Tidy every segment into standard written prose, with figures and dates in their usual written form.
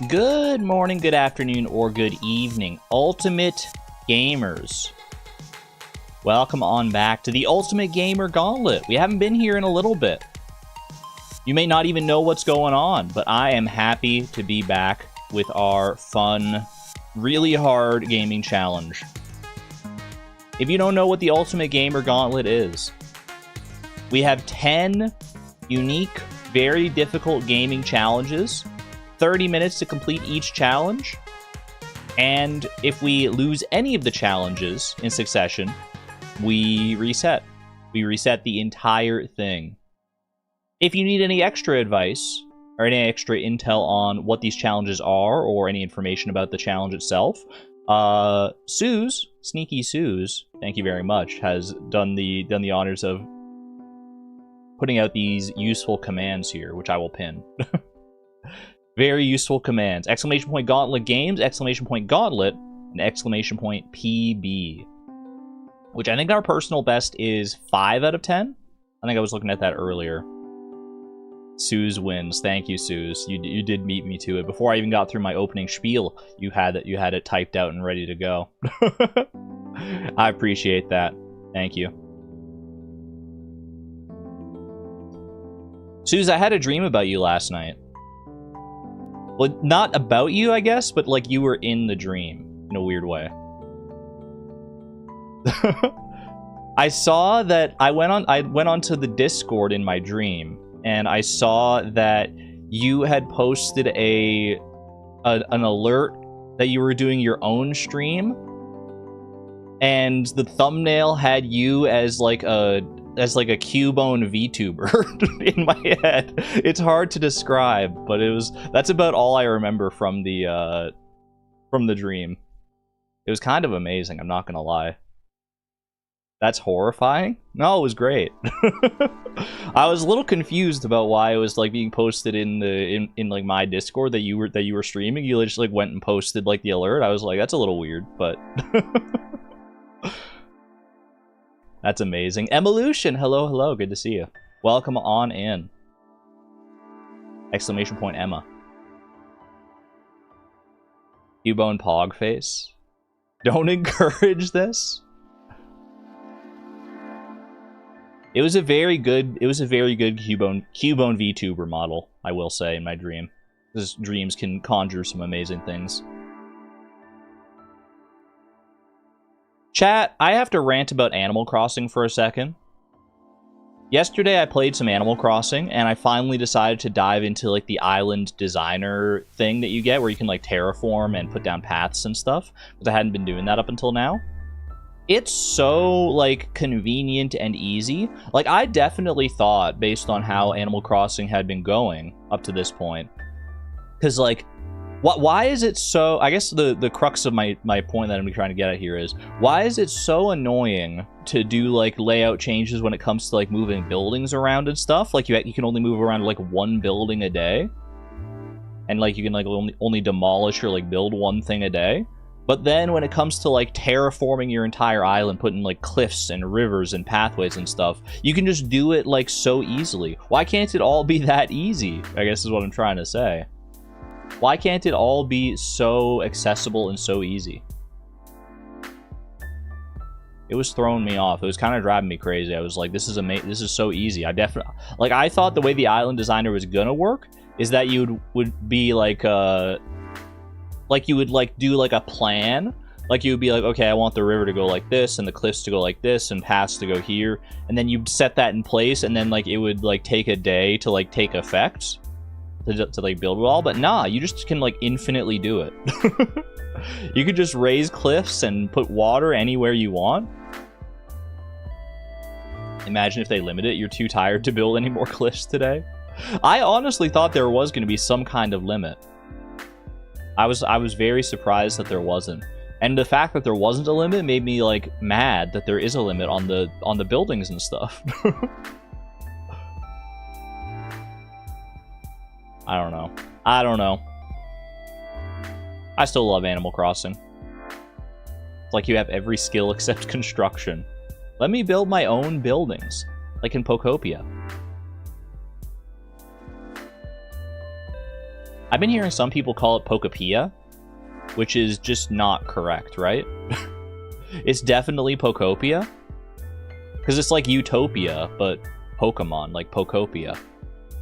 Good morning, good afternoon, or good evening, Ultimate Gamers. Welcome on back to the Ultimate Gamer Gauntlet. We haven't been here in a little bit. You may not even know what's going on, but I am happy to be back with our fun, really hard gaming challenge. If you don't know what the Ultimate Gamer Gauntlet is, we have 10 unique, very difficult gaming challenges, 30 minutes to complete each challenge, and if we lose any of the challenges in succession, we reset. We reset the entire thing. If you need any extra advice, or any extra intel on what these challenges are, or any information about the challenge itself, Suze, Sneaky Suze, thank you very much, has done the honors of putting out these useful commands here, which I will pin. Very useful commands. Exclamation point Gauntlet Games, exclamation point Gauntlet, and exclamation point PB. Which I think our personal best is 5 out of 10. I think I was looking at that earlier. Suze wins. Thank you, Suze. You did beat me to it. Before I even got through my opening spiel, you had it typed out and ready to go. I appreciate that. Thank you. Suze, I had a dream about you last night. Well, not about you, I guess, but like you were in the dream in a weird way. I saw that I went onto the Discord in my dream, and I saw that you had posted an alert that you were doing your own stream, and the thumbnail had you as like a Cubone VTuber in my head. It's hard to describe, but that's about all I remember from the dream. It was kind of amazing, I'm not gonna lie. That's horrifying? No, it was great. I was a little confused about why it was like being posted in like my Discord that you were streaming. You just like went and posted like the alert. I was like, that's a little weird, but that's amazing. Evolution, hello, good to see you. Welcome on in. Exclamation point Emma. Cubone Pog face. Don't encourage this. It was a very good Cubone VTuber model, I will say, in my dream. Because dreams can conjure some amazing things. Chat, I have to rant about Animal Crossing for a second. Yesterday I played some Animal Crossing, and I finally decided to dive into like the island designer thing that you get, where you can like terraform and put down paths and stuff, because I hadn't been doing that up until now. It's so like convenient and easy. Like I definitely thought, based on how Animal Crossing had been going up to this point, because like why is it so... I guess the crux of my point that I'm trying to get at here is, why is it so annoying to do, like, layout changes when it comes to, like, moving buildings around and stuff? Like, you can only move around, like, one building a day. And, like, you can, like, only demolish or, like, build one thing a day. But then when it comes to, like, terraforming your entire island, putting, like, cliffs and rivers and pathways and stuff, you can just do it, like, so easily. Why can't it all be that easy, I guess is what I'm trying to say. Why can't it all be so accessible and so easy? It was throwing me off. It was kind of driving me crazy. I was like, this is so easy. I thought the way the island designer was gonna work is that you would be like you would like do like a plan. Like you would be like, okay, I want the river to go like this and the cliffs to go like this and paths to go here, and then you'd set that in place, and then like it would like take a day to like take effect. To like build it all, but nah, you just can like infinitely do it. You could just raise cliffs and put water anywhere you want. Imagine if they limit it. You're too tired to build any more cliffs today. I honestly thought there was going to be some kind of limit. I was very surprised that there wasn't, and the fact that there wasn't a limit made me like mad that there is a limit on the buildings and stuff. I don't know. I still love Animal Crossing. It's like you have every skill except construction. Let me build my own buildings, like in Pokopia. I've been hearing some people call it Pokopia, which is just not correct, right? It's definitely Pokopia. Because it's like Utopia, but Pokemon, like Pokopia.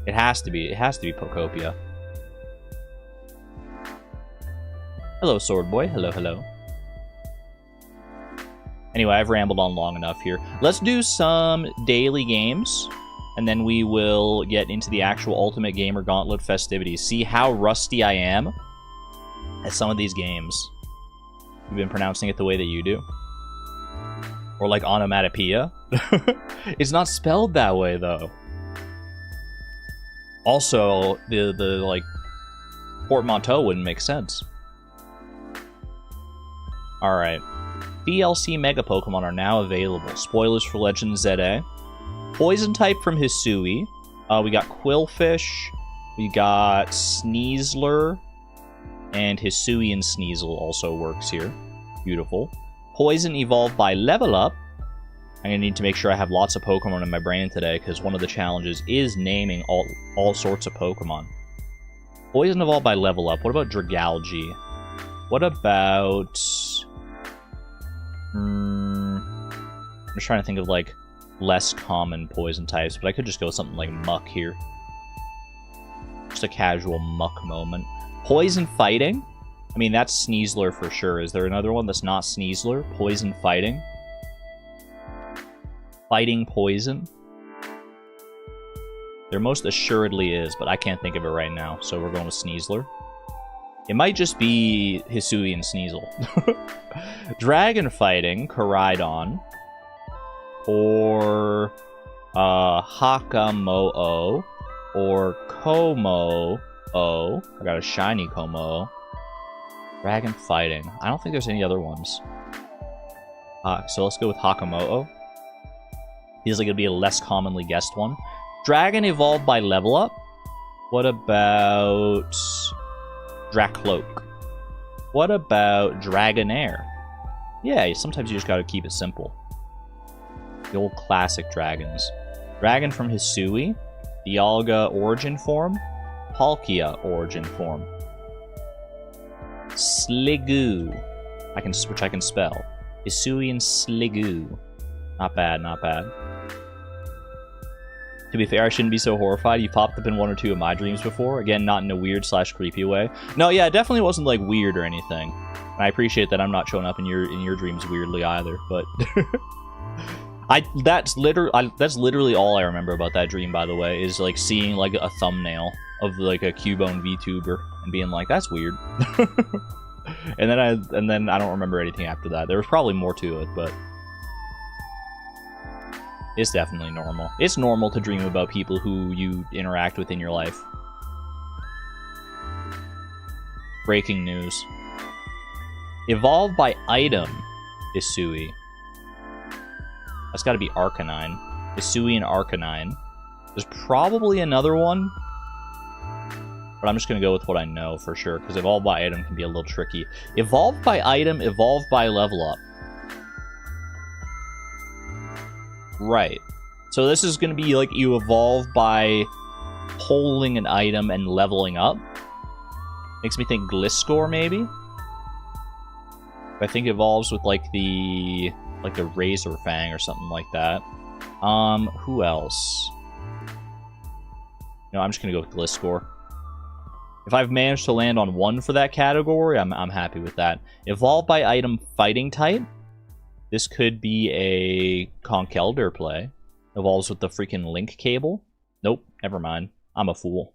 It has to be Pokopia. Hello, Sword Boy. Hello, hello. Anyway, I've rambled on long enough here. Let's do some daily games, and then we will get into the actual Ultimate Gamer Gauntlet festivities. See how rusty I am at some of these games. You've been pronouncing it the way that you do. Or like onomatopoeia. It's not spelled that way, though. Also, the like, portmanteau wouldn't make sense. Alright. DLC Mega Pokemon are now available. Spoilers for Legend ZA. Poison type from Hisui. We got Quillfish. We got Sneasler. And Hisuian Sneasel also works here. Beautiful. Poison evolved by Level Up. I'm going to need to make sure I have lots of Pokemon in my brain today, because one of the challenges is naming all sorts of Pokemon. Poison evolved by Level Up. What about Dragalge? What about... I'm just trying to think of, like, less common poison types, but I could just go with something like Muck here. Just a casual Muck moment. Poison Fighting? I mean, that's Sneasler for sure. Is there another one that's not Sneasler? Poison Fighting? Fighting Poison? There most assuredly is, but I can't think of it right now, so we're going with Sneasler. It might just be Hisui and Sneasel. Dragon Fighting, Koraidon. Or Hakamo'o. Or Komo-o. I got a shiny Komo. Dragon Fighting. I don't think there's any other ones. So let's go with Hakamo'o. Feels like it'd be a less commonly guessed one. Dragon evolved by Level Up. What about... Dracloak? What about Dragonair? Yeah, sometimes you just gotta keep it simple. The old classic dragons. Dragon from Hisui. Dialga origin form. Palkia origin form. Sliggoo. Which I can spell. Hisuian Sliggoo. Not bad, not bad. To be fair, I shouldn't be so horrified. You popped up in one or two of my dreams before. Again, not in a weird/creepy way. No, yeah, it definitely wasn't, like, weird or anything. And I appreciate that I'm not showing up in your dreams weirdly either, but... That's literally all I remember about that dream, by the way, is, like, seeing, like, a thumbnail of, like, a Cubone VTuber and being like, that's weird. and then I don't remember anything after that. There was probably more to it, but... It's definitely normal. It's normal to dream about people who you interact with in your life. Breaking news. Evolved by item, Hisui. That's gotta be Arcanine. Hisui and Arcanine. There's probably another one. But I'm just gonna go with what I know for sure, because evolved by item can be a little tricky. Evolved by item, evolved by level up. Right. So this is going to be like you evolve by holding an item and leveling up. Makes me think Gliscor, maybe? I think it evolves with like the Razor Fang or something like that. Who else? No, I'm just going to go with Gliscor. If I've managed to land on one for that category, I'm happy with that. Evolve by item fighting type. This could be a Conkeldurr play. Evolves with the freaking link cable. Nope, never mind. I'm a fool.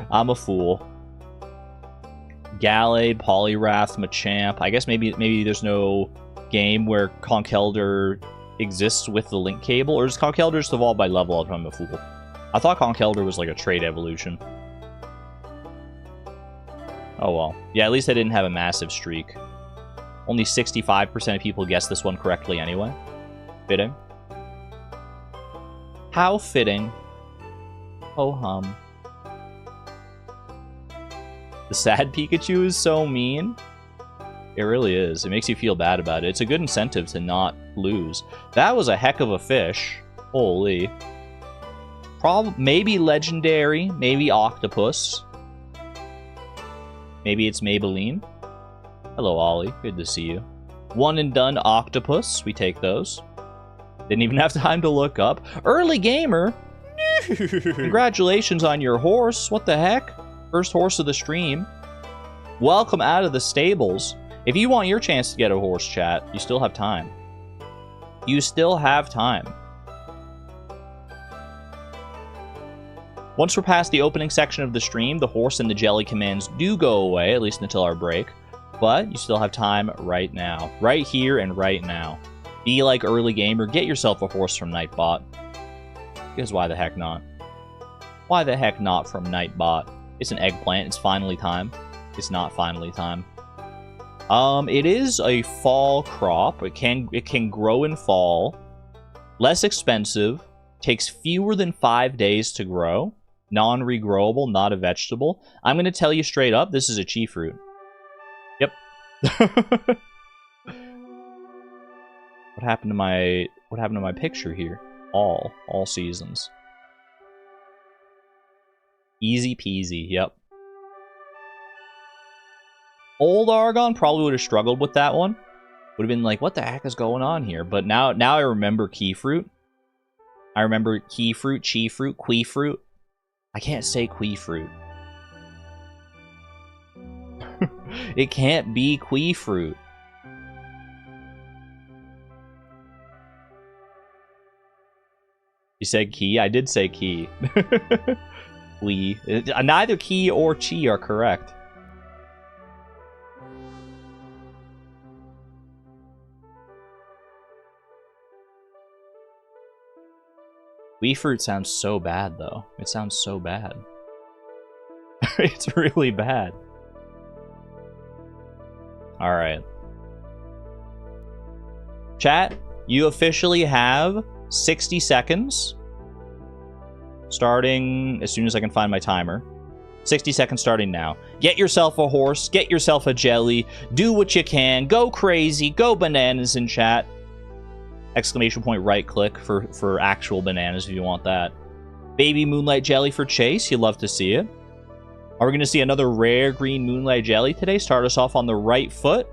I'm a fool. Gallade, Poliwrath, Machamp. I guess maybe there's no game where Conkeldurr exists with the link cable, or is Conkeldurr just evolved by level up? I'm a fool. I thought Conkeldurr was like a trait evolution. Oh well. Yeah, at least I didn't have a massive streak. Only 65% of people guessed this one correctly anyway. Fitting. How fitting. Ho hum. The sad Pikachu is so mean. It really is. It makes you feel bad about it. It's a good incentive to not lose. That was a heck of a fish. Holy. Maybe legendary, maybe octopus. Maybe it's Maybelline. Hello, Ollie. Good to see you. One and done octopus. We take those. Didn't even have time to look up. Early gamer. Congratulations on your horse. What the heck? First horse of the stream. Welcome out of the stables. If you want your chance to get a horse, chat, you still have time. You still have time. Once we're past the opening section of the stream, the horse and the jelly commands do go away, at least until our break. But you still have time right now. Right here and right now. Be like early gamer. Get yourself a horse from Nightbot. Because why the heck not? Why the heck not from Nightbot? It's an eggplant. It's finally time. It's not finally time. It is a fall crop. It can grow in fall. Less expensive. Takes fewer than 5 days to grow. Non-regrowable, not a vegetable. I'm going to tell you straight up, this is a chi fruit. Yep. What happened to my picture here? All seasons. Easy peasy, yep. Old Argon probably would have struggled with that one. Would have been like, what the heck is going on here? But now I remember key fruit. I remember key fruit, chi fruit, qui fruit. I can't say qui fruit. It can't be qui fruit. You said key? I did say key. Qui. Neither key or chi are correct. Wii fruit sounds so bad, though. It sounds so bad. It's really bad. Alright. Chat, you officially have 60 seconds. Starting as soon as I can find my timer. 60 seconds starting now. Get yourself a horse. Get yourself a jelly. Do what you can. Go crazy. Go bananas in chat. Exclamation point right click for actual bananas if you want that. Baby Moonlight Jelly for Chase. You'd love to see it. Are we going to see another rare green Moonlight Jelly today? Start us off on the right foot.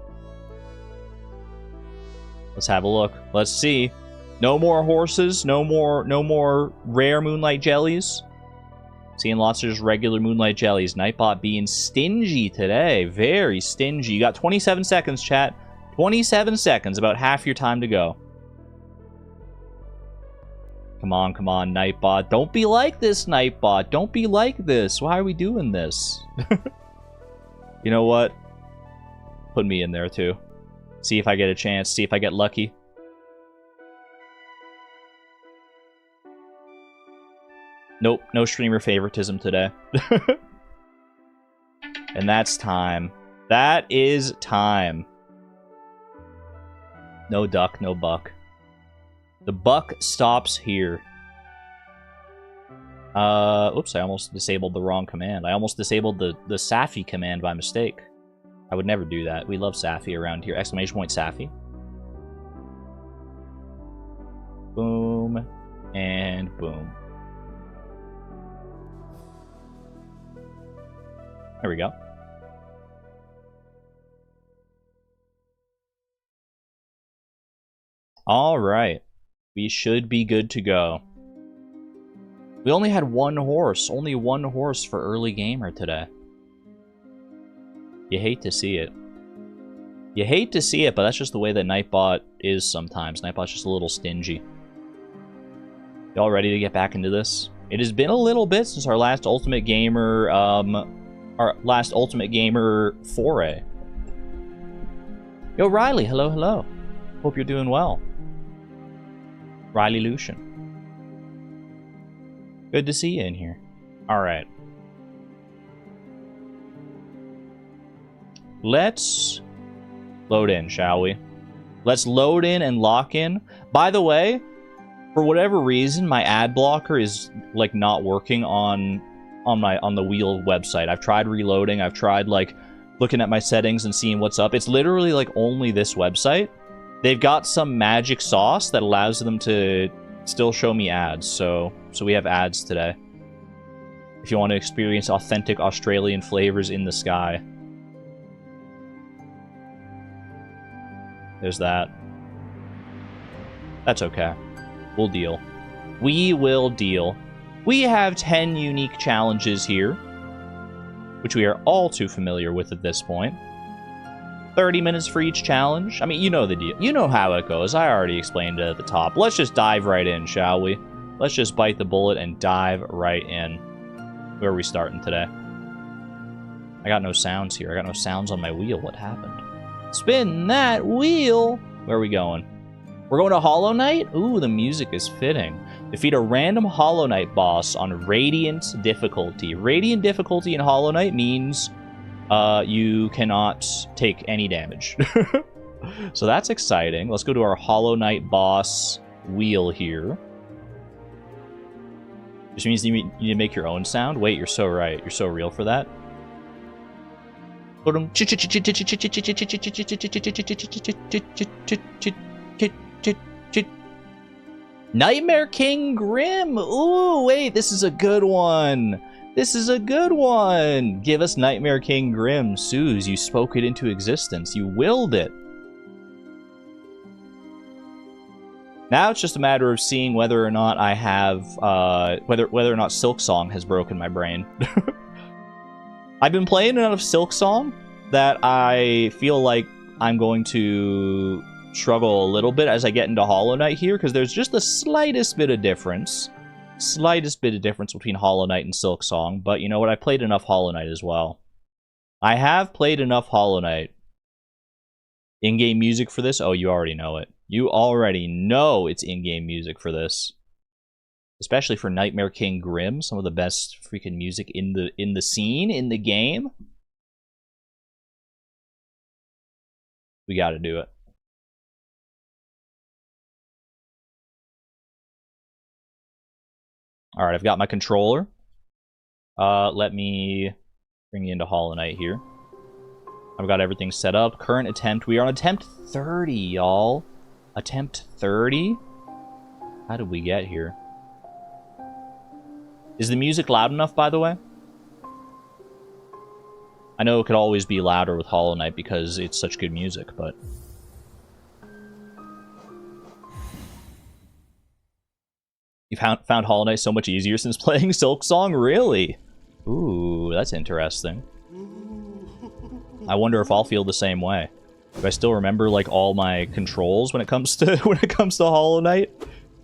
Let's have a look. Let's see. No more horses. No more rare Moonlight Jellies. Seeing lots of just regular Moonlight Jellies. Nightbot being stingy today. Very stingy. You got 27 seconds, chat. 27 seconds. About half your time to go. Come on, Nightbot. Don't be like this, Nightbot. Don't be like this. Why are we doing this? You know what? Put me in there, too. See if I get a chance. See if I get lucky. Nope, no streamer favoritism today. And that's time. That is time. No duck, no buck. The buck stops here. Oops, I almost disabled the wrong command. I almost disabled the Safi command by mistake. I would never do that. We love Safi around here. Exclamation point Safi. Boom. And boom. There we go. All right. We should be good to go. We only had one horse. Only one horse for early gamer today. You hate to see it. You hate to see it, but that's just the way that Nightbot is sometimes. Nightbot's just a little stingy. Y'all ready to get back into this? It has been a little bit since our last Ultimate Gamer, foray. Yo, Riley, hello, hello. Hope you're doing well. Riley Lucian. Good to see you in here. Alright. Let's load in, shall we? Let's load in and lock in. By the way, for whatever reason, my ad blocker is like not working on the Wheel website. I've tried reloading, I've tried like looking at my settings and seeing what's up. It's literally like only this website. They've got some magic sauce that allows them to still show me ads, so we have ads today. If you want to experience authentic Australian flavors in the sky. There's that. That's okay. We'll deal. We will deal. We have 10 unique challenges here, which we are all too familiar with at this point. 30 minutes for each challenge. I mean, you know the deal. You know how it goes. I already explained it at the top. Let's just dive right in, shall we? Let's just bite the bullet and dive right in. Where are we starting today? I got no sounds here. I got no sounds on my wheel. What happened? Spin that wheel! Where are we going? We're going to Hollow Knight? Ooh, the music is fitting. Defeat a random Hollow Knight boss on Radiant difficulty. Radiant difficulty in Hollow Knight means you cannot take any damage. So that's exciting. Let's go to our Hollow Knight boss wheel here. Which means you need to make your own sound? Wait, you're so right. You're so real for that. Nightmare King Grimm! Ooh, wait, this is a good one! This is a good one! Give us Nightmare King Grimm. Suze, you spoke it into existence. You willed it. Now it's just a matter of seeing whether or not I have, whether or not Silksong has broken my brain. I've been playing enough Silksong that I feel like I'm going to struggle a little bit as I get into Hollow Knight here, because there's just the slightest bit of difference. Slightest bit of difference between Hollow Knight and Silksong, but you know what? I played enough Hollow Knight as well. I have played enough Hollow Knight. In-game music for this? Oh, you already know it. You already know it's in-game music for this. Especially for Nightmare King Grimm, some of the best freaking music in the scene, in the game. We gotta do it. Alright, I've got my controller. Let me bring you into Hollow Knight here. I've got everything set up. Current attempt. We are on attempt 30, y'all. Attempt 30? How did we get here? Is the music loud enough, by the way? I know it could always be louder with Hollow Knight because it's such good music, but... You found Hollow Knight so much easier since playing Silksong? Really? Ooh, that's interesting. I wonder if I'll feel the same way. Do I still remember, like, all my controls when it comes to Hollow Knight?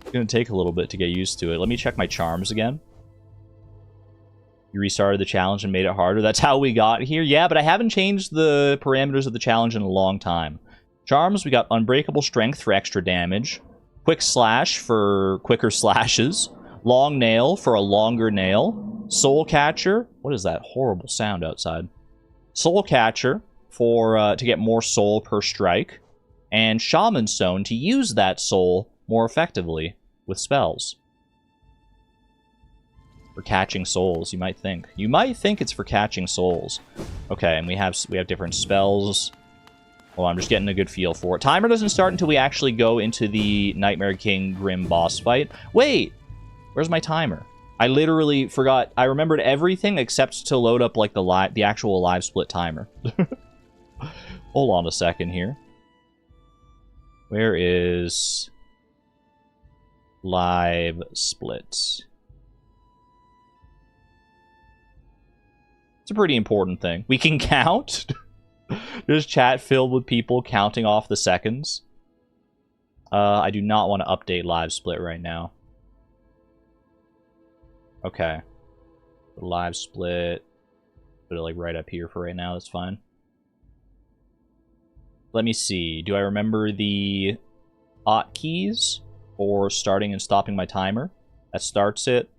It's gonna take a little bit to get used to it. Let me check my charms again. You restarted the challenge and made it harder. That's how we got here. Yeah, but I haven't changed the parameters of the challenge in a long time. Charms, we got Unbreakable Strength for extra damage. Quick Slash for quicker slashes. Long Nail for a longer nail. Soul Catcher. What is that horrible sound outside? Soul Catcher for to get more soul per strike. And Shaman Stone to use that soul more effectively with spells. For catching souls, you might think. You might think it's for catching souls. Okay, and we have different spells. Well, I'm just getting a good feel for it. Timer doesn't start until we actually go into the Nightmare King Grimm boss fight. Wait! Where's my timer? I literally forgot. I remembered everything except to load up like the actual live split timer. Hold on a second here. Where is live split? It's a pretty important thing. We can count. There's chat filled with people counting off the seconds. I do not want to update live split right now. Okay. Live split. Put it like right up here for right now. That's fine. Let me see. Do I remember the hotkeys for starting and stopping my timer? That starts it.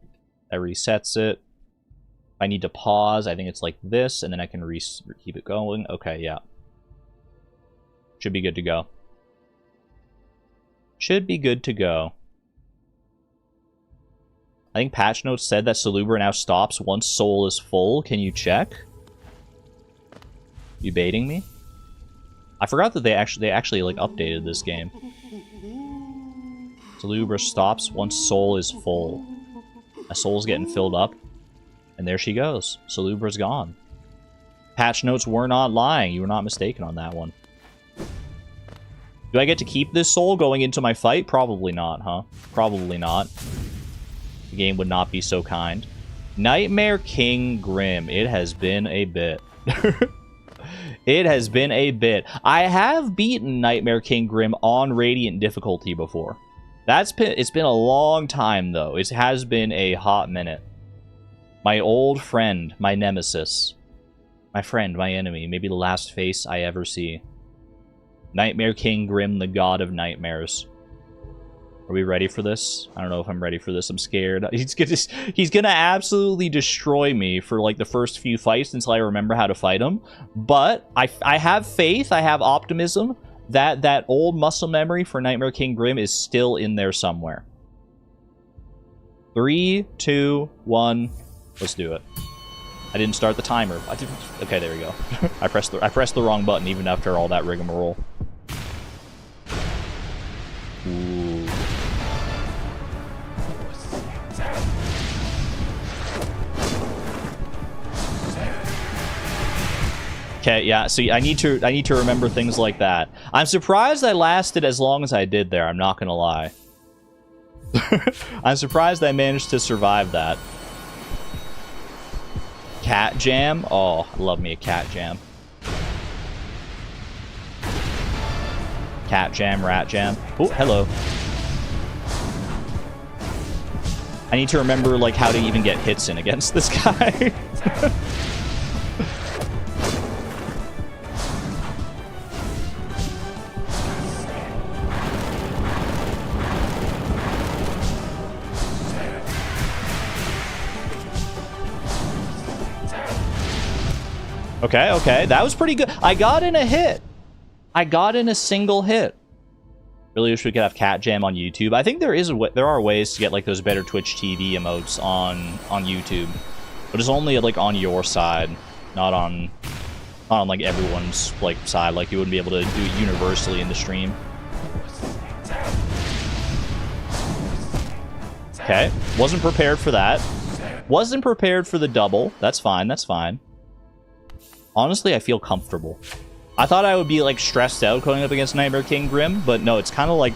That resets it. I need to pause. I think it's like this, and then I can keep it going. Okay, yeah. Should be good to go. Should be good to go. I think patch notes said that Salubra now stops once soul is full. Can you check? You baiting me? I forgot that they actually like updated this game. Salubra stops once soul is full. My soul's getting filled up. And there she goes. Salubra's gone. Patch notes were not lying. You were not mistaken on that one. Do I get to keep this soul going into my fight? Probably not, huh? Probably not. The game would not be so kind. Nightmare King Grimm. It has been a bit. It has been a bit. I have beaten Nightmare King Grimm on Radiant difficulty before. It's been a long time, though. It has been a hot minute. My old friend, my nemesis. My friend, my enemy. Maybe the last face I ever see. Nightmare King Grimm, the god of nightmares. Are we ready for this? I don't know if I'm ready for this. I'm scared. He's gonna absolutely destroy me for like the first few fights until I remember how to fight him. But I have faith, I have optimism that that old muscle memory for Nightmare King Grimm is still in there somewhere. 3, 2, 1. Let's do it. I didn't start the timer. I didn't. Okay, there we go. I pressed the wrong button even after all that rigmarole. Ooh. Okay, yeah, see, I need to remember things like that. I'm surprised I lasted as long as I did there, I'm not gonna lie. I'm surprised I managed to survive that. Cat jam? Oh, love me a cat jam. Cat jam, rat jam. Oh, hello. I need to remember, like, how to even get hits in against this guy. Okay, okay, that was pretty good. I got in a hit. I got in a single hit. Really wish we could have cat jam on YouTube. I think there are ways to get like those better Twitch TV emotes on YouTube, but it's only like on your side, not on like everyone's like side. Like you wouldn't be able to do it universally in the stream. Okay, wasn't prepared for that. Wasn't prepared for the double. That's fine. That's fine. Honestly, I feel comfortable. I thought I would be like stressed out going up against Nightmare King Grimm, but no, it's kind of like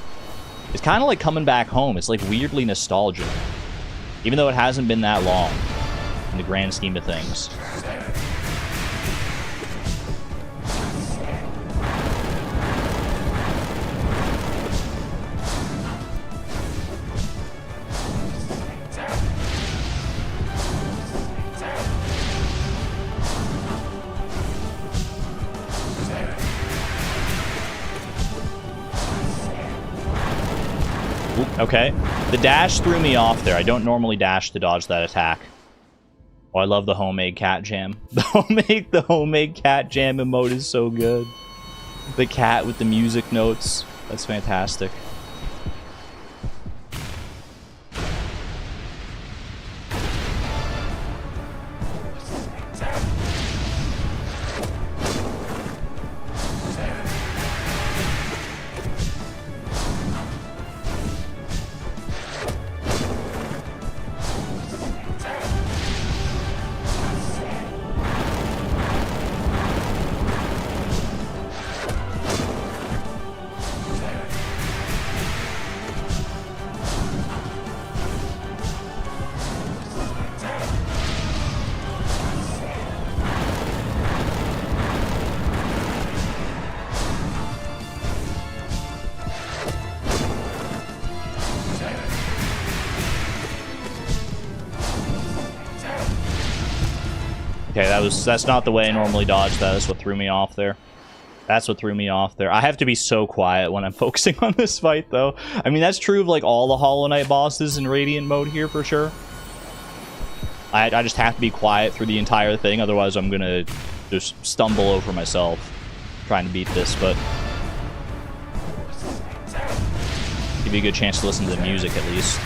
coming back home. It's like weirdly nostalgic, even though it hasn't been that long in the grand scheme of things. Okay, the dash threw me off there. I don't normally dash to dodge that attack. Oh, I love the homemade cat jam. The homemade cat jam emote is so good. The cat with the music notes. That's fantastic. Okay, that's not the way I normally dodge that. That's what threw me off there. That's what threw me off there. I have to be so quiet when I'm focusing on this fight, though. I mean, that's true of, like, all the Hollow Knight bosses in Radiant mode here, for sure. I just have to be quiet through the entire thing, otherwise I'm gonna just stumble over myself trying to beat this, but... give you a good chance to listen to the music, at least.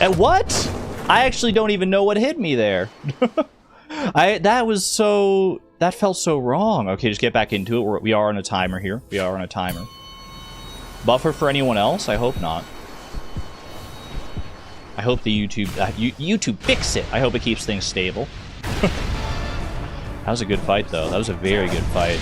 And what? I actually don't even know what hit me there. That felt so wrong. Okay, just get back into it. We are on a timer here. We are on a timer. Buffer for anyone else? I hope not. I hope the YouTube fix it. I hope it keeps things stable. That was a good fight, though. That was a very good fight.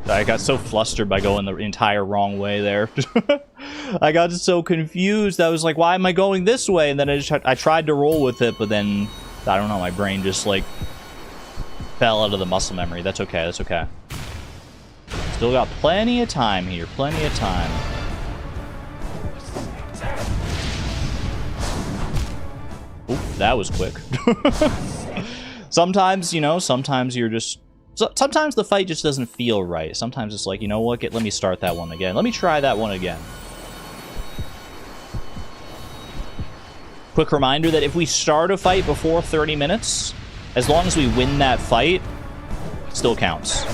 I got so flustered by going the entire wrong way there. I got so confused. I was like, why am I going this way? And then I tried to roll with it, but then, I don't know, my brain just, like, fell out of the muscle memory. That's okay, that's okay. Still got plenty of time here, plenty of time. Oop, that was quick. Sometimes, you know, sometimes you're just... sometimes the fight just doesn't feel right. Sometimes it's like, you know what, let me start that one again. Let me try that one again. Quick reminder that if we start a fight before 30 minutes, as long as we win that fight, it still counts.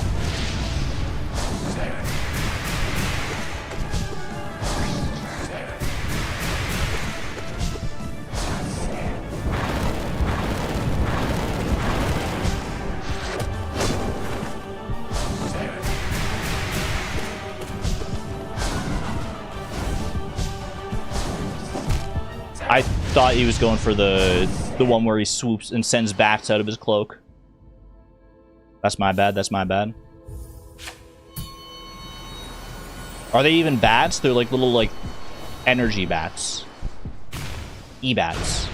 I thought he was going for the one where he swoops and sends bats out of his cloak. That's my bad, that's my bad. Are they even bats? They're like little, like, energy bats. E-bats.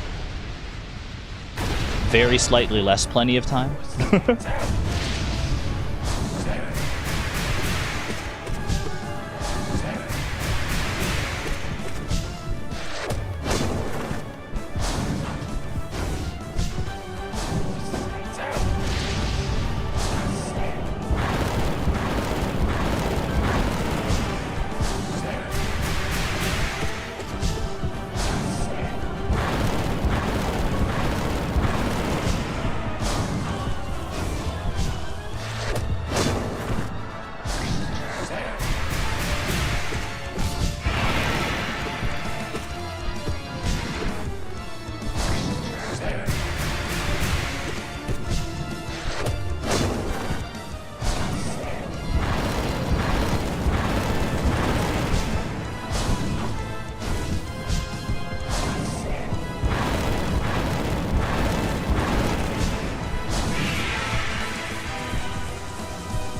Very slightly less plenty of time.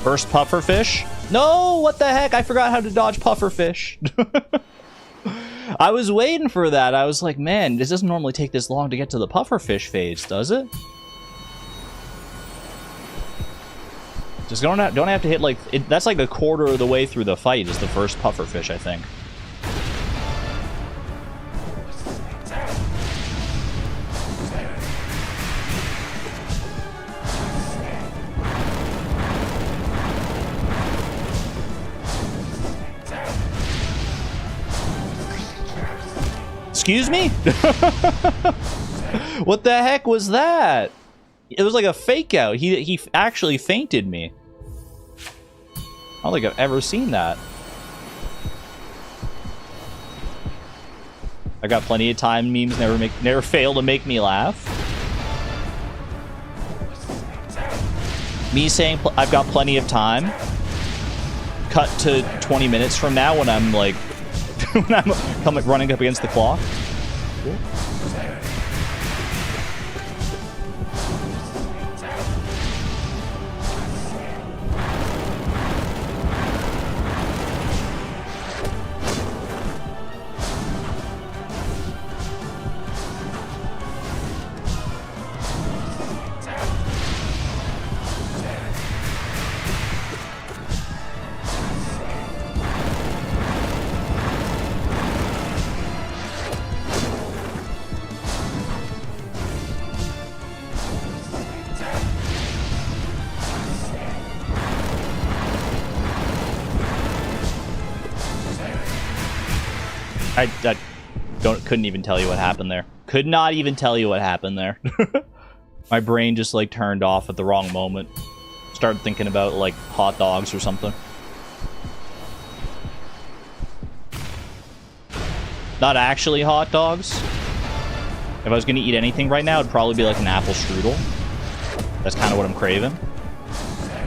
First pufferfish? No, what the heck? I forgot how to dodge pufferfish. I was waiting for that. I was like, man, this doesn't normally take this long to get to the pufferfish phase, does it? Just don't have to hit like that's like a quarter of the way through the fight is the first pufferfish, I think. Excuse me? What the heck was that? It was like a fake out. He actually fainted me. I don't think I've ever seen that. I got plenty of time. Memes never fail to make me laugh. Me saying I've got plenty of time. Cut to 20 minutes from now when I'm like when I'm running up against the clock. Cool. I couldn't even tell you what happened there. Could not even tell you what happened there. My brain just like turned off at the wrong moment. Started thinking about like hot dogs or something. Not actually hot dogs. If I was gonna eat anything right now, it'd probably be like an apple strudel. That's kind of what I'm craving.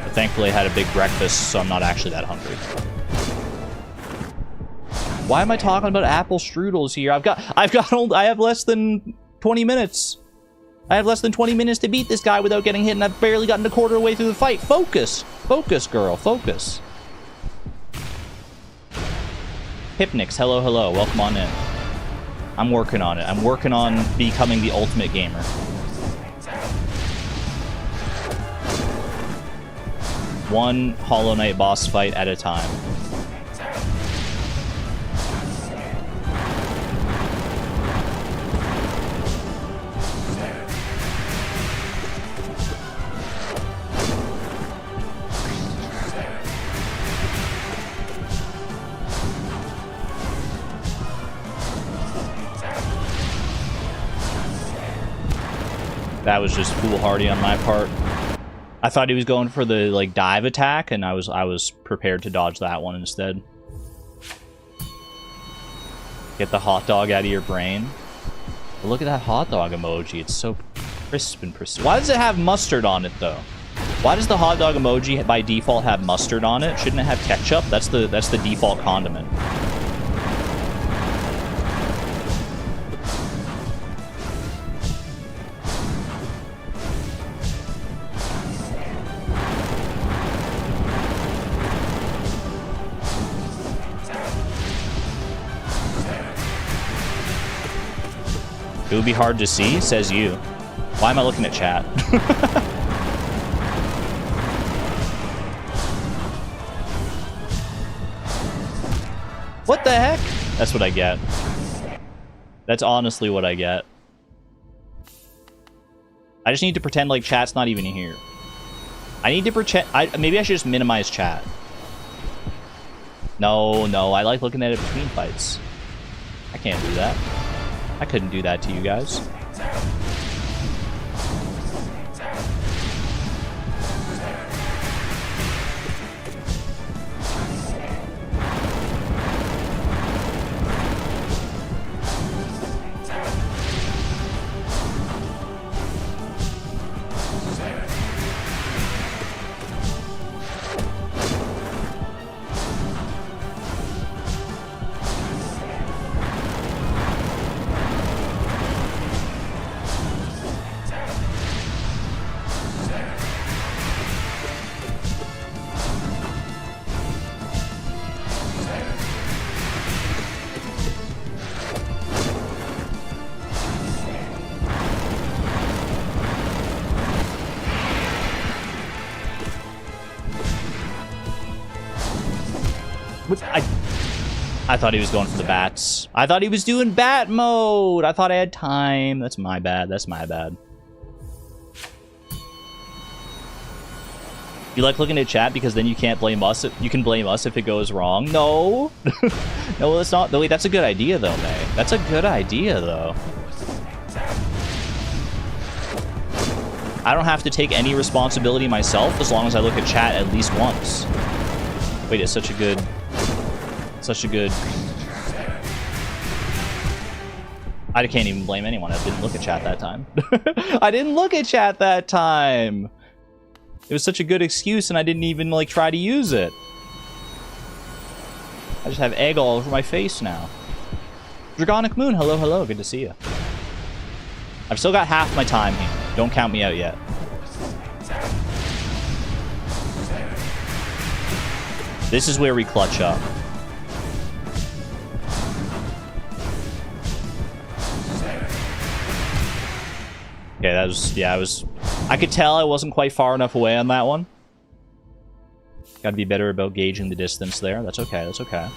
But thankfully I had a big breakfast, so I'm not actually that hungry. Why am I talking about apple strudels here? I have less than 20 minutes. I have less than 20 minutes to beat this guy without getting hit, and I've barely gotten a quarter way through the fight. Focus. Focus, girl. Focus. Hypnix, hello, hello. Welcome on in. I'm working on it. I'm working on becoming the ultimate gamer. One Hollow Knight boss fight at a time. That was just foolhardy on my part. I thought he was going for the like dive attack, and I was prepared to dodge that one instead. Get the hot dog out of your brain. But look at that hot dog emoji. It's so crisp and precise. Why does it have mustard on it though? Why does the hot dog emoji by default have mustard on it? Shouldn't it have ketchup? That's the default condiment. It would be hard to see, says you. Why am I looking at chat? What the heck? That's what I get. That's honestly what I get. I just need to pretend like chat's not even here. I need to pretend... maybe I should just minimize chat. No, I like looking at it between fights. I can't do that. I couldn't do that to you guys. I thought he was going for the bats. I thought he was doing bat mode. I thought I had time. That's my bad. That's my bad. You like looking at chat because then you can't blame us. You can blame us if it goes wrong. No. No, that's not. Wait, that's a good idea though, May. That's a good idea though. I don't have to take any responsibility myself as long as I look at chat at least once. Wait, it's such a good... I can't even blame anyone. I didn't look at chat that time. I didn't look at chat that time. It was such a good excuse, and I didn't even, like, try to use it. I just have egg all over my face now. Dragonic Moon, hello, hello. Good to see you. I've still got half my time here. Don't count me out yet. This is where we clutch up. Okay, that was, yeah, I could tell I wasn't quite far enough away on that one. Gotta be better about gauging the distance there. That's okay, that's okay.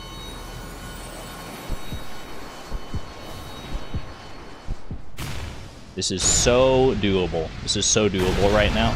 This is so doable. This is so doable right now.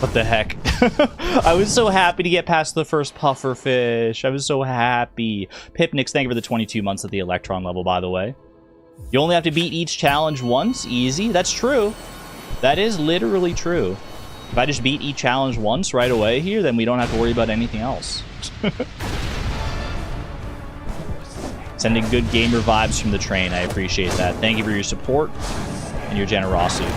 What the heck? I was so happy to get past the first puffer fish. I was so happy. Pipnix, thank you for the 22 months at the Electron level, by the way. You only have to beat each challenge once? Easy? That's true. That is literally true. If I just beat each challenge once right away here, then we don't have to worry about anything else. Sending good gamer vibes from the train. I appreciate that. Thank you for your support and your generosity.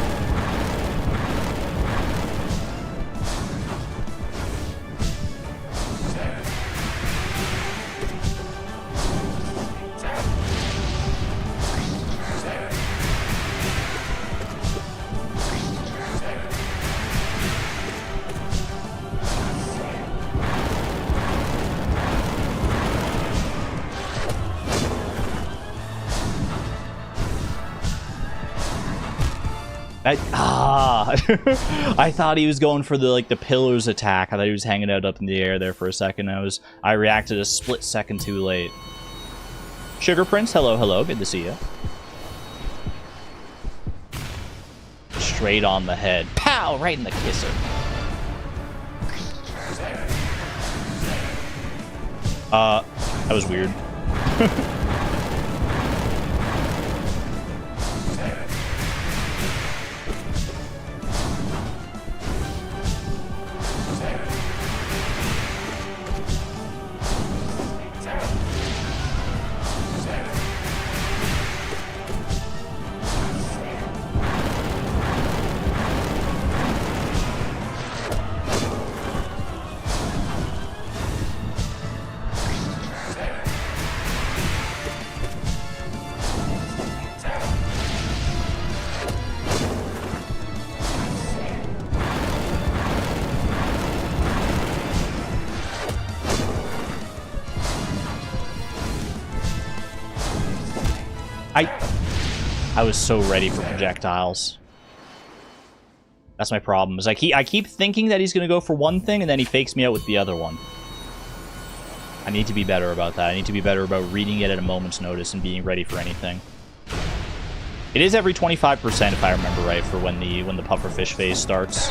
I thought he was going for the the pillars attack. I thought he was hanging out up in the air there for a second. I reacted a split second too late. Sugar Prince, hello, hello, good to see you. Straight on the head. Pow! Right in the kisser. That was weird. I was so ready for projectiles. That's my problem. Is I keep thinking that he's gonna go for one thing and then he fakes me out with the other one. I need to be better about that. I need to be better about reading it at a moment's notice and being ready for anything. It is every 25% if I remember right for when the pufferfish phase starts.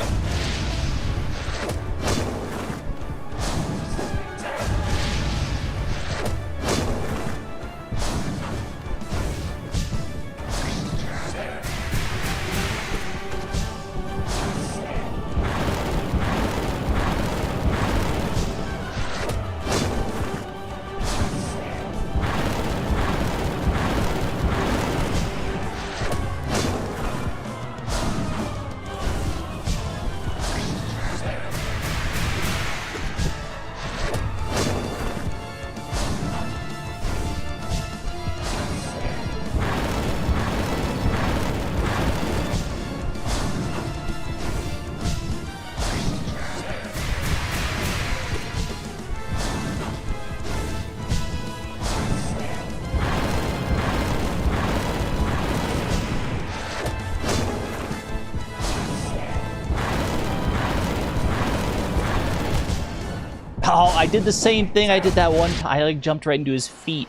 I did the same thing I did that one time. I like jumped right into his feet.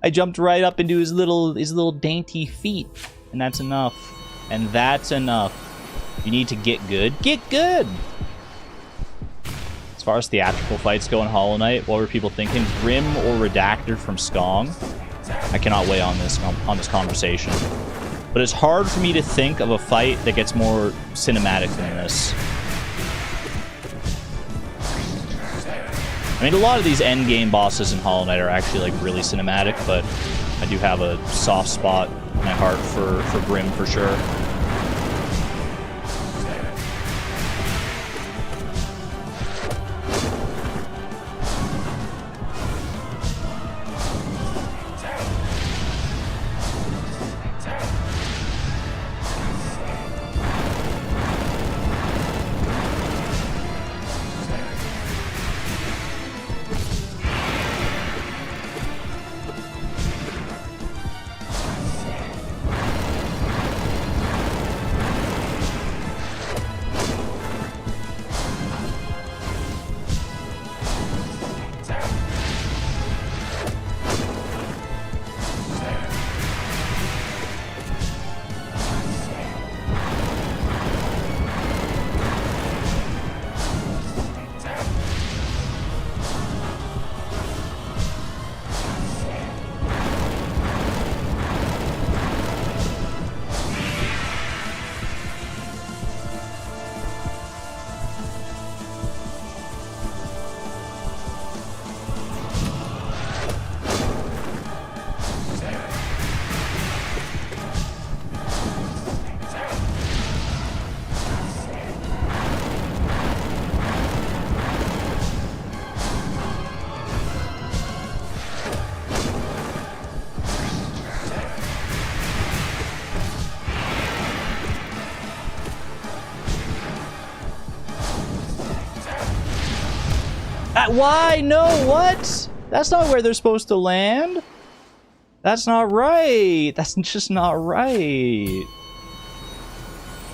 I jumped right up into his little dainty feet. And that's enough. And that's enough. You need to get good. Get good! As far as theatrical fights go in Hollow Knight, what were people thinking? Grimm or Redactor from Skong? I cannot weigh on this conversation. But it's hard for me to think of a fight that gets more cinematic than this. I mean, a lot of these endgame bosses in Hollow Knight are actually, like, really cinematic, but I do have a soft spot in my heart for Grimm, for sure. Why? No, what? That's not where they're supposed to land. That's not right. That's just not right.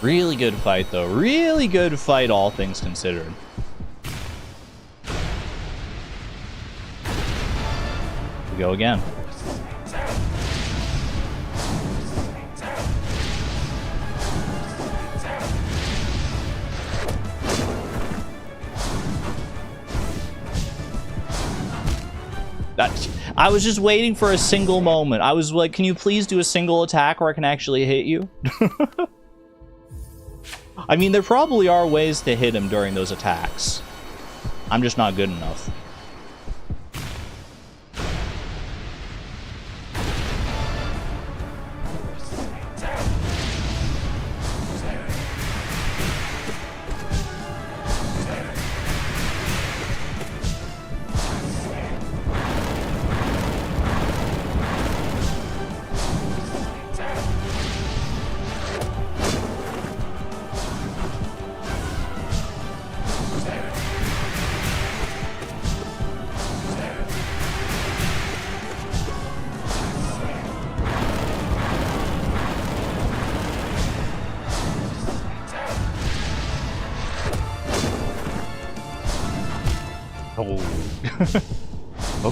Really good fight, though. Really good fight, all things considered. We go again. I was just waiting for a single moment. I was like, can you please do a single attack where I can actually hit you? I mean, there probably are ways to hit him during those attacks. I'm just not good enough.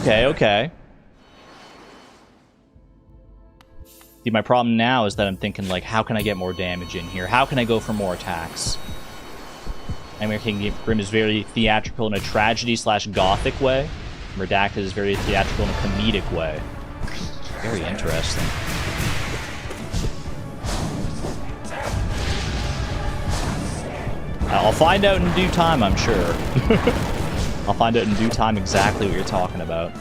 Okay. See, my problem now is that I'm thinking, like, how can I get more damage in here? How can I go for more attacks? Grimm is very theatrical in a tragedy/gothic way. Redacted is very theatrical in a comedic way. Very interesting. I'll find out in due time, I'm sure. I'll find out in due time exactly what you're talking about.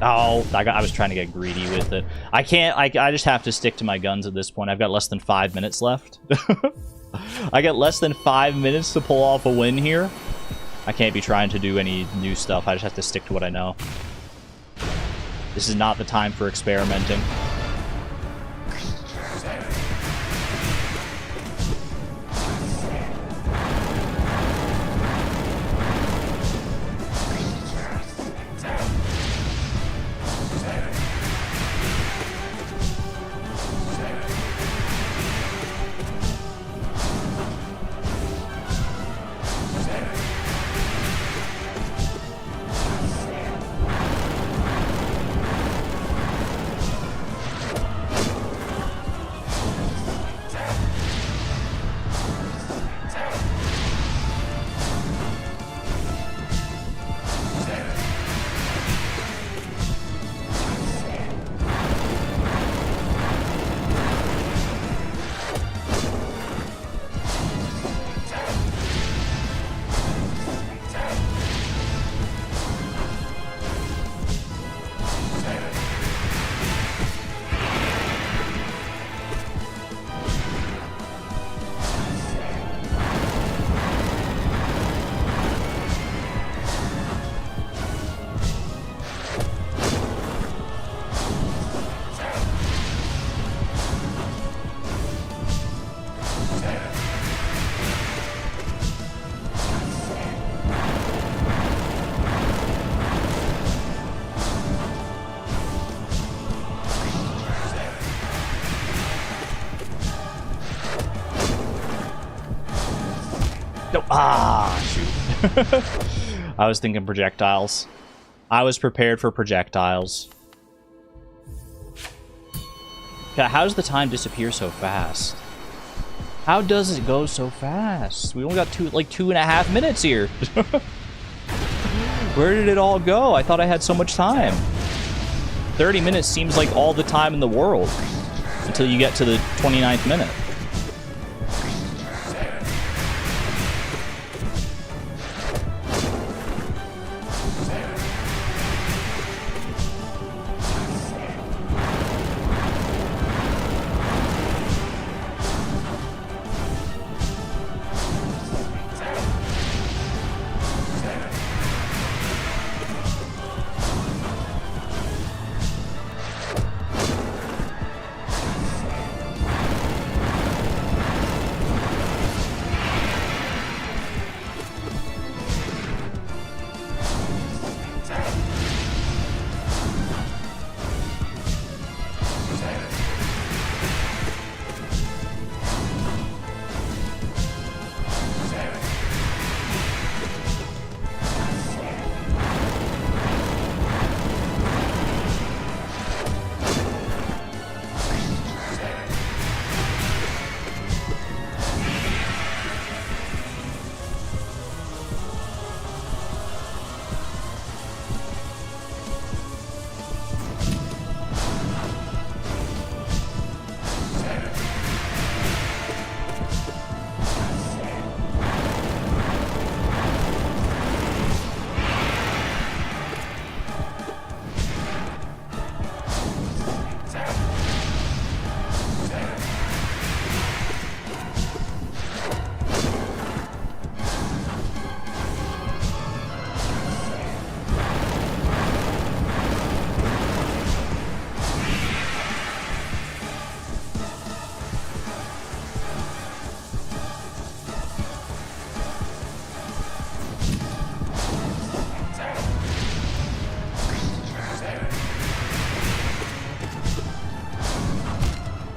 Oh, I was trying to get greedy with it. I can't, I just have to stick to my guns at this point. I've got less than 5 minutes left. I got less than 5 minutes to pull off a win here. I can't be trying to do any new stuff. I just have to stick to what I know. This is not the time for experimenting. Ah, shoot. I was thinking projectiles. I was prepared for projectiles. God, how does the time disappear so fast? How does it go so fast? We only got 2.5 minutes here. Where did it all go? I thought I had so much time. 30 minutes seems like all the time in the world until you get to the 29th minute.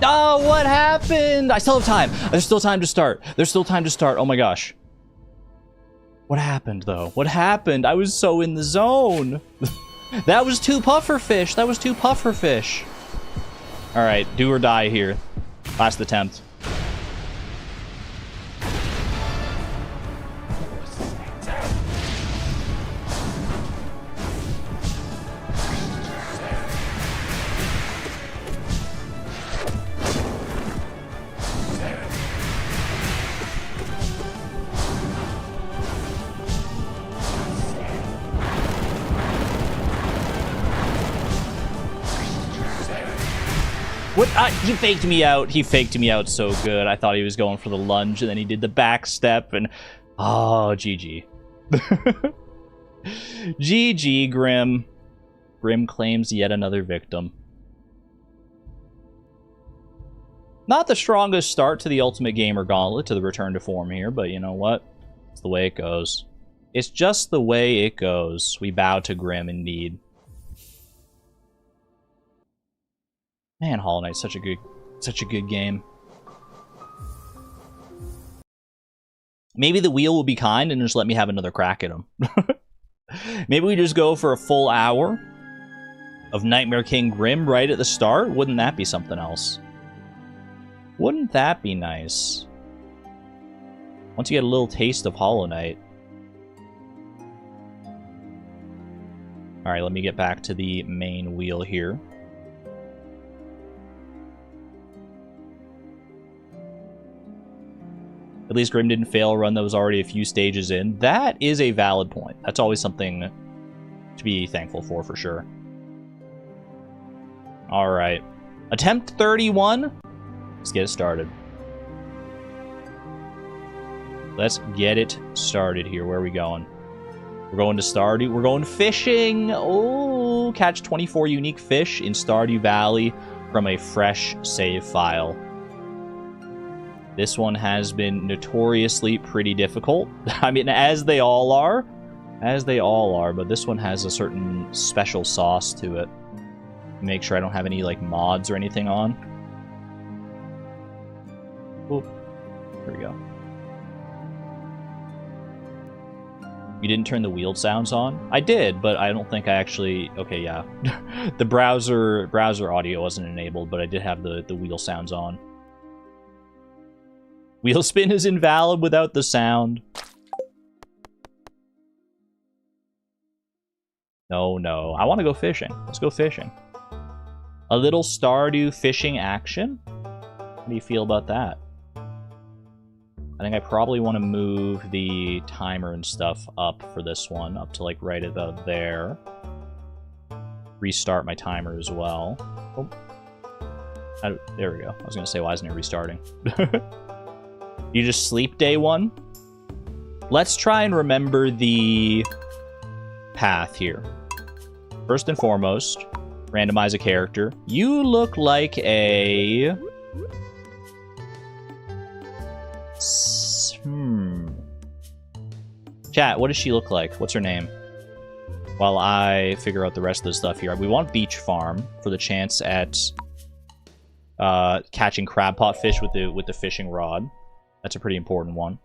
Oh, what happened? I still have time. There's still time to start. There's still time to start. Oh my gosh. What happened, though? What happened? I was so in the zone. That was 2 pufferfish. That was 2 pufferfish. All right, do or die here. Last attempt. What? He faked me out. He faked me out so good. I thought he was going for the lunge, and then he did the back step, and... Oh, GG. GG, Grimm. Grimm claims yet another victim. Not the strongest start to the Ultimate Gamer Gauntlet, to the return to form here, but you know what? It's the way it goes. It's just the way it goes. We bow to Grimm, indeed. Man, Hollow Knight's such a good game. Maybe the wheel will be kind and just let me have another crack at him. Maybe we just go for a full hour of Nightmare King Grimm right at the start. Wouldn't that be something else? Wouldn't that be nice? Once you get a little taste of Hollow Knight. Alright, let me get back to the main wheel here. At least Grimm didn't fail a run that was already a few stages in. That is a valid point. That's always something to be thankful for sure. Alright. Attempt 31. Let's get it started. Let's get it started here. Where are we going? We're going to Stardew. We're going fishing. Oh, catch 24 unique fish in Stardew Valley from a fresh save file. This one has been notoriously pretty difficult. I mean, as they all are. As they all are, but this one has a certain special sauce to it. Make sure I don't have any, like, mods or anything on. Oh, here we go. You didn't turn the wheel sounds on? I did, but I don't think I actually... Okay, yeah. The browser audio wasn't enabled, but I did have the wheel sounds on. Wheel spin is invalid without the sound. No, no. I want to go fishing. Let's go fishing. A little Stardew fishing action? How do you feel about that? I think I probably want to move the timer and stuff up for this one, up to like right about there. Restart my timer as well. Oh. There we go. I was going to say, why isn't it restarting? You just sleep day one? Let's try and remember the path here. First and foremost, randomize a character. You look like a... Chat, what does she look like? What's her name? While I figure out the rest of the stuff here. We want Beach Farm for the chance at catching crab pot fish with the fishing rod. That's a pretty important one.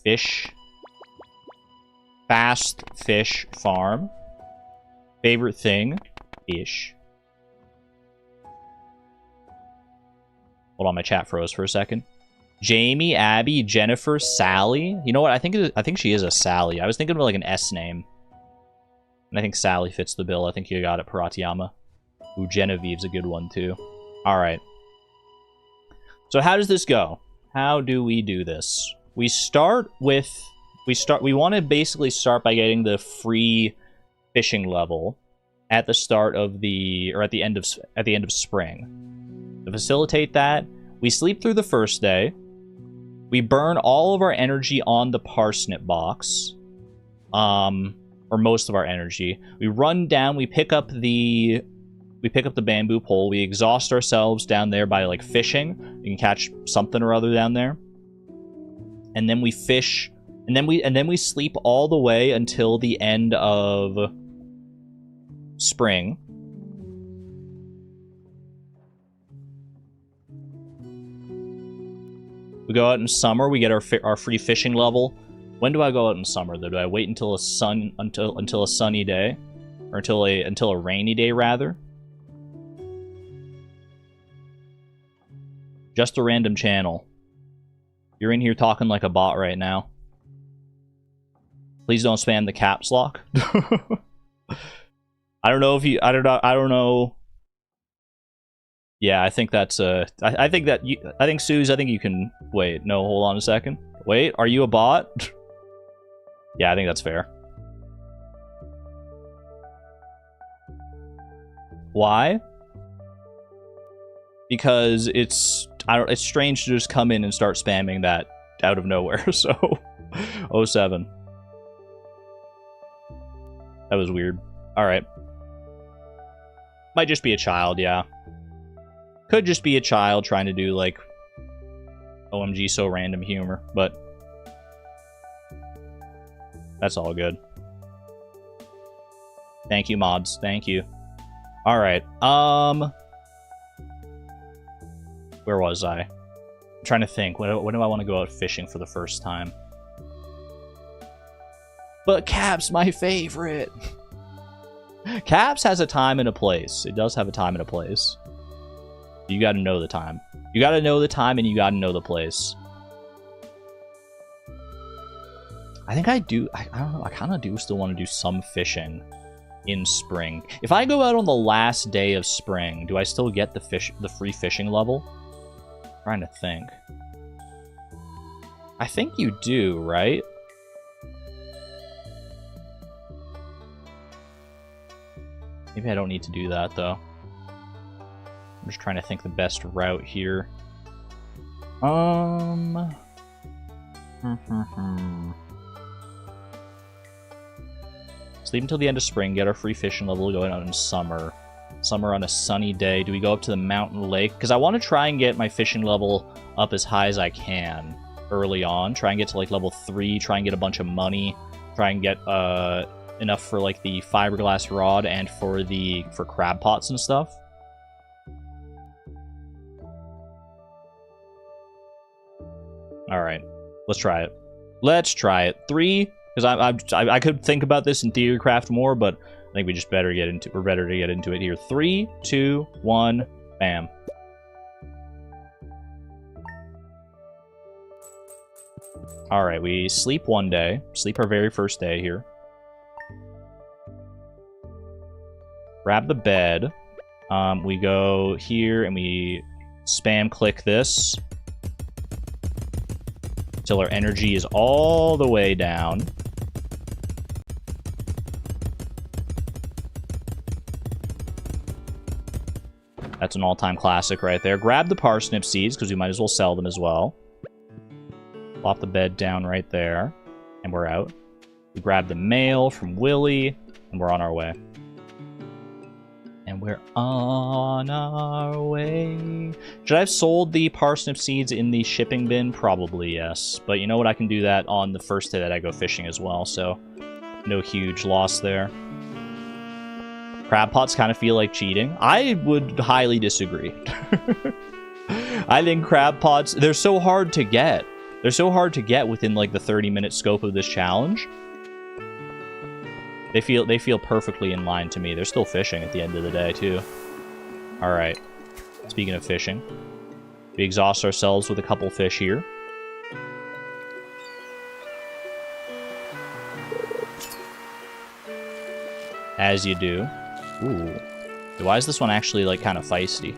Fish. Fast Fish Farm. Favorite thing? Fish. Hold on, my chat froze for a second. Jamie, Abby, Jennifer, Sally. You know what? I think she is a Sally. I was thinking of like an S name. And I think Sally fits the bill. I think you got it, Paratiyama. Ooh, Genevieve's a good one too. Alright. So how does this go? How do we do this? We want to basically start by getting the free fishing level at the start of the, or at the end of spring. To facilitate that, we sleep through the first day. We burn all of our energy on the parsnip box. Or most of our energy. We run down, we pick up the bamboo pole, we exhaust ourselves down there by like fishing. We can catch something or other down there. And then we fish, and then we sleep all the way until the end of spring. We go out in summer, we get our free fishing level. When do I go out in summer though? Do I wait until a sunny day? Or until a rainy day rather? Just a random channel. You're in here talking like a bot right now. Please don't spam the caps lock. I don't know. Yeah, I think that's I think Suze, I think you can wait. No, hold on a second. Wait, are you a bot? Yeah, I think that's fair. Why? Because it's strange to just come in and start spamming that out of nowhere. So 07. That was weird. All right. Might just be a child, yeah. Could just be a child trying to do like OMG so random humor, but that's all good. Thank you, mods. Thank you. All right. Where was I? I'm trying to think. When do I want to go out fishing for the first time? But Caps, my favorite. Caps has a time and a place. It does have a time and a place. You got to know the time. You got to know the time and you got to know the place. I think I do. I don't know. I kind of do still want to do some fishing in spring. If I go out on the last day of spring, do I still get the free fishing level? I'm trying to think. I think you do, right? Maybe I don't need to do that though. I'm just trying to think the best route here. Sleep until the end of spring, get our free fishing level going out in summer. Summer on a sunny day. Do we go up to the mountain lake? Because I want to try and get my fishing level up as high as I can early on. Try and get to like level 3, try and get a bunch of money. Try and get enough for like the fiberglass rod and for crab pots and stuff. Alright, let's try it. Let's try it. 3, because I could think about this in Theorycraft more, but I think we just better get into. We're better to get into it here. 3, 2, 1, bam. All right, we sleep one day. Sleep our very first day here. Grab the bed. We go here and we spam click this until our energy is all the way down. That's an all-time classic right there. Grab the parsnip seeds because we might as well sell them as well. Plop the bed down right there, and we're out. We grab the mail from Willie, and we're on our way. And we're on our way. Should I have sold the parsnip seeds in the shipping bin? Probably, yes. But you know what? I can do that on the first day that I go fishing as well, so no huge loss there. Crab pots kind of feel like cheating. I would highly disagree. I think crab pots, they're so hard to get. They're so hard to get within like the 30-minute scope of this challenge. They feel perfectly in line to me. They're still fishing at the end of the day, too. Alright. Speaking of fishing, we exhaust ourselves with a couple fish here. As you do. Ooh. Why is this one actually, like, kind of feisty?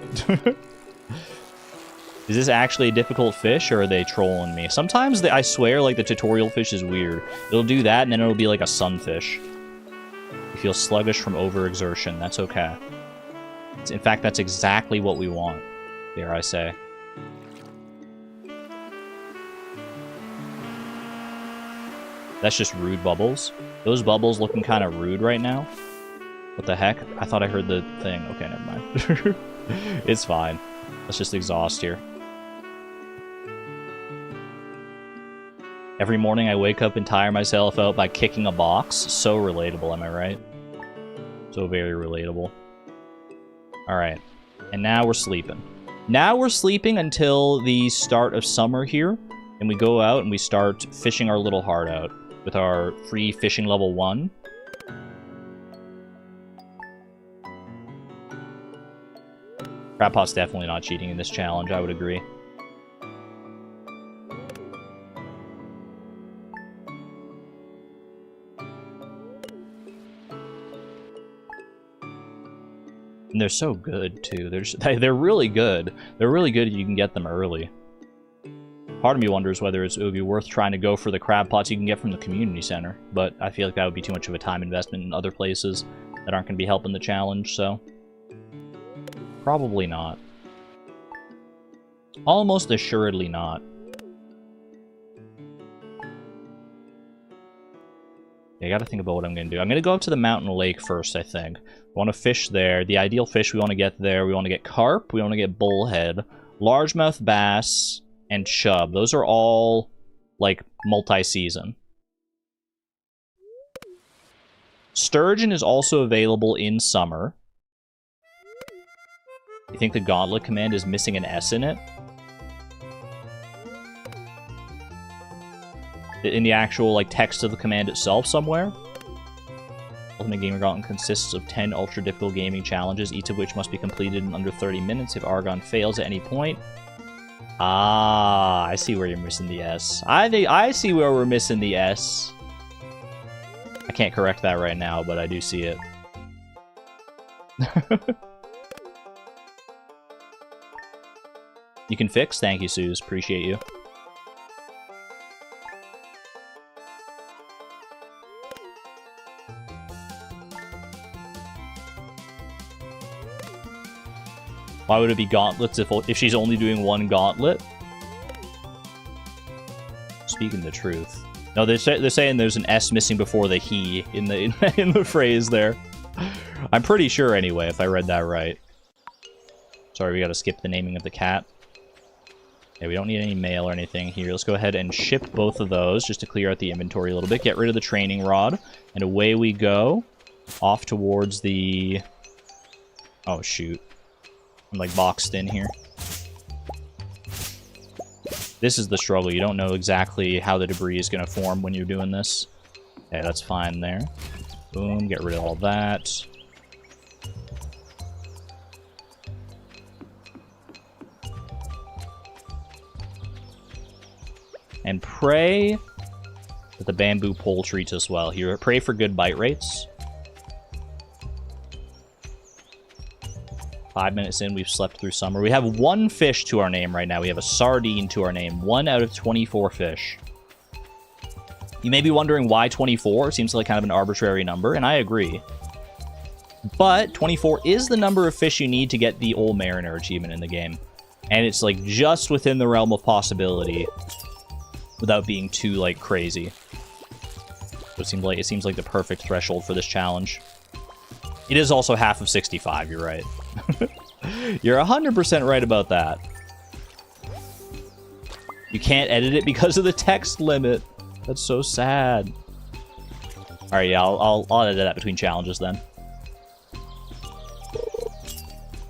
Is this actually a difficult fish, or are they trolling me? Sometimes, I swear, like, the tutorial fish is weird. It'll do that, and then it'll be like a sunfish. You feel sluggish from overexertion. That's okay. In fact, that's exactly what we want, dare I say. That's just rude bubbles. Those bubbles looking kind of rude right now. What the heck? I thought I heard the thing. Okay, never mind. It's fine. Let's just exhaust here. Every morning I wake up and tire myself out by kicking a box. So relatable, am I right? So very relatable. Alright. And now we're sleeping. Now we're sleeping until the start of summer here. And we go out and we start fishing our little heart out with our free fishing level 1. Crab pot's definitely not cheating in this challenge, I would agree. And they're so good, too. They're really good. They're really good if you can get them early. Part of me wonders whether it would be worth trying to go for the crab pots you can get from the community center, but I feel like that would be too much of a time investment in other places that aren't going to be helping the challenge, so... Probably not. Almost assuredly not. I gotta think about what I'm gonna do. I'm gonna go up to the mountain lake first, I think. We want to fish there. The ideal fish we want to get there, we want to get carp, we want to get bullhead, largemouth bass, and chub. Those are all, like, multi-season. Sturgeon is also available in summer. You think the Gauntlet command is missing an S in it? In the actual, like, text of the command itself somewhere? Ultimate Gamer Gauntlet consists of 10 ultra-difficult gaming challenges, each of which must be completed in under 30 minutes. If Argon fails at any point... Ah, I see where you're missing the S. I see where we're missing the S. I can't correct that right now, but I do see it. You can fix? Thank you, Suze. Appreciate you. Why would it be gauntlets if she's only doing one gauntlet? Speaking the truth. No, they're saying there's an S missing before the he in the phrase there. I'm pretty sure anyway, if I read that right. Sorry, we gotta skip the naming of the cat. Okay, we don't need any mail or anything here. Let's go ahead and ship both of those just to clear out the inventory a little bit. Get rid of the training rod. And away we go. Off towards the... Oh, shoot. I'm, like, boxed in here. This is the struggle. You don't know exactly how the debris is going to form when you're doing this. Okay, that's fine there. Boom, get rid of all that. And pray that the bamboo pole treats us well here. Pray for good bite rates. 5 minutes in, we've slept through summer. We have 1 fish to our name right now. We have a sardine to our name. 1 out of 24 fish. You may be wondering why 24. It seems like kind of an arbitrary number, and I agree. But 24 is the number of fish you need to get the Old Mariner achievement in the game. And it's like just within the realm of possibility without being too like crazy. So it seems like the perfect threshold for this challenge. It is also half of 65, you're right. You're 100% right about that. You can't edit it because of the text limit. That's so sad. Alright, yeah, I'll edit that between challenges then.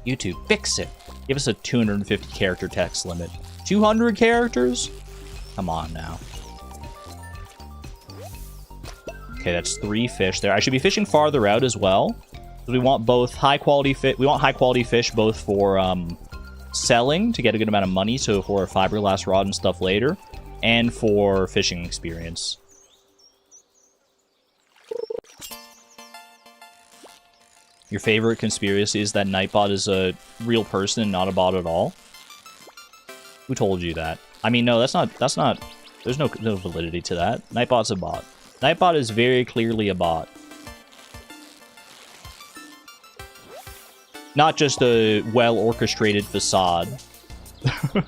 YouTube, fix it. Give us a 250 character text limit. 200 characters? Come on now. Okay, that's 3 fish there. I should be fishing farther out as well. We want both high quality fish. We want high quality fish both for selling to get a good amount of money, so for a fiberglass rod and stuff later, and for fishing experience. Your favorite conspiracy is that Nightbot is a real person and not a bot at all? Who told you that? I mean, no, that's not, there's no validity to that. Nightbot's a bot. Nightbot is very clearly a bot. Not just a well-orchestrated facade. A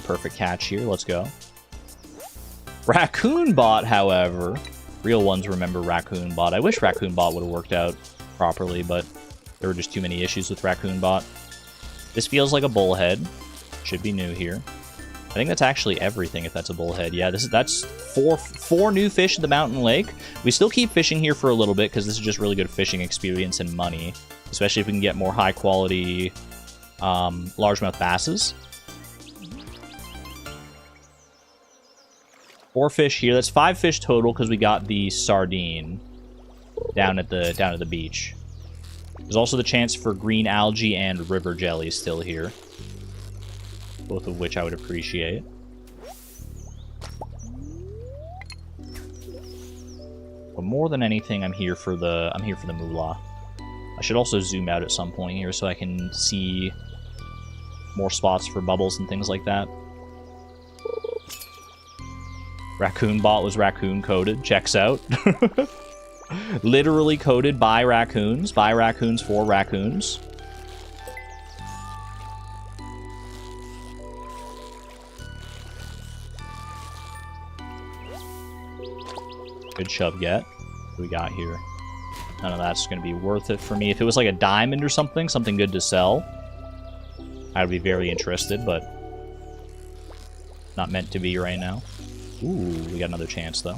perfect catch here. Let's go. Raccoon Bot, however. Real ones remember Raccoon Bot. I wish Raccoon Bot would have worked out properly, but there were just too many issues with Raccoon Bot. This feels like a bullhead. Should be new here. I think that's actually everything if that's a bullhead. Yeah, that's four new fish at the mountain lake. We still keep fishing here for a little bit because this is just really good fishing experience and money. Especially if we can get more high quality largemouth basses. 4 fish here. That's 5 fish total because we got the sardine down at the beach. There's also the chance for green algae and river jelly still here. Both of which I would appreciate. But more than anything, I'm here for the moolah. I should also zoom out at some point here so I can see more spots for bubbles and things like that. Raccoon Bot was raccoon coded. Checks out. Literally coded by raccoons for raccoons. Good shove get. What we got here? None of that's going to be worth it for me. If it was like a diamond or something good to sell, I would be very interested, but not meant to be right now. Ooh, we got another chance, though.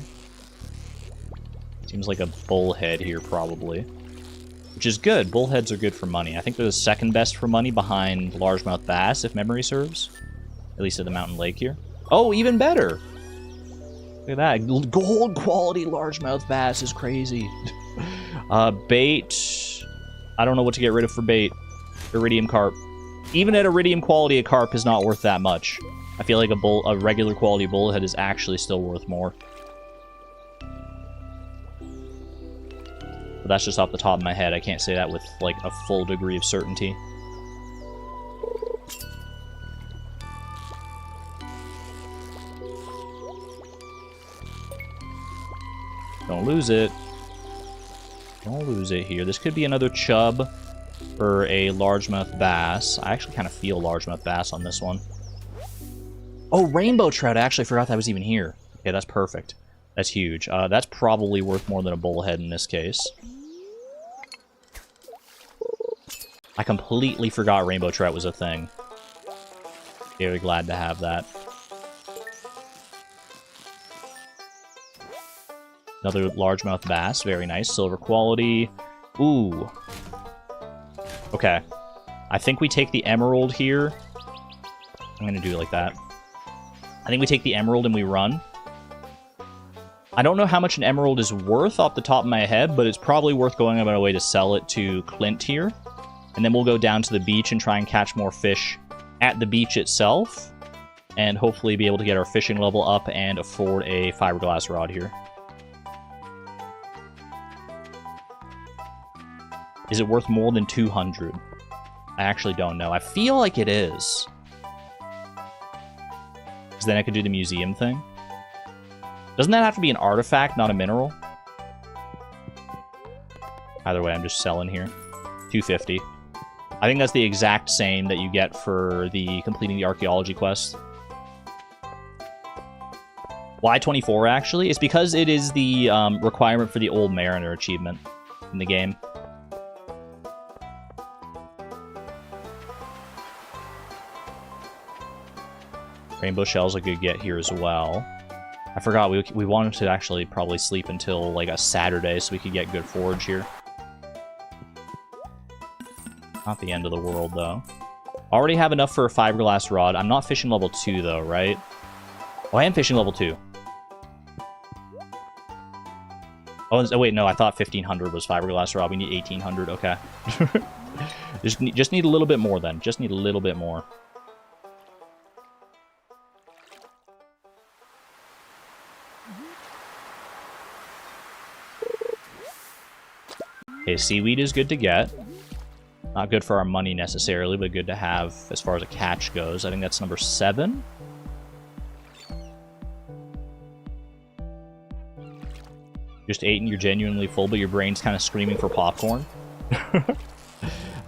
Seems like a bullhead here, probably. Which is good. Bullheads are good for money. I think they're the second best for money behind largemouth bass, if memory serves. At least at the mountain lake here. Oh, even better! Look at that. Gold quality largemouth bass is crazy. Bait. I don't know what to get rid of for bait. Iridium carp. Even at iridium quality, a carp is not worth that much. I feel like a regular quality bullhead is actually still worth more. But that's just off the top of my head. I can't say that with like a full degree of certainty. Don't lose it. Don't lose it here. This could be another chub or a largemouth bass. I actually kind of feel largemouth bass on this one. Oh, rainbow trout. I actually forgot that was even here. Okay, that's perfect. That's huge. That's probably worth more than a bullhead in this case. I completely forgot rainbow trout was a thing. Very glad to have that. Another largemouth bass. Very nice. Silver quality. Ooh. Okay. I think we take the emerald here. I'm going to do it like that. I think we take the emerald and we run. I don't know how much an emerald is worth off the top of my head, but it's probably worth going out of my way to sell it to Clint here. And then we'll go down to the beach and try and catch more fish at the beach itself. And hopefully be able to get our fishing level up and afford a fiberglass rod here. Is it worth more than 200? I actually don't know. I feel like it is. Because then I could do the museum thing. Doesn't that have to be an artifact, not a mineral? Either way, I'm just selling here. 250. I think that's the exact same that you get for the completing the archaeology quest. Why 24, actually? It's because it is the requirement for the Old Mariner achievement in the game. Rainbow shells I could get here as well. I forgot, we wanted to actually probably sleep until like a Saturday so we could get good forage here. Not the end of the world, though. Already have enough for a fiberglass rod. I'm not fishing level 2, though, right? Oh, I am fishing level 2. Oh, wait, no, I thought 1500 was fiberglass rod. We need 1800, okay. just need a little bit more, then. Just need a little bit more. Okay, seaweed is good to get. Not good for our money necessarily, but good to have as far as a catch goes. I think that's number 7. Just ate and you're genuinely full, but your brain's kind of screaming for popcorn.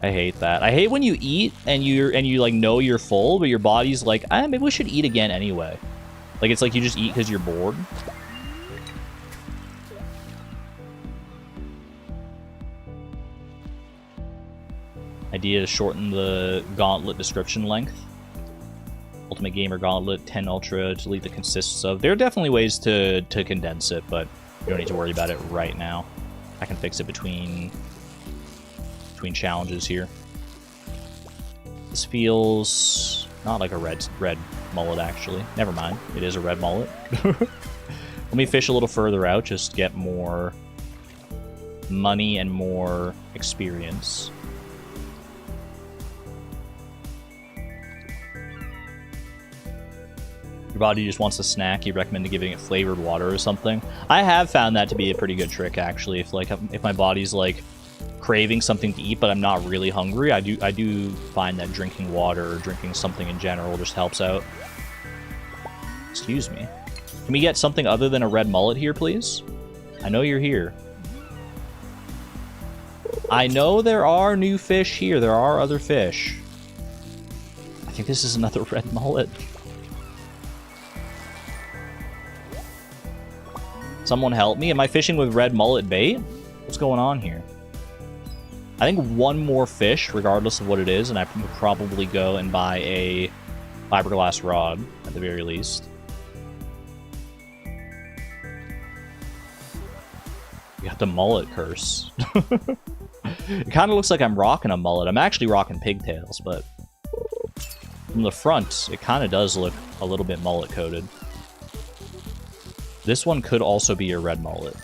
I hate that. I hate when you eat and you like know you're full, but your body's like, maybe we should eat again anyway. Like it's like you just eat because you're bored. Idea to shorten the Gauntlet description length. Ultimate Gamer Gauntlet 10 Ultra, delete the consists of. There are definitely ways to condense it, but you don't need to worry about it right now. I can fix it between challenges here. This feels not like a red mullet, actually. Never mind. It is a red mullet. Let me fish a little further out, just get more money and more experience. Your body just wants a snack, you recommend giving it flavored water or something. I have found that to be a pretty good trick, actually. If my body's like craving something to eat, but I'm not really hungry, I do find that drinking water or drinking something in general just helps out. Excuse me. Can we get something other than a red mullet here, please? I know you're here. I know there are new fish here. There are other fish. I think this is another red mullet. Someone help me. Am I fishing with red mullet bait? What's going on here? I think one more fish, regardless of what it is, and I would probably go and buy a fiberglass rod, at the very least. You got the mullet curse. It kind of looks like I'm rocking a mullet. I'm actually rocking pigtails, but from the front, it kind of does look a little bit mullet-coated. This one could also be a red mullet.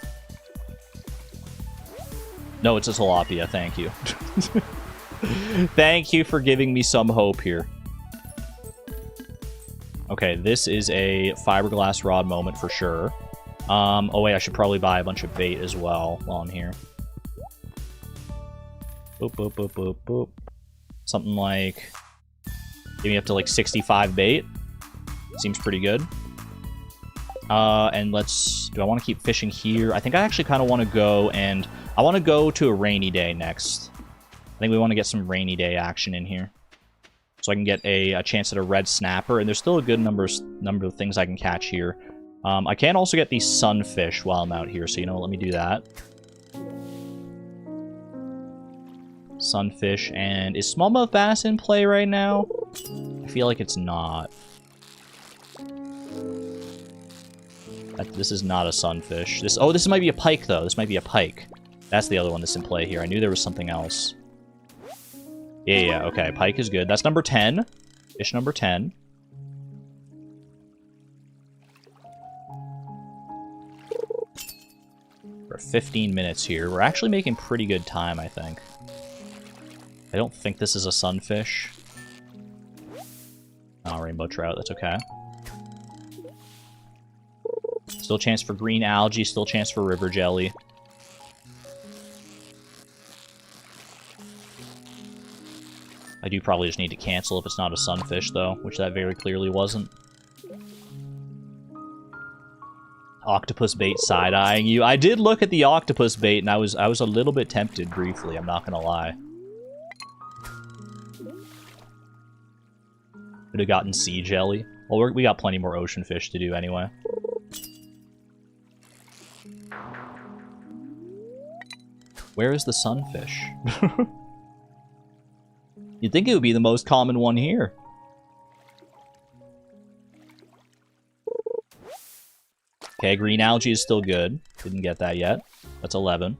No, it's a tilapia, thank you. Thank you for giving me some hope here. Okay, this is a fiberglass rod moment for sure. Oh wait, I should probably buy a bunch of bait as well while I'm here. Boop, boop, boop, boop, boop. Something like... Give me up to like 65 bait. Seems pretty good. And let's... Do I want to keep fishing here? I think I actually kind of want to go and... I want to go to a rainy day next. I think we want to get some rainy day action in here. So I can get a chance at a red snapper. And there's still a good number of things I can catch here. I can also get the sunfish while I'm out here. So, you know what? Let me do that. Sunfish. And is smallmouth bass in play right now? I feel like it's not. This is not a sunfish. This might be a pike, though. This might be a pike. That's the other one that's in play here. I knew there was something else. Yeah, okay. Pike is good. That's number 10. Fish number 10. For 15 minutes here. We're actually making pretty good time, I think. I don't think this is a sunfish. Oh, rainbow trout. That's okay. Still chance for green algae. Still chance for river jelly. I do probably just need to cancel if it's not a sunfish, though, which that very clearly wasn't. Octopus bait side-eyeing you. I did look at the octopus bait, and I was a little bit tempted briefly, I'm not gonna lie. Could have gotten sea jelly. Well, we got plenty more ocean fish to do anyway. Where is the sunfish? You'd think it would be the most common one here. Okay, green algae is still good. Didn't get that yet. That's 11.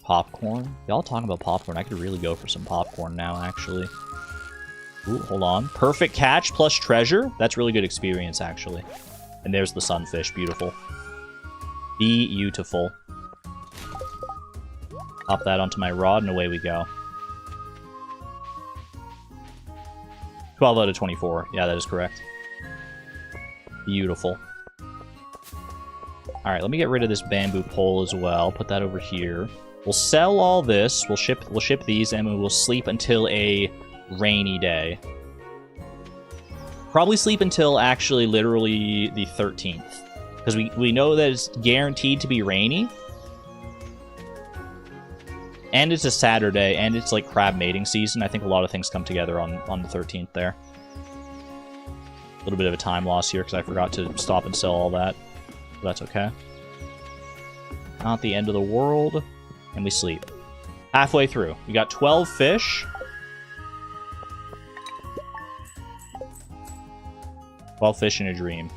Popcorn. Y'all talking about popcorn. I could really go for some popcorn now, actually. Ooh, hold on. Perfect catch plus treasure. That's really good experience, actually. And there's the sunfish. Beautiful. Beautiful. Pop that onto my rod, and away we go. 12 out of 24. Yeah, that is correct. Beautiful. Alright, let me get rid of this bamboo pole as well. Put that over here. We'll sell all this. We'll ship these, and we will sleep until a rainy day. Probably sleep until, actually, literally the 13th. Because we know that it's guaranteed to be rainy. And it's a Saturday, and it's like crab mating season. I think a lot of things come together on the 13th there. A little bit of a time loss here, because I forgot to stop and sell all that. But that's okay. Not the end of the world. And we sleep. Halfway through. We got 12 fish. 12 fish in a dream.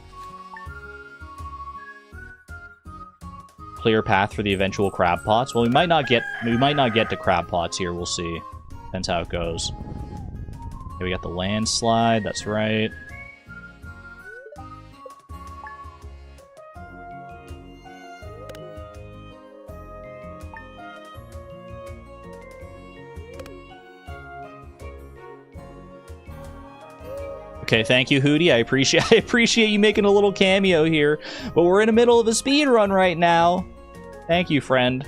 Clear path for the eventual crab pots. Well, we might not get to crab pots here. We'll see. Depends how it goes. Okay, we got the landslide. That's right. Okay, thank you, Hootie. I appreciate you making a little cameo here. But we're in the middle of a speed run right now. Thank you, friend.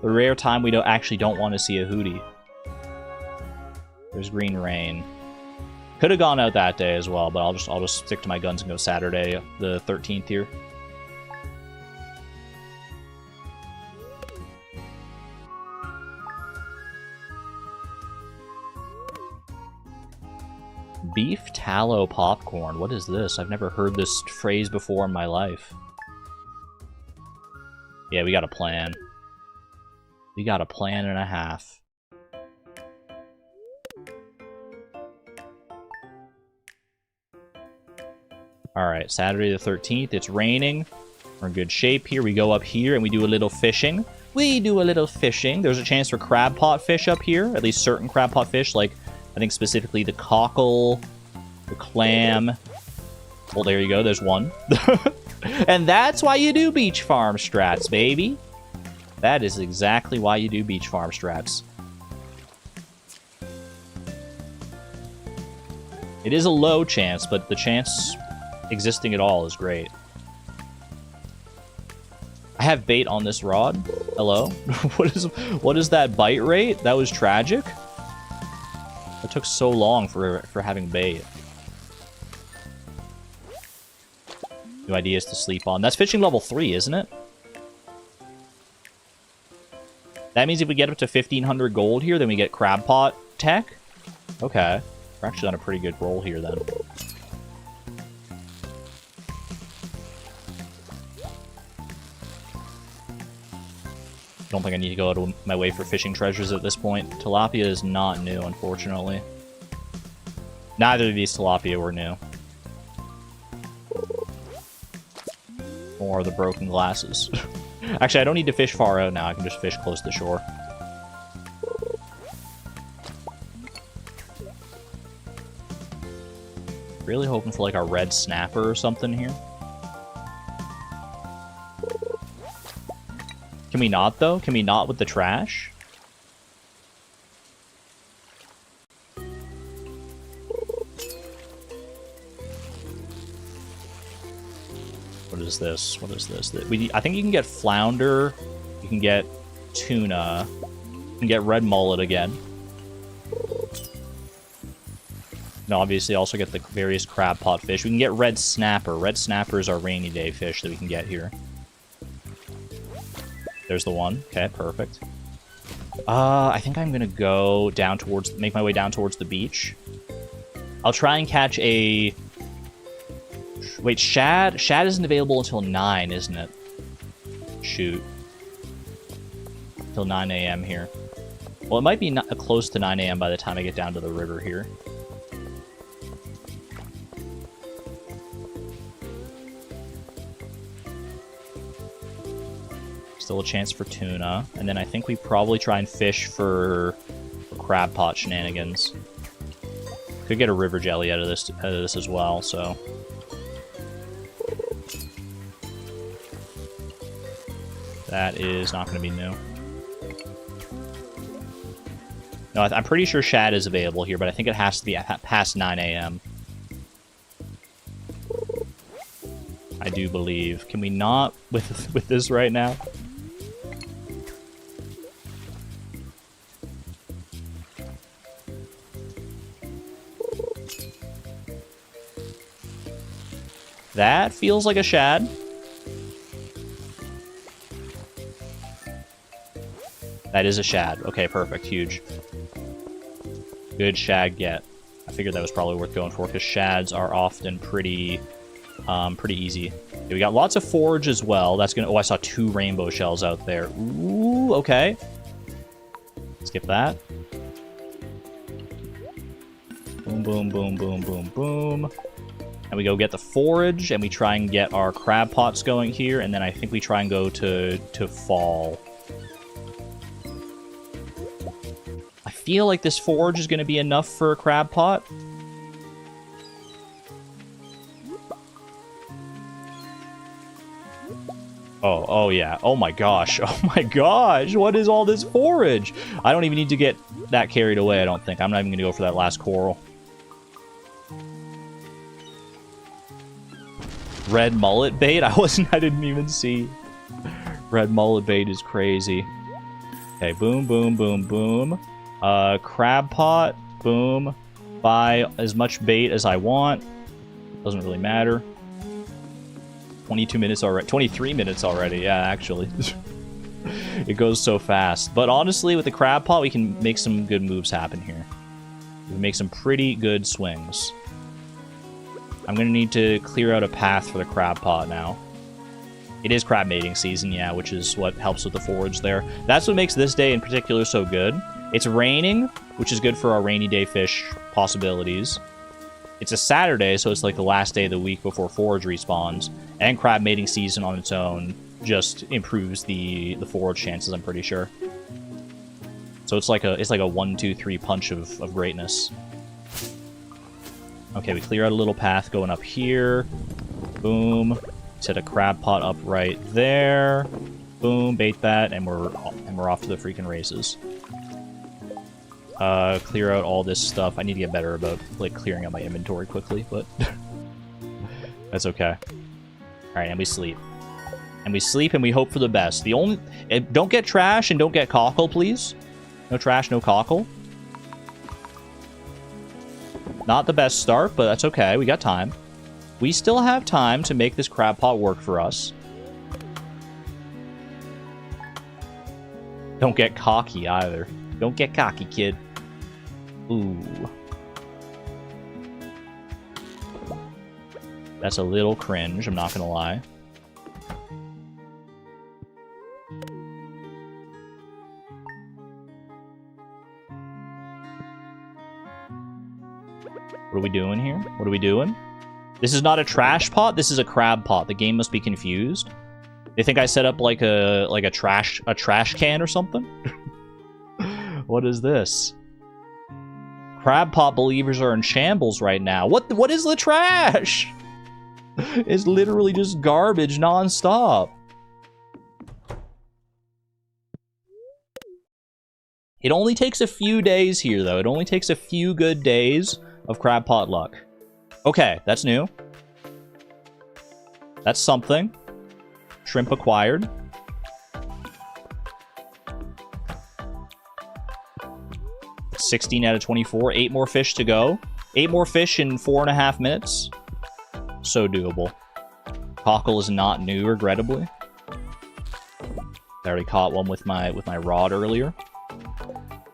The rare time we don't want to see a Hootie. There's green rain. Could have gone out that day as well, but I'll just stick to my guns and go Saturday, the 13th here. Beef tallow popcorn. What is this? I've never heard this phrase before in my life. Yeah, we got a plan. We got a plan and a half. Alright, Saturday the 13th. It's raining. We're in good shape here. We go up here and we do a little fishing. There's a chance for crab pot fish up here. At least certain crab pot fish, like I think specifically the cockle, the clam. Well, there you go. There's one. And that's why you do beach farm strats, baby. That is exactly why you do beach farm strats. It is a low chance, but the chance existing at all is great. I have bait on this rod. Hello? What is that bite rate? That was tragic. It took so long for having bait. New ideas to sleep on. That's fishing level 3, isn't it? That means if we get up to 1,500 gold here, then we get crab pot tech? Okay. We're actually on a pretty good roll here, then. Don't think I need to go out of my way for fishing treasures at this point. Tilapia is not new, unfortunately. Neither of these tilapia were new. Or the broken glasses. Actually, I don't need to fish far out now. I can just fish close to the shore. Really hoping for like a red snapper or something here. Can we not, though? Can we not with the trash? What is this? What is this? I think you can get flounder, you can get tuna, you can get red mullet again. And obviously also get the various crab pot fish. We can get red snapper. Red snapper is our rainy day fish that we can get here. There's the one. Okay, perfect. I think I'm gonna go down towards, make my way down towards the beach. I'll try and catch a... Wait, shad? Shad isn't available until 9, isn't it? Shoot. Till 9 a.m. here. Well, it might be not close to 9 a.m. by the time I get down to the river here. Still a chance for tuna. And then I think we probably try and fish for crab pot shenanigans. Could get a river jelly out of this as well, so... That is not going to be new. No, I'm pretty sure shad is available here, but I think it has to be past 9 a.m. I do believe. Can we not with this right now? That feels like a shad. That is a shad. Okay, perfect. Huge. Good shad get. I figured that was probably worth going for, because shads are often pretty easy. Okay, we got lots of forage as well. That's gonna... Oh, I saw 2 rainbow shells out there. Ooh, okay. Skip that. Boom, boom, boom, boom, boom, boom. And we go get the forage, and we try and get our crab pots going here, and then I think we try and go to fall. I feel like this forage is going to be enough for a crab pot. Oh yeah. Oh my gosh. Oh my gosh. What is all this forage? I don't even need to get that carried away, I don't think. I'm not even going to go for that last coral. Red mullet bait? I didn't even see. Red mullet bait is crazy. Okay, boom, boom, boom, boom. Crab pot, boom. Buy as much bait as I want. Doesn't really matter. 22 minutes already. 23 minutes already, yeah, actually. It goes so fast. But honestly, with the crab pot, we can make some good moves happen here. We can make some pretty good swings. I'm going to need to clear out a path for the crab pot now. It is crab mating season, yeah, which is what helps with the forage there. That's what makes this day in particular so good. It's raining, which is good for our rainy day fish possibilities. It's a Saturday, so it's like the last day of the week before forage respawns. And crab mating season on its own just improves the forage chances, I'm pretty sure. So it's like a 1-2-3 punch of greatness. Okay, we clear out a little path going up here. Boom. Set a crab pot up right there. Boom, bait that, and we're off to the freaking races. Clear out all this stuff. I need to get better about like clearing out my inventory quickly, but that's okay. Alright, and we sleep. And we sleep and we hope for the best. Don't get trash and don't get cockle, please. No trash, no cockle. Not the best start, but that's okay. We got time. We still have time to make this crab pot work for us. Don't get cocky either. Don't get cocky, kid. Ooh. That's a little cringe, I'm not gonna lie. What are we doing here? What are we doing? This is not a trash pot. This is a crab pot. The game must be confused. They think I set up like a trash can or something. What is this? Crab pot believers are in shambles right now. What is the trash? It's literally just garbage nonstop. It only takes a few days here, though. It only takes a few good days of crab pot luck. Okay, that's new. That's something. Shrimp acquired. $16 out of 24. 8 more fish to go. 8 more fish in 4.5 minutes. So doable. Cockle is not new, regrettably. I already caught one with my rod earlier.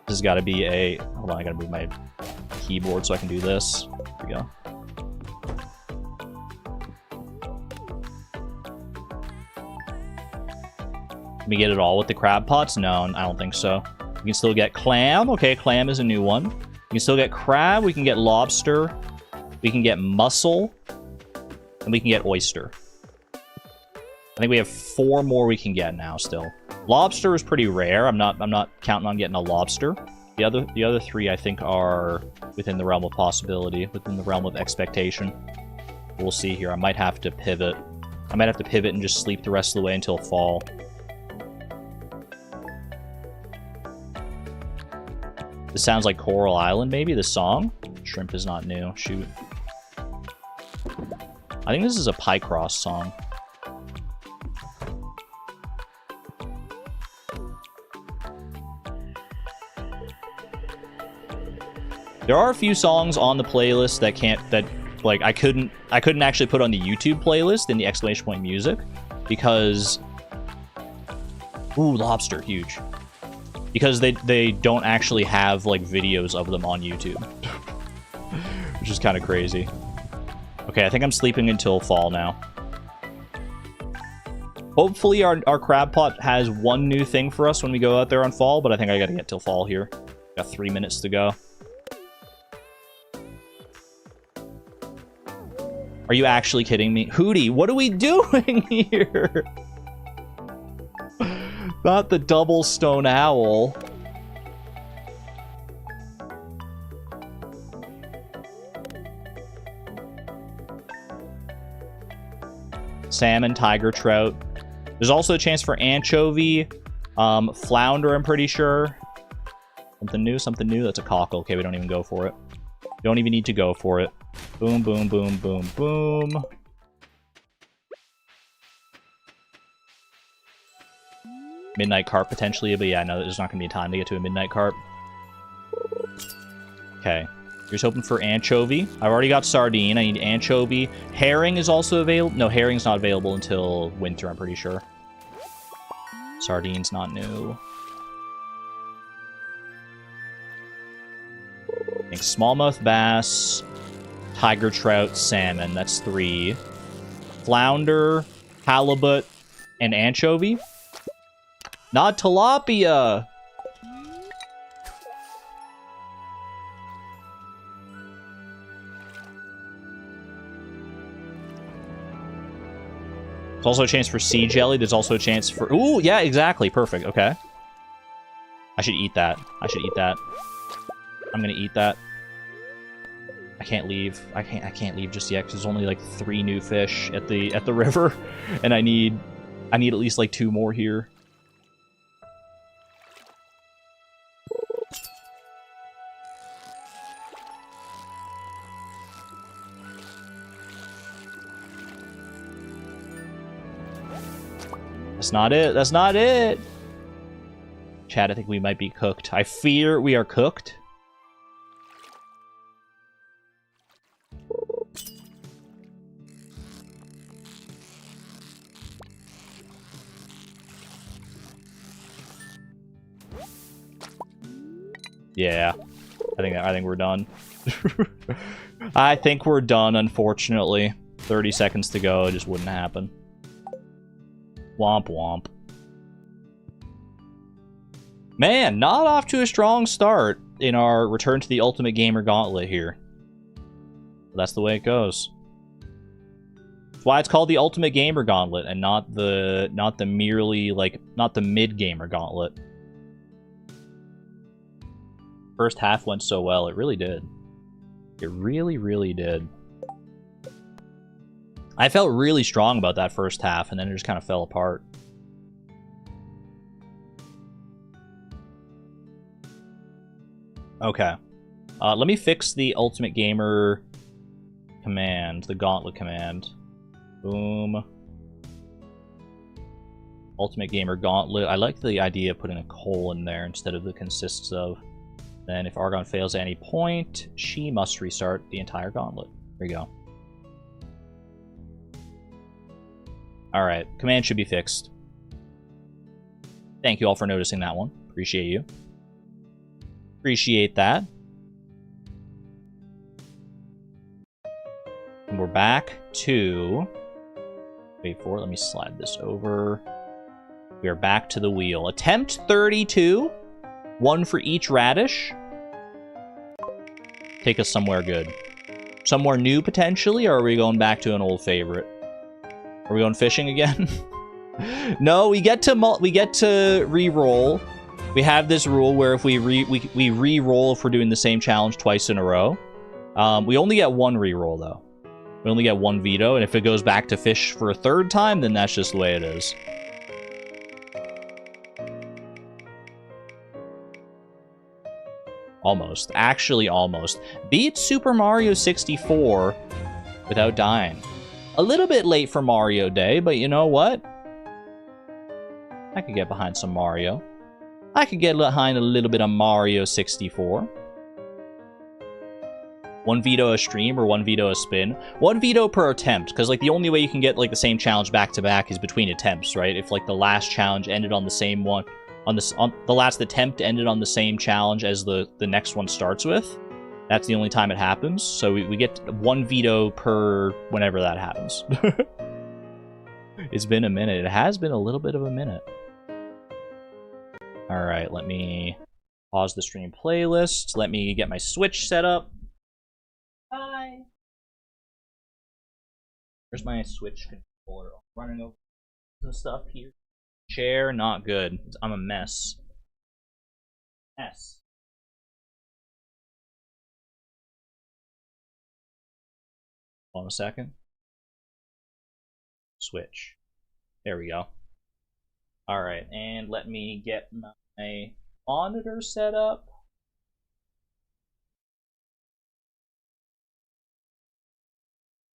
This has got to be a... Hold on, I gotta move my keyboard so I can do this. There we go. Can we get it all with the crab pots? No, I don't think so. We can still get clam. Okay, clam is a new one. We can still get crab. We can get lobster. We can get mussel. And we can get oyster. I think we have 4 more we can get now still. Lobster is pretty rare. I'm not counting on getting a lobster. The other 3 I think are within the realm of possibility, within the realm of expectation. We'll see here. I might have to pivot. I might have to pivot and just sleep the rest of the way until fall. This sounds like Coral Island, maybe, the song? Shrimp is not new. Shoot. I think this is a Picross song. There are a few songs on the playlist that like I couldn't actually put on the YouTube playlist in the exclamation point music because ooh, lobster, huge. Because they don't actually have like videos of them on YouTube. Which is kind of crazy. Okay, I think I'm sleeping until fall now. Hopefully our crab pot has one new thing for us when we go out there on fall, but I think I gotta get till fall here. Got 3 minutes to go. Are you actually kidding me? Hootie, what are we doing here? Not the double stone owl. Salmon, tiger, trout. There's also a chance for anchovy. Flounder, I'm pretty sure. Something new, something new. That's a cockle. Okay, we don't even go for it. Don't even need to go for it. Boom, boom, boom, boom, boom. Midnight carp potentially, but yeah, no, there's not going to be time to get to a midnight carp. Okay. You're just hoping for anchovy. I've already got sardine. I need anchovy. Herring is also available. No, herring's not available until winter, I'm pretty sure. Sardine's not new. I think smallmouth bass, tiger trout, salmon. That's 3. Flounder, halibut, and anchovy. Not tilapia! There's also a chance for sea jelly. There's also a chance for... Ooh, yeah, exactly. Perfect. Okay. I should eat that. I should eat that. I'm gonna eat that. I can't leave. I can't leave just yet because there's only like 3 new fish at the river, and I need at least like 2 more here. That's not it. That's not it. Chad, I think we might be cooked. I fear we are cooked. Yeah, I think we're done. I think we're done, unfortunately. 30 seconds to go, it just wouldn't happen. Womp womp. Man, not off to a strong start in our return to the Ultimate Gamer Gauntlet here. But that's the way it goes. Why it's called the Ultimate Gamer Gauntlet and not the merely like not the mid gamer gauntlet. First half went so well, it really did. It really, really did. I felt really strong about that first half, and then it just kind of fell apart. Okay. Let me fix the Ultimate Gamer command, the Gauntlet command. Boom. Ultimate Gamer Gauntlet. I like the idea of putting a colon there instead of the consists of. Then if Argon fails at any point, she must restart the entire gauntlet. There you go. Alright, command should be fixed. Thank you all for noticing that one. Appreciate you. Appreciate that. And we're back to... Wait for it, let me slide this over. We are back to the wheel. Attempt 32. One for each radish. Take us somewhere good. Somewhere new, potentially, or are we going back to an old favorite? Are we going fishing again? No, we get to re-roll. We have this rule where if we re-roll if we're doing the same challenge twice in a row. We only get one re-roll, though. We only get one veto, and if it goes back to fish for a third time, then that's just the way it is. Almost. Actually, almost. Beat Super Mario 64 without dying. A little bit late for Mario Day, but you know what? I could get behind some Mario. I could get behind a little bit of Mario 64. One veto a stream or one veto a spin. One veto per attempt, because like the only way you can get like the same challenge back to back is between attempts, right? If like the last challenge ended on the same one, on the last attempt ended on the same challenge as the next one starts with, that's the only time it happens. So we get one veto per whenever that happens. It's been a minute. It has been a little bit of a minute. Alright, let me pause the stream playlist. Let me get my Switch set up. Hi! Where's my Switch controller? Running over some stuff here. Chair, not good. I'm a mess. Mess. Hold on a second. Switch. There we go. Alright, and let me get my monitor set up.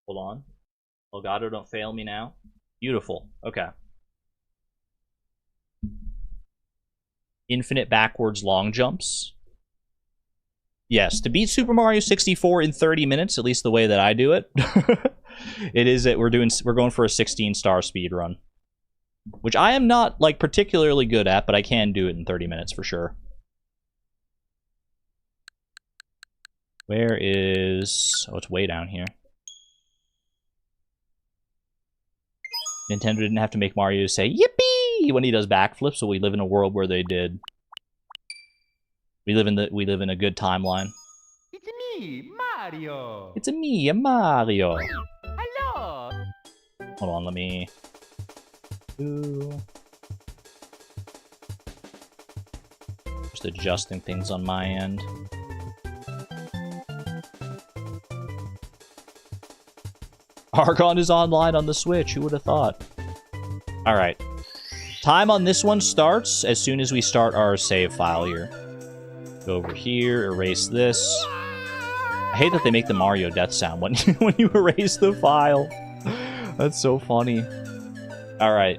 Hold on. Elgato, don't fail me now. Beautiful. Okay. Infinite backwards long jumps. Yes, to beat Super Mario 64 in 30 minutes, at least the way that I do it, it is that we're going for a 16-star speed run, which I am not like particularly good at, but I can do it in 30 minutes for sure. Where is... Oh, it's way down here. Nintendo didn't have to make Mario say yippee when he does backflips, so we live in a world where they did. We live in a good timeline. It's me, Mario. It's me, Mario. Hello. Hold on, let me. Just adjusting things on my end. Argon is online on the Switch. Who would have thought? All right. Time on this one starts as soon as we start our save file here. Go over here, erase this. I hate that they make the Mario death sound when you erase the file. That's so funny. All right.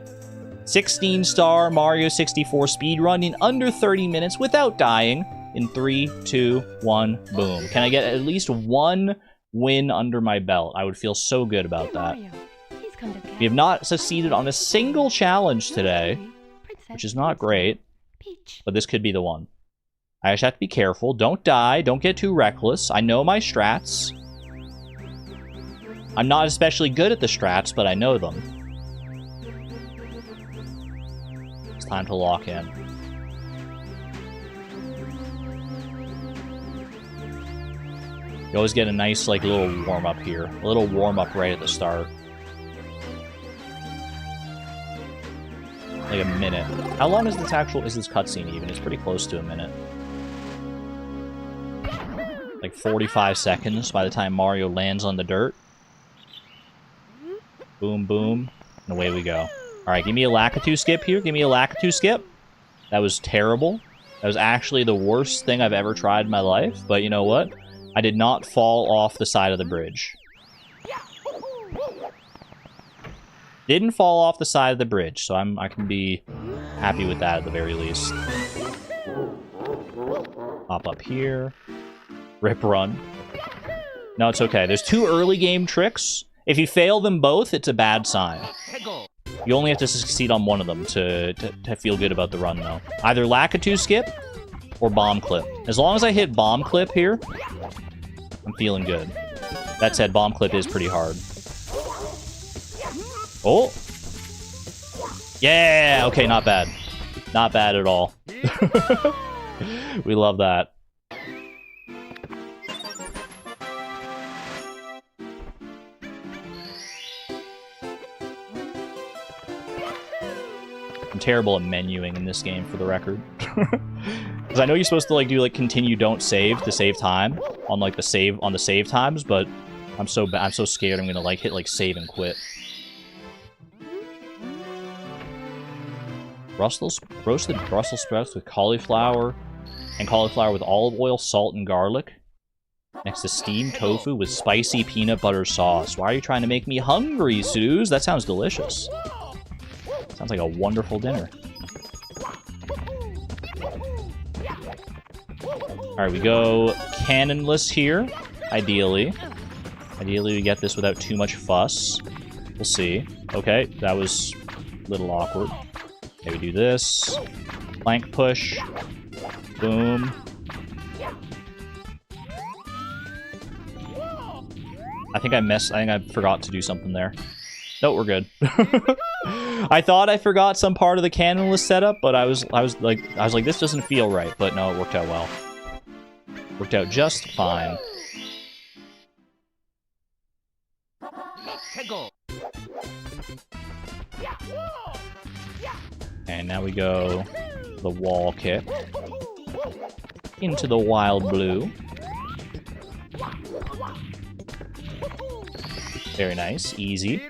16-star Mario 64 speedrun in under 30 minutes without dying. In 3, 2, 1, boom. Can I get at least one win under my belt? I would feel so good about that. We have not succeeded on a single challenge today, which is not great, but this could be the one. I just have to be careful. Don't die. Don't get too reckless. I know my strats. I'm not especially good at the strats, but I know them. It's time to lock in. You always get a nice, like, little warm-up here. A little warm-up right at the start. Like a minute. How long is this cutscene even? It's pretty close to a minute. Like 45 seconds by the time Mario lands on the dirt. Boom, boom. And away we go. Alright, give me a Lakitu skip here. Give me a Lakitu skip. That was terrible. That was actually the worst thing I've ever tried in my life. But you know what? I did not fall off the side of the bridge. Didn't fall off the side of the bridge, so I can be happy with that at the very least. Hop up here. Rip run. No, it's okay. There's 2 early game tricks. If you fail them both, it's a bad sign. You only have to succeed on one of them to feel good about the run, though. Either Lakitu skip or bomb clip. As long as I hit bomb clip here, I'm feeling good. That said, bomb clip is pretty hard. Oh! Yeah! Okay, not bad. Not bad at all. We love that. I'm terrible at menuing in this game, for the record. Because I know you're supposed to like do like continue don't save to save time on like the save times, but I'm so scared I'm gonna like hit like save and quit. Roasted Brussels sprouts with cauliflower, and cauliflower with olive oil, salt, and garlic. Next to steamed tofu with spicy peanut butter sauce. Why are you trying to make me hungry, Suze? That sounds delicious. Sounds like a wonderful dinner. Alright, we go cannonless here, ideally. Ideally, we get this without too much fuss. We'll see. Okay, that was a little awkward. Okay, we do this. Plank push. Boom. I think I forgot to do something there. No, we're good. I thought I forgot some part of the cannonless setup, but I was like, this doesn't feel right. But no, it worked out well. Worked out just fine. And now we go the wall kick into the wild blue. Very nice, easy.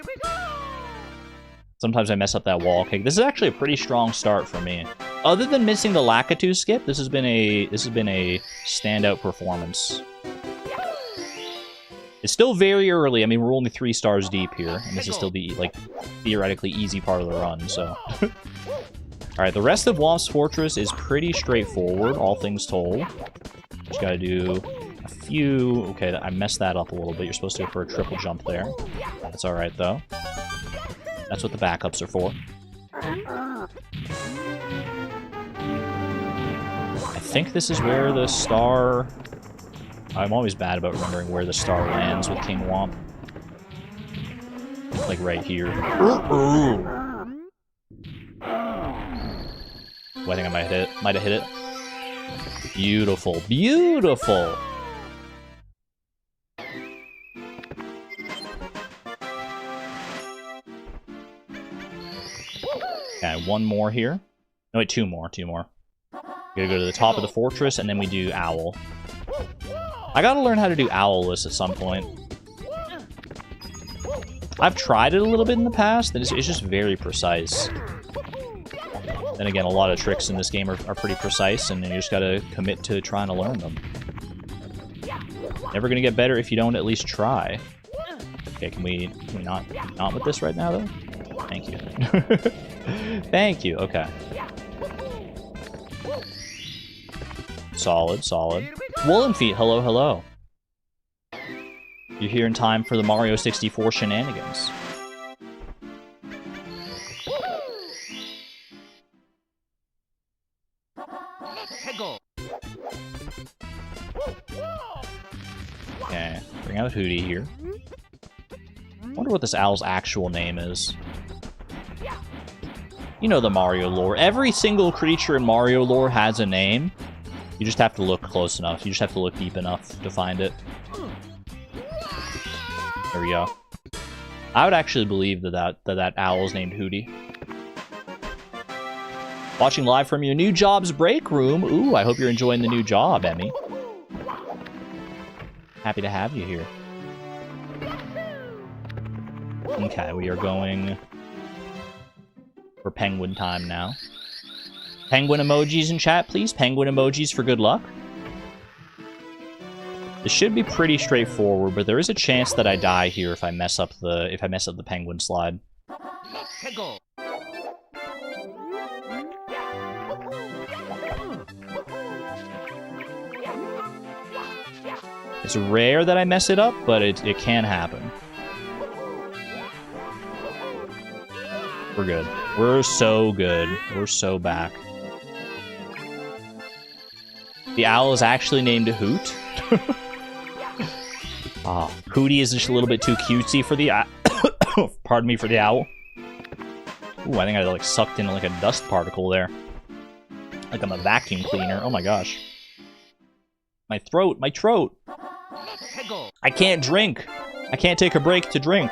Sometimes I mess up that wall kick. This is actually a pretty strong start for me. Other than missing the Lakitu skip, this has been a standout performance. It's still very early. I mean, we're only 3 stars deep here, and this is still the like theoretically easy part of the run. So, all right, the rest of Womp's Fortress is pretty straightforward, all things told. Just gotta do a few. Okay, I messed that up a little bit. You're supposed to go for a triple jump there. That's all right though. That's what the backups are for. I think this is where the star... I'm always bad about remembering where the star lands with King Womp. Like right here. Oh, I think I might have hit it. Beautiful. Beautiful! Okay, one more here. No, wait, two more. We gotta go to the top of the fortress, and then we do Owl. I gotta learn how to do Owlless at some point. I've tried it a little bit in the past, and it's just very precise. Then again, a lot of tricks in this game are pretty precise, and you just gotta commit to trying to learn them. Never gonna get better if you don't at least try. Okay, can we not with this right now, though? Thank you. Thank you, okay. Solid. Woolen Feet, hello. You're here in time for the Mario 64 shenanigans. Okay, bring out Hootie here. Wonder what this owl's actual name is. You know the Mario lore. Every single creature in Mario lore has a name. You just have to look close enough. You just have to look deep enough to find it. There we go. I would actually believe that owl's named Hootie. Watching live from your new job's break room. Ooh, I hope you're enjoying the new job, Emmy. Happy to have you here. Okay, we are going for penguin time now. Penguin emojis in chat, please. Penguin emojis for good luck. This should be pretty straightforward, but there is a chance that I die here if I mess up the penguin slide. It's rare that I mess it up, but it can happen. We're good. We're so good. We're so back. The owl is actually named Hoot. Oh, Hootie is just a little bit too cutesy for the pardon me, for the owl. Ooh, I think I like sucked in like a dust particle there. Like I'm a vacuum cleaner. Oh my gosh. My throat, my throat. I can't drink. I can't take a break to drink.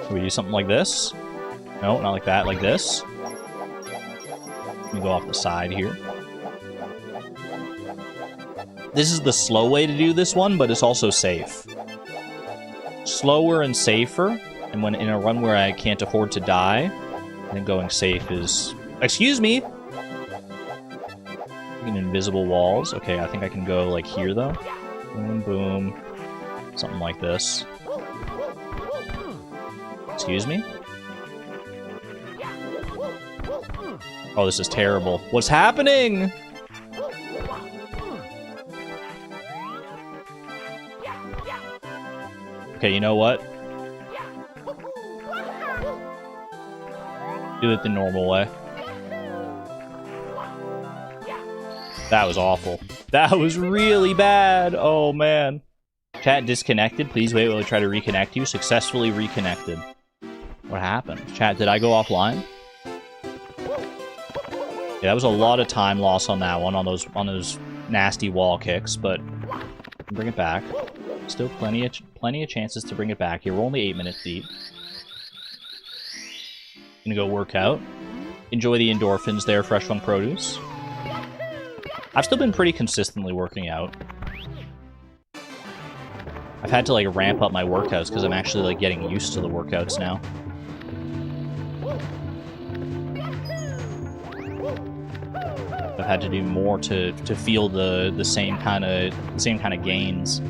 Can we do something like this? No, not like that, like this. Let me go off the side here. This is the slow way to do this one, but it's also safe. Slower and safer, and when in a run where I can't afford to die, I think going safe is... Excuse me! Invisible walls. Okay, I think I can go like here though. Boom, boom. Something like this. Excuse me? Oh, this is terrible. What's happening? Okay, you know what? Do it the normal way. That was awful. That was really bad. Oh, man. Chat disconnected. Please wait while I try to reconnect you. Successfully reconnected. What happened? Chat, did I go offline? Yeah, that was a lot of time loss on that one, on those nasty wall kicks, but bring it back. Still plenty of chances to bring it back here. We're only 8 minutes deep. Gonna go work out. Enjoy the endorphins there, fresh from produce. I've still been pretty consistently working out. I've had to like ramp up my workouts because I'm actually like getting used to the workouts now. I've had to do more to feel the same kind of gains.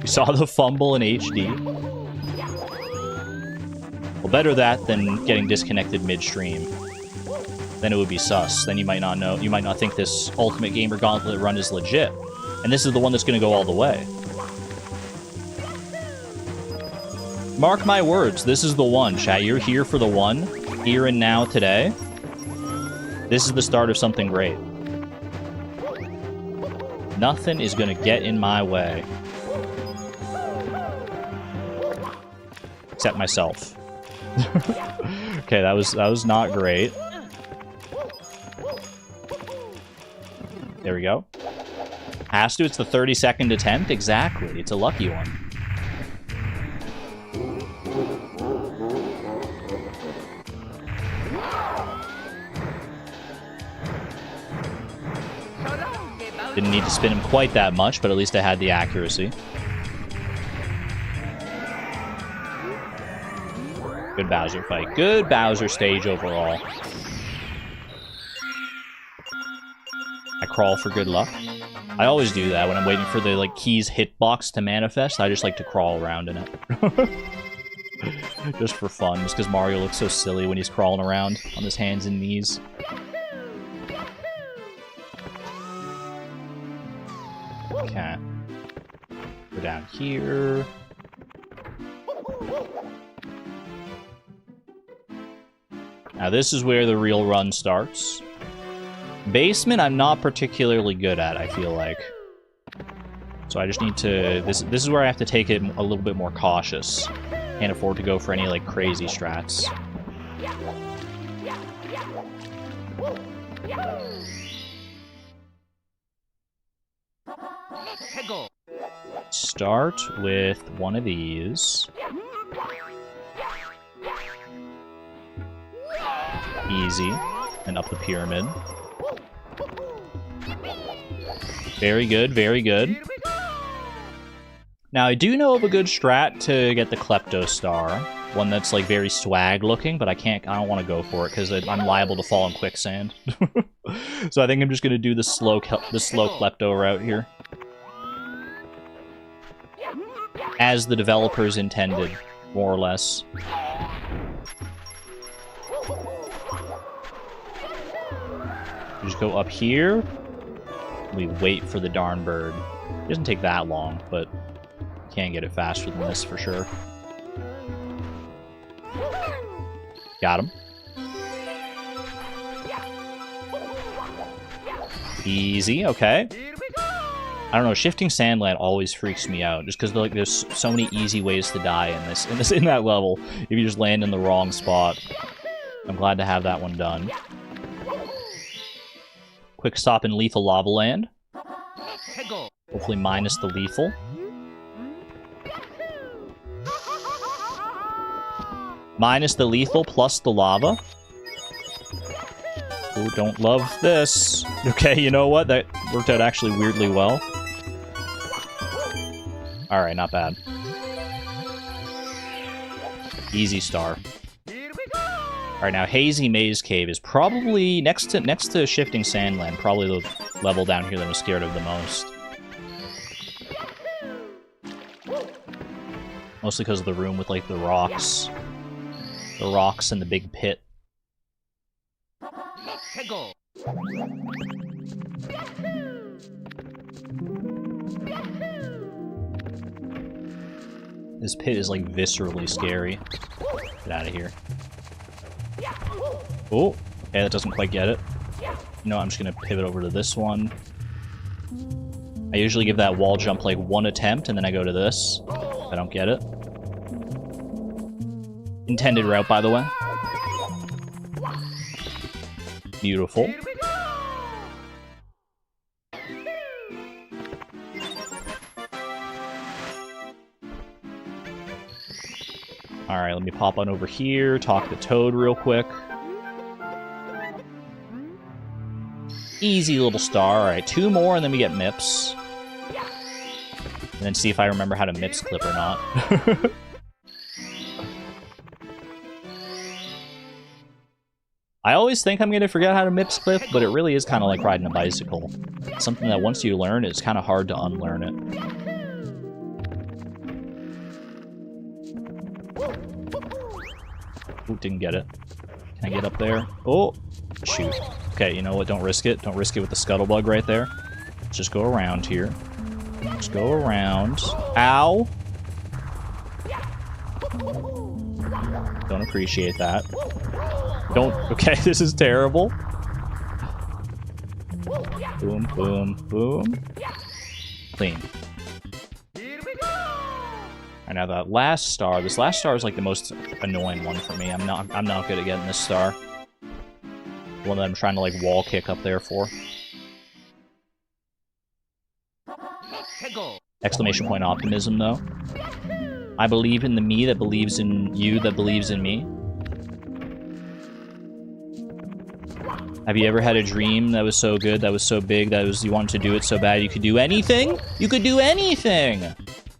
You saw the fumble in HD. Well, better that than getting disconnected midstream. Then it would be sus. Then you might not know. You might not think this Ultimate Gamer Gauntlet run is legit. And this is the one that's going to go all the way. Mark my words. This is the one, chat. You're here for the one. Here and now today. This is the start of something great. Nothing is going to get in my way. Except myself. Okay, that was not great. There we go. Has to. It's the 32nd attempt. Exactly. It's a lucky one. Didn't need to spin him quite that much, but at least I had the accuracy. Good Bowser fight. Good Bowser stage overall. I crawl for good luck. I always do that when I'm waiting for the like keys hitbox to manifest. I just like to crawl around in it. Just for fun, just because Mario looks so silly when he's crawling around on his hands and knees. Okay. Go down here. Now this is where the real run starts. Basement, I'm not particularly good at, I feel like. So I just need to... This is where I have to take it a little bit more cautious. Can't afford to go for any, like, crazy strats. Start with one of these. Easy. And up the pyramid. Very good, very good. Now, I do know of a good strat to get the Klepto Star. One that's, like, very swag-looking, but I don't want to go for it, because I'm liable to fall in quicksand. So I think I'm just going to do the slow Klepto route here. As the developers intended, more or less. Just go up here. We wait for the darn bird. It doesn't take that long, but can't get it faster than this for sure. Got him. Easy, okay. I don't know, shifting sandland always freaks me out, just because like there's so many easy ways to die in that level if you just land in the wrong spot. I'm glad to have that one done. Quick stop in lethal lava land. Hopefully minus the lethal. Minus the lethal plus the lava. Ooh, don't love this. Okay, you know what? That worked out actually weirdly well. Alright, not bad. Easy star. Alright, now Hazy Maze Cave is probably next to Shifting Sandland, probably the level down here that I'm scared of the most. Mostly because of the room with like the rocks. The rocks and the big pit. This pit is like viscerally scary. Get out of here. Oh, okay, that doesn't quite get it. No, I'm just gonna pivot over to this one. I usually give that wall jump like one attempt, and then I go to this. If I don't get it. Intended route, by the way. Beautiful. Alright, let me pop on over here, talk to Toad real quick. Easy little star. Alright, 2 more and then we get Mips. And then see if I remember how to Mips clip or not. I always think I'm going to forget how to Mips clip, but it really is kind of like riding a bicycle. It's something that once you learn, it's kind of hard to unlearn it. Ooh, didn't get it. Can I get up there? Oh, shoot. Okay, you know what? Don't risk it. Don't risk it with the scuttlebug right there. Let's just go around here. Just go around. Ow! Don't appreciate that. Don't... Okay, this is terrible. Boom, boom, boom. Clean. Alright, now that last star. This last star is like the most annoying one for me. I'm not good at getting this star. The one that I'm trying to like wall kick up there for. Exclamation point optimism, though. I believe in the me that believes in you that believes in me. Have you ever had a dream that was so good, that was so big, that was you wanted to do it so bad you could do anything? You could do anything!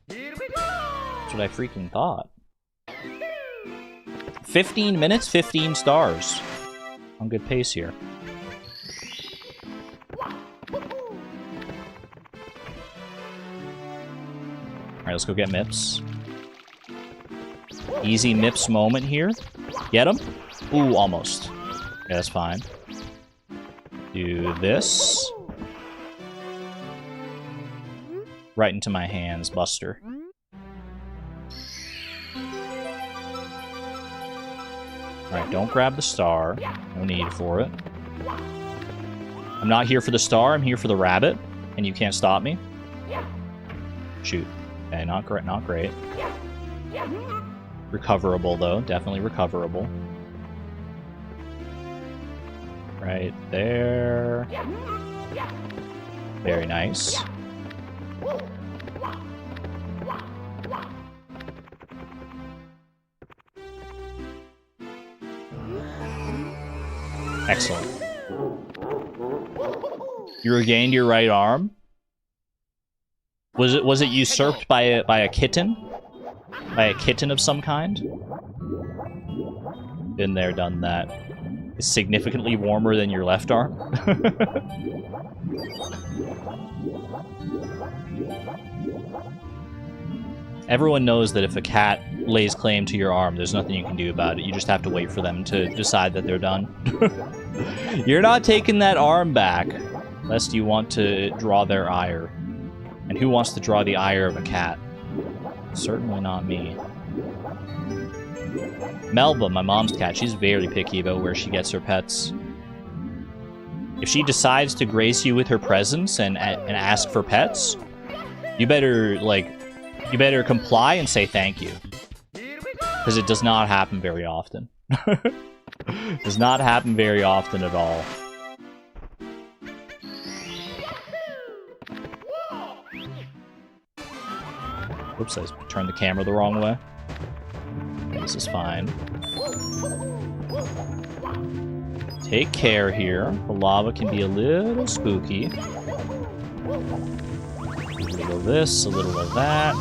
That's what I freaking thought. 15 minutes, 15 stars. On good pace here. Alright, let's go get Mips. Easy Mips moment here. Get him? Ooh, almost. Okay, that's fine. Do this. Right into my hands, Buster. Alright, don't grab the star. No need for it. I'm not here for the star, I'm here for the rabbit. And you can't stop me. Shoot. Okay, not great, not great. Recoverable, though. Definitely recoverable. Right there. Very nice. Excellent. You regained your right arm? Was it usurped by a kitten? By a kitten of some kind? Been there, done that. It's significantly warmer than your left arm. Everyone knows that if a cat lays claim to your arm, there's nothing you can do about it. You just have to wait for them to decide that they're done. You're not taking that arm back, lest you want to draw their ire. And who wants to draw the ire of a cat? Certainly not me. Melba, my mom's cat, she's very picky about where she gets her pets. If she decides to grace you with her presence and ask for pets, you better, like, you better comply and say thank you. Because it does not happen very often. Does not happen very often at all. Oops, I turned the camera the wrong way. This is fine. Take care here. The lava can be a little spooky. A little of this, a little of that.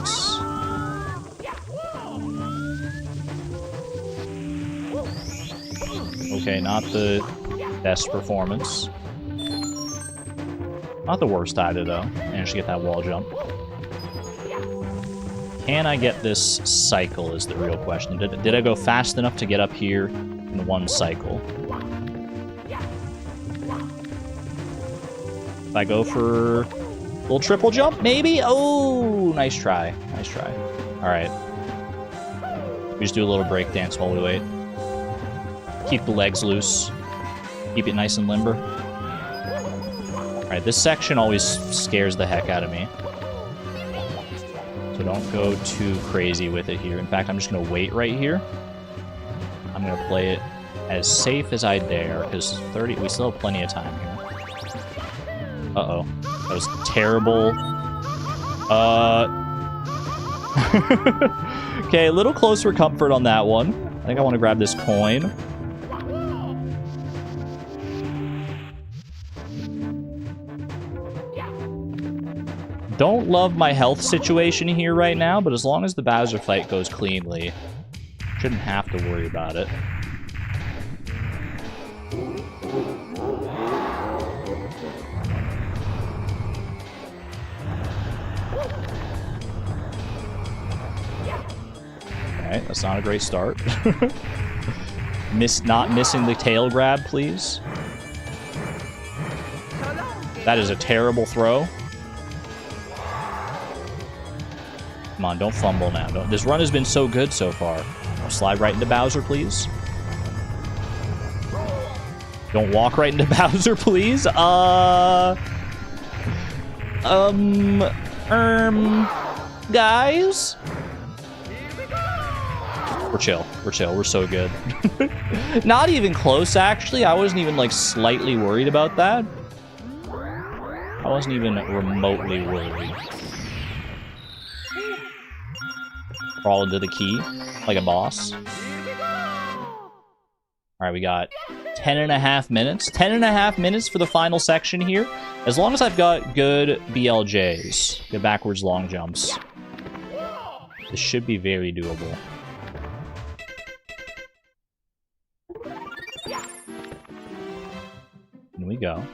Okay, not the best performance. Not the worst either, though. Managed to get that wall jump. Can I get this cycle is the real question. Did I go fast enough to get up here in one cycle? If I go for a little triple jump, maybe? Oh, nice try. Nice try. Alright. We just do a little break dance while we wait. Keep the legs loose. Keep it nice and limber. Alright, this section always scares the heck out of me. So don't go too crazy with it here. In fact, I'm just going to wait right here. I'm going to play it as safe as I dare, because we still have plenty of time here. Uh-oh. That was terrible. Okay, a little close for comfort on that one. I think I want to grab this coin. Don't love my health situation here right now, but as long as the Bowser fight goes cleanly, shouldn't have to worry about it. Alright, that's not a great start. Not missing the tail grab, please. That is a terrible throw. Come on, don't fumble now. This run has been so good so far. Slide right into Bowser, please. Don't walk right into Bowser, please. Guys? We're chill. We're chill. We're so good. Not even close, actually. I wasn't even, like, slightly worried about that. I wasn't even remotely worried. Crawl into the key like a boss. Alright, we got 10.5 minutes. 10.5 minutes for the final section here. As long as I've got good BLJs, good backwards long jumps, this should be very doable. In we go.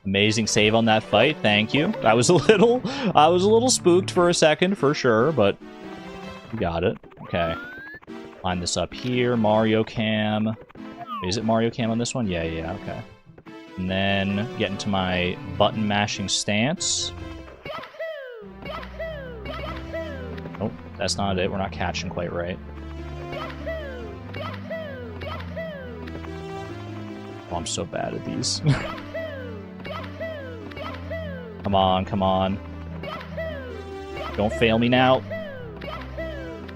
Amazing save on that fight, thank you. I was a little spooked for a second, for sure, but we got it. Okay. Line this up here, Mario Cam. Is it Mario Cam on this one? Yeah, okay. And then get into my button mashing stance. Nope, that's not it. We're not catching quite right. Oh, I'm so bad at these. Come on, come on. Don't fail me now.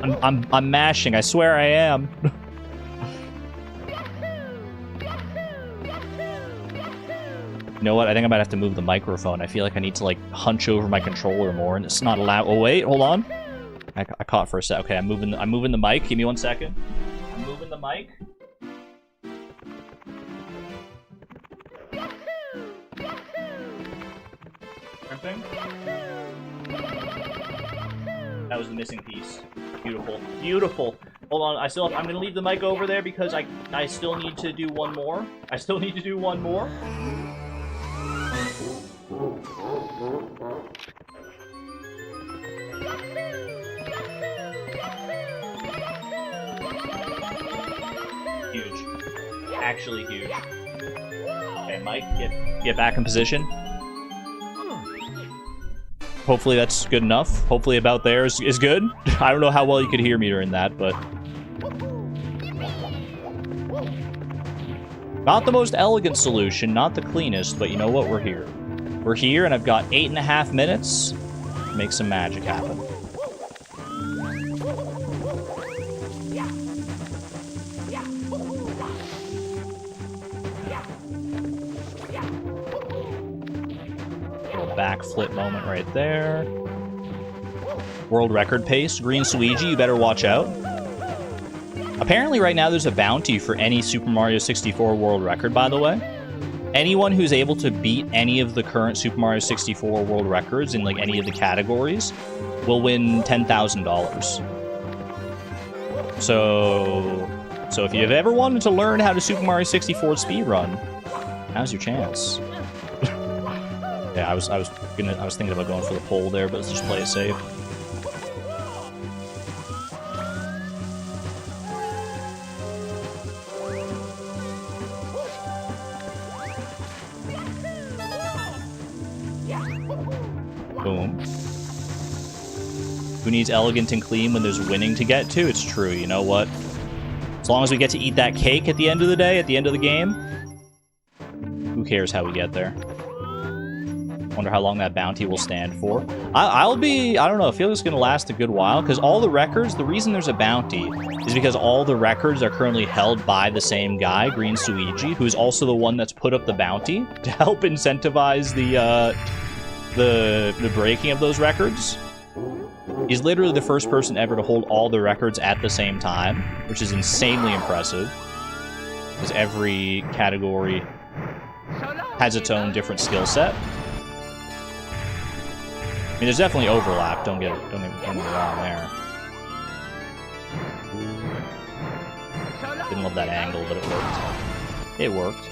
I'm mashing, I swear I am. You know what? I think I might have to move the microphone. I feel like I need to, like, hunch over my controller more, and it's not allowed. Oh, wait, hold on. I caught for a sec. Okay, I'm moving the mic. Give me 1 second. I'm moving the mic. Crimping. That was the missing piece. Beautiful. Beautiful. Hold on, I'm gonna leave the mic over there because I still need to do one more. I still need to do one more. Huge. Actually huge. Okay, Mike, get back in position. Hopefully that's good enough. Hopefully about there is good. I don't know how well you could hear me during that, but... Not the most elegant solution, not the cleanest, but you know what? We're here. We're here, and I've got 8.5 minutes to make some magic happen. Little backflip moment right there. World record pace. Green Suigi, you better watch out. Apparently right now there's a bounty for any Super Mario 64 world record, by the way. Anyone who's able to beat any of the current Super Mario 64 world records in like any of the categories will win $10,000. So if you've ever wanted to learn how to Super Mario 64 speedrun, now's your chance. Yeah, I was thinking about going for the pole there, but let's just play it safe. Boom. Who needs elegant and clean when there's winning to get to? It's true, you know what? As long as we get to eat that cake at the end of the day, at the end of the game, who cares how we get there? Wonder how long that bounty will stand for. I don't know, I feel it's going to last a good while, because all the records, the reason there's a bounty is because all the records are currently held by the same guy, Green Suigi, who's also the one that's put up the bounty to help incentivize the breaking of those records. He's literally the first person ever to hold all the records at the same time, which is insanely impressive, because every category has its own different skill set. I mean, there's definitely overlap. Don't get me wrong there. Didn't love that angle, but it worked. It worked.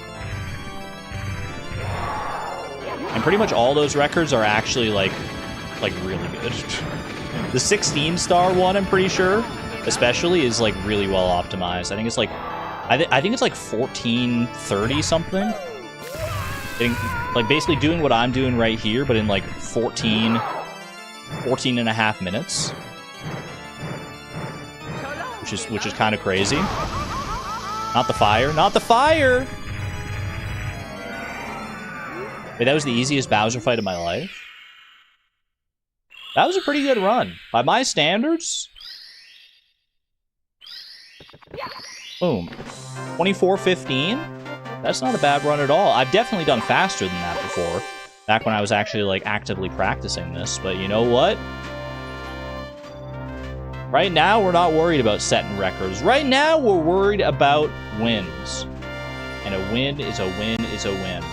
And pretty much all those records are actually like really good. The 16-star one, I'm pretty sure, especially, is like really well optimized. I think it's like, I think it's like 1430 something. Like basically doing what I'm doing right here, but in like 14 and a half minutes, which is kind of crazy. Not the fire, not the fire. Wait, that was the easiest Bowser fight of my life. That was a pretty good run by my standards. Boom, 24:15. That's not a bad run at all. I've definitely done faster than that before, back when I was actually like actively practicing this, but you know what? Right now, we're not worried about setting records. Right now, we're worried about wins. And a win is a win is a win.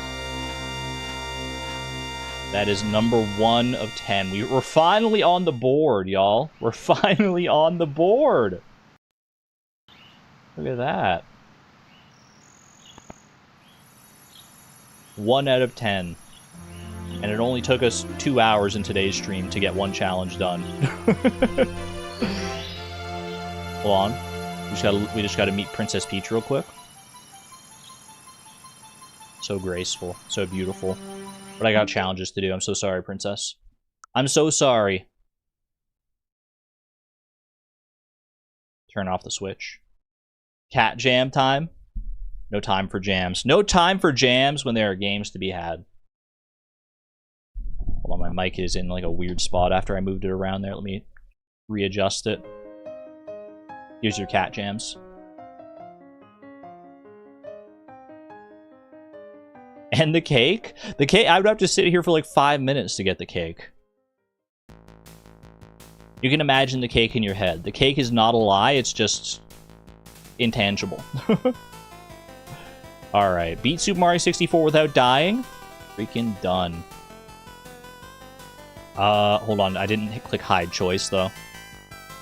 That is number 1 of 10. We're finally on the board, y'all. We're finally on the board. Look at that. 1 out of 10. And it only took us 2 hours in today's stream to get one challenge done. Hold on. We just gotta meet Princess Peach real quick. So graceful. So beautiful. But I got challenges to do. I'm so sorry, Princess. I'm so sorry. Turn off the switch. Cat jam time? No time for jams. No time for jams when there are games to be had. Hold on, my mic is in like a weird spot after I moved it around there. Let me readjust it. Here's your cat jams. And the cake? The cake, I would have to sit here for like 5 minutes to get the cake. You can imagine the cake in your head. The cake is not a lie, it's just intangible. Alright, beat Super Mario 64 without dying. Freaking done. Hold on, I didn't click hide choice, though.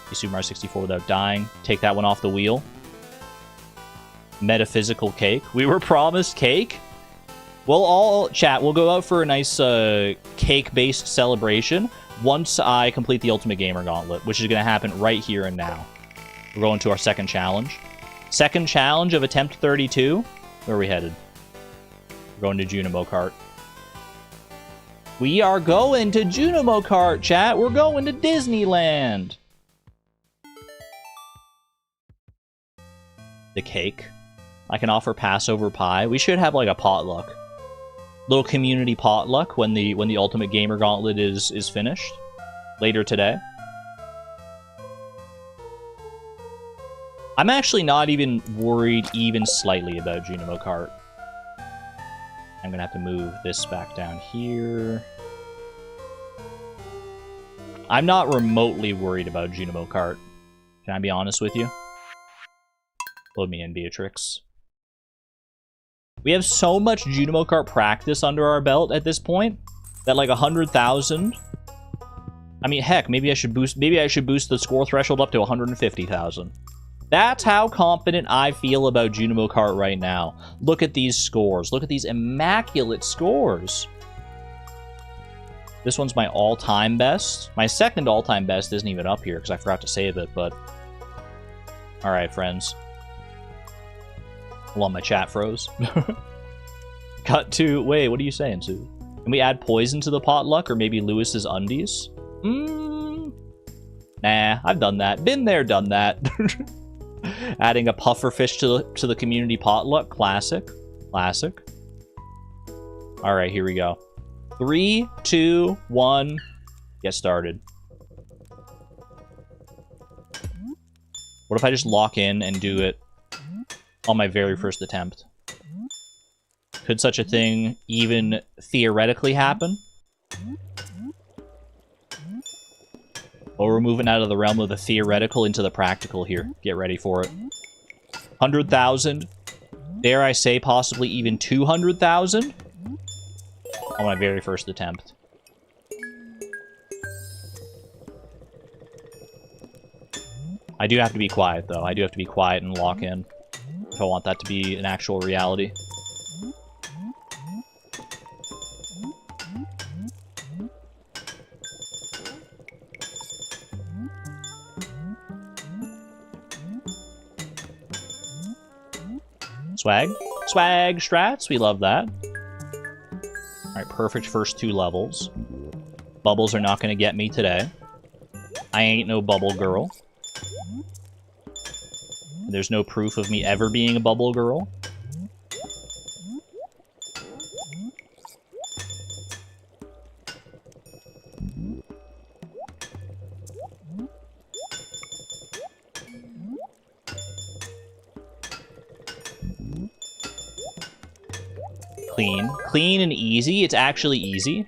Beat Super Mario 64 without dying. Take that one off the wheel. Metaphysical cake. We were promised cake? We'll go out for a nice cake-based celebration once I complete the Ultimate Gamer Gauntlet, which is going to happen right here and now. We're going to our second challenge. Second challenge of Attempt 32. Where are we headed? We're going to Junimo Kart. We are going to Junimo Kart, chat! We're going to Disneyland! The cake. I can offer Passover pie. We should have, like, a potluck. Little community potluck when the Ultimate Gamer Gauntlet is finished. Later today. I'm actually not even worried even slightly about Junimo Kart. I'm gonna have to move this back down here. I'm not remotely worried about Junimo Kart. Can I be honest with you? Load me in, Beatrix. We have so much Junimo Kart practice under our belt at this point that like 100,000. I mean, heck, maybe I should boost the score threshold up to 150,000. That's how confident I feel about Junimo Kart right now. Look at these scores. Look at these immaculate scores. This one's my all-time best. My second all-time best isn't even up here because I forgot to save it, but... Alright, friends. Hold on, my chat froze. Cut to... Wait, what are you saying, Sue? Can we add poison to the potluck or maybe Lewis's undies? Nah, I've done that. Been there, done that. Adding a pufferfish to the community potluck. Classic. Classic. Alright, here we go. 3, 2, 1. Get started. What if I just lock in and do it on my very first attempt? Could such a thing even theoretically happen? Well, we're moving out of the realm of the theoretical into the practical here. Get ready for it. 100,000. Dare I say possibly even 200,000? On my very first attempt. I do have to be quiet, though. I do have to be quiet and lock in if I want that to be an actual reality. Swag. Swag strats. We love that. Alright, perfect first 2 levels. Bubbles are not going to get me today. I ain't no bubble girl. There's no proof of me ever being a bubble girl. Clean. Clean and easy. It's actually easy.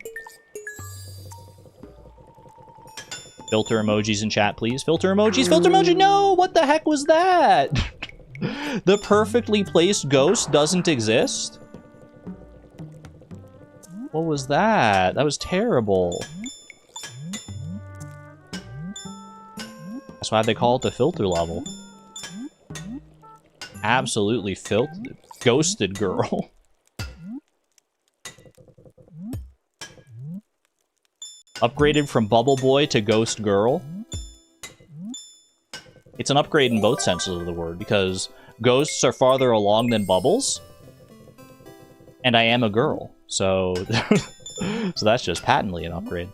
Filter emojis in chat, please. Filter emojis! Filter emoji! No! What the heck was that? The perfectly placed ghost doesn't exist? What was that? That was terrible. That's why they call it the filter level. Absolutely ghosted girl. Upgraded from Bubble Boy to Ghost Girl. It's an upgrade in both senses of the word, because ghosts are farther along than bubbles. And I am a girl, so... so that's just patently an upgrade.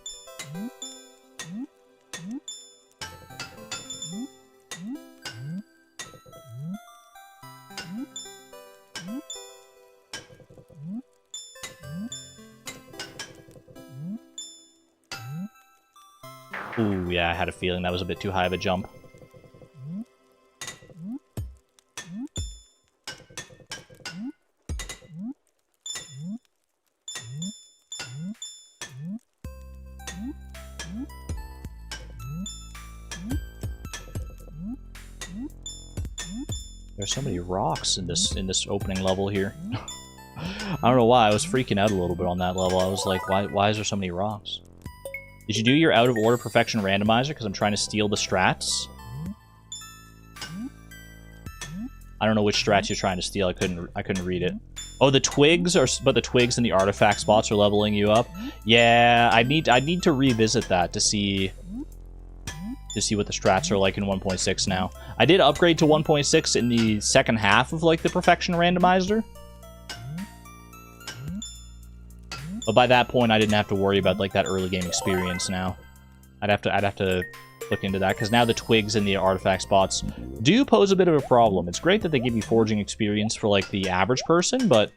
Ooh, yeah, I had a feeling that was a bit too high of a jump. There's so many rocks in this opening level here. I don't know why. I was freaking out a little bit on that level. I was like, why is there so many rocks? Did you do your out of order perfection randomizer? Because I'm trying to steal the strats. I don't know which strats you're trying to steal. I couldn't read it. Oh, the twigs are, but the twigs and the artifact spots are leveling you up. Yeah, I need to revisit that to see what the strats are like in 1.6 now. I did upgrade to 1.6 in the second half of like the perfection randomizer. But by that point, I didn't have to worry about like that early game experience now. I'd have to look into that, because now the twigs and the artifact spots do pose a bit of a problem. It's great that they give you forging experience for like the average person, but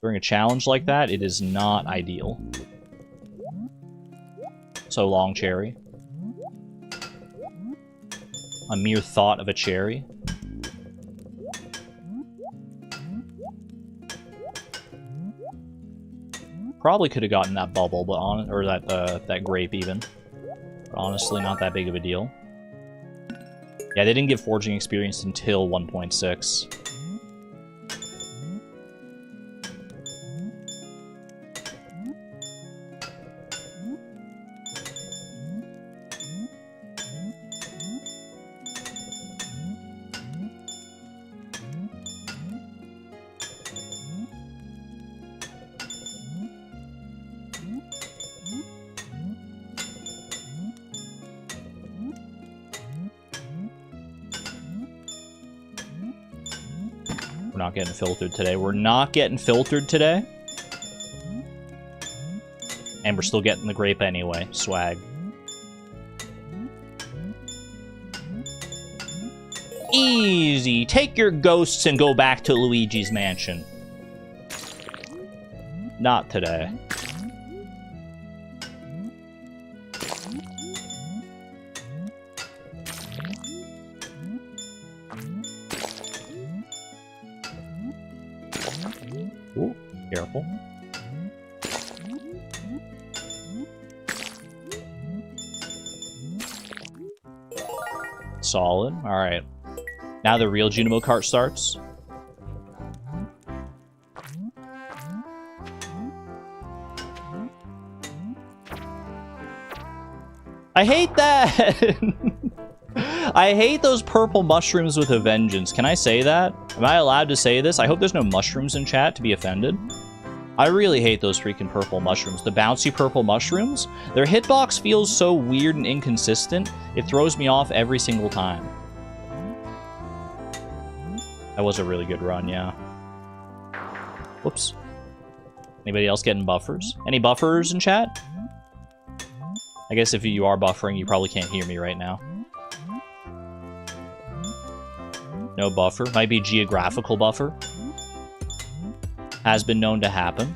during a challenge like that, it is not ideal. So long, cherry. A mere thought of a cherry. Probably could have gotten that bubble, but or that grape even. But honestly, not that big of a deal. Yeah, they didn't get forging experience until 1.6. We're not getting filtered today. We're not getting filtered today. And we're still getting the grape anyway. Swag. Easy. Take your ghosts and go back to Luigi's mansion. Not today. Ooh, careful. Solid. Alright. Now the real Junimo Kart starts. I hate that! I hate those purple mushrooms with a vengeance. Can I say that? Am I allowed to say this? I hope there's no mushrooms in chat to be offended. I really hate those freaking purple mushrooms. The bouncy purple mushrooms. Their hitbox feels so weird and inconsistent. It throws me off every single time. That was a really good run, yeah. Whoops. Anybody else getting buffers? Any buffers in chat? I guess if you are buffering, you probably can't hear me right now. No buffer. Might be geographical buffer. Has been known to happen.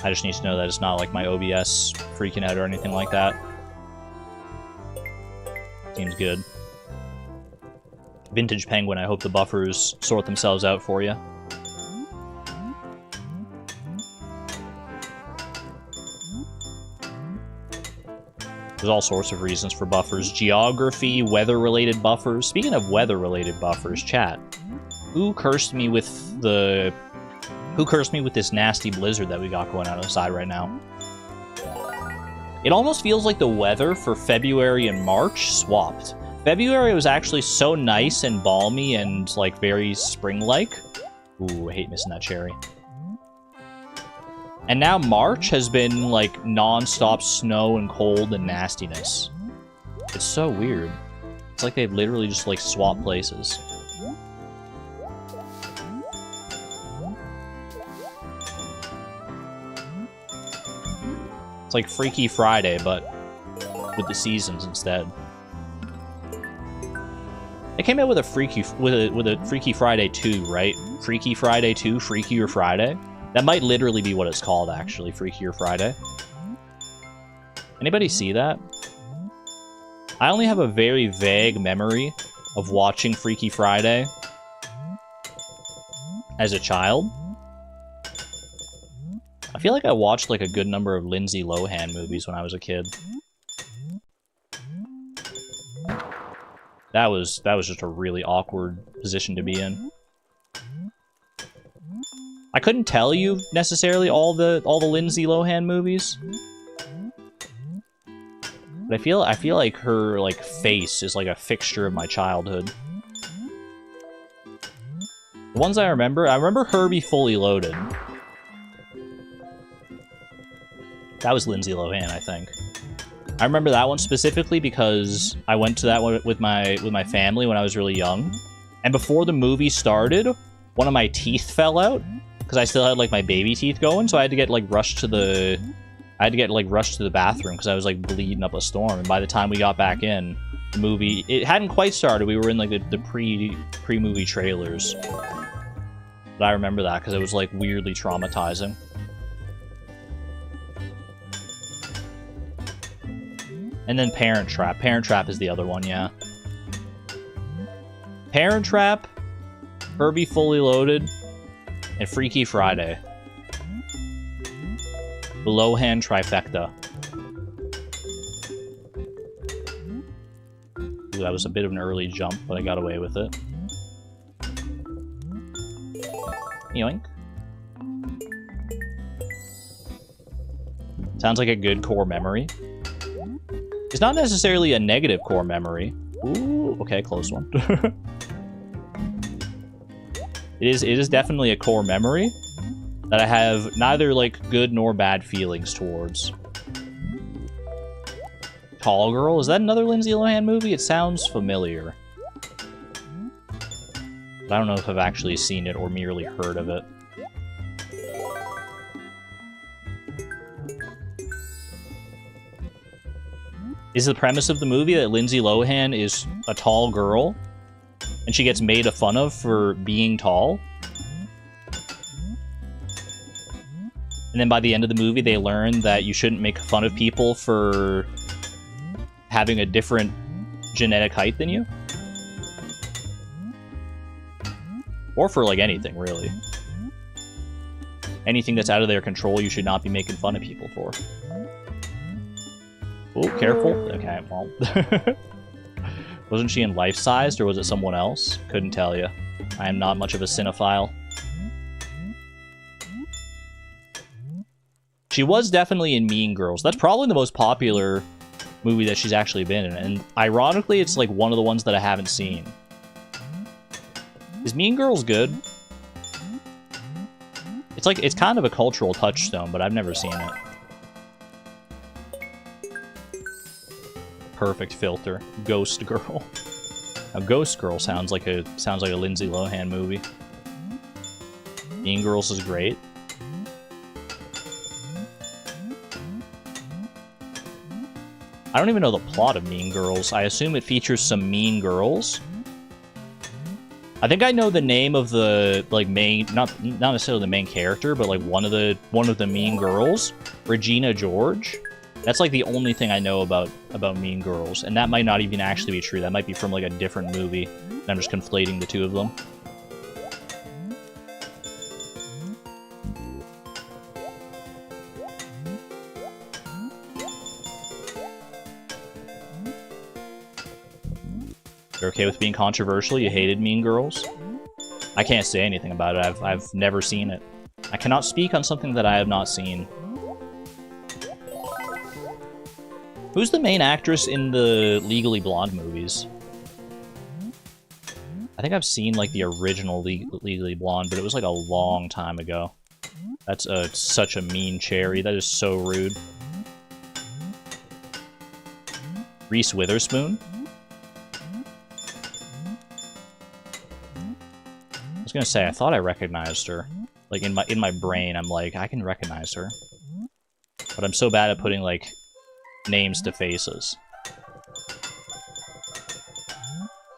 I just need to know that it's not like my OBS freaking out or anything like that. Seems good. Vintage Penguin, I hope the buffers sort themselves out for you. There's all sorts of reasons for buffers. Geography, weather-related buffers. Speaking of weather-related buffers, chat. Who cursed me with this nasty blizzard that we got going on outside right now? It almost feels like the weather for February and March swapped. February was actually so nice and balmy and, like, very spring-like. Ooh, I hate missing that cherry. And now March has been, like, non-stop snow and cold and nastiness. It's so weird. It's like they've literally just, like, swapped places. It's like Freaky Friday, but with the seasons instead. They came out with a Freaky Friday 2, right? Freaky Friday 2, Freakier Friday. That might literally be what it's called, actually, Freakier Friday. Anybody see that? I only have a very vague memory of watching Freaky Friday as a child. I feel like I watched like a good number of Lindsay Lohan movies when I was a kid. That was just a really awkward position to be in. I couldn't tell you necessarily all the Lindsay Lohan movies. But I feel like her like face is like a fixture of my childhood. The ones I remember Herbie Fully Loaded. That was Lindsay Lohan, I think. I remember that one specifically because I went to that one with my family when I was really young. And before the movie started, one of my teeth fell out because I still had like my baby teeth going, so I had to get like rushed to the bathroom because I was like bleeding up a storm. And by the time we got back in, the movie, it hadn't quite started. We were in like the pre-movie trailers. But I remember that because it was like weirdly traumatizing. And then Parent Trap. Parent Trap is the other one, yeah. Parent Trap, Herbie Fully Loaded, and Freaky Friday. The Lohan trifecta. Ooh, that was a bit of an early jump, but I got away with it. Yoink. Sounds like a good core memory. It's not necessarily a negative core memory. Ooh, okay, close one. It is definitely a core memory that I have neither like good nor bad feelings towards. Tall Girl? Is that another Lindsay Lohan movie? It sounds familiar. But I don't know if I've actually seen it or merely heard of it. Is the premise of the movie that Lindsay Lohan is a tall girl and she gets made fun of for being tall? And then by the end of the movie, they learn that you shouldn't make fun of people for having a different genetic height than you? Or for, like, anything, really. Anything that's out of their control, you should not be making fun of people for. Oh, careful. Okay, well. Wasn't she in Life-Sized, or was it someone else? Couldn't tell you. I am not much of a cinephile. She was definitely in Mean Girls. That's probably the most popular movie that she's actually been in. And ironically, it's like one of the ones that I haven't seen. Is Mean Girls good? It's kind of a cultural touchstone, but I've never seen it. Perfect filter. Ghost Girl. Now, Ghost Girl sounds like a Lindsay Lohan movie. Mean Girls is great. I don't even know the plot of Mean Girls. I assume it features some mean girls. I think I know the name of the like main, not necessarily the main character, but like one of the mean girls, Regina George. That's like the only thing I know about Mean Girls, and that might not even actually be true. That might be from like a different movie. And I'm just conflating the two of them. You're okay with being controversial? You hated Mean Girls? I can't say anything about it. I've never seen it. I cannot speak on something that I have not seen. Who's the main actress in the Legally Blonde movies? I think I've seen like the original Legally Blonde, but it was like a long time ago. That's such a mean cherry. That is so rude. Reese Witherspoon? I was gonna say, I thought I recognized her. Like, in my brain, I'm like, I can recognize her. But I'm so bad at putting, like, names to faces.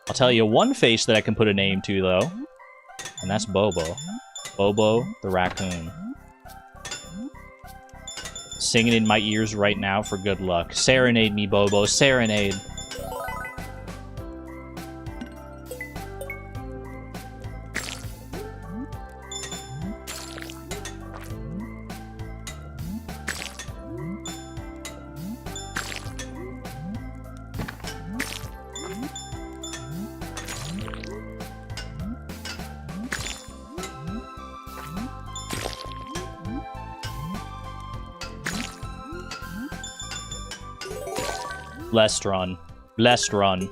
I'll tell you one face that I can put a name to, though. And that's Bobo. Bobo the raccoon. Singing in my ears right now for good luck. Serenade me, Bobo. Serenade. Blessed run. Blessed run.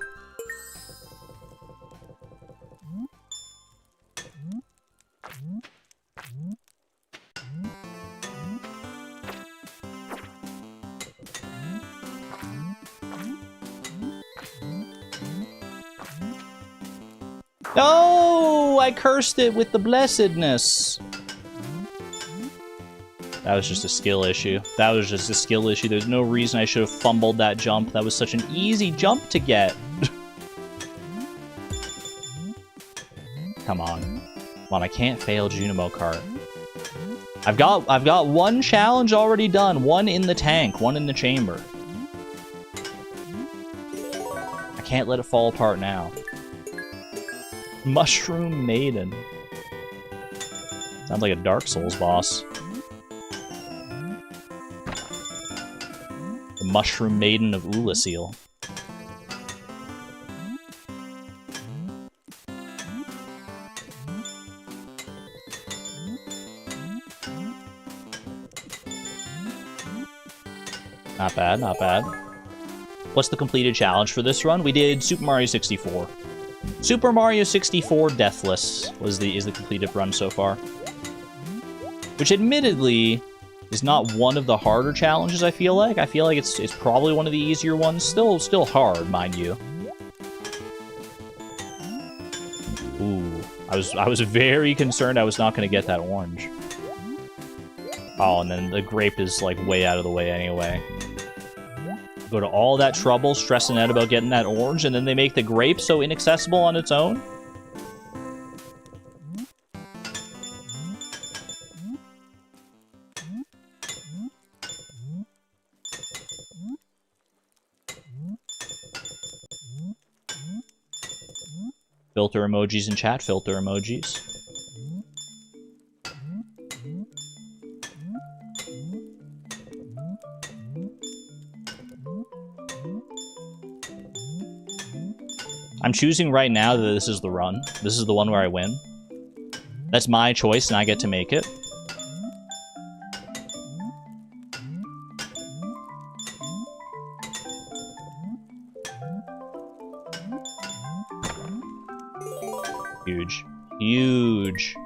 No! I cursed it with the blessedness. That was just a skill issue. That was just a skill issue. There's no reason I should have fumbled that jump. That was such an easy jump to get. Come on. Come on, I can't fail Junimo Kart. I've got one challenge already done. One in the tank, one in the chamber. I can't let it fall apart now. Mushroom Maiden. Sounds like a Dark Souls boss. The Mushroom Maiden of Ulasil. Not bad, not bad. What's the completed challenge for this run? We did Super Mario 64. Super Mario 64 Deathless is the completed run so far. Which admittedly is not one of the harder challenges, I feel like. I feel like it's probably one of the easier ones. Still hard, mind you. Ooh. I was very concerned I was not gonna get that orange. Oh, and then the grape is like way out of the way anyway. Go to all that trouble, stressing out about getting that orange, and then they make the grape so inaccessible on its own? Filter emojis in chat, filter emojis. I'm choosing right now that this is the run. This is the one where I win. That's my choice, and I get to make it. Huge. Huge.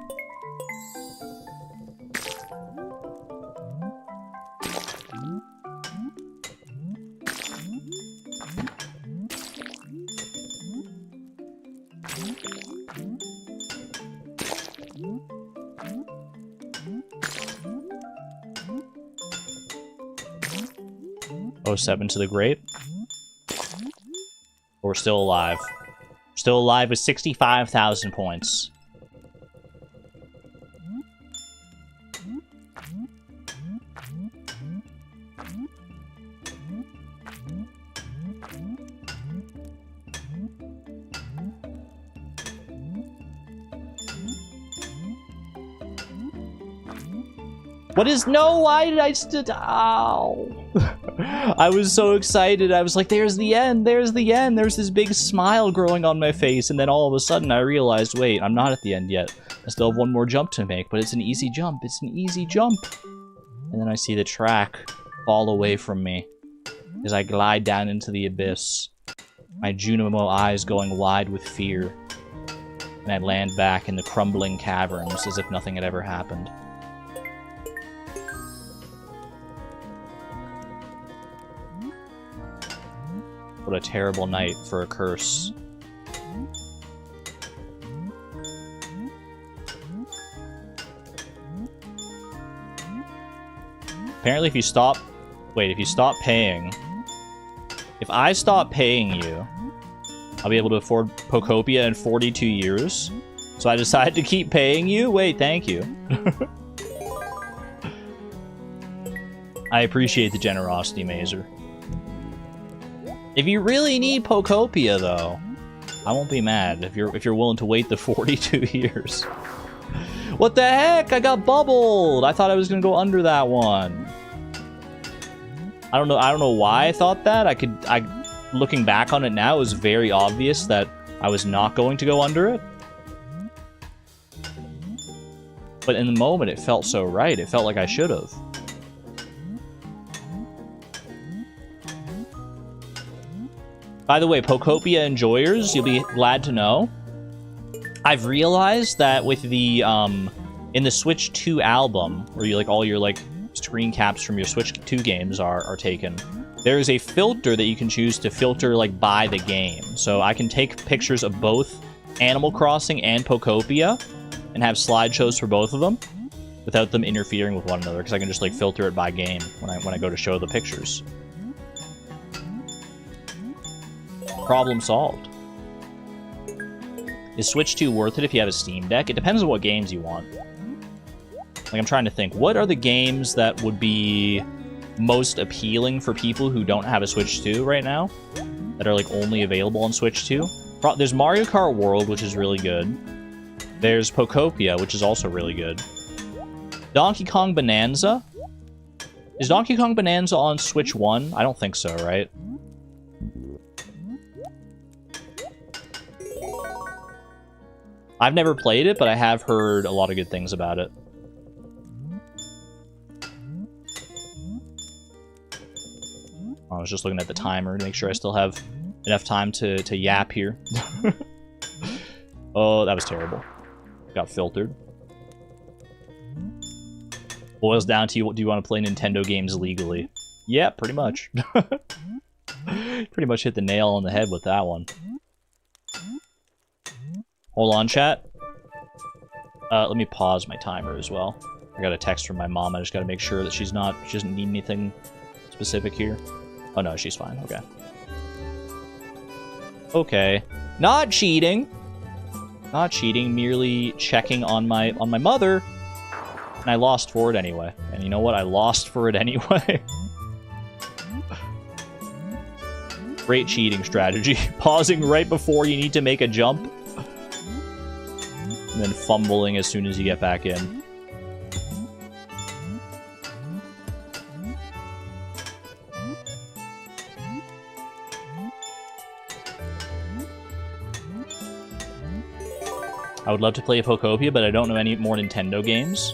Oh, 7 to the grape. We're still alive. Still alive with 65,000 points. What is no? Why did I ow? I was so excited. I was like, there's the end, there's the end. There's this big smile growing on my face, and then all of a sudden I realized, wait, I'm not at the end yet. I still have one more jump to make, but it's an easy jump. It's an easy jump. And then I see the track fall away from me as I glide down into the abyss. My Junimo eyes going wide with fear. And I land back in the crumbling caverns as if nothing had ever happened. What a terrible night for a curse. Apparently if you stop... Wait, if you stop paying... If I stop paying you, I'll be able to afford Pokopia in 42 years. So I decided to keep paying you? Wait, thank you. I appreciate the generosity, Mazer. If you really need Pokopia, though, I won't be mad if you're willing to wait the 42 years. What the heck? I got bubbled. I thought I was gonna go under that one. I don't know why I thought that. Looking back on it now, it was very obvious that I was not going to go under it. But in the moment, it felt so right. It felt like I should have. By the way, Pokopia enjoyers, you'll be glad to know, I've realized that with the, in the Switch 2 album, where you, like, all your, like, screen caps from your Switch 2 games are taken, there is a filter that you can choose to filter, like, by the game. So I can take pictures of both Animal Crossing and Pokopia and have slideshows for both of them without them interfering with one another, because I can just, like, filter it by game when I go to show the pictures. Problem solved. Is Switch 2 worth it if you have a Steam Deck? It depends on what games you want. Like, I'm trying to think. What are the games that would be most appealing for people who don't have a Switch 2 right now? That are, like, only available on Switch 2? There's Mario Kart World, which is really good. There's Pokopia, which is also really good. Donkey Kong Bonanza? Is Donkey Kong Bonanza on Switch 1? I don't think so, right? I've never played it, but I have heard a lot of good things about it. I was just looking at the timer to make sure I still have enough time to yap here. Oh, that was terrible. Got filtered. Boils down to, do you want to play Nintendo games legally? Yeah, pretty much. Pretty much hit the nail on the head with that one. Hold on, chat. Let me pause my timer as well. I got a text from my mom. I just got to make sure that she doesn't need anything specific here. Oh no, she's fine. Okay. Okay. Not cheating. Not cheating. Merely checking on my mother. And I lost for it anyway. And you know what? I lost for it anyway. Great cheating strategy. Pausing right before you need to make a jump. And then fumbling as soon as you get back in. I would love to play Pokopia, but I don't know any more Nintendo games.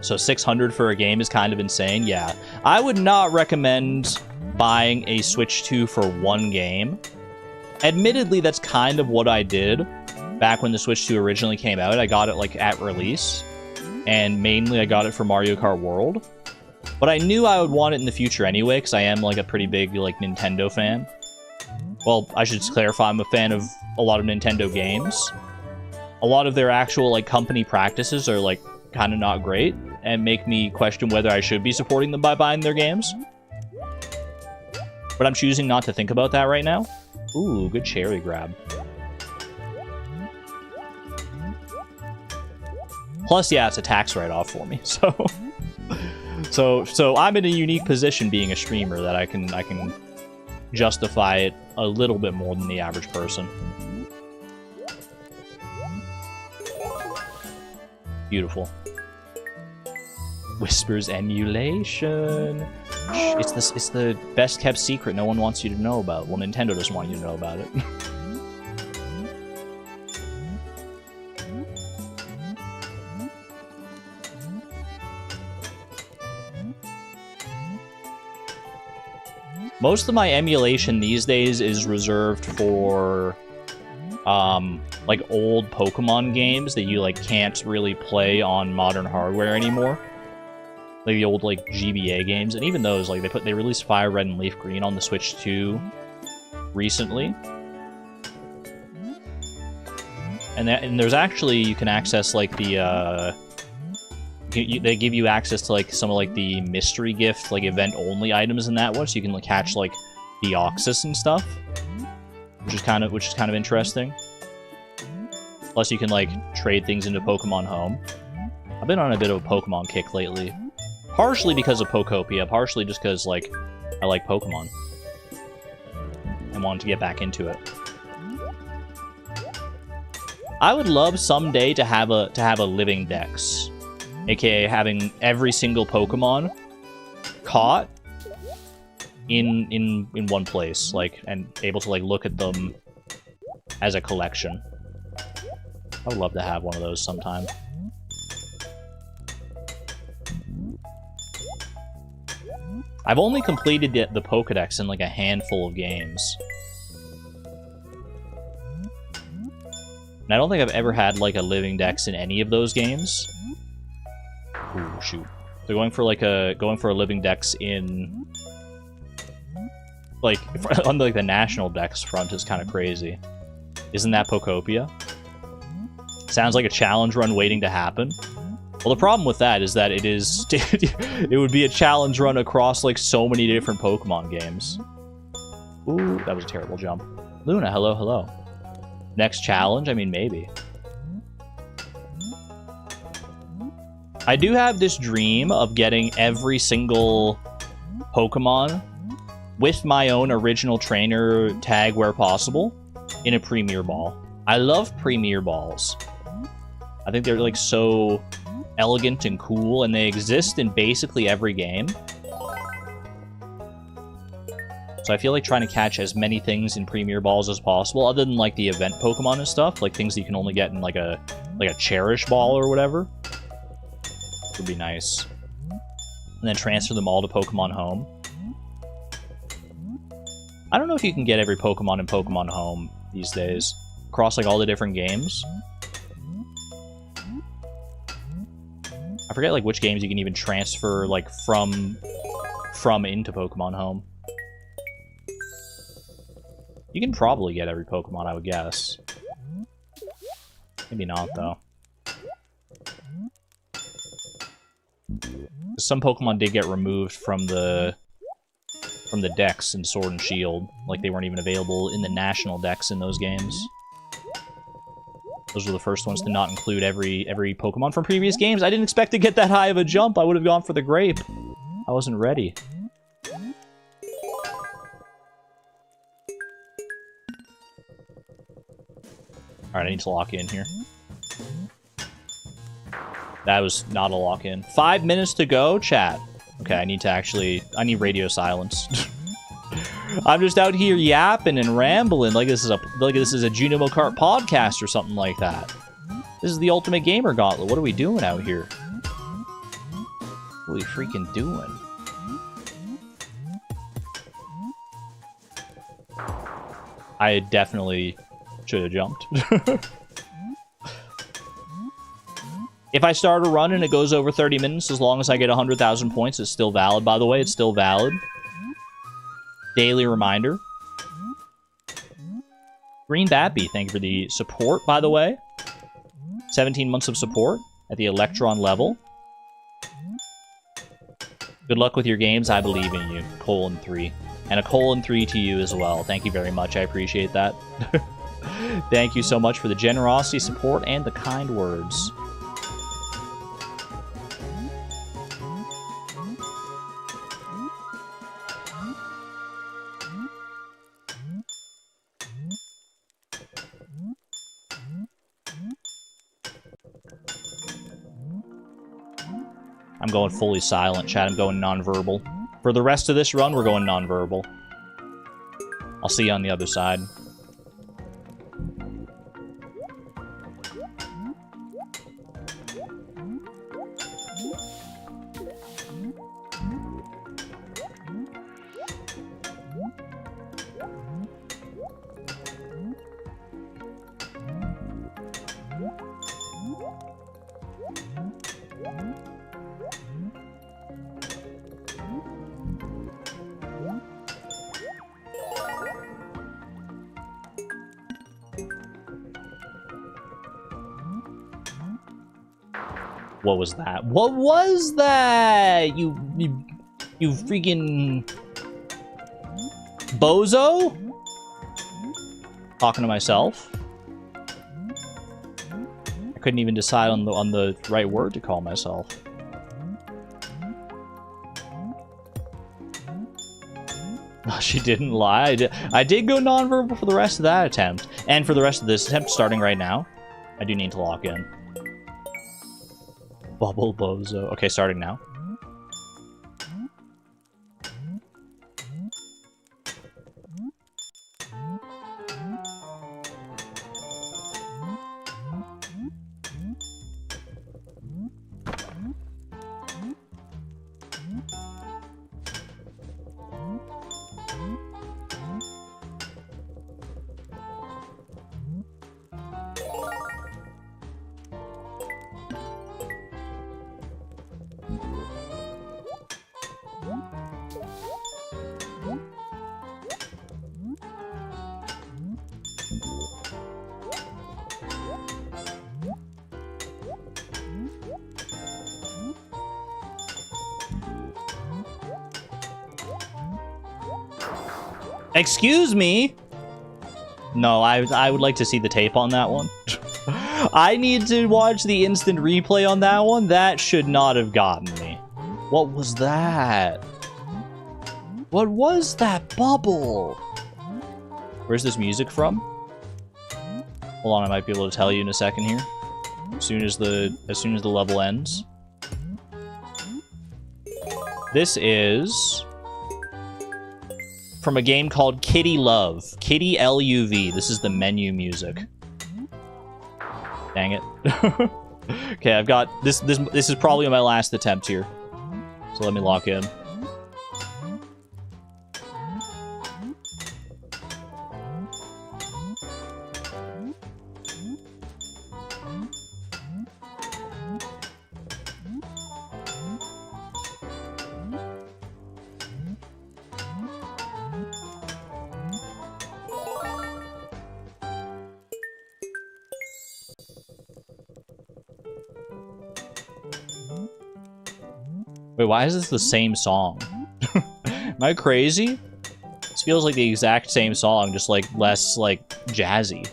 So 600 for a game is kind of insane. Yeah. I would not recommend buying a Switch 2 for one game. Admittedly, that's kind of what I did back when the Switch 2 originally came out. I got it, like, at release. And mainly I got it for Mario Kart World. But I knew I would want it in the future anyway, because I am, like, a pretty big, like, Nintendo fan. Well, I should clarify, I'm a fan of a lot of Nintendo games. A lot of their actual, like, company practices are, like, kind of not great, and make me question whether I should be supporting them by buying their games. But I'm choosing not to think about that right now. Ooh, good cherry grab. Plus, yeah, it's a tax write-off for me, so... So I'm in a unique position being a streamer that I can justify it a little bit more than the average person. Beautiful. Whispers emulation. It's the best kept secret no one wants you to know about. Well, Nintendo doesn't want you to know about it. Most of my emulation these days is reserved for like old Pokemon games that you like can't really play on modern hardware anymore. Like the old like GBA games, and even those, like they released Fire Red and Leaf Green on the Switch 2 recently. And there's actually, you can access like the they give you access to like some of like the mystery gift, like event only items in that one, so you can like catch like Deoxys and stuff, which is kind of interesting. Plus, you can like trade things into Pokemon Home. I've been on a bit of a Pokemon kick lately, partially because of Pokopia, partially just because like I like Pokemon and wanted to get back into it. I would love someday to have a living dex, aka having every single Pokemon caught in one place, like, and able to like look at them as a collection. I would love to have one of those sometime. I've only completed the Pokedex in like a handful of games. And I don't think I've ever had, like, a living dex in any of those games. Ooh, shoot. So going for a living dex in... Like, on, like, the national dex front is kind of crazy. Isn't that Pokopia? Sounds like a challenge run waiting to happen. Well, the problem with that is that it is... it would be a challenge run across, like, so many different Pokemon games. Ooh, that was a terrible jump. Luna, hello, hello. Next challenge? I mean, maybe. I do have this dream of getting every single Pokemon with my own original trainer tag where possible in a Premier Ball. I love Premier Balls. I think they're, like, so elegant and cool, and they exist in basically every game. So I feel like trying to catch as many things in Premier Balls as possible, other than, like, the event Pokemon and stuff, like things that you can only get in, like a Cherish Ball or whatever. Would be nice. And then transfer them all to Pokemon Home. I don't know if you can get every Pokemon in Pokemon Home these days. Across, like, all the different games. I forget, like, which games you can even transfer, like, from into Pokemon Home. You can probably get every Pokemon, I would guess. Maybe not, though. Some Pokemon did get removed from the decks in Sword and Shield. Like, they weren't even available in the national decks in those games. Those were the first ones to not include every Pokemon from previous games. I didn't expect to get that high of a jump. I would have gone for the Grape. I wasn't ready. Alright, I need to lock in here. That was not a lock-in. 5 minutes to go, chat. Okay, I need radio silence. I'm just out here yapping and rambling like this is a Junimo Kart podcast or something like that. This is the Ultimate Gamer Gauntlet. What are we doing out here? What are we freaking doing? I definitely should have jumped. If I start a run and it goes over 30 minutes, as long as I get 100,000 points, it's still valid, by the way. It's still valid. Daily reminder. Green Bappy, thank you for the support, by the way. 17 months of support at the Electron level. Good luck with your games. I believe in you. :3. And a :3 to you as well. Thank you very much. I appreciate that. Thank you so much for the generosity, support, and the kind words. I'm going fully silent, chat. I'm going nonverbal. For the rest of this run, we're going nonverbal. I'll see you on the other side. What was that? What was that? You freaking bozo? Talking to myself. I couldn't even decide on the right word to call myself. She didn't lie. I did go nonverbal for the rest of that attempt. And for the rest of this attempt, starting right now, I do need to lock in. Bubble bozo. Okay, starting now. Excuse me? No, I would like to see the tape on that one. I need to watch the instant replay on that one. That should not have gotten me. What was that? What was that bubble? Where's this music from? Hold on, I might be able to tell you in a second here. As soon as the level ends. This is from a game called Kitty Love. Kitty L-U-V. This is the menu music. Dang it. Okay, I've got this is probably my last attempt here. So let me lock in. Wait, why is this the same song? Am I crazy? This feels like the exact same song, just like less like jazzy.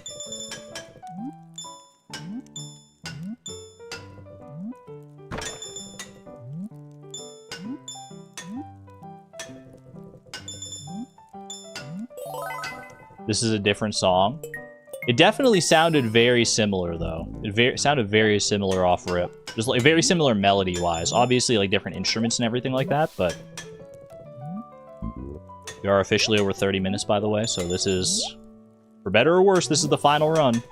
This is a different song. It definitely sounded very similar, though. It sounded very similar off rip. Just like very similar melody-wise. Obviously, like different instruments and everything like that, but we are officially over 30 minutes, by the way. So this is, for better or worse, this is the final run.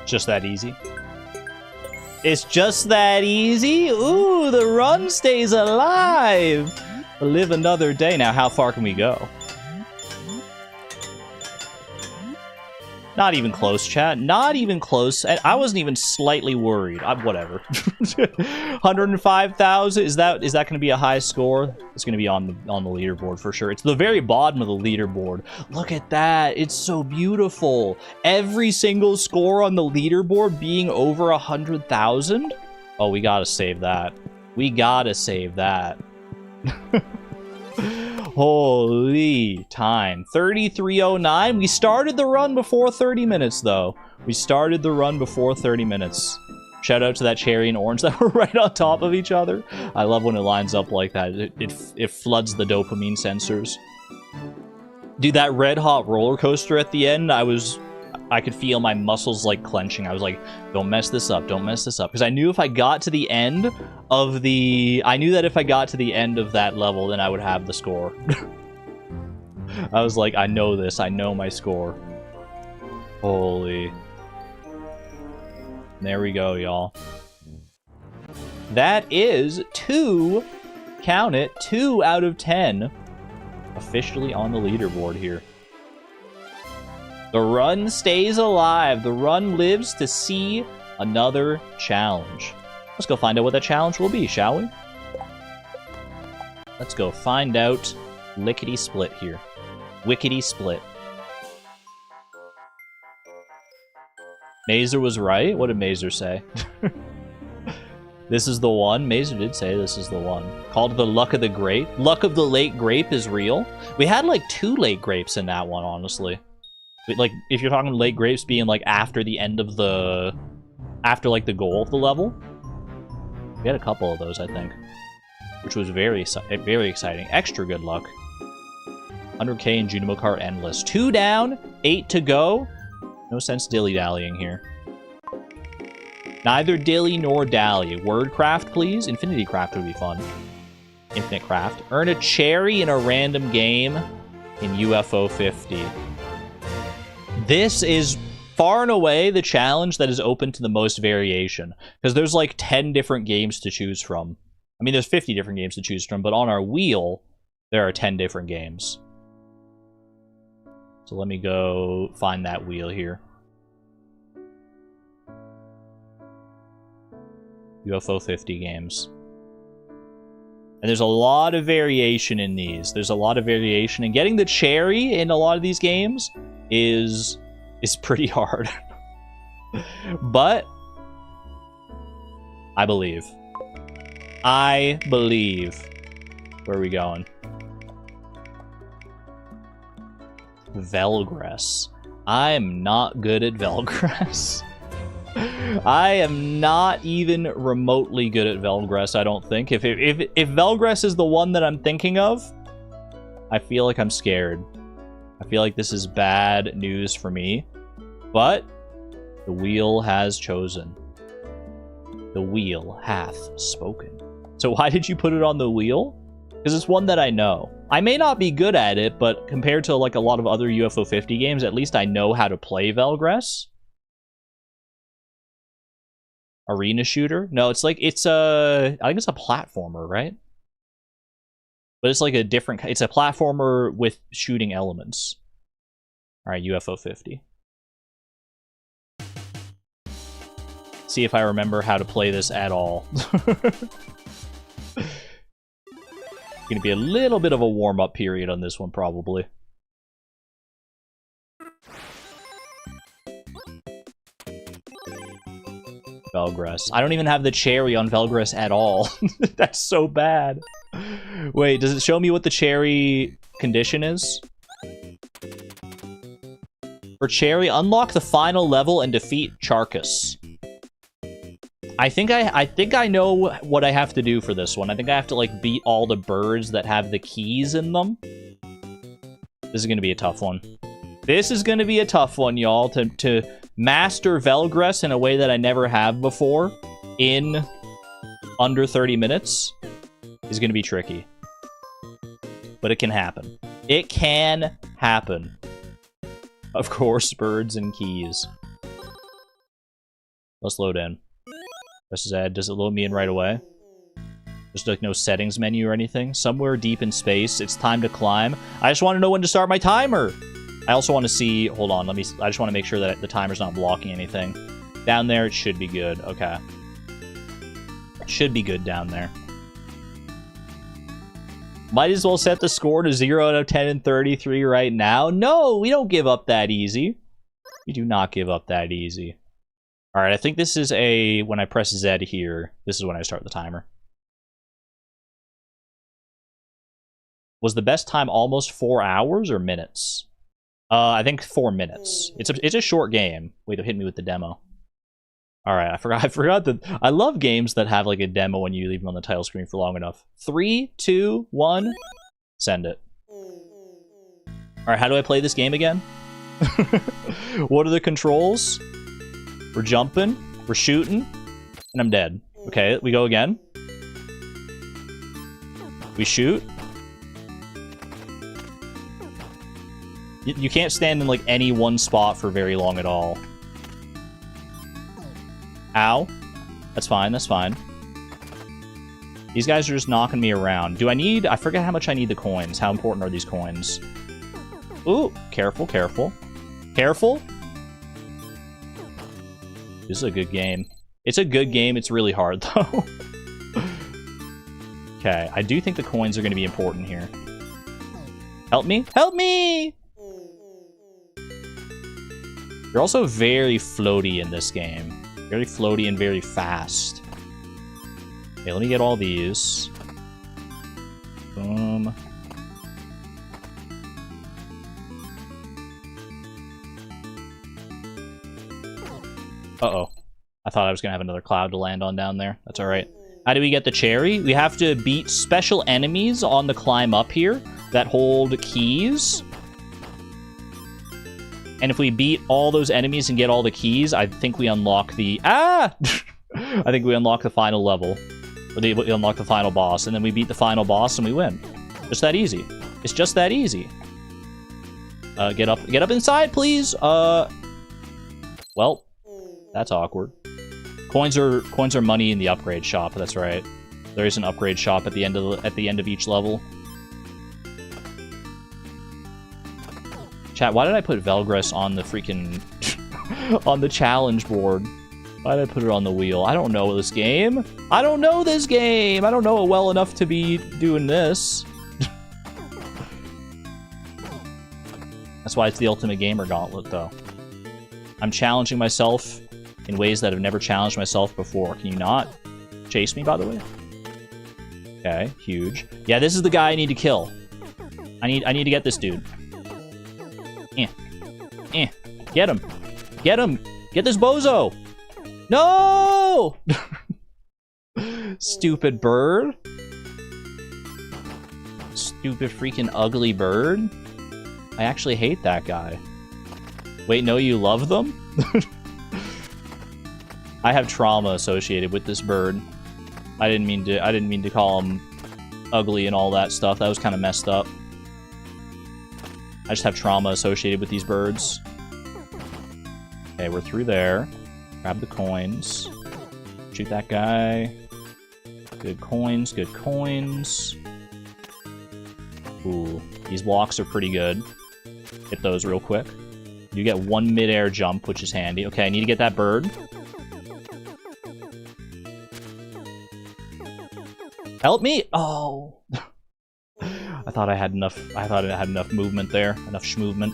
Just that easy. It's just that easy? Ooh, the run stays alive! Live another day. Now, how far can we go? Not even close, chat. Not even close. And I wasn't even slightly worried. Whatever. 105,000. Is that going to be a high score? It's going to be on the leaderboard for sure. It's the very bottom of the leaderboard. Look at that. It's so beautiful. Every single score on the leaderboard being over 100,000. Oh, we gotta save that. We gotta save that. Holy time. 33:09. We started the run before 30 minutes, though. We started the run before 30 minutes. Shout out to that cherry and orange that were right on top of each other. I love when it lines up like that. It floods the dopamine sensors. Dude, that red hot roller coaster at the end, I could feel my muscles like clenching. I was like, don't mess this up, don't mess this up. Because I knew if I got to the end of I knew that if I got to the end of that level, then I would have the score. I was like, I know this, I know my score. Holy. There we go, y'all. That is 2, count it, 2 out of 10 officially on the leaderboard here. The run stays alive. The run lives to see another challenge. Let's go find out what that challenge will be, shall we? Let's go find out lickety-split here. Wickety-split. Mazer was right? What did Mazer say? This is the one. Mazer did say this is the one. Called the Luck of the Grape. Luck of the Late Grape is real. We had like 2 late grapes in that one, honestly. Like, if you're talking late grapes being like after the end of the... After like the goal of the level. We had a couple of those, I think. Which was very exciting. Extra good luck. 100k in Junimo Kart Endless. 2 down, 8 to go. No sense dilly-dallying here. Neither dilly nor dally. Wordcraft, please. Infinity Craft would be fun. Infinite Craft. Earn a cherry in a random game in UFO 50. This is far and away the challenge that is open to the most variation. Because there's like 10 different games to choose from. I mean, there's 50 different games to choose from, but on our wheel, there are 10 different games. So let me go find that wheel here. UFO 50 games. And there's a lot of variation in these. There's a lot of variation. And getting the cherry in a lot of these games is pretty hard. But I believe. I believe. Where are we going? Velgrass. I'm not good at Velgrass. I am not even remotely good at Velgrass, I don't think. If Velgrass is the one that I'm thinking of, I feel like I'm scared. I feel like this is bad news for me. But the wheel has chosen. The wheel hath spoken. So why did you put it on the wheel? Because it's one that I know. I may not be good at it, but compared to like a lot of other UFO 50 games, at least I know how to play Velgrass. Arena shooter? No, it's like, it's a... I think it's a platformer, right? But it's like a different... It's a platformer with shooting elements. Alright, UFO 50. See if I remember how to play this at all. Gonna be a little bit of a warm-up period on this one, probably. Velgrass. I don't even have the cherry on Velgrass at all. That's so bad. Wait, does it show me what the cherry condition is? For cherry, unlock the final level and defeat Charkus. I think I know what I have to do for this one. I think I have to like beat all the birds that have the keys in them. This is gonna be a tough one. This is gonna be a tough one, y'all, to master Velgrass in a way that I never have before in under 30 minutes is gonna be tricky. But it can happen. It can happen. Of course, birds and keys. Let's load in. Press Z. Does it load me in right away? There's like no settings menu or anything. Somewhere deep in space, it's time to climb. I just want to know when to start my timer. I also want to see... Hold on, I just want to make sure that the timer's not blocking anything. Down there, it should be good. Okay. It should be good down there. Might as well set the score to 0 out of 10 and 33 right now. No, we don't give up that easy. We do not give up that easy. Alright, I think this is a... When I press Z here, this is when I start the timer. Was the best time almost 4 hours or minutes? I think 4 minutes. It's a short game. Wait, it hit me with the demo. All right, I forgot that I love games that have like a demo when you leave them on the title screen for long enough. 3, 2, 1, send it. All right, how do I play this game again? What are the controls? We're jumping, we're shooting, and I'm dead. Okay, we go again. We shoot. You can't stand in like any one spot for very long at all. Ow. That's fine, that's fine. These guys are just knocking me around. Do I need... I forget how much I need the coins. How important are these coins? Ooh, careful, careful. Careful! This is a good game. It's a good game, it's really hard, though. Okay, I do think the coins are going to be important here. Help me? Help me! You're also very floaty in this game. Very floaty and very fast. Okay, let me get all these. Boom. Uh-oh. I thought I was going to have another cloud to land on down there. That's alright. How do we get the cherry? We have to beat special enemies on the climb up here that hold keys. And if we beat all those enemies and get all the keys, I think we unlock the... Ah! I think we unlock the final level. Or we unlock the final boss. And then we beat the final boss and we win. Just that easy. It's just that easy. Get up inside, please! Well, that's awkward. Coins are money in the upgrade shop, that's right. There is an upgrade shop at the end of each level. Chat, why did I put Velgrass on the freaking... on the challenge board? Why did I put it on the wheel? I don't know this game! I don't know this game! I don't know it well enough to be doing this. That's why it's the Ultimate Gamer Gauntlet, though. I'm challenging myself in ways that I've never challenged myself before. Can you not chase me, by the way? Okay, huge. Yeah, this is the guy I need to kill. I need to get this dude. Get him. Get him. Get this bozo. No! Stupid bird. Stupid freaking ugly bird. I actually hate that guy. Wait, no, you love them? I have trauma associated with this bird. I didn't mean to call him ugly and all that stuff. That was kind of messed up. I just have trauma associated with these birds. Okay, we're through there. Grab the coins. Shoot that guy. Good coins, good coins. Ooh, these blocks are pretty good. Hit those real quick. You get one mid-air jump, which is handy. Okay, I need to get that bird. Help me! Oh! I thought I had enough. I thought I had enough movement there. Enough schmovement.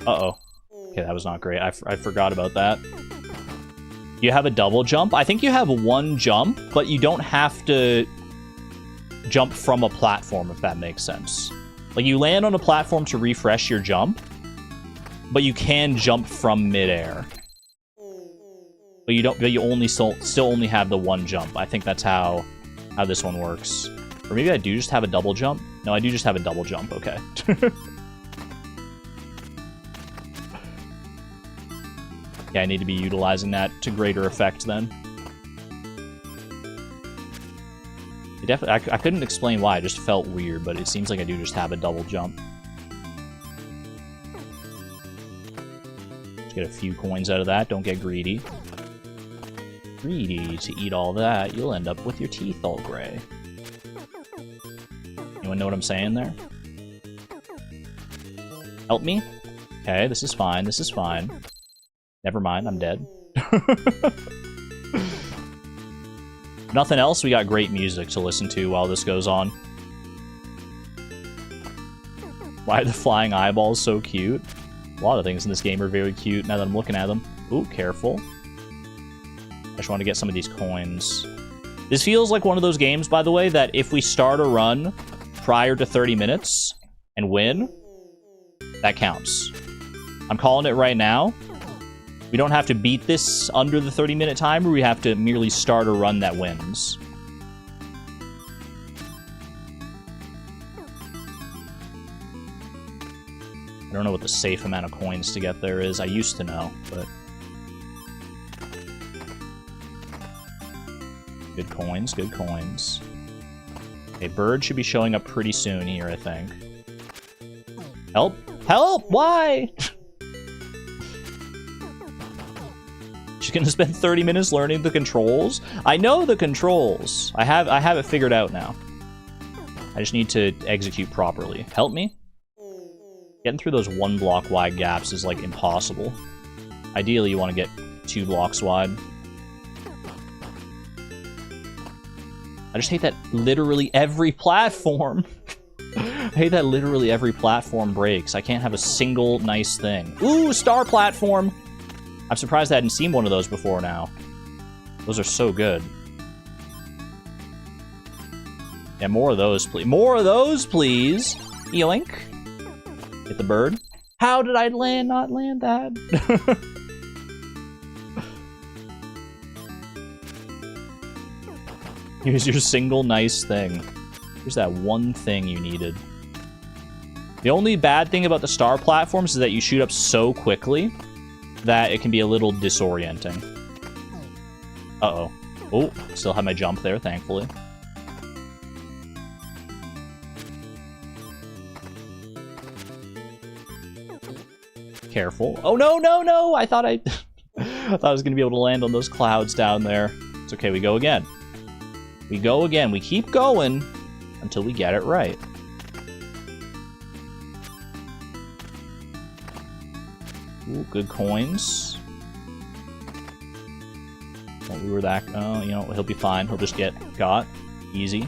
Uh-oh. Okay, that was not great. I forgot about that. You have a double jump? I think you have one jump, but you don't have to jump from a platform, if that makes sense. Like, you land on a platform to refresh your jump, but you can jump from midair. But you don't. But you only still only have the one jump. I think that's how this one works. Or maybe I do just have a double jump. No, I do just have a double jump. Okay. Yeah, I need to be utilizing that to greater effect then. I couldn't explain why. It just felt weird, but it seems like I do just have a double jump. Just get a few coins out of that. Don't get greedy. Greedy to eat all that, you'll end up with your teeth all gray. Anyone know what I'm saying there? Help me? Okay, this is fine, this is fine. Never mind, I'm dead. Nothing else, we got great music to listen to while this goes on. Why are the flying eyeballs so cute? A lot of things in this game are very cute now that I'm looking at them. Ooh, careful. I just want to get some of these coins. This feels like one of those games, by the way, that if we start a run prior to 30 minutes and win, that counts. I'm calling it right now. We don't have to beat this under the 30-minute timer. We have to merely start a run that wins. I don't know what the safe amount of coins to get there is. I used to know, but... Good coins, good coins. A bird should be showing up pretty soon here, I think. Help! Help! Why? She's gonna spend 30 minutes learning the controls? I know the controls. I have it figured out now. I just need to execute properly. Help me? Getting through those 1 block wide gaps is, like, impossible. Ideally, you want to get 2 blocks wide. I just hate that literally every platform... I hate that literally every platform breaks. I can't have a single nice thing. Ooh, star platform! I'm surprised I hadn't seen one of those before now. Those are so good. Yeah, more of those, please. More of those, please! Yoink. Hit the bird. How did I not land that? Here's your single nice thing. Here's that one thing you needed. The only bad thing about the star platforms is that you shoot up so quickly that it can be a little disorienting. Uh-oh. Oh, still have my jump there, thankfully. Careful. Oh, no, no, no! I thought I thought I was going to be able to land on those clouds down there. It's okay, we go again. We go again. We keep going until we get it right. Ooh, good coins. Well, we were that... Oh, you know, he'll be fine. He'll just get got. Easy.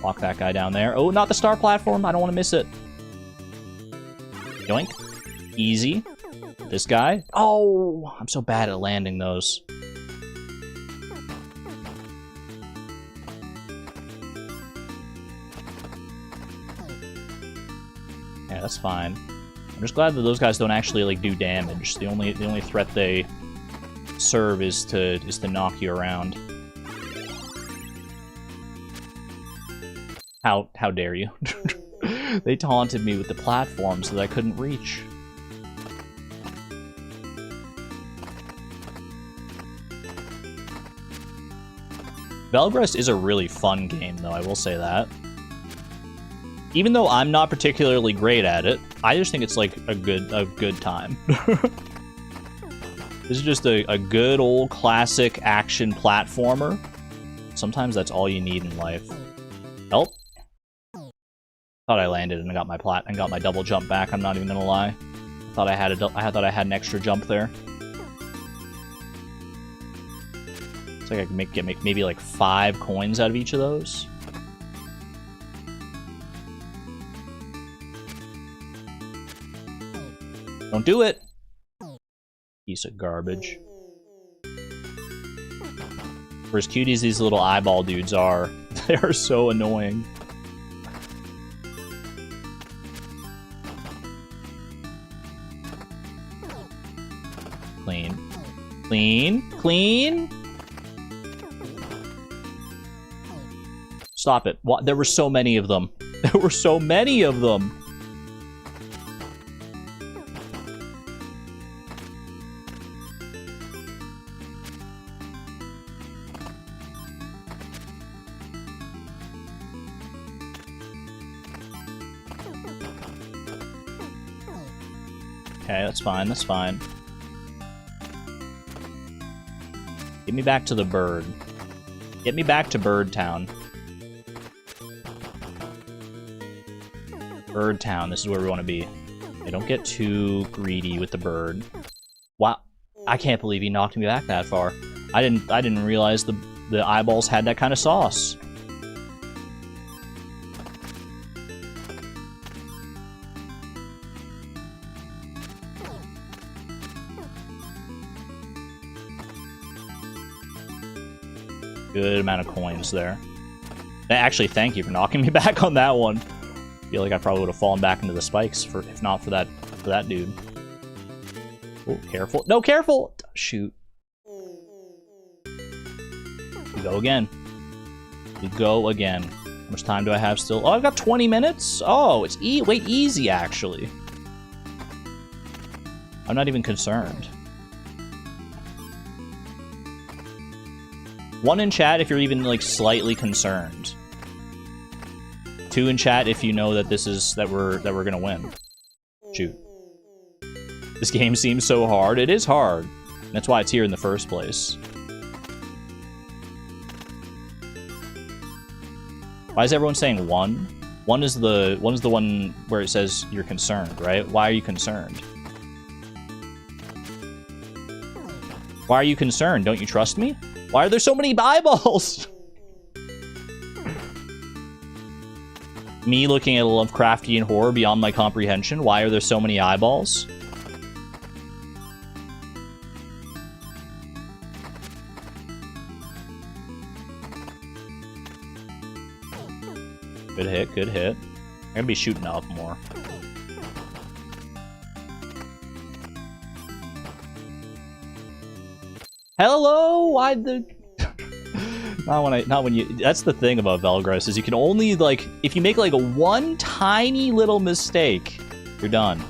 Lock that guy down there. Oh, not the star platform. I don't want to miss it. Yoink. Easy. This guy. Oh, I'm so bad at landing those. Yeah, that's fine. I'm just glad that those guys don't actually like do damage. The only threat they serve is to knock you around. How dare you? They taunted me with the platforms that I couldn't reach. Velgrass is a really fun game, though, I will say that. Even though I'm not particularly great at it, I just think it's like a good time. This is just a good old classic action platformer. Sometimes that's all you need in life. Help. Thought I landed and got my double jump back. I'm not even gonna lie. I thought I had an extra jump there. It's like I can make maybe like 5 coins out of each of those. Don't do it! Piece of garbage. For as cute as these little eyeball dudes are, they are so annoying. Clean. Clean. Clean! Stop it. What? There were so many of them. There were so many of them! Okay, that's fine, that's fine. Get me back to the bird. Get me back to Bird Town. Bird Town, this is where we want to be. Okay, don't get too greedy with the bird. Wow, I can't believe he knocked me back that far. I didn't realize the eyeballs had that kind of sauce. Good amount of coins there. Actually, thank you for knocking me back on that one. I feel like I probably would have fallen back into the spikes if not for that dude. Oh, careful. No, careful! Shoot. We go again. We go again. How much time do I have still? Oh, I've got 20 minutes? Oh, it's easy, actually. I'm not even concerned. 1 in chat if you're even, like, slightly concerned. 2 in chat if you know that we're gonna win. Shoot. This game seems so hard. It is hard. That's why it's here in the first place. Why is everyone saying 1? 1 is the one where it says you're concerned, right? Why are you concerned? Why are you concerned? Don't you trust me? Why are there so many eyeballs? Me looking at a Lovecraftian horror beyond my comprehension. Why are there so many eyeballs? Good hit, good hit. I'm gonna be shooting up more. Hello, why the... not when you... That's the thing about Velgrass, is you can only, like... If you make, like, one tiny little mistake, you're done.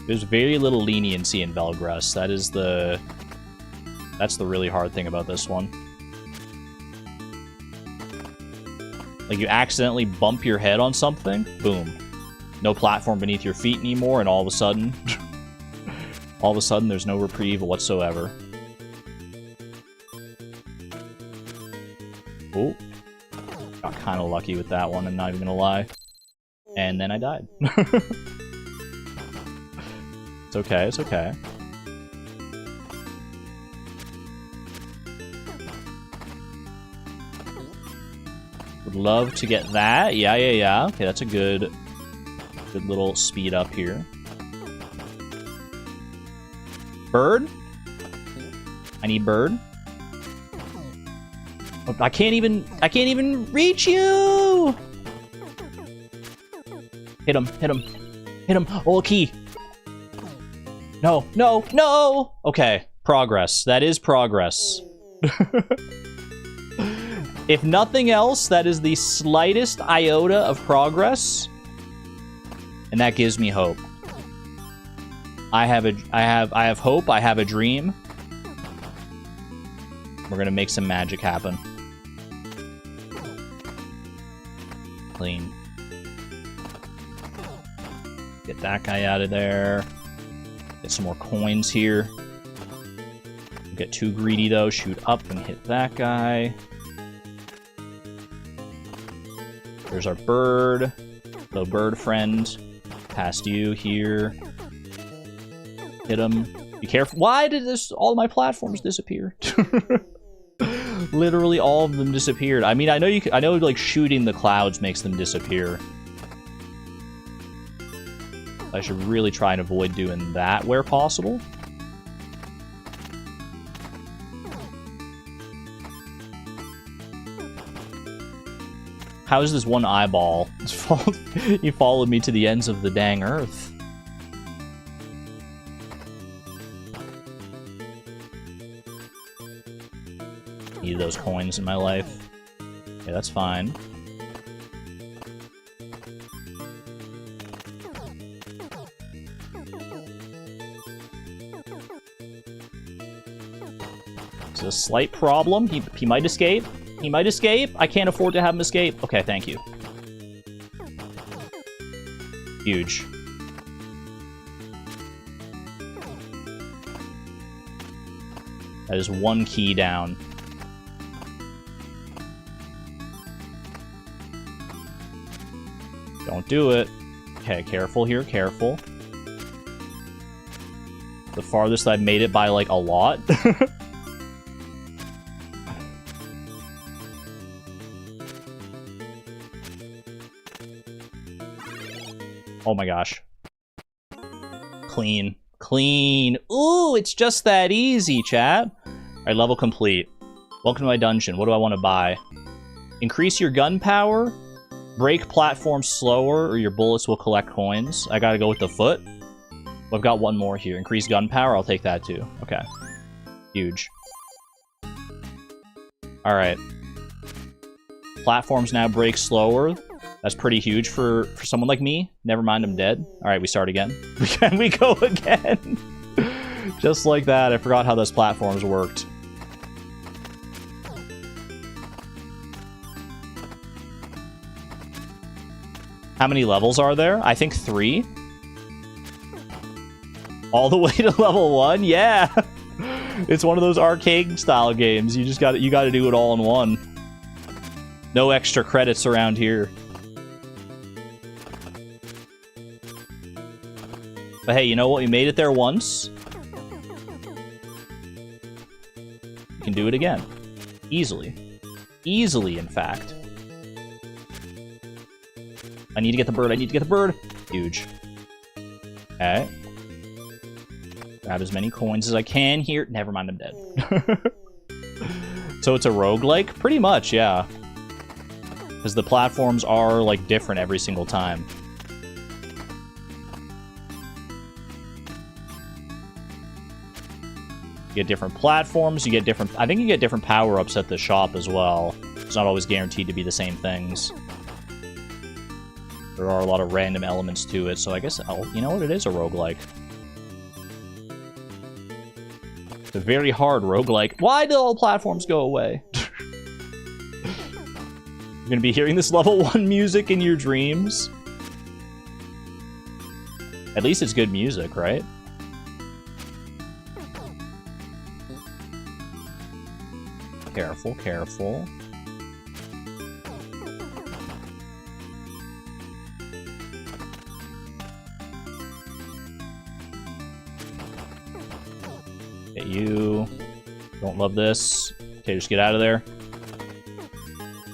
There's very little leniency in Velgrass. That's the really hard thing about this one. Like, you accidentally bump your head on something, boom. No platform beneath your feet anymore, and all of a sudden... all of a sudden, there's no reprieve whatsoever. Oh, got kind of lucky with that one, I'm not even gonna lie. And then I died. It's okay, it's okay. Would love to get that. Yeah. Okay, that's a good little speed up here. Bird? I need bird. I can't even reach you! Hit him. Oh, key. No! Okay, progress. That is progress. If nothing else, that is the slightest iota of progress. And that gives me hope. I have hope, I have a dream. We're gonna make some magic happen. Clean. Get that guy out of there. Get some more coins here. Don't get too greedy though. Shoot up and hit that guy. There's our bird. Hello, bird friend. Past you here. Hit him. Be careful. Why did all my platforms disappear? Literally all of them disappeared. I mean, I know like shooting the clouds makes them disappear. I should really try and avoid doing that where possible. How is this one eyeball? You followed me to the ends of the dang earth. Need those coins in my life. Okay, that's fine. It's a slight problem. He might escape. He might escape. I can't afford to have him escape. Okay, thank you. Huge. That is one key down. Don't do it. Okay, careful here, careful. The farthest I've made it by, like, a lot. Oh my gosh. Clean. Clean. Ooh, it's just that easy, chat. Alright, level complete. Welcome to my dungeon. What do I want to buy? Increase your gun power. Break platforms slower, or your bullets will collect coins. I gotta go with the foot. I've got one more here. Increased gunpowder, I'll take that too. Okay. Huge. Alright. Platforms now break slower. That's pretty huge for someone like me. Never mind, I'm dead. Alright, we start again. We go again. Just like that. I forgot how those platforms worked. How many levels are there? I think 3. All the way to level 1? Yeah! It's one of those arcade-style games. You gotta do it all in one. No extra credits around here. But hey, you know what? We made it there once. We can do it again. Easily. Easily, in fact. I need to get the bird. I need to get the bird. Huge. Okay. Grab as many coins as I can here. Never mind, I'm dead. So it's a roguelike? Pretty much, yeah. Because the platforms are, like, different every single time. You get different platforms, you get different... I think you get different power-ups at the shop as well. It's not always guaranteed to be the same things. There are a lot of random elements to it, so I guess... Oh, you know what? It is a roguelike. It's a very hard roguelike. Why did all platforms go away? You're gonna be hearing this level 1 music in your dreams? At least it's good music, right? Careful, careful. Get you. Don't love this. Okay, just get out of there.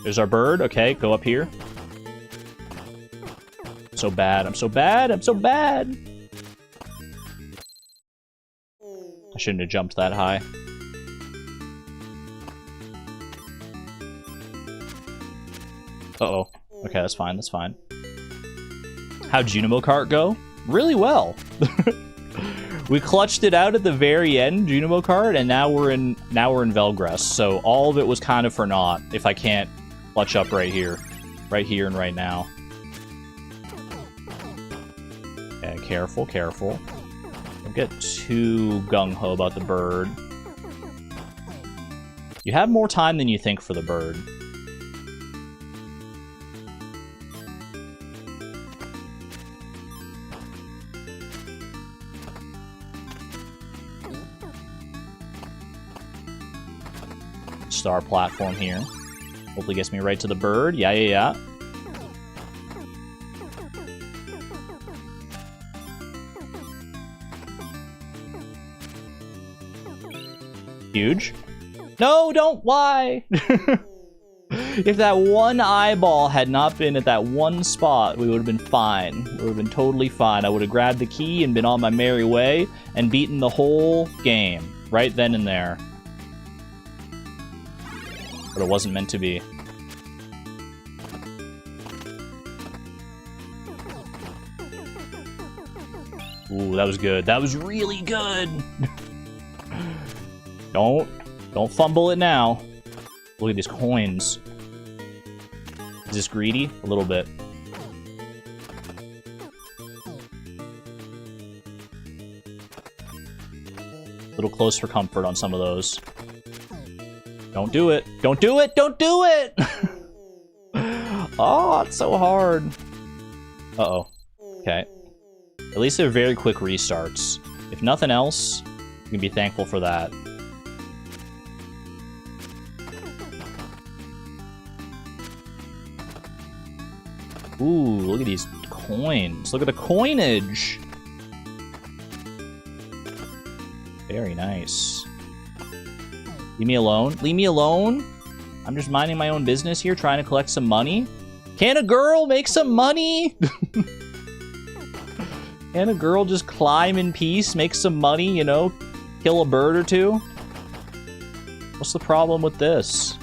There's our bird. Okay, go up here. So bad. I'm so bad. I'm so bad. I shouldn't have jumped that high. Uh-oh. Okay, that's fine. That's fine. How'd Junimo Kart go? Really well. We clutched it out at the very end, Junimo Kart, and now we're in Velgrass. So all of it was kind of for naught if I can't clutch up right here and right now. Okay, careful, careful. Don't get too gung-ho about the bird. You have more time than you think for the bird. Star platform here. Hopefully gets me right to the bird. Yeah, yeah, yeah. Huge. No, don't. Why? If that one eyeball had not been at that one spot, we would have been fine. We would have been totally fine. I would have grabbed the key and been on my merry way and beaten the whole game right then and there. But it wasn't meant to be. Ooh, that was good. That was really good. Don't fumble it now. Look at these coins. Is this greedy? A little bit. A little close for comfort on some of those. Don't do it. Don't do it. Don't do it. Oh, it's so hard. Uh-oh. Okay. At least they're very quick restarts. If nothing else, you can be thankful for that. Ooh, look at these coins. Look at the coinage. Very nice. Leave me alone. Leave me alone. I'm just minding my own business here, trying to collect some money. Can a girl make some money? Can a girl just climb in peace, make some money, you know, kill a bird or two? What's the problem with this?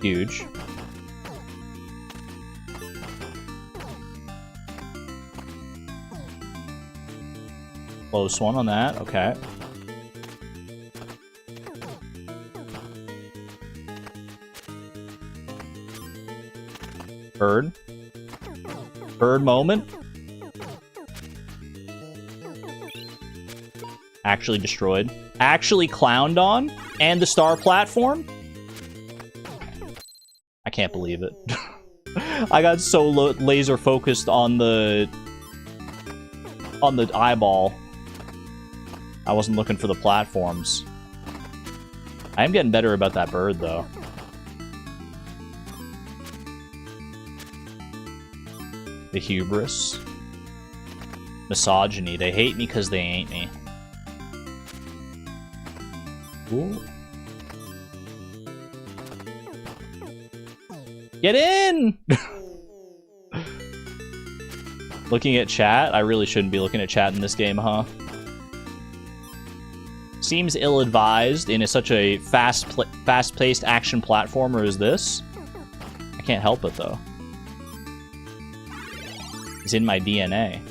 Huge. Close one on that. Okay. Bird. Bird moment. Actually destroyed. Actually clowned on? And the star platform? I can't believe it. I got so laser focused on the eyeball. I wasn't looking for the platforms. I am getting better about that bird, though. The hubris. Misogyny. They hate me because they ain't me. Ooh. Get in! Looking at chat? I really shouldn't be looking at chat in this game, huh? Seems ill-advised in such a fast-paced action platformer as this. I can't help it, though. It's in my DNA.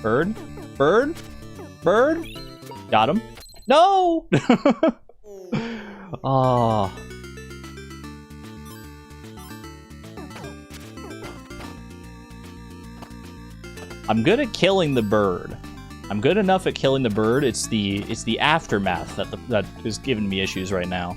Bird? Bird? Bird? Got him. No! Oh. I'm good at killing the bird. I'm good enough at killing the bird. It's the aftermath that is giving me issues right now.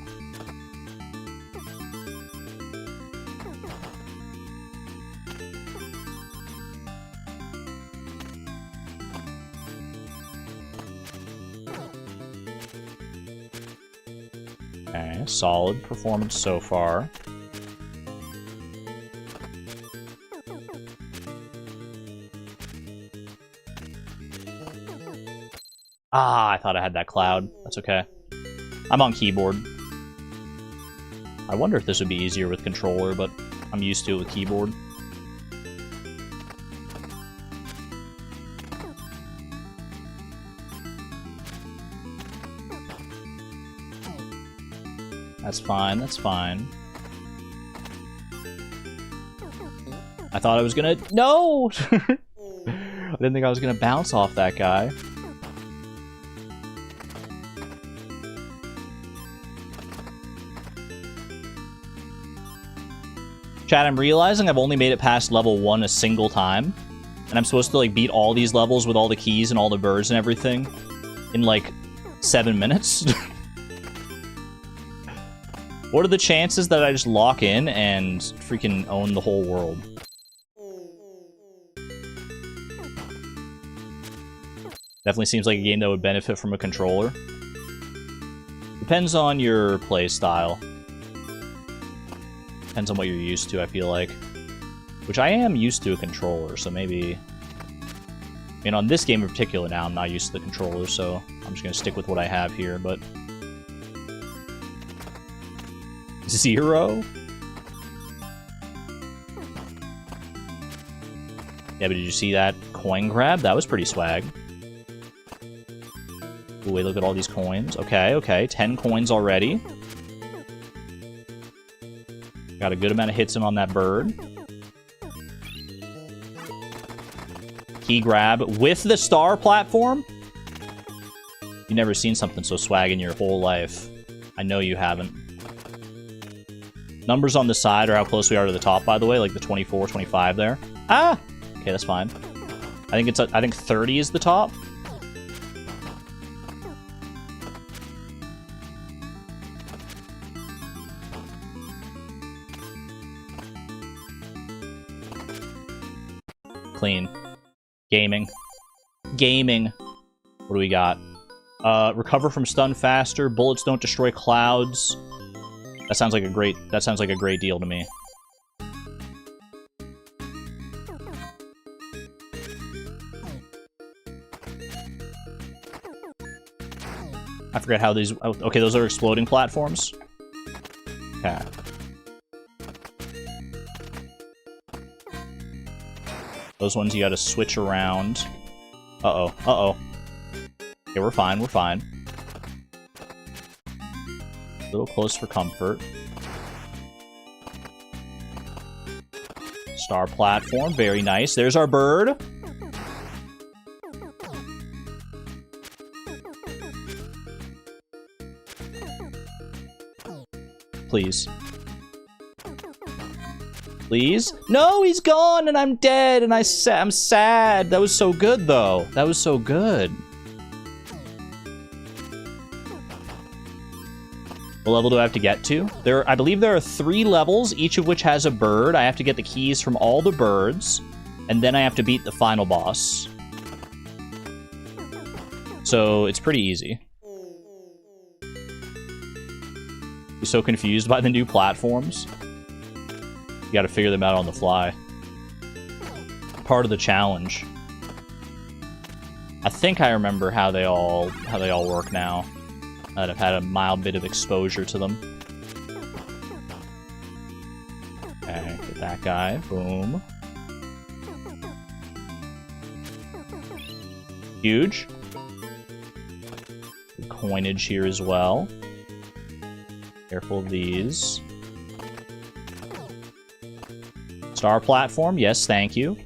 Okay, solid performance so far. Ah, I thought I had that cloud. That's okay. I'm on keyboard. I wonder if this would be easier with controller, but I'm used to it with keyboard. That's fine, that's fine. I thought I was gonna... No! I didn't think I was gonna bounce off that guy. Chat, I'm realizing I've only made it past level 1 a single time. And I'm supposed to, like, beat all these levels with all the keys and all the birds and everything in, like, 7 minutes. What are the chances that I just lock in and freaking own the whole world? Definitely seems like a game that would benefit from a controller. Depends on your play style. Depends on what you're used to, I feel like. Which I am used to a controller, so maybe... I mean, on this game in particular now, I'm not used to the controller, so I'm just gonna stick with what I have here, but... 0? Yeah, but did you see that coin grab? That was pretty swag. Ooh, wait, look at all these coins. Okay, okay, 10 coins already. Got a good amount of hits in on that bird. Key grab with the star platform? You've never seen something so swag in your whole life. I know you haven't. Numbers on the side are how close we are to the top, by the way, like the 24, 25 there. Ah! Okay, that's fine. I think 30 is the top. Clean. Gaming. Gaming. What do we got? Recover from stun faster. Bullets don't destroy clouds. That sounds like a great deal to me. I forget how these... Okay, those are exploding platforms. Okay. Those ones you gotta switch around. Uh-oh. Uh-oh. Okay, we're fine. We're fine. A little close for comfort. Star platform, very nice. There's our bird. Please. Please? No, he's gone and I'm dead and I'm sad. That was so good though. That was so good. What level do I have to get to? I believe there are 3 levels, each of which has a bird. I have to get the keys from all the birds, and then I have to beat the final boss. So it's pretty easy. You're so confused by the new platforms. You gotta figure them out on the fly. Part of the challenge. I think I remember how they all work now. That I've had a mild bit of exposure to them. Okay, get that guy. Boom. Huge. Good coinage here as well. Careful of these. Star platform, yes, thank you.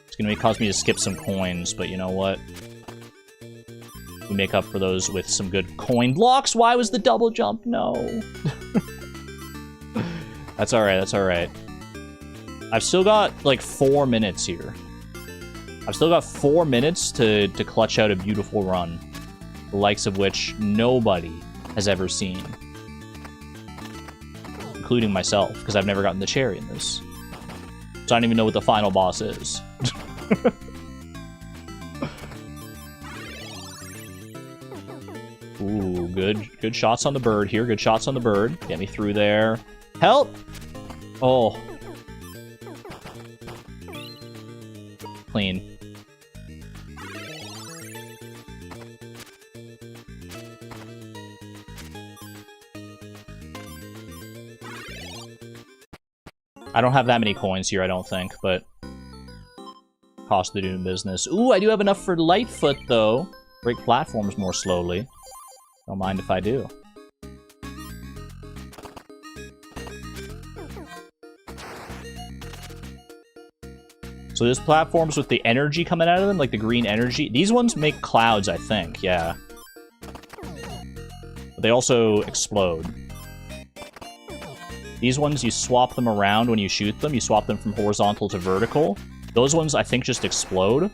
It's gonna cause me to skip some coins, but you know what? We make up for those with some good coin blocks. Why was the double jump? No. That's alright, that's alright. I've still got, like, 4 minutes here. I've still got 4 minutes to clutch out a beautiful run. The likes of which nobody has ever seen. Including myself, because I've never gotten the cherry in this. So I don't even know what the final boss is. Ooh, good shots on the bird here. Good shots on the bird. Get me through there. Help! Oh. Clean. I don't have that many coins here, I don't think, but cost of doing business. Ooh, I do have enough for Lightfoot, though. Break platforms more slowly. Don't mind if I do. So there's platforms with the energy coming out of them, like the green energy. These ones make clouds, I think, yeah. But they also explode. These ones, you swap them around when you shoot them. You swap them from horizontal to vertical. Those ones, I think, just explode.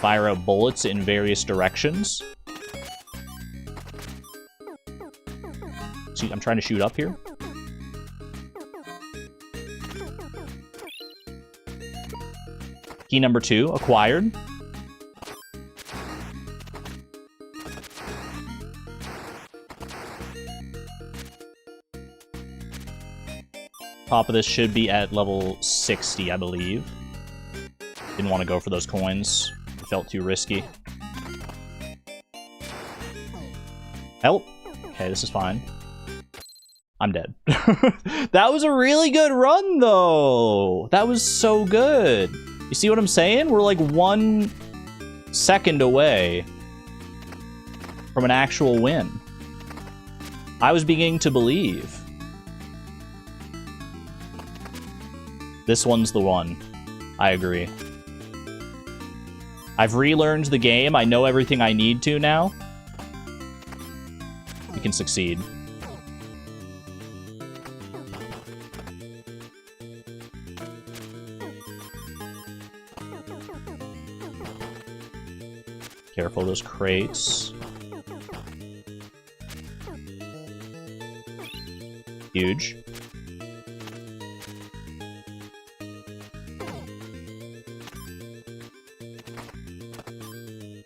Fire out bullets in various directions. See, I'm trying to shoot up here. Key number 2, acquired. Top of this should be at level 60, I believe. Didn't want to go for those coins. It felt too risky. Help! Okay, this is fine. I'm dead. That was a really good run, though! That was so good! You see what I'm saying? We're like 1 second away from an actual win. I was beginning to believe. This one's the one. I agree. I've relearned the game. I know everything I need to now. We can succeed. Careful of those crates. Huge.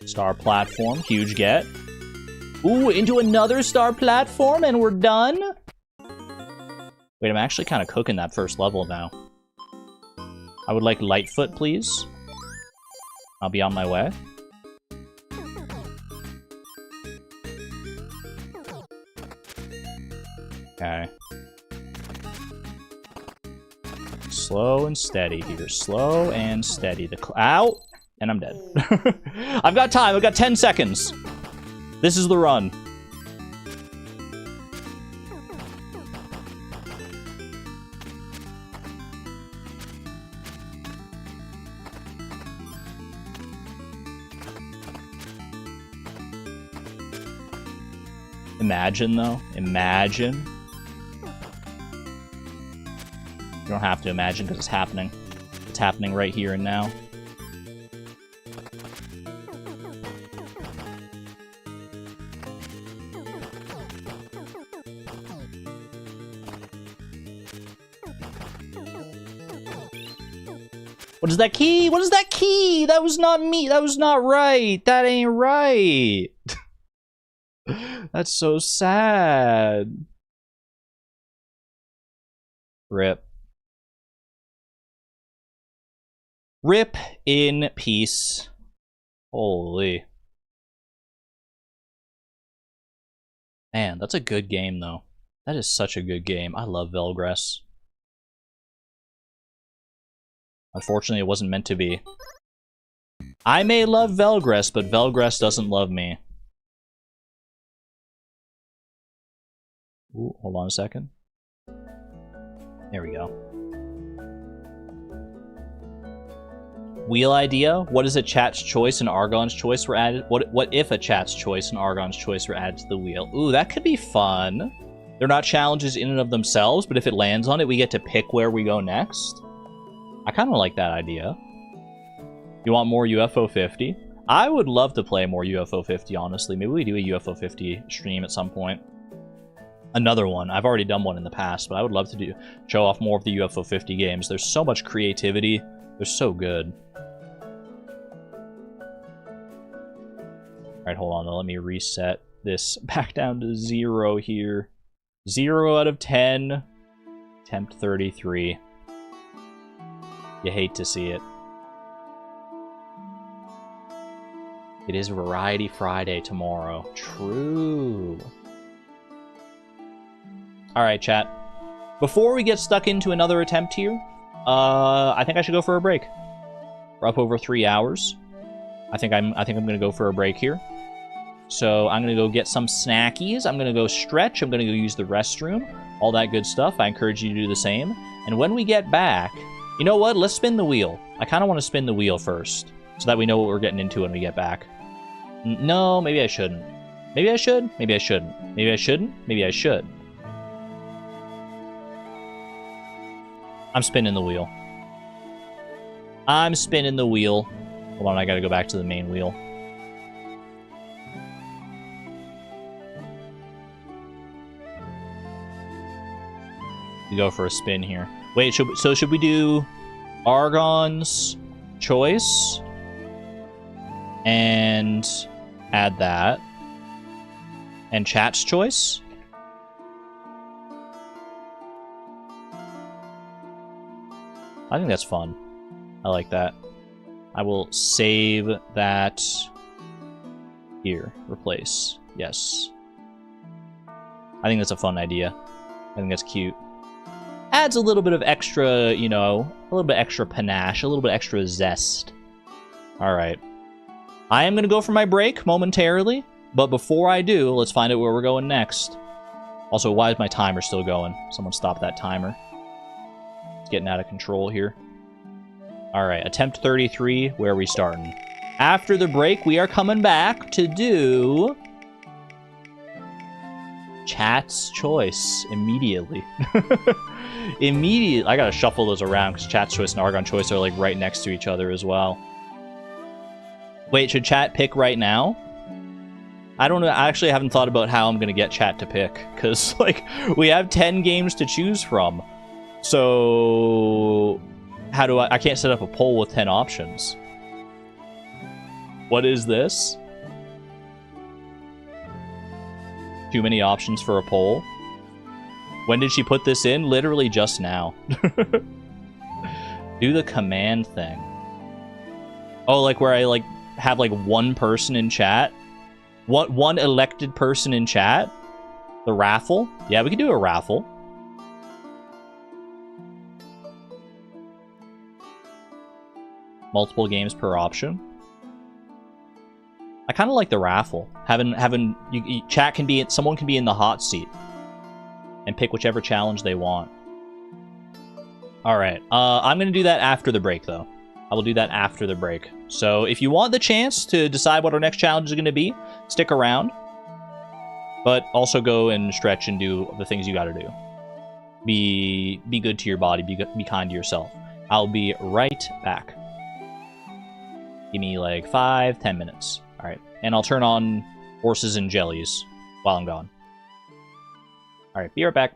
Star platform, huge get. Ooh, into another star platform and we're done? Wait, I'm actually kind of cooking that first level now. I would like Lightfoot, please. I'll be on my way. Okay. Slow and steady here. Slow and steady. Ow! And I'm dead. I've got time. I've got 10 seconds. This is the run. Imagine, though. Imagine. You don't have to imagine because it's happening. It's happening right here and now. What is that key? What is that key? That was not me. That was not right. That ain't right. That's so sad. Rip. Rip in peace. Holy. Man, that's a good game, though. That is such a good game. I love Velgrass. Unfortunately, it wasn't meant to be. I may love Velgrass, but Velgrass doesn't love me. Ooh, hold on a second. There we go. Wheel idea? What is a chat's choice and Argon's choice were added? What if a chat's choice and Argon's choice were added to the wheel? Ooh, that could be fun. They're not challenges in and of themselves, but if it lands on it, we get to pick where we go next. I kind of like that idea. You want more UFO 50? I would love to play more UFO 50, honestly. Maybe we do a UFO 50 stream at some point. Another one. I've already done one in the past, but I would love to show off more of the UFO 50 games. There's so much creativity. They're so good. Alright, hold on. Let me reset this back down to 0 here. 0 out of 10. Attempt 33. You hate to see it. It is Variety Friday tomorrow. True. Alright, chat. Before we get stuck into another attempt here, I think I should go for a break. We're up over 3 hours. I think I'm gonna go for a break here. So I'm gonna go get some snackies. I'm gonna go stretch. I'm gonna go use the restroom. All that good stuff. I encourage you to do the same. And when we get back, you know what? Let's spin the wheel. I kind of want to spin the wheel first, so that we know what we're getting into when we get back. No, maybe I shouldn't. Maybe I should. Maybe I shouldn't. Maybe I shouldn't. Maybe I should. I'm spinning the wheel. I'm spinning the wheel. Hold on, I gotta go back to the main wheel. We go for a spin here. Wait, should we do Argon's choice and add that, and chat's choice? I think that's fun. I like that. I will save that here. Replace. Yes. I think that's a fun idea. I think that's cute. Adds a little bit of extra, you know, a little bit extra panache, a little bit extra zest. Alright. I am going to go for my break momentarily, but before I do, let's find out where we're going next. Also, why is my timer still going? Someone stop that timer. It's getting out of control here. Alright, attempt 33, where are we starting? After the break, we are coming back to do chat's choice immediately. Immediately. I gotta shuffle those around because chat's choice and Argon choice are like right next to each other as well. Wait, should chat pick right now? I don't know. I actually haven't thought about how I'm gonna get chat to pick because like we have 10 games to choose from. So how do I can't set up a poll with 10 options. What is this? Too many options for a poll? When did she put this in? Literally just now. Do the command thing. Oh, like where I like have like one person in chat? One elected person in chat? The raffle? Yeah, we could do a raffle. Multiple games per option. I kind of like the raffle. Having chat can be, someone can be in the hot seat and pick whichever challenge they want. All right, I'm gonna do that after the break though. I will do that after the break. So if you want the chance to decide what our next challenge is gonna be, stick around. But also go and stretch and do the things you gotta do. Be good to your body. Be kind to yourself. I'll be right back. Give me like 5-10 minutes. All right, and I'll turn on horses and jellies while I'm gone. All right, be right back.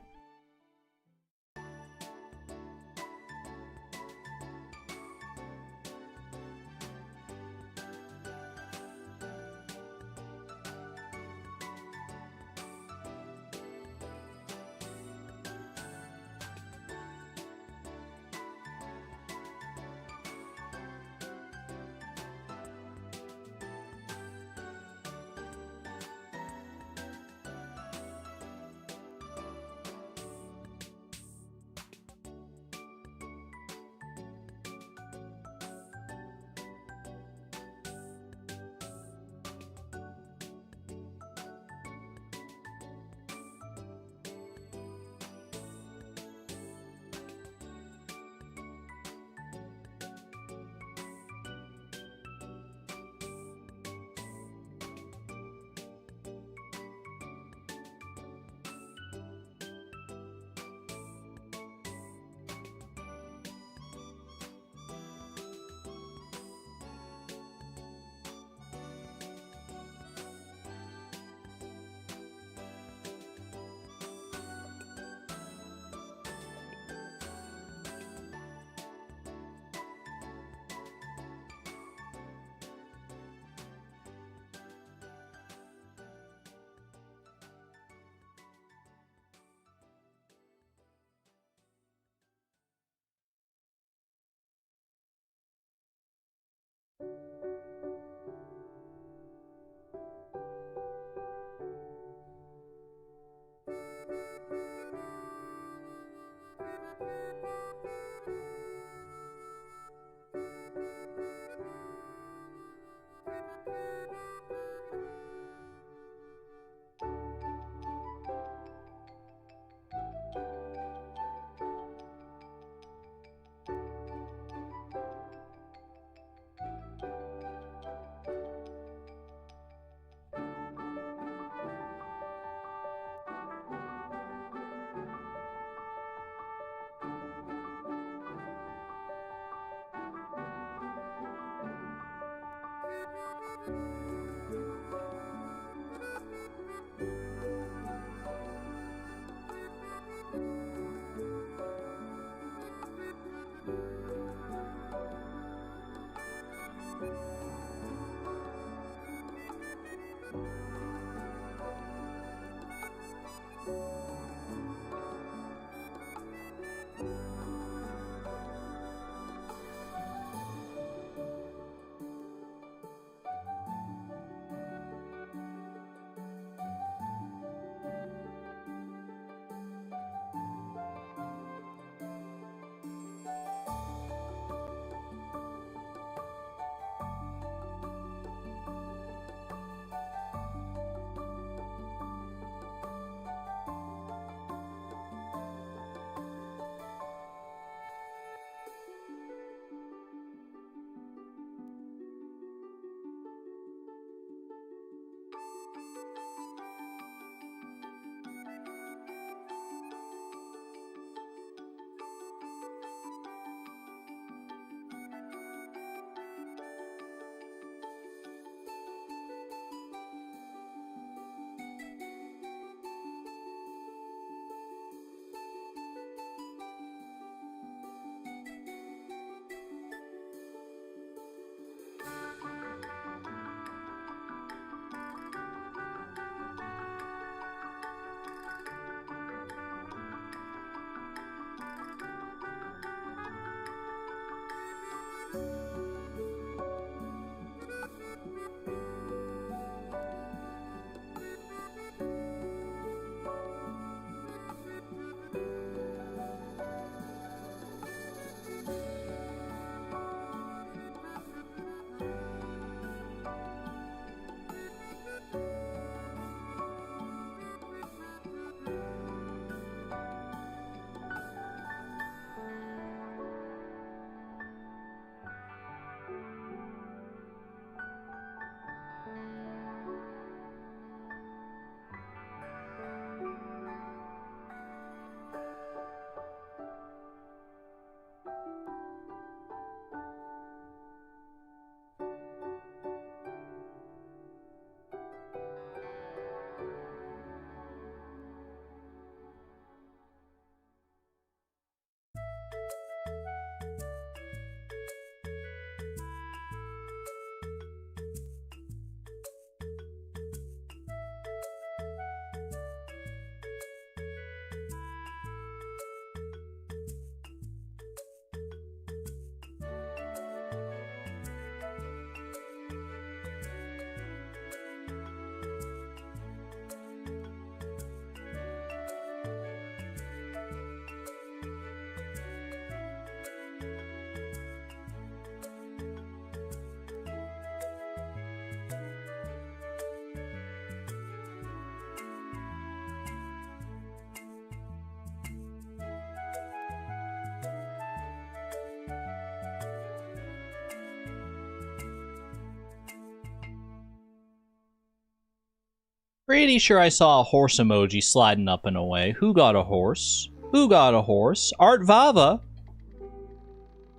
Pretty sure I saw a horse emoji sliding up and away. Who got a horse? Who got a horse? Art Vava.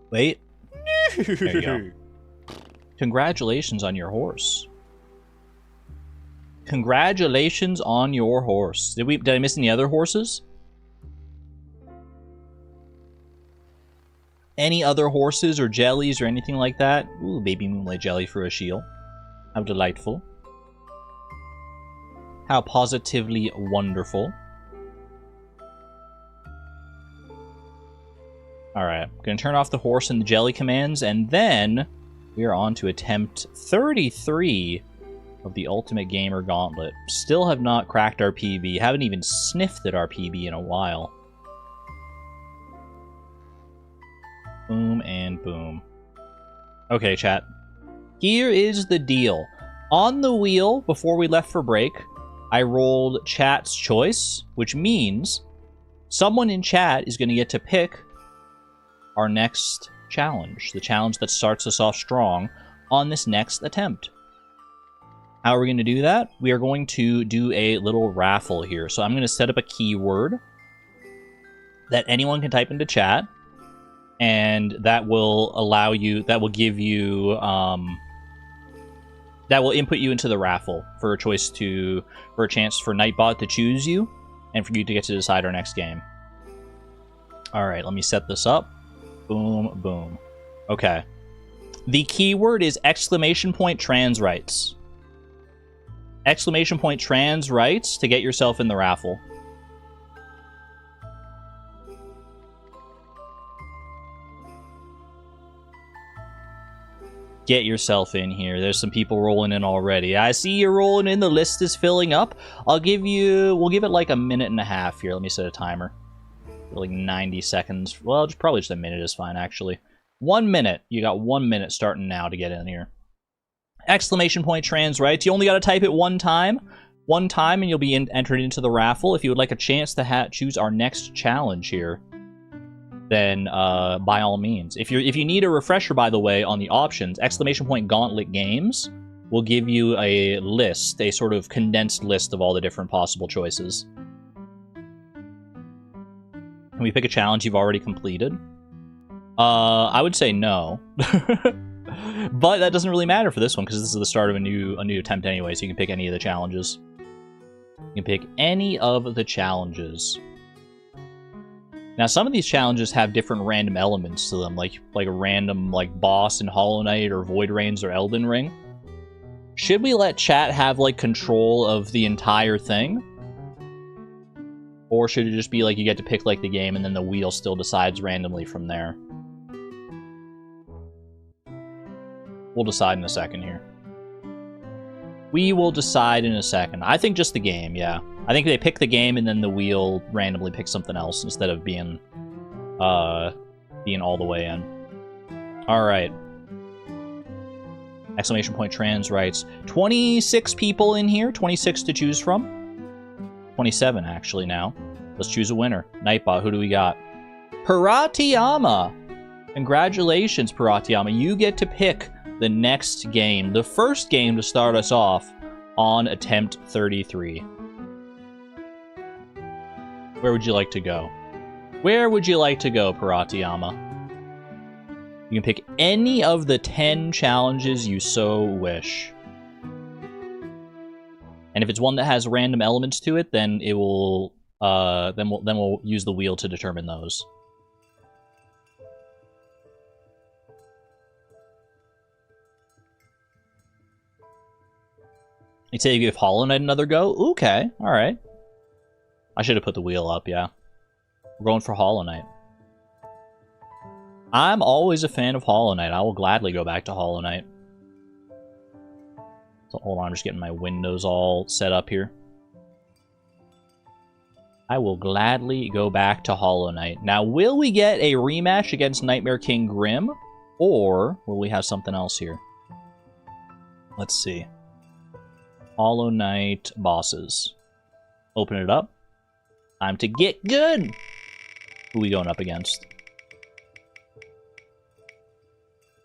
Wait. There you go. Congratulations on your horse. Congratulations on your horse. Did I miss any other horses? Any other horses or jellies or anything like that? Ooh, baby moonlight jelly for a shield. How delightful. How positively wonderful. Alright, I'm going to turn off the horse and the jelly commands, and then we are on to attempt 33 of the Ultimate Gamer Gauntlet. Still have not cracked our PB. Haven't even sniffed at our PB in a while. Boom and boom. Okay, chat. Here is the deal. On the wheel, before we left for break, I rolled chat's choice, which means someone in chat is going to get to pick our next challenge. The challenge that starts us off strong on this next attempt. How are we going to do that? We are going to do a little raffle here. So I'm going to set up a keyword that anyone can type into chat. And that will allow you, that will give you, that will input you into the raffle for a chance for Nightbot to choose you, and for you to get to decide our next game. Alright, let me set this up. Boom, boom. Okay. The keyword is !trans rights. !trans rights to get yourself in the raffle. Get yourself in here. There's some people rolling in already. I see you rolling in. The list is filling up. We'll give it like a minute and a half here. Let me set a timer. Like 90 seconds. Well, probably just a minute is fine, actually. 1 minute. You got 1 minute starting now to get in here. !trans rights. You only got to type it one time. One time and you'll be entered into the raffle. If you would like a chance to choose our next challenge here, then by all means. If you need a refresher, by the way, on the options, !Gauntlet Games will give you a list, a sort of condensed list of all the different possible choices. Can we pick a challenge you've already completed? I would say no. But that doesn't really matter for this one, because this is the start of a new attempt anyway, so you can pick any of the challenges. You can pick any of the challenges. Now, some of these challenges have different random elements to them, like a random boss in Hollow Knight or Void Rains or Elden Ring. Should we let chat have control of the entire thing? Or should it just be you get to pick the game and then the wheel still decides randomly from there? We'll decide in a second here. We will decide in a second. I think just the game, yeah. I think they pick the game and then the wheel randomly picks something else instead of being all the way in. Alright. !trans rights. 26 people in here. 26 to choose from. 27, actually, now. Let's choose a winner. Nightbot, who do we got? Paratiyama! Congratulations, Paratiyama. You get to pick the next game. The first game to start us off on attempt 33. Where would you like to go? Where would you like to go, Paratiyama? You can pick any of the 10 challenges you so wish. And if it's one that has random elements to it, then it will then we'll use the wheel to determine those. You say you give Hollow Knight another go? Okay, alright. I should have put the wheel up, yeah. We're going for Hollow Knight. I'm always a fan of Hollow Knight. I will gladly go back to Hollow Knight. So hold on, I'm just getting my windows all set up here. I will gladly go back to Hollow Knight. Now, will we get a rematch against Nightmare King Grimm? Or will we have something else here? Let's see. Hollow Knight bosses. Open it up. Time to get good! Who are we going up against?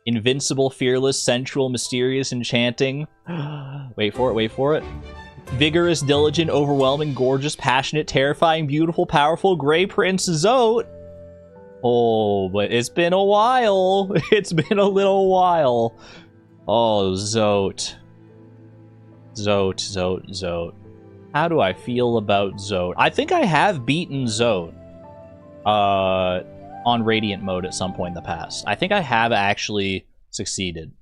Invincible, fearless, sensual, mysterious, enchanting. Wait for it, wait for it. Vigorous, diligent, overwhelming, gorgeous, passionate, terrifying, beautiful, powerful, Grey Prince Zote. Oh, but it's been a while. It's been a little while. Oh, Zote. Zote. How do I feel about Zote? I think I have beaten Zote on Radiant mode at some point in the past. I think I have actually succeeded.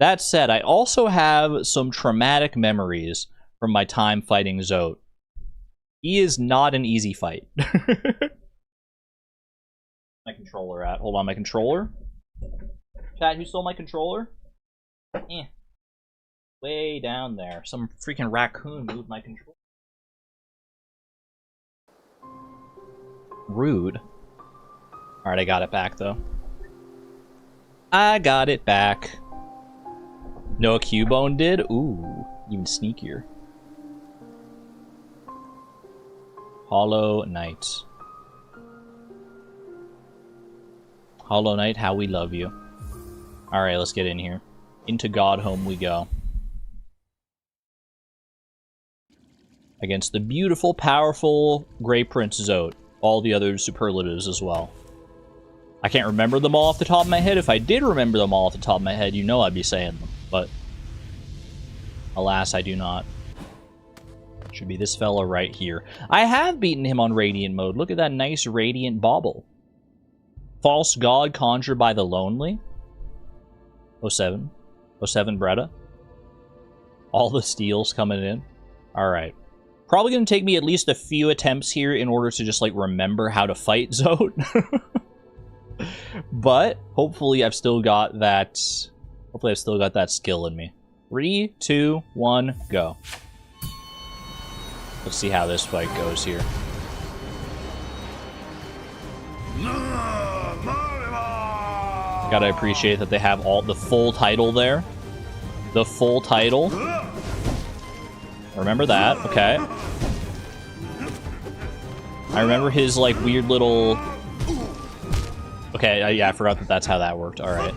That said, I also have some traumatic memories from my time fighting Zote. He is not an easy fight. My controller at? Hold on, my controller? Chat, who stole my controller? Way down there. Some freaking raccoon moved my controller. Rude. Alright, I got it back, though. I got it back. No, Cubone did? Ooh, even sneakier. Hollow Knight. Hollow Knight, how we love you. Alright, let's get in here. Into Godhome we go. Against the beautiful, powerful Grey Prince Zote. All the other superlatives as well. I can't remember them all off the top of my head. If I did remember them all off the top of my head, you know I'd be saying them. But alas, I do not. Should be this fella right here. I have beaten him on Radiant mode. Look at that nice Radiant bauble. False God conjured by the lonely. 07. 07 Bretta. All the steals coming in. Alright. Probably going to take me at least a few attempts here in order to just, like, remember how to fight Zote. But hopefully I've still got that... Hopefully I've still got that skill in me. 3, 2, 1, go. Let's see how this fight goes here. Gotta appreciate that they have all the full title there. The full title. Remember that, okay. I remember his, like, weird little... Okay, yeah, I forgot that that's how that worked, alright.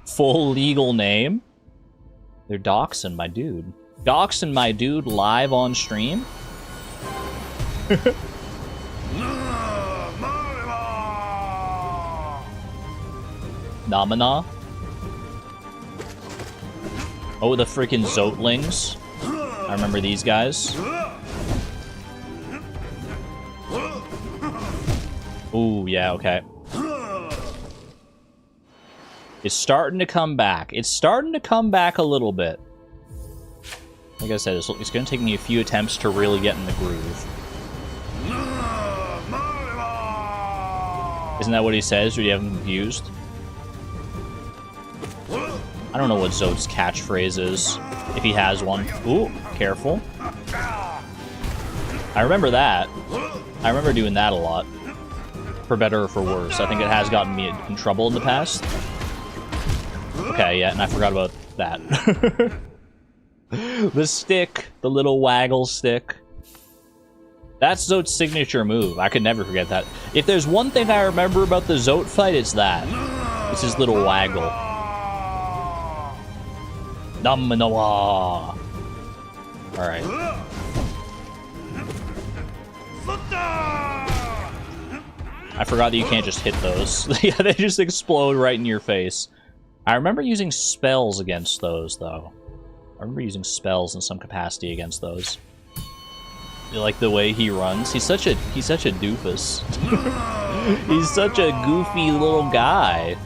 Full legal name? They're doxing my dude. Doxing my dude live on stream? Namina? Oh, the freaking Zotelings. I remember these guys. Ooh, yeah, okay. It's starting to come back. It's starting to come back a little bit. Like I said, it's going to take me a few attempts to really get in the groove. Isn't that what he says? Or do you have him confused? I don't know what Zote's catchphrase is, if he has one. Ooh, careful. I remember that. I remember doing that a lot. For better or for worse. I think it has gotten me in trouble in the past. Okay, yeah, and I forgot about that. The stick. The little waggle stick. That's Zote's signature move. I could never forget that. If there's one thing I remember about the Zote fight, it's that. It's his little waggle. Namanawa. Alright. I forgot that you can't just hit those. Yeah, they just explode right in your face. I remember using spells against those, though. I remember using spells in some capacity against those. You like the way he runs? He's such a doofus. He's such a goofy little guy.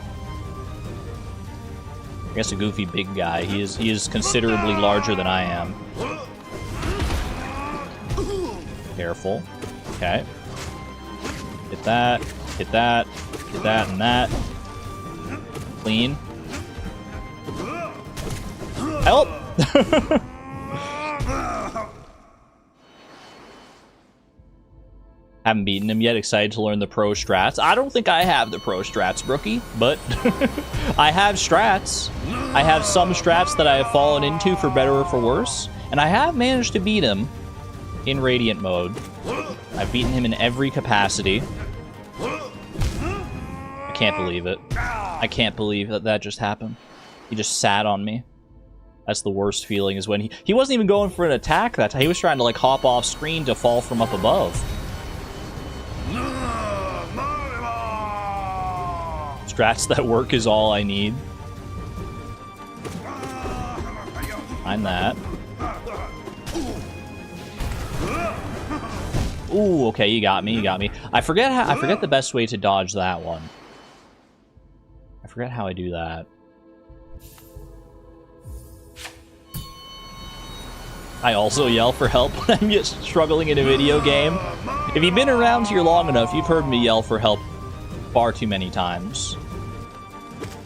I guess a goofy big guy. He is considerably larger than I am. Careful. Okay. Hit that, hit that, hit that, and that. Clean. Help! Haven't beaten him yet. Excited to learn the pro strats. I don't think I have the pro strats, Brookie, but I have strats. I have some strats that I have fallen into for better or for worse, and I have managed to beat him in Radiant mode. I've beaten him in every capacity. I can't believe it. I can't believe that that just happened. He just sat on me. That's the worst feeling, is when he wasn't even going for an attack that time. He was trying to, like, hop off screen to fall from up above. Strats that work is all I need. Find that. Ooh, okay, you got me, you got me. I forget the best way to dodge that one. I forget how I do that. I also yell for help when I'm just struggling in a video game. If you've been around here long enough, you've heard me yell for help far too many times.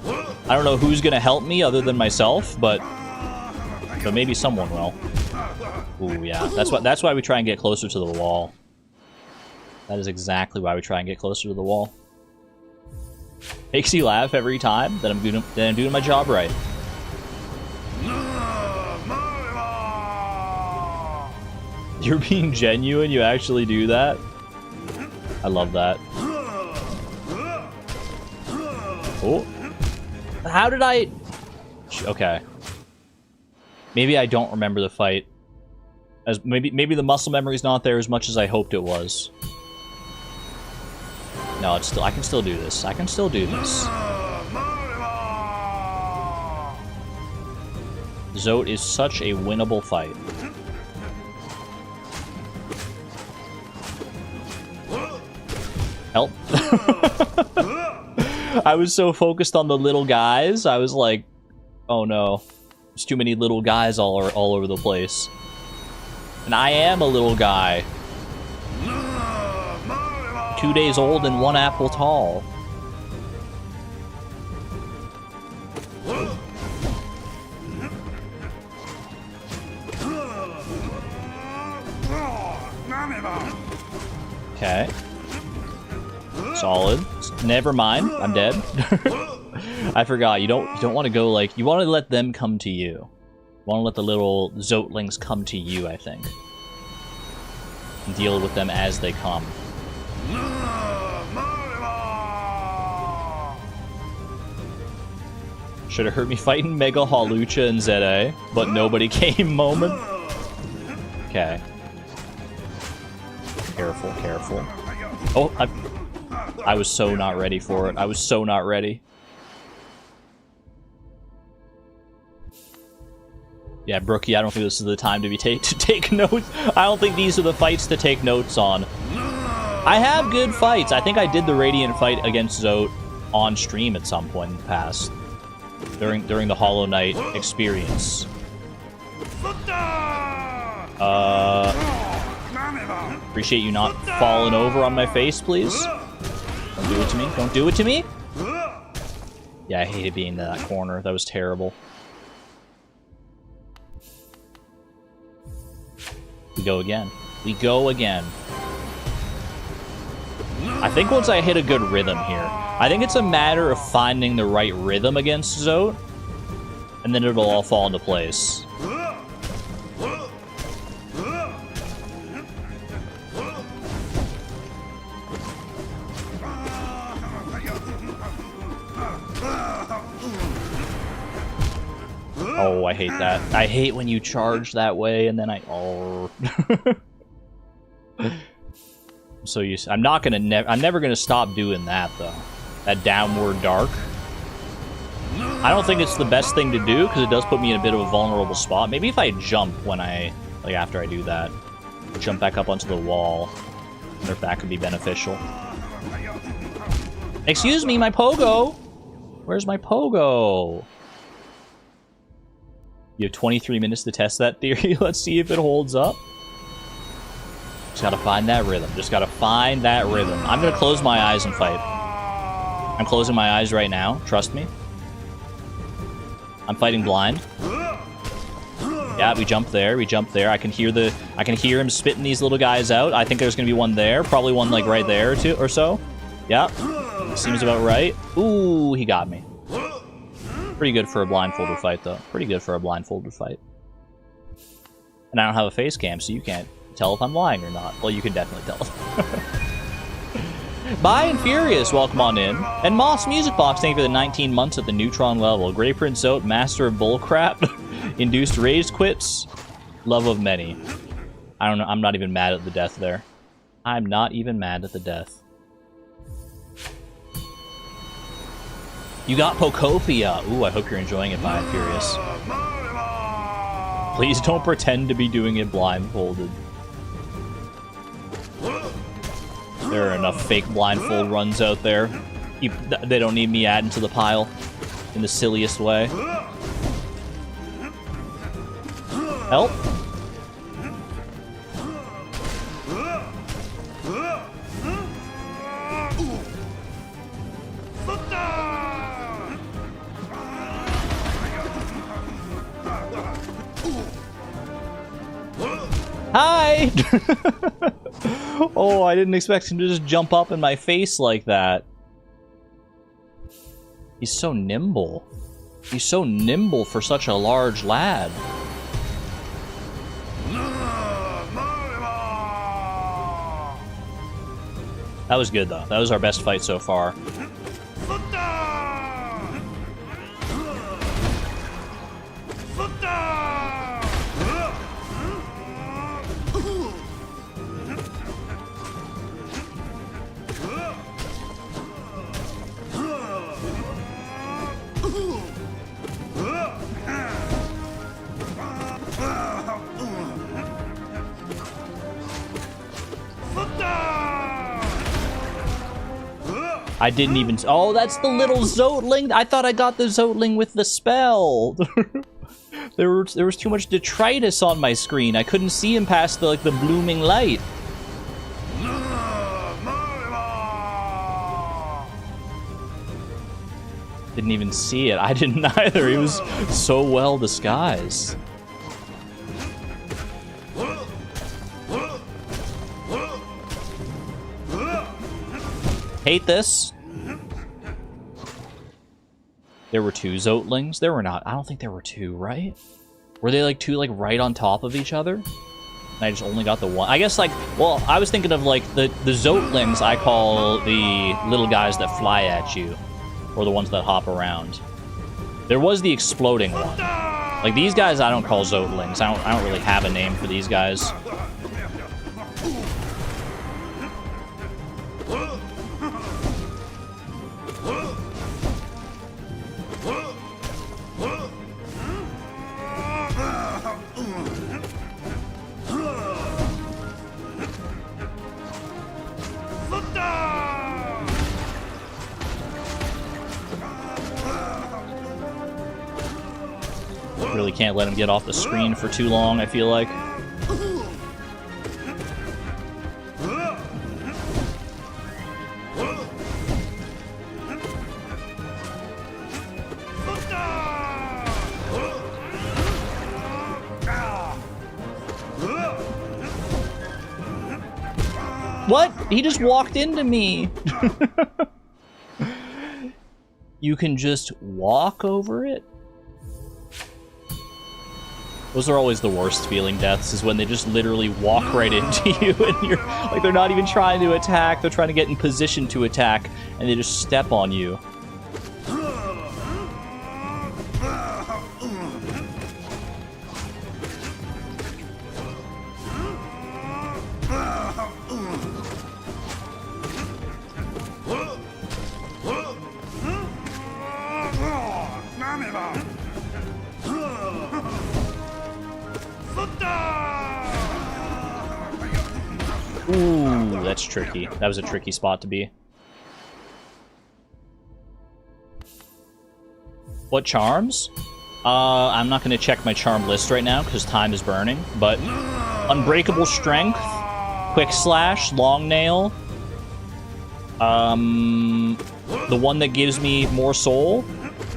I don't know who's gonna help me other than myself, but maybe someone will. Ooh, yeah. That's why we try and get closer to the wall. That is exactly why we try and get closer to the wall. Makes you laugh every time that I'm doing my job right. You're being genuine? You actually do that? I love that. Oh. How did I... Okay. Maybe I don't remember the fight. Maybe the muscle memory's not there as much as I hoped it was. No, it's still... I can still do this. I can still do this. Zote is such a winnable fight. Help. I was so focused on the little guys, I was like, oh no. There's too many little guys all over the place. And I am a little guy. 2 days old and 1 apple tall. Okay. Solid. Never mind. I'm dead. I forgot. You don't want to go like... You want to let them come to you. You want to let the little Zotelings come to you, I think. And deal with them as they come. Should have heard me fighting Mega Hawlucha and ZA, but nobody came moment. Okay. Careful, careful. Oh, I was so not ready for it. I was so not ready. Yeah, Brookie, I don't think this is the time to be to take notes. I don't think these are the fights to take notes on. I have good fights. I think I did the Radiant fight against Zote on stream at some point in the past. During the Hollow Knight experience. Appreciate you not falling over on my face, please. Don't do it to me. Don't do it to me. Yeah, I hated being in that corner. That was terrible. We go again. We go again. I think once I hit a good rhythm here, I think it's a matter of finding the right rhythm against Zote, and then it'll all fall into place. Oh, I hate that. I hate when you charge that way and then I... Oh. So I'm not gonna... I'm never gonna stop doing that, though. That downward dark. I don't think it's the best thing to do, because it does put me in a bit of a vulnerable spot. Maybe if I jump when I... Like, after I do that. Jump back up onto the wall. I wonder if that could be beneficial. Excuse me, my pogo! Where's my pogo? You have 23 minutes to test that theory. Let's see if it holds up. Just gotta find that rhythm. Just gotta find that rhythm. I'm gonna close my eyes and fight. I'm closing my eyes right now. Trust me. I'm fighting blind. Yeah, we jump there. We jump there. I can hear him spitting these little guys out. I think there's gonna be one there. Probably one like right there or so. Yeah. Seems about right. Ooh, he got me. Pretty good for a blindfolded fight, though. Pretty good for a blindfolded fight. And I don't have a face cam, so you can't tell if I'm lying or not. Well, you can definitely tell. Bye and Furious, welcome on in. And Moss Music Box, thank you for the 19 months at the Neutron level. Grey Prince Zote, master of bullcrap. Induced rage quits. Love of many. I don't know. I'm not even mad at the death there. I'm not even mad at the death. You got Pocopia. Ooh, I hope you're enjoying it, Fine Furious. Please don't pretend to be doing it blindfolded. There are enough fake blindfold runs out there. They don't need me adding to the pile in the silliest way. Help? Hi! Oh, I didn't expect him to just jump up in my face like that. He's so nimble. He's so nimble for such a large lad. That was good, though. That was our best fight so far. I didn't even... Oh, that's the little Zotling! I thought I got the Zotling with the spell! there was too much detritus on my screen. I couldn't see him past the blooming light. Didn't even see it. I didn't either. He was so well disguised. Hate this. There were two Zotlings. There were not. I don't think there were two, right? Were they like two like right on top of each other? And I just only got the one. I guess like, well, I was thinking of like the Zotlings I call the little guys that fly at you. Or the ones that hop around. There was the exploding one. Like these guys I don't call Zotlings. I don't really have a name for these guys. Really can't let him get off the screen for too long, I feel like. What? He just walked into me. You can just walk over it? Those are always the worst feeling deaths, is when they just literally walk right into you and you're like, they're not even trying to attack, they're trying to get in position to attack, and they just step on you. Ooh, that's tricky. That was a tricky spot to be. What charms? I'm not going to check my charm list right now because time is burning, but Unbreakable Strength, Quick Slash, Long Nail, the one that gives me more soul,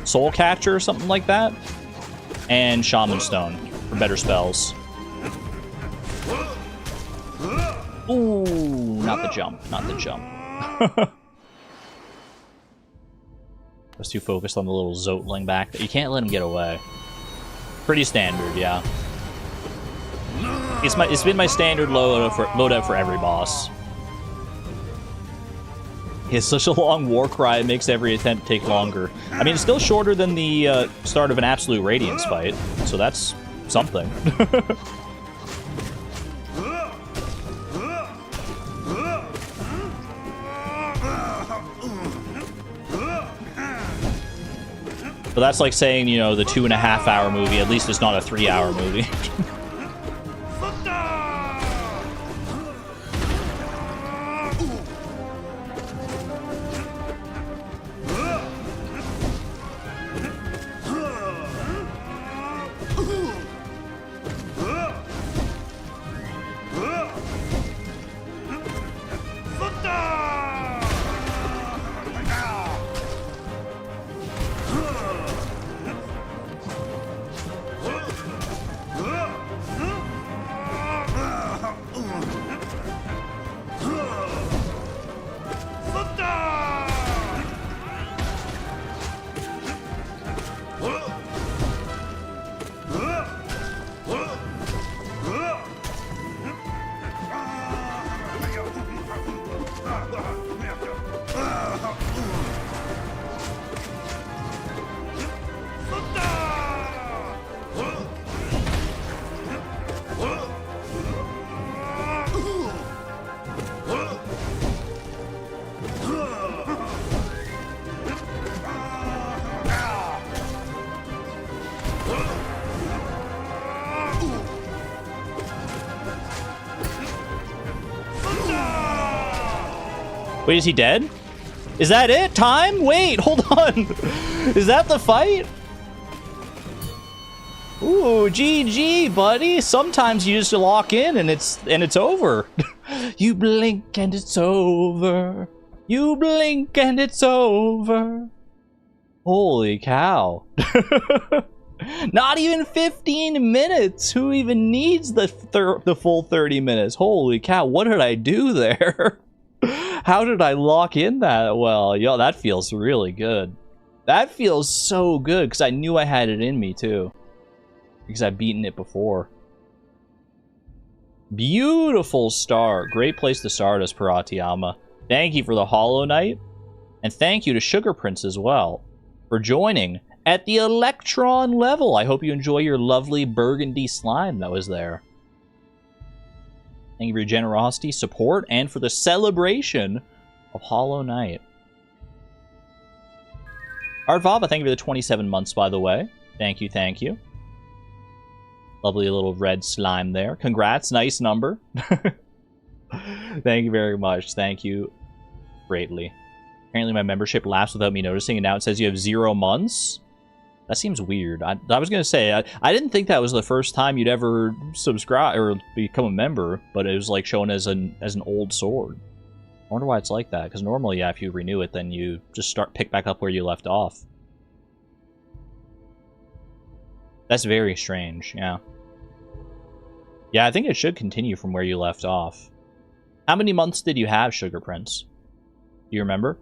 Soul Catcher or something like that, and Shaman Stone for better spells. Ooh, not the jump, not the jump. I was too focused on the little Zotling back. You can't let him get away. Pretty standard, yeah. It's been my standard loadout for every boss. It's such a long war cry, it makes every attempt take longer. I mean, it's still shorter than the start of an Absolute Radiance fight, so that's something. But that's like saying, you know, the 2.5-hour movie, at least it's not a 3-hour movie. Wait, is he dead? Is that it? Time? Wait, hold on. Is that the fight? Ooh, GG, buddy. Sometimes you just lock in and it's over. You blink and it's over. You blink and it's over. Holy cow. Not even 15 minutes. Who even needs the full 30 minutes? Holy cow, what did I do there? How did I lock in that well? Yo, that feels really good. That feels so good because I knew I had it in me too. Because I've beaten it before. Beautiful start. Great place to start us, Paratiyama. Thank you for the Hollow Knight. And thank you to Sugar Prince as well for joining at the Electron level. I hope you enjoy your lovely burgundy slime that was there. Thank you for your generosity, support, and for the celebration of Hollow Knight. Art Vava, thank you for the 27 months, by the way. Thank you, thank you. Lovely little red slime there. Congrats, nice number. Thank you very much. Thank you greatly. Apparently my membership lapsed without me noticing, and now it says you have 0 months. That seems weird. I was going to say, I didn't think that was the first time you'd ever subscribe or become a member, but it was like shown as an old sword. I wonder why it's like that, because normally, yeah, if you renew it, then you just pick back up where you left off. That's very strange, yeah. Yeah, I think it should continue from where you left off. How many months did you have, Sugar Prince? Do you remember?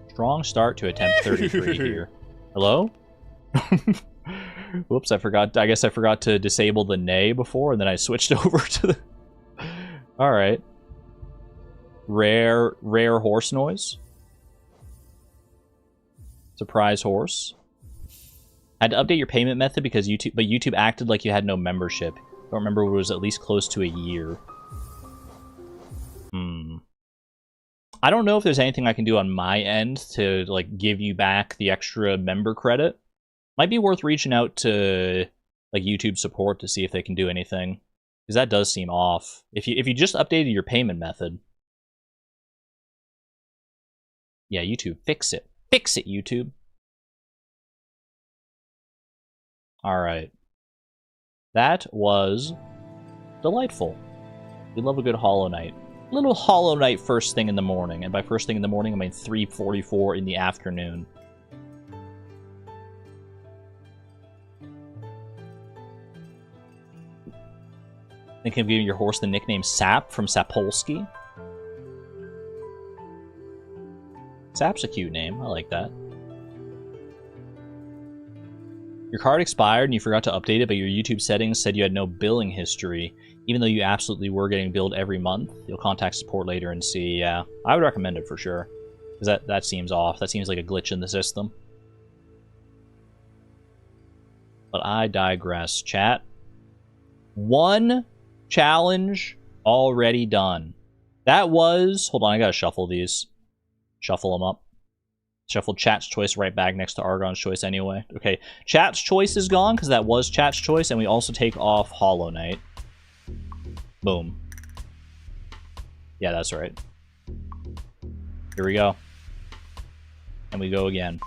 Strong start to attempt 33 here. Hello? Whoops, I forgot. I guess I forgot to disable the nay before, and then I switched over to the... Alright. Rare horse noise. Surprise horse. Had to update your payment method because YouTube acted like you had no membership. I don't remember, it was at least close to a year. I don't know if there's anything I can do on my end to like give you back the extra member credit. Might be worth reaching out to like YouTube support to see if they can do anything, because that does seem off. If you just updated your payment method. Yeah, YouTube, fix it. Fix it, YouTube. Alright. That was delightful. We love a good Hollow Knight. Little Hollow Knight first thing in the morning. And by first thing in the morning, I mean 3:44 in the afternoon. Think of giving your horse the nickname Sap from Sapolsky. Sap's a cute name. I like that. Your card expired and you forgot to update it, but your YouTube settings said you had no billing history, even though you absolutely were getting billed every month. You'll contact support later and see. Yeah, I would recommend it for sure. Because that seems off. That seems like a glitch in the system. But I digress, chat. One challenge already done. That was... Hold on, I gotta shuffle these. Shuffle them up. Shuffle chat's choice right back next to Argon's choice anyway. Okay, chat's choice is gone because that was chat's choice, and we also take off Hollow Knight. Boom. Yeah, that's right. Here we go. And we go again.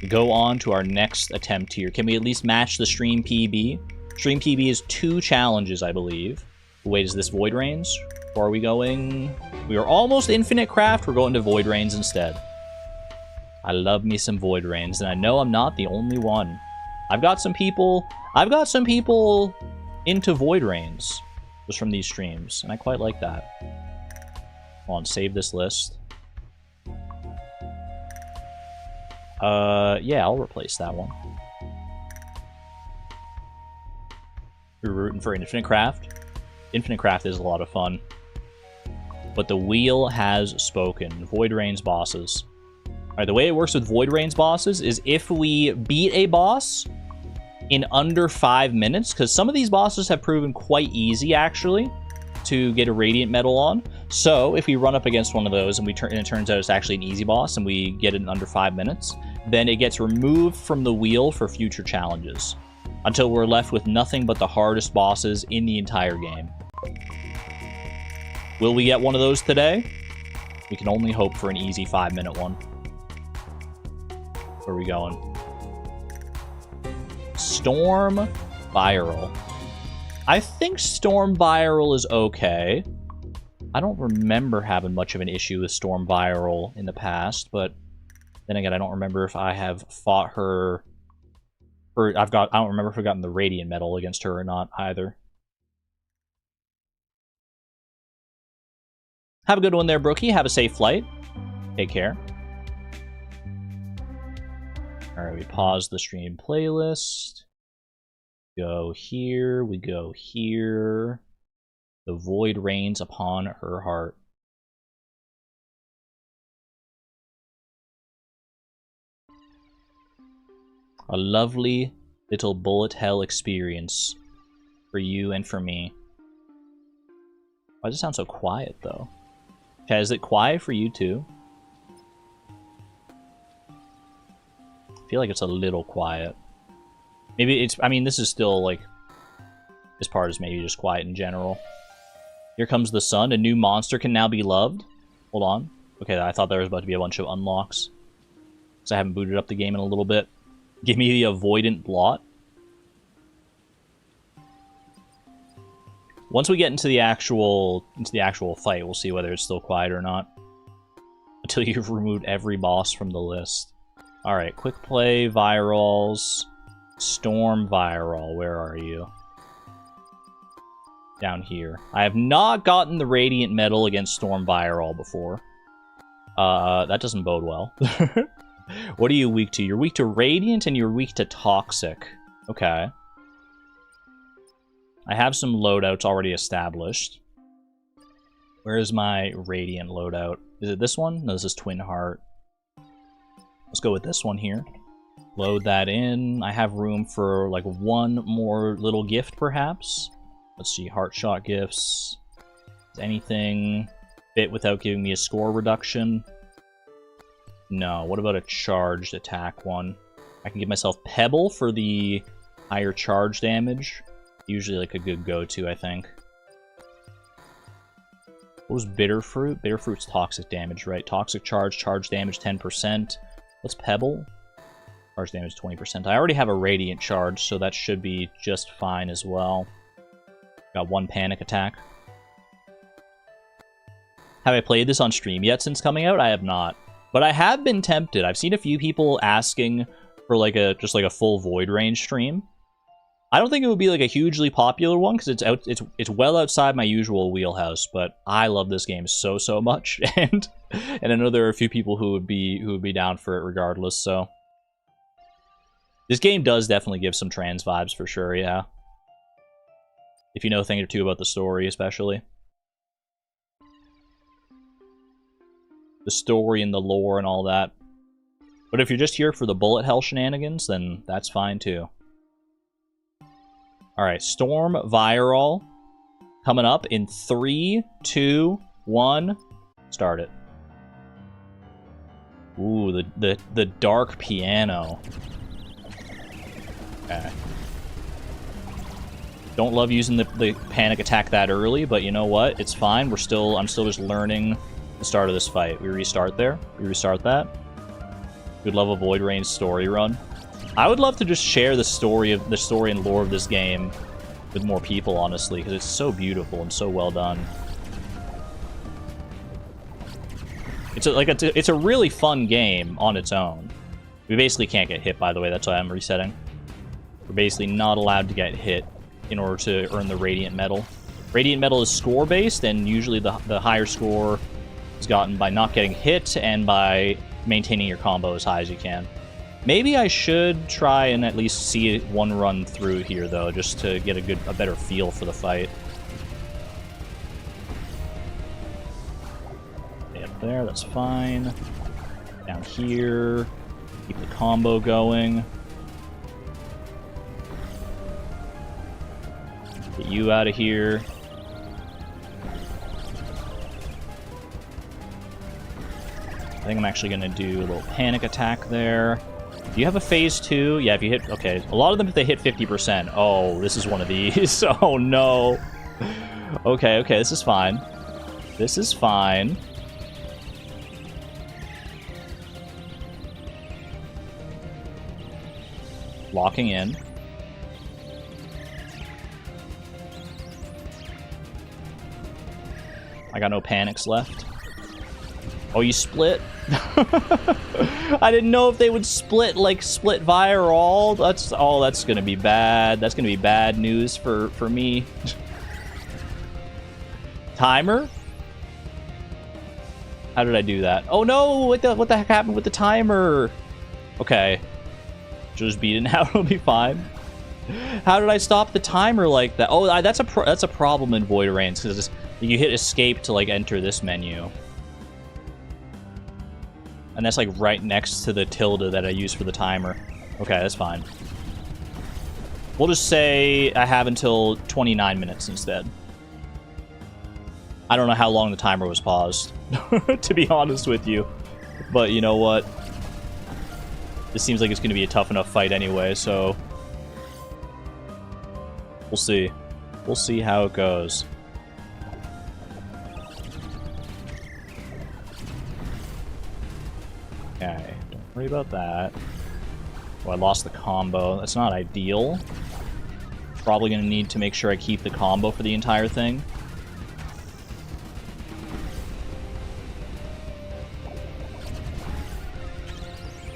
We go on to our next attempt here. Can we at least match the stream PB? Stream PB is 2 challenges, I believe. Wait, is this Void Rains? Or are we going... We are almost Infinite Craft. We're going to Void Rains instead. I love me some Void Rains, and I know I'm not the only one. I've got some people into Void Rains just from these streams, and I quite like that. Hold on, save this list. Yeah, I'll replace that one. We're rooting for Infinite Craft. Infinite Craft is a lot of fun. But the wheel has spoken. Void Rains bosses. Alright, the way it works with Void Rains bosses is if we beat a boss in under 5 minutes, because some of these bosses have proven quite easy, actually, to get a Radiant Medal on. So, if we run up against one of those and it turns out it's actually an easy boss and we get it in under 5 minutes, then it gets removed from the wheel for future challenges, until we're left with nothing but the hardest bosses in the entire game. Will we get one of those today? We can only hope for an easy 5-minute one. Where are we going? Storm Viral. I think Storm Viral is okay. I don't remember having much of an issue with Storm Viral in the past, but then again, I don't remember if I have fought her, or I don't remember if I've gotten the Radiant Medal against her or not either. Have a good one there, Brookie. Have a safe flight. Take care. Alright, we pause the stream playlist. Go here, we go here. The void rains upon her heart. A lovely little bullet hell experience for you and for me. Why does it sound so quiet, though? Chad, is it quiet for you, too? I feel like it's a little quiet. Maybe it's... I mean, this is still, like... This part is maybe just quiet in general. Here comes the sun. A new monster can now be loved. Hold on. Okay, I thought there was about to be a bunch of unlocks. Because I haven't booted up the game in a little bit. Give me the Avoidant Blot. Once we get into the actual fight, we'll see whether it's still quiet or not. Until you've removed every boss from the list. Alright, quick play, virals. Storm Viral, where are you? Down here. I have not gotten the Radiant Medal against Storm Viral before. That doesn't bode well. What are you weak to? You're weak to Radiant and you're weak to Toxic. Okay. I have some loadouts already established. Where is my Radiant loadout? Is it this one? No, this is Twin Heart. Let's go with this one here. Load that in. I have room for like one more little gift, perhaps. Let's see, Heart Shot gifts. Does anything fit without giving me a score reduction? No. What about a charged attack one? I can give myself Pebble for the higher charge damage. Usually like a good go-to, I think. What was Bitter Fruit? Bitter Fruit's toxic damage, right? Toxic charge, charge damage 10%. What's Pebble? Charge damage 20%. I already have a Radiant charge, so that should be just fine as well. Got one Panic Attack. Have I played this on stream yet since coming out? I have not. But I have been tempted. I've seen a few people asking for like just like a full Void Range stream. I don't think it would be like a hugely popular one because it's well outside my usual wheelhouse, but I love this game so much, and I know there are a few people who would be down for it regardless. So This game does definitely give some trans vibes for sure, yeah. If you know a thing or two about the story, especially. The story and the lore and all that. But if you're just here for the bullet hell shenanigans, then that's fine too. Alright, Storm Viral. Coming up in 3, 2, 1. Start it. Ooh, the dark piano. Okay. Don't love using the panic attack that early, but you know what? It's fine. I'm still just learning the start of this fight. We restart there. We restart that. Good love of Void Rain's story run. I would love to just share the story and lore of this game with more people, honestly, because it's so beautiful and so well done. It's a really fun game on its own. We basically can't get hit, by the way. That's why I'm resetting. We're basically not allowed to get hit in order to earn the Radiant Medal. Radiant Medal is score-based, and usually the higher score is gotten by not getting hit and by maintaining your combo as high as you can. Maybe I should try and at least see one run through here, though, just to get a better feel for the fight. Okay, up there, that's fine. Down here, keep the combo going. Get you out of here. I think I'm actually going to do a little panic attack there. Do you have a phase 2? Yeah, if you hit... Okay, a lot of them, if they hit 50%. Oh, this is one of these. Oh, no. Okay, this is fine. This is fine. Locking in. I got no panics left. Oh, you split? I didn't know if they would split, like, split viral. That's gonna be bad. That's gonna be bad news for me. Timer? How did I do that? Oh no! What the heck happened with the timer? Okay. Just beat it now. It'll be fine. How did I stop the timer like that? Oh, that's a problem in Void Rains, because you hit escape to, like, enter this menu. And that's, like, right next to the tilde that I use for the timer. Okay, that's fine. We'll just say I have until 29 minutes instead. I don't know how long the timer was paused, to be honest with you. But you know what? This seems like it's going to be a tough enough fight anyway, so... We'll see. We'll see how it goes. Okay, don't worry about that. Oh, I lost the combo. That's not ideal. Probably going to need to make sure I keep the combo for the entire thing.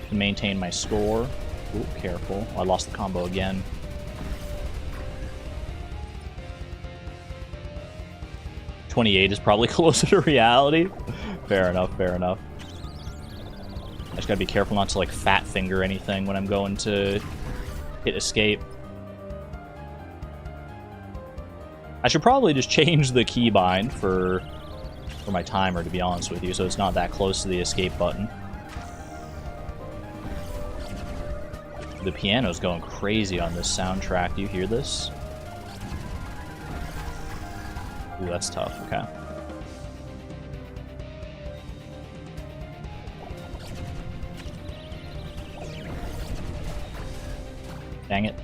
To maintain my score. Ooh, careful. Oh, I lost the combo again. .28 is probably closer to reality. Fair enough, fair enough. I just gotta be careful not to, like, fat finger anything when I'm going to hit escape. I should probably just change the keybind for my timer, to be honest with you, so it's not that close to the escape button. The piano's going crazy on this soundtrack. Do you hear this? Ooh, that's tough. Okay. Dang it.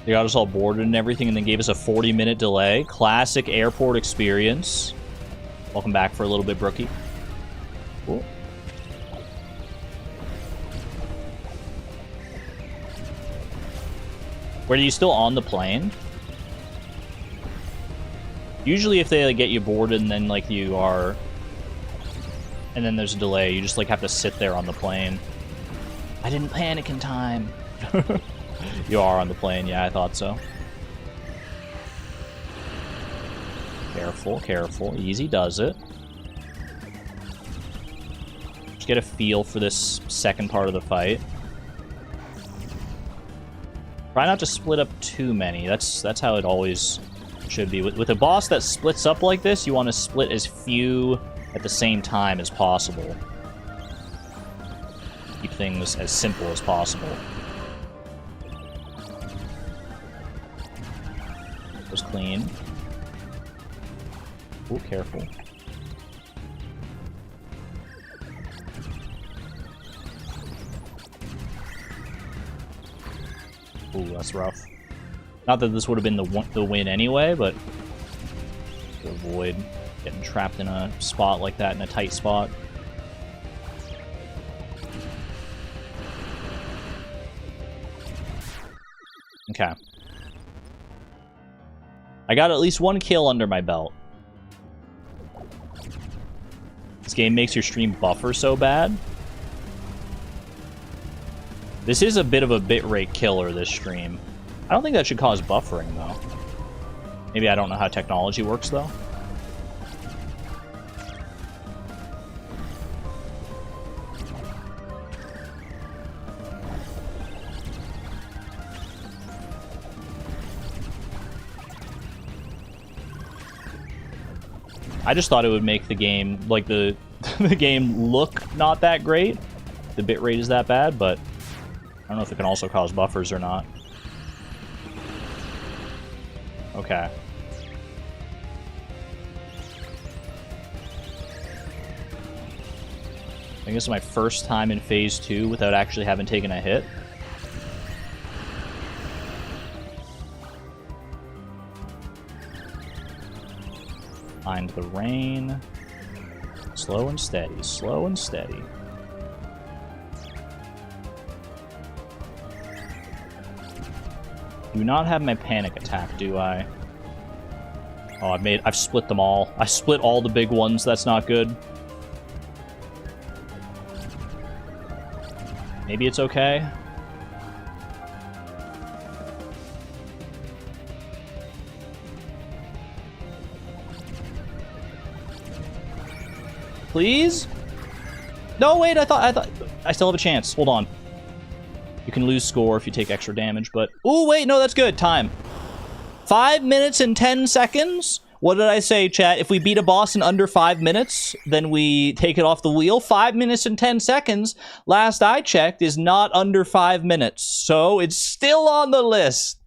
They got us all boarded and everything and then gave us a 40-minute delay. Classic airport experience. Welcome back for a little bit, Brookie. Cool. Were you still on the plane? Usually if they, like, get you boarded and then, like, you are... And then there's a delay, you just, like, have to sit there on the plane. I didn't panic in time. You are on the plane, yeah, I thought so. Careful, careful. Easy does it. Just get a feel for this second part of the fight. Try not to split up too many. That's how it always should be. With a boss that splits up like this, you want to split as few at the same time as possible. Keep things as simple as possible. Was clean. Oh, careful. Ooh, that's rough. Not that this would have been the win anyway, but to avoid getting trapped in a spot like that, in a tight spot. Okay. I got at least one kill under my belt. This game makes your stream buffer so bad. This is a bit of a bitrate killer, this stream. I don't think that should cause buffering, though. Maybe I don't know how technology works, though. I just thought it would make the game, like, the game look not that great. The bitrate is that bad, but I don't know if it can also cause buffers or not. Okay. I think this is my first time in Phase 2 without actually having taken a hit. Find the rain. Slow and steady, slow and steady. Do not have my panic attack, do I? Oh, I've split them all. I split all the big ones, that's not good. Maybe it's okay. Please? No, wait, I thought I still have a chance. Hold on. You can lose score if you take extra damage, but... Oh, wait, no, that's good. Time. 5 minutes and 10 seconds? What did I say, chat? If we beat a boss in under 5 minutes, then we take it off the wheel. 5 minutes and 10 seconds, last I checked, is not under 5 minutes. So it's still on the list.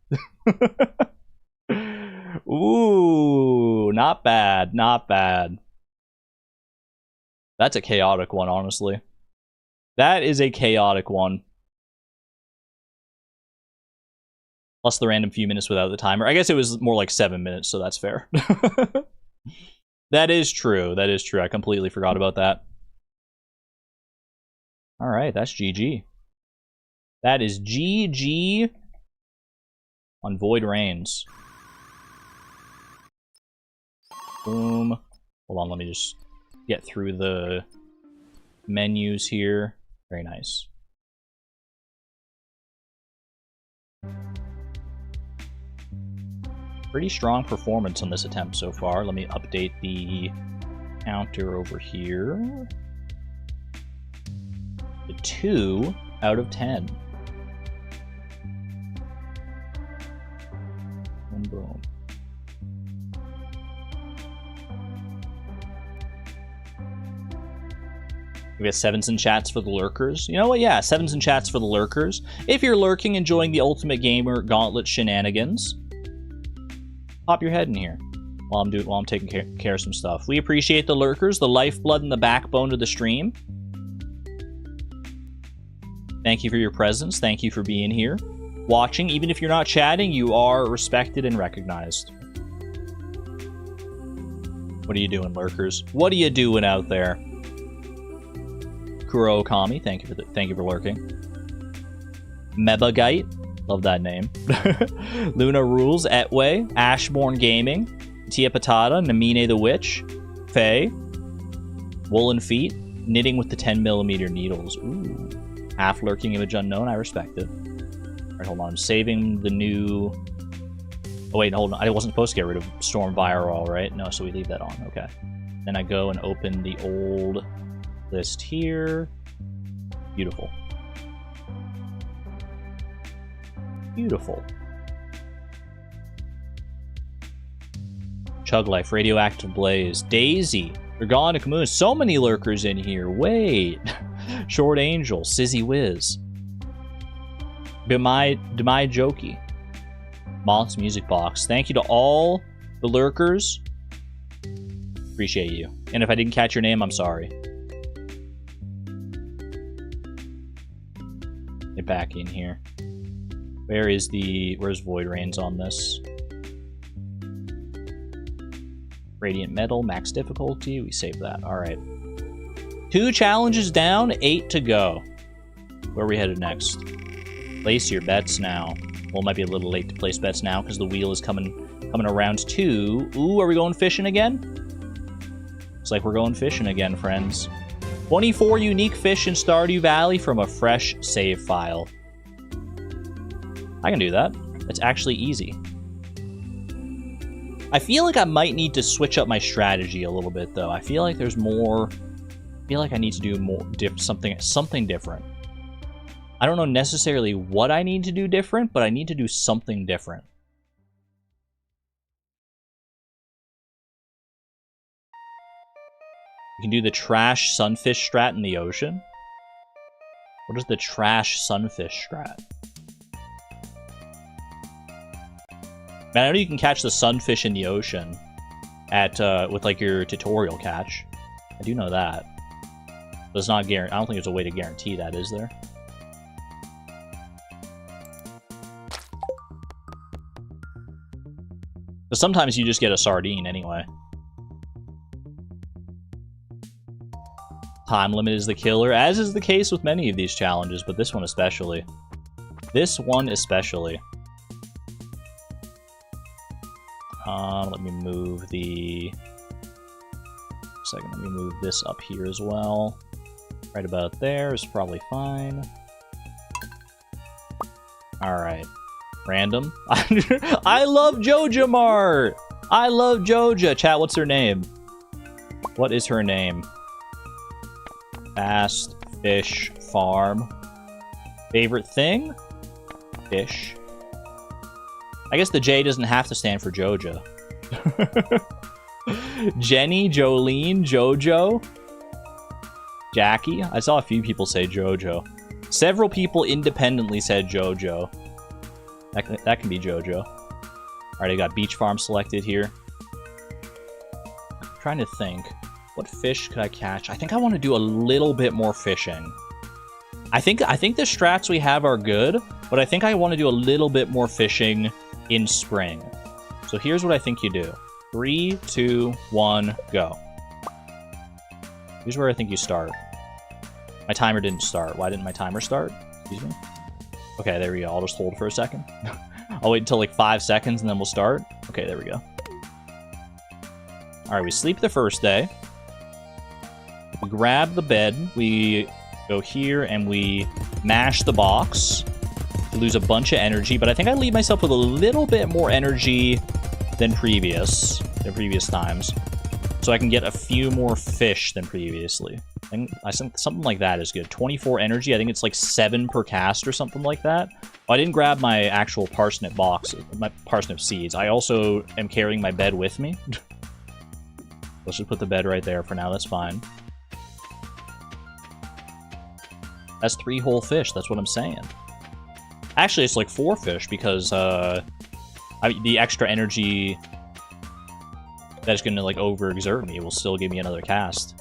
Ooh, not bad, not bad. That's a chaotic one, honestly. That is a chaotic one. Plus the random few minutes without the timer. I guess it was more like 7 minutes, so that's fair. That is true. That is true. I completely forgot about that. Alright, that's GG. That is GG on Void Rains. Boom. Hold on, let me just get through the menus here. Very nice. Pretty strong performance on this attempt so far. Let me update the counter over here. The 2 out of 10. Boom, boom. We got 7s and chats for the lurkers. You know what? Yeah, 7s and chats for the lurkers. If you're lurking, enjoying the Ultimate Gamer Gauntlet shenanigans, pop your head in here while I'm taking care of some stuff. We appreciate the lurkers, the lifeblood and the backbone of the stream. Thank you for your presence. Thank you for being here, watching. Even if you're not chatting, you are respected and recognized. What are you doing, lurkers? What are you doing out there? Kuro Okami, thank you for lurking. Mebagite, love that name. Luna Rules, Etway, Ashborn Gaming, Tia Patata, Namine the Witch, Faye, Woolen Feet, Knitting with the 10mm needles. Ooh. Half lurking image unknown, I respect it. Alright, hold on, I'm saving the new... Oh wait, hold on, I wasn't supposed to get rid of Storm Viral, right? No, so we leave that on, okay. Then I go and open the old List here. Beautiful. Beautiful. Chug Life, Radioactive Blaze, Daisy, Organic Moon. So many lurkers in here. Wait. Short Angel, Sizzy Wiz. Demai Jokey. Moth's Music Box. Thank you to all the lurkers. Appreciate you. And if I didn't catch your name, I'm sorry. Get back in here. Where's Void Rains on this? Radiant Metal, max difficulty. We save that. Alright. 2 challenges down, 8 to go. Where are we headed next? Place your bets now. Well, it might be a little late to place bets now because the wheel is coming around 2. Ooh, are we going fishing again? Looks like we're going fishing again, friends. 24 unique fish in Stardew Valley from a fresh save file. I can do that. It's actually easy. I feel like I might need to switch up my strategy a little bit, though. I feel like there's more... I feel like I need to do more something different. I don't know necessarily what I need to do different, but I need to do something different. You can do the trash sunfish strat in the ocean. What is the trash sunfish strat? Man, I know you can catch the sunfish in the ocean at with like your tutorial catch. I do know that. But it's not I don't think there's a way to guarantee that, is there? But sometimes you just get a sardine anyway. Time limit is the killer, as is the case with many of these challenges, but this one especially. This one especially. Let me move the... Second, let me move this up here as well. Right about there is probably fine. Alright. Random. I love Joja Mart! I love Joja! Chat, what's her name? What is her name? Fast Fish Farm. Favorite thing? Fish. I guess the J doesn't have to stand for Joja. Jenny, Jolene, Jojo, Jackie. I saw a few people say Jojo. Several people independently said Jojo. That can be Jojo. Alright, I got Beach Farm selected here. I'm trying to think. What fish could I catch? I think I want to do a little bit more fishing. I think the strats we have are good, but I think I want to do a little bit more fishing in spring. So here's what I think you do. 3, 2, 1, go. Here's where I think you start. My timer didn't start. Why didn't my timer start? Excuse me. Okay, there we go. I'll just hold for a second. I'll wait until like 5 seconds and then we'll start. Okay, there we go. Alright, we sleep the first day. We grab the bed. We go here and we mash the box. We lose a bunch of energy, but I think I leave myself with a little bit more energy than previous times. So I can get a few more fish than previously. I think something like that is good. 24 energy, I think it's like 7 per cast or something like that. Oh, I didn't grab my actual parsnip box, my parsnip seeds. I also am carrying my bed with me. Let's just put the bed right there for now, that's fine. That's 3 whole fish, that's what I'm saying. Actually, it's like 4 fish because the extra energy that's gonna like overexert me will still give me another cast.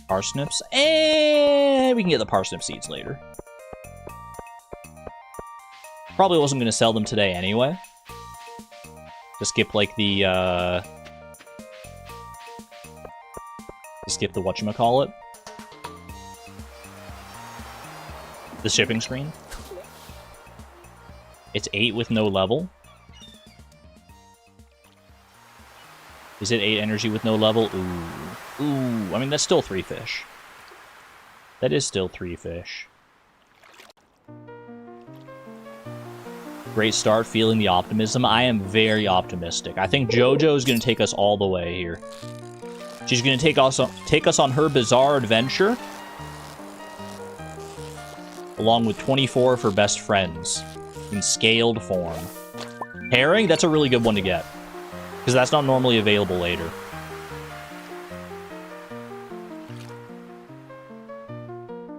Parsnips, and we can get the parsnip seeds later. Probably wasn't gonna sell them today anyway. To skip like the whatchamacallit. The shipping screen. It's 8 with no level. Is it 8 energy with no level? Ooh. Ooh. I mean, that's still 3 fish. That is still 3 fish. Great start, feeling the optimism. I am very optimistic. I think JoJo is going to take us all the way here. She's going to take us on her bizarre adventure, along with 24 of her best friends in scaled form. Herring, that's a really good one to get, because that's not normally available later.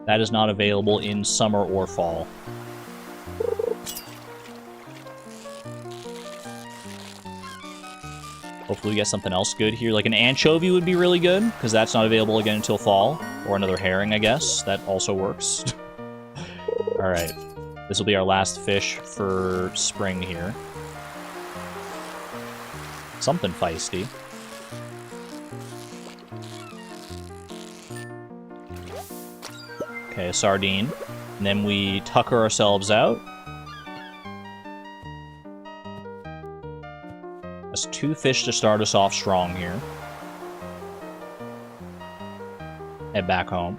That is not available in summer or fall. Hopefully we get something else good here. Like an anchovy would be really good, because that's not available again until fall. Or another herring, I guess. That also works. Alright. This will be our last fish for spring here. Something feisty. Okay, a sardine. And then we tucker ourselves out. That's 2 fish to start us off strong here. Head back home.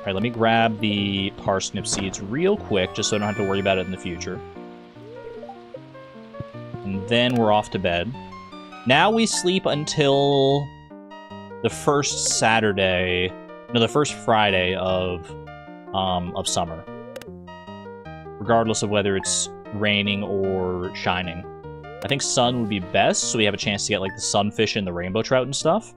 Alright, let me grab the parsnip seeds real quick, just so I don't have to worry about it in the future. And then we're off to bed. Now we sleep until the first Saturday, no, the first Friday of summer. Regardless of whether it's raining or shining. I think sun would be best, so we have a chance to get like the sunfish and the rainbow trout and stuff.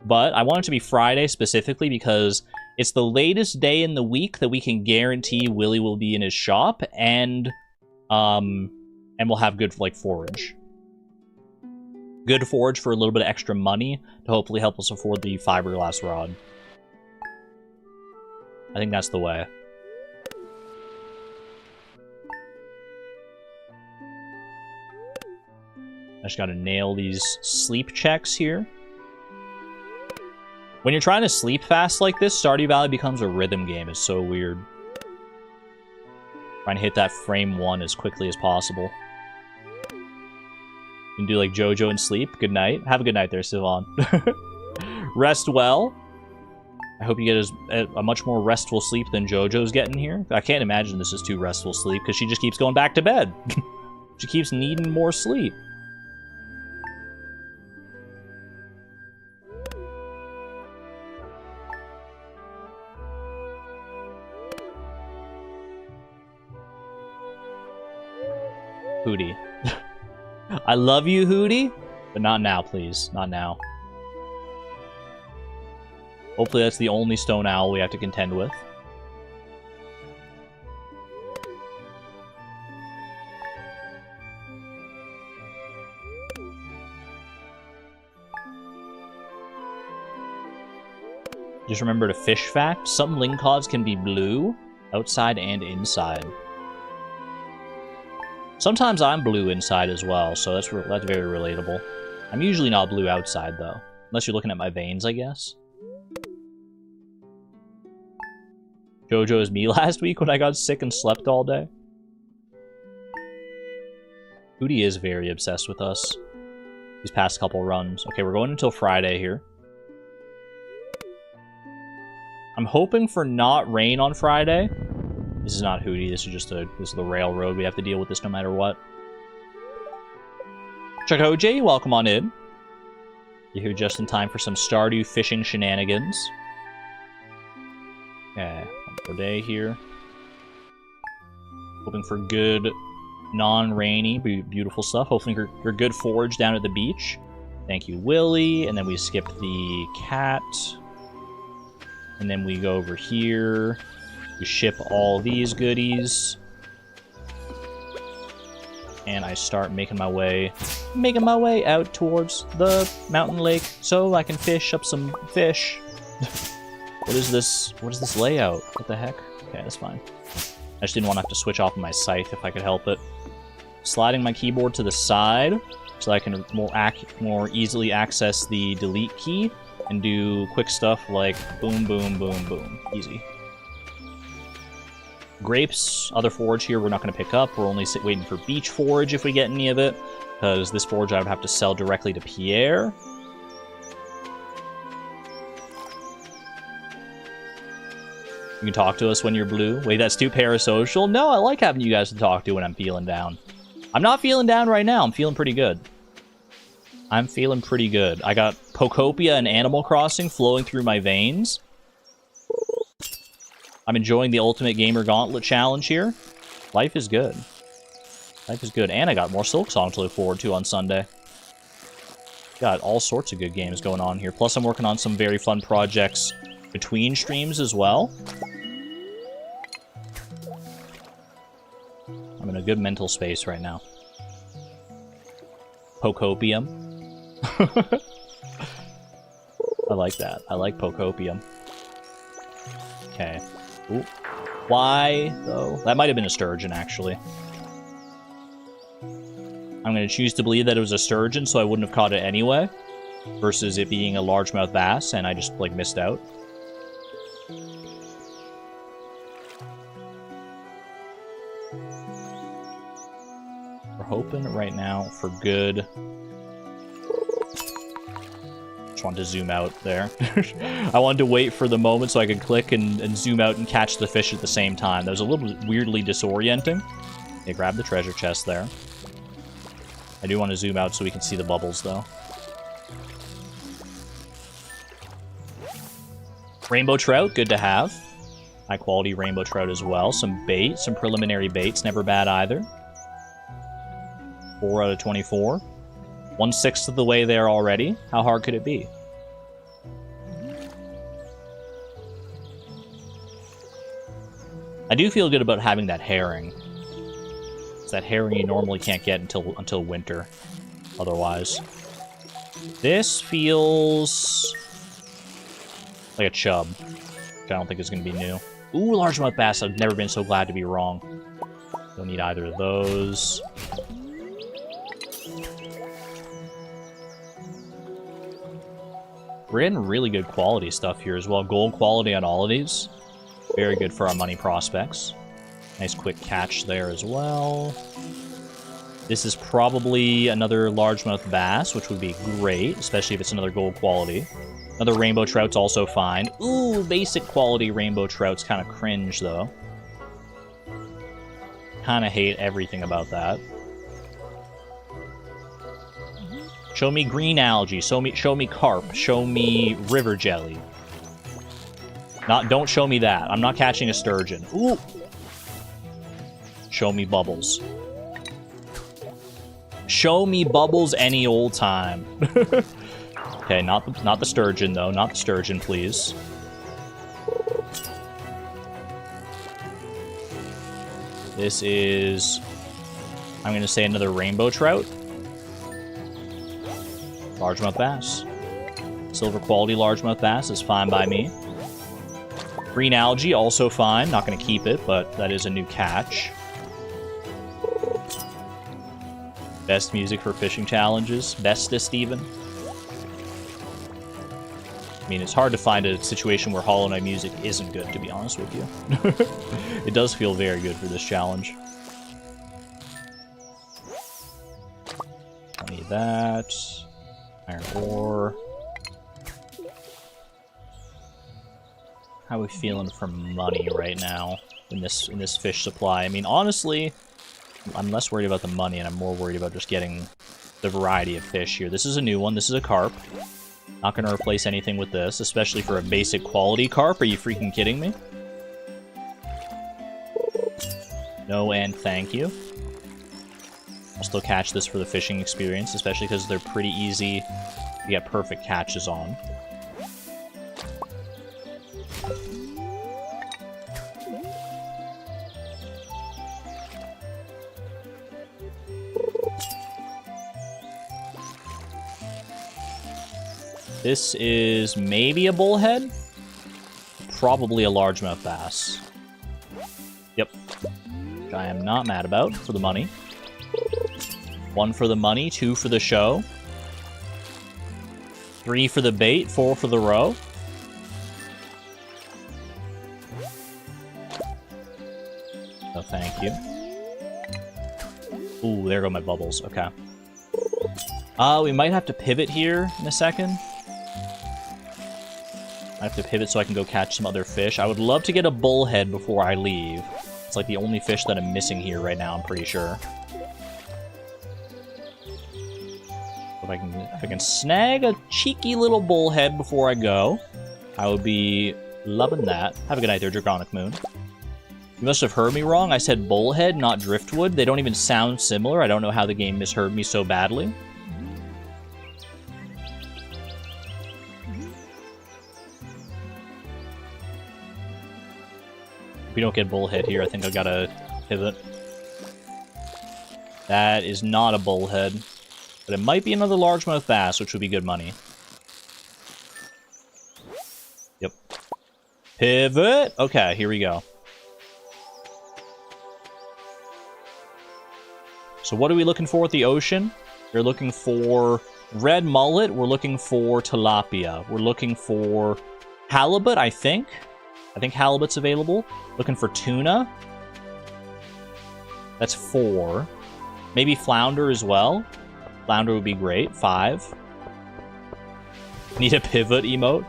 But I want it to be Friday specifically because it's the latest day in the week that we can guarantee Willie will be in his shop and we'll have good like forage. Good forage for a little bit of extra money to hopefully help us afford the fiberglass rod. I think that's the way. I just gotta nail these sleep checks here. When you're trying to sleep fast like this, Stardew Valley becomes a rhythm game. It's so weird. Trying to hit that frame 1 as quickly as possible. You can do like JoJo and sleep. Good night. Have a good night there, Sivan. Rest well. I hope you get a much more restful sleep than JoJo's getting here. I can't imagine this is too restful sleep because she just keeps going back to bed. She keeps needing more sleep. Hootie. I love you, Hootie, but not now, please. Not now. Hopefully that's the only stone owl we have to contend with. Just remember a fish fact. Some lingcods can be blue, outside and inside. Sometimes I'm blue inside as well, so that's very relatable. I'm usually not blue outside, though. Unless you're looking at my veins, I guess. JoJo is me last week when I got sick and slept all day. Hootie is very obsessed with us. These past couple runs. Okay, we're going until Friday here. I'm hoping for not rain on Friday. This is not Hootie, this is just this is the railroad. We have to deal with this no matter what. Chuck-O-J, welcome on in. You're here just in time for some Stardew fishing shenanigans. Okay, one more day here. Hoping for good, non-rainy, beautiful stuff. Hopefully for good forage down at the beach. Thank you, Willie. And then we skip the cat. And then we go over here. We ship all these goodies. And I start making my way out towards the mountain lake so I can fish up some fish. What is this? What is this layout? What the heck? Okay, that's fine. I just didn't want to have to switch off my scythe if I could help it. Sliding my keyboard to the side so I can more easily access the delete key and do quick stuff like boom, boom, boom, boom. Easy. Grapes, other forage here we're not going to pick up. We're only waiting for beach forage if we get any of it, because this forage I would have to sell directly to Pierre. You can talk to us when you're blue. Wait, that's too parasocial? No, I like having you guys to talk to when I'm feeling down. I'm not feeling down right now. I'm feeling pretty good. I'm feeling pretty good. I got Pokopia and Animal Crossing flowing through my veins. I'm enjoying the Ultimate Gamer Gauntlet challenge here. Life is good. Life is good. And I got more Silk Song to look forward to on Sunday. Got all sorts of good games going on here. Plus, I'm working on some very fun projects between streams as well. I'm in a good mental space right now. Pocopium. I like that. I like Pocopium. Okay. Ooh. Why, though? That might have been a sturgeon, actually. I'm going to choose to believe that it was a sturgeon, so I wouldn't have caught it anyway. Versus it being a largemouth bass, and I just, like, missed out. We're hoping right now for good... Just wanted to zoom out there. I wanted to wait for the moment so I could click and zoom out and catch the fish at the same time. That was a little weirdly disorienting. Okay, grab the treasure chest there. I do want to zoom out so we can see the bubbles, though. Rainbow trout, good to have. High quality rainbow trout as well. Some bait, some preliminary baits, never bad either. 4 out of 24. 1/6 of the way there already. How hard could it be? I do feel good about having that herring. It's that herring you normally can't get until winter. Otherwise. This feels like a chub, which I don't think is going to be new. Ooh, largemouth bass. I've never been so glad to be wrong. Don't need either of those. We're getting really good quality stuff here as well. Gold quality on all of these. Very good for our money prospects. Nice quick catch there as well. This is probably another largemouth bass, which would be great, especially if it's another gold quality. Another rainbow trout's also fine. Ooh, basic quality rainbow trout's kind of cringe, though. Kind of hate everything about that. Show me green algae. Show me carp. Show me river jelly. Don't show me that. I'm not catching a sturgeon. Ooh. Show me bubbles. Show me bubbles any old time. Okay, not the sturgeon though. Not the sturgeon, please. This is, I'm gonna say another rainbow trout. Largemouth bass. Silver quality largemouth bass is fine by me. Green algae, also fine. Not going to keep it, but that is a new catch. Best music for fishing challenges. Bestest, even. I mean, it's hard to find a situation where Hollow Knight music isn't good, to be honest with you. It does feel very good for this challenge. Don't need that. Iron ore. How are we feeling for money right now in this fish supply? I mean, honestly, I'm less worried about the money and I'm more worried about just getting the variety of fish here. This is a new one. This is a carp. Not going to replace anything with this, especially for a basic quality carp. Are you freaking kidding me? No and thank you. I'll still catch this for the fishing experience, especially because they're pretty easy to get perfect catches on. This is maybe a bullhead? Probably a largemouth bass. Yep. Which I am not mad about for the money. 1 for the money, 2 for the show. 3 for the bait, 4 for the roe. Oh, thank you. Ooh, there go my bubbles. Okay. We might have to pivot here in a second. I have to pivot so I can go catch some other fish. I would love to get a bullhead before I leave. It's like the only fish that I'm missing here right now, I'm pretty sure. If I can snag a cheeky little bullhead before I go, I would be loving that. Have a good night there, Draconic Moon. You must have heard me wrong. I said bullhead, not driftwood. They don't even sound similar. I don't know how the game misheard me so badly. If we don't get bullhead here, I think I gotta pivot. That is not a bullhead. But it might be another largemouth bass, which would be good money. Yep. Pivot! Okay, here we go. So what are we looking for at the ocean? We're looking for red mullet. We're looking for tilapia. We're looking for halibut, I think. I think halibut's available. Looking for tuna. That's 4. Maybe flounder as well. Flounder would be great. 5. Need a pivot emote.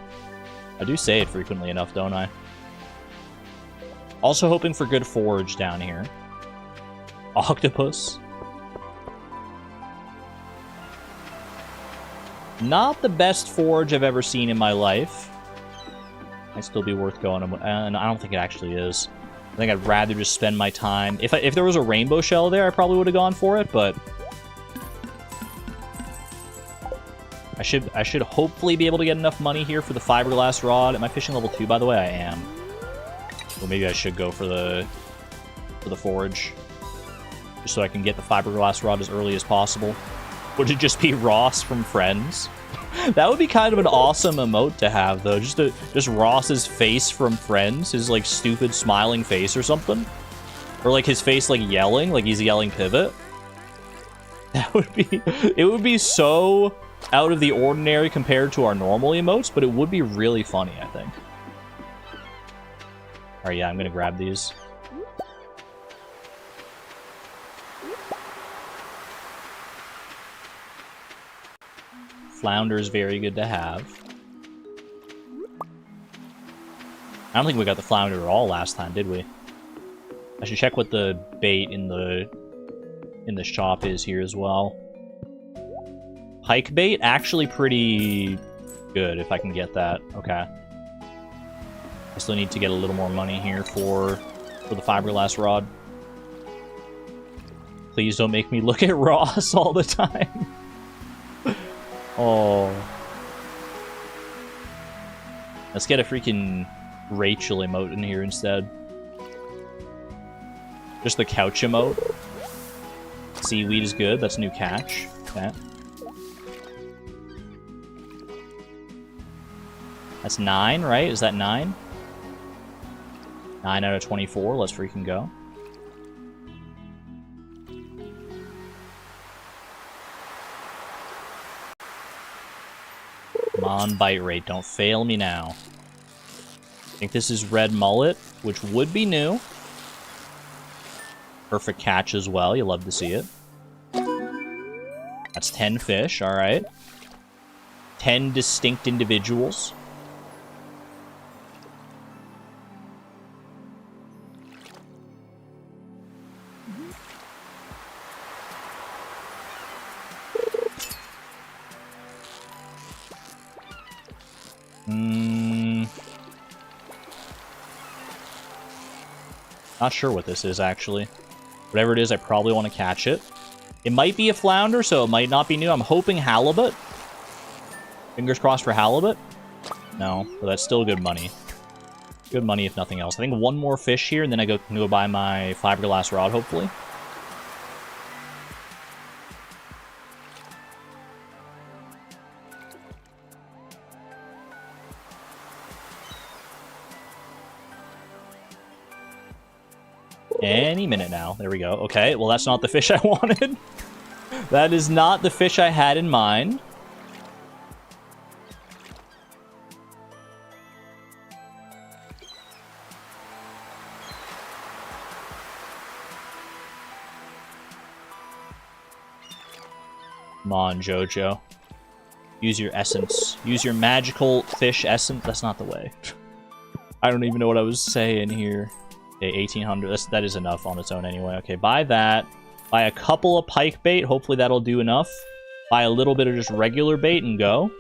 I do say it frequently enough, don't I? Also hoping for good forage down here. Octopus. Not the best forage I've ever seen in my life. Might still be worth going, and I don't think it actually is. I think I'd rather just spend my time... If there was a rainbow shell there, I probably would have gone for it, but... I should hopefully be able to get enough money here for the fiberglass rod. Am I fishing level 2, by the way? I am. Well, maybe I should go for the forage. Just so I can get the fiberglass rod as early as possible. Would it just be Ross from Friends? That would be kind of an awesome emote to have, though. Just Ross's face from Friends. His, like, stupid smiling face or something. Or, like, his face, like, yelling. Like, he's yelling pivot. That would be... It would be so out of the ordinary compared to our normal emotes, but it would be really funny, I think. Alright, yeah, I'm gonna grab these. Flounder is very good to have. I don't think we got the flounder at all last time, did we? I should check what the bait in the shop is here as well. Pike bait, actually pretty good if I can get that. Okay. I still need to get a little more money here for the fiberglass rod. Please don't make me look at Ross all the time. Oh. Let's get a freaking Rachel emote in here instead. Just the couch emote. Seaweed is good. That's a new catch. Okay. That's 9, right? Is that 9? 9 out of 24. Let's freaking go. Come on, bite rate. Don't fail me now. I think this is red mullet, which would be new. Perfect catch as well. You love to see it. That's 10 fish. All right. 10 distinct individuals. Not sure what this is, actually. Whatever it is, I probably want to catch it. It might be a flounder, so it might not be new. I'm hoping halibut. Fingers crossed for halibut. No, but that's still good money. Good money, if nothing else. I think one more fish here, and then I can go buy my fiberglass rod, hopefully. Any minute now. There we go. Okay, well, that's not the fish I wanted. That is not the fish I had in mind. Come on, Jojo. Use your essence. Use your magical fish essence. That's not the way. I don't even know what I was saying here. Okay, 1800. That is enough on its own anyway. Okay, buy that. Buy a couple of pike bait. Hopefully that'll do enough. Buy a little bit of just regular bait and go.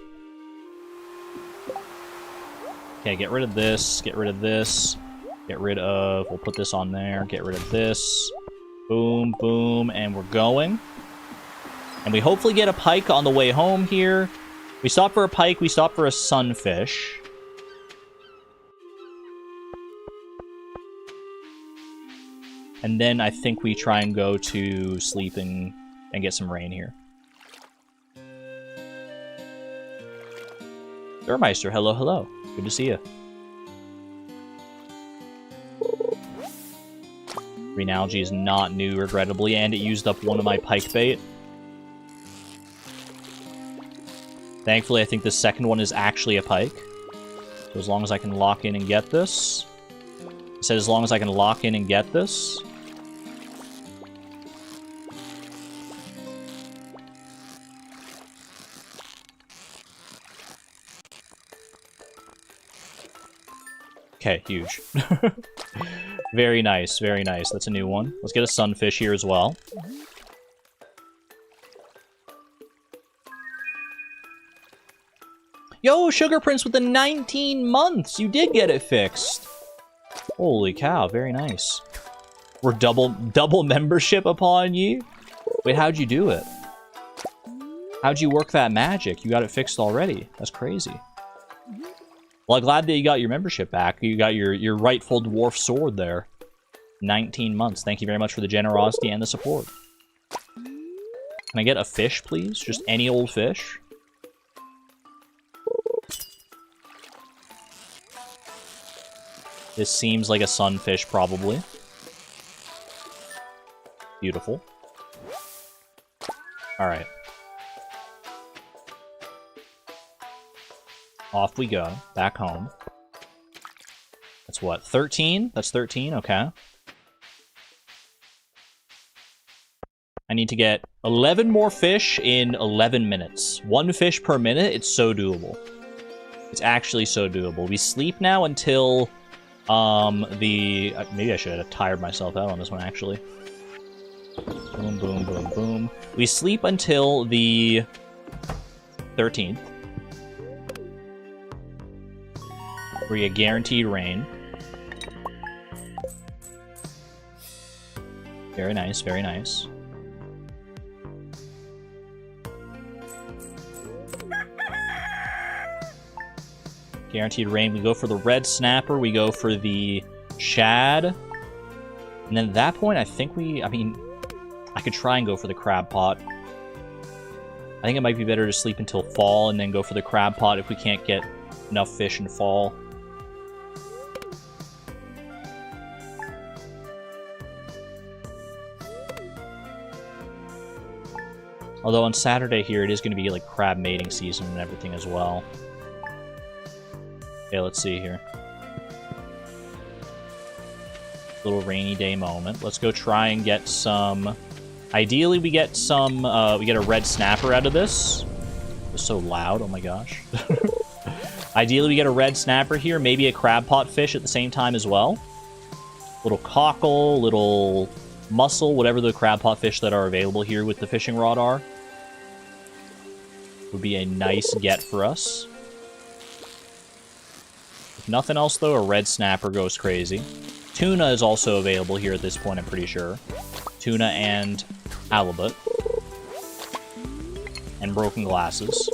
Okay, get rid of this, get rid of this, get rid of... We'll put this on there, get rid of this. Boom, boom, and we're going. And we hopefully get a pike on the way home here. We stop for a pike, we stop for a sunfish. And then I think we try and go to sleeping and get some rain here. Burmeister, hello, hello. Good to see you. Green algae is not new, regrettably, and it used up one of my pike bait. Thankfully, I think the second one is actually a pike. So as long as I can lock in and get this. I said as long as I can lock in and get this. Okay, huge. Very nice, very nice. That's a new one. Let's get a sunfish here as well. Yo, Sugar Prince with the 19 months! You did get it fixed! Holy cow, very nice. We're double membership upon you? Wait, how'd you do it? How'd you work that magic? You got it fixed already. That's crazy. Well, I'm glad that you got your membership back. You got your rightful dwarf sword there. 19 months. Thank you very much for the generosity and the support. Can I get a fish, please? Just any old fish? This seems like a sunfish, probably. Beautiful. Alright. Off we go. Back home. That's what? 13? That's 13? Okay. I need to get 11 more fish in 11 minutes. 1 fish per minute? It's so doable. It's actually so doable. We sleep now until... maybe I should have tired myself out on this one, actually. Boom, boom, boom, boom. We sleep until the 13th. Where you get guaranteed rain. Very nice, very nice. Guaranteed rain. We go for the red snapper. We go for the shad. And then at that point, I think I could try and go for the crab pot. I think it might be better to sleep until fall and then go for the crab pot if we can't get enough fish in fall. Although on Saturday here, it is going to be like crab mating season and everything as well. Okay, let's see here. Little rainy day moment. Let's go try and get some... Ideally, we get some... we get a red snapper out of this. It's so loud, oh my gosh. Ideally, we get a red snapper here. Maybe a crab pot fish at the same time as well. Little cockle, little mussel, whatever the crab pot fish that are available here with the fishing rod are. Would be a nice get for us. If nothing else, though, a red snapper goes crazy. Tuna is also available here at this point, I'm pretty sure. Tuna and halibut. And broken glasses.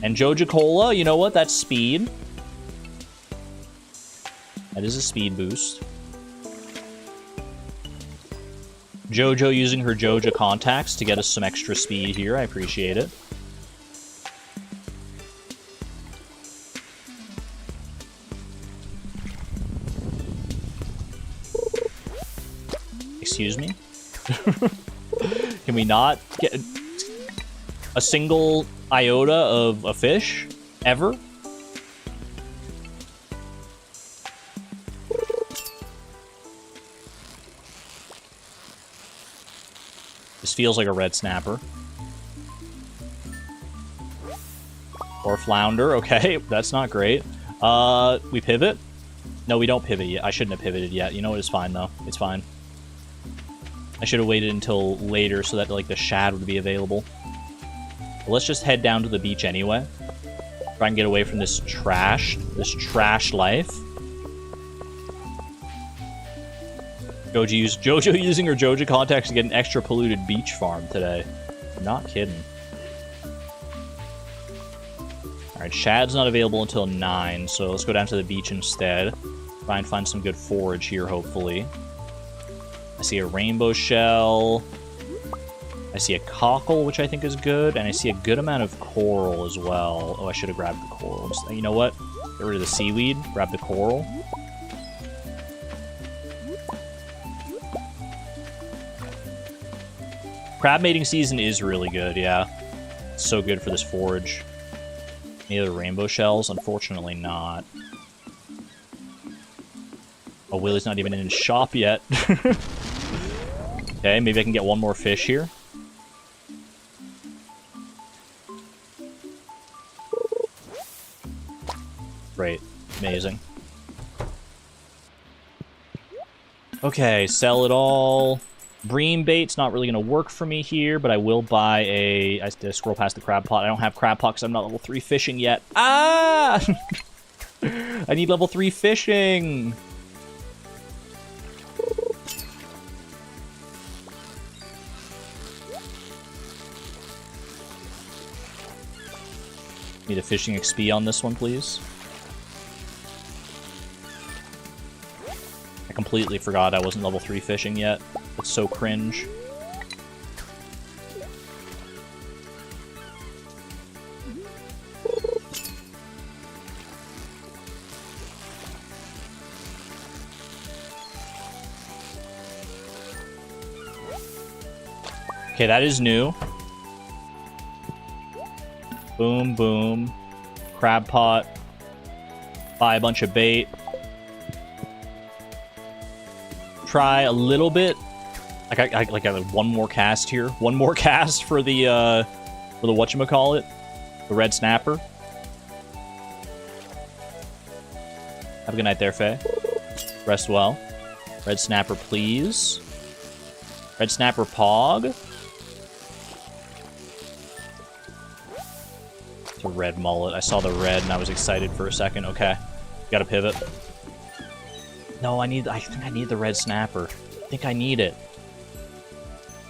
And Joja Cola, you know what? That's speed. That is a speed boost. Jojo using her Joja contacts to get us some extra speed here. I appreciate it. Excuse me? Can we not get a single iota of a fish? Ever? This feels like a red snapper. Or flounder, okay, that's not great. We pivot? No, we don't pivot yet. I shouldn't have pivoted yet. You know what, it's fine though. It's fine. I should have waited until later so that, like, the shad would be available. But let's just head down to the beach anyway. Try and get away from this trash life. Jojo using her Jojo contacts to get an extra polluted beach farm today. Not kidding. Alright, Shad's not available until 9, so let's go down to the beach instead. Try and find some good forage here, hopefully. I see a rainbow shell. I see a cockle, which I think is good, and I see a good amount of coral as well. Oh, I should have grabbed the coral. You know what? Get rid of the seaweed, grab the coral. Crab mating season is really good, yeah. It's so good for this forage. Any other rainbow shells? Unfortunately not. Oh, Willie's not even in his shop yet. Okay, maybe I can get one more fish here. Great. Amazing. Okay, sell it all. Bream bait's not really going to work for me here, but I will buy a... I have to scroll past the crab pot. I don't have crab pot because I'm not level 3 fishing yet. Ah! I need level 3 fishing! Need a fishing XP on this one, please. I completely forgot I wasn't level 3 fishing yet. It's so cringe. Okay, that is new. Boom, boom. Crab pot. Buy a bunch of bait. Try a little bit. I got one more cast here. One more cast for the whatchamacallit. The red snapper. Have a good night there, Faye. Rest well. Red snapper, please. Red snapper pog. It's a red mullet. I saw the red and I was excited for a second. Okay. Gotta pivot. No, I think I need the red snapper. I think I need it.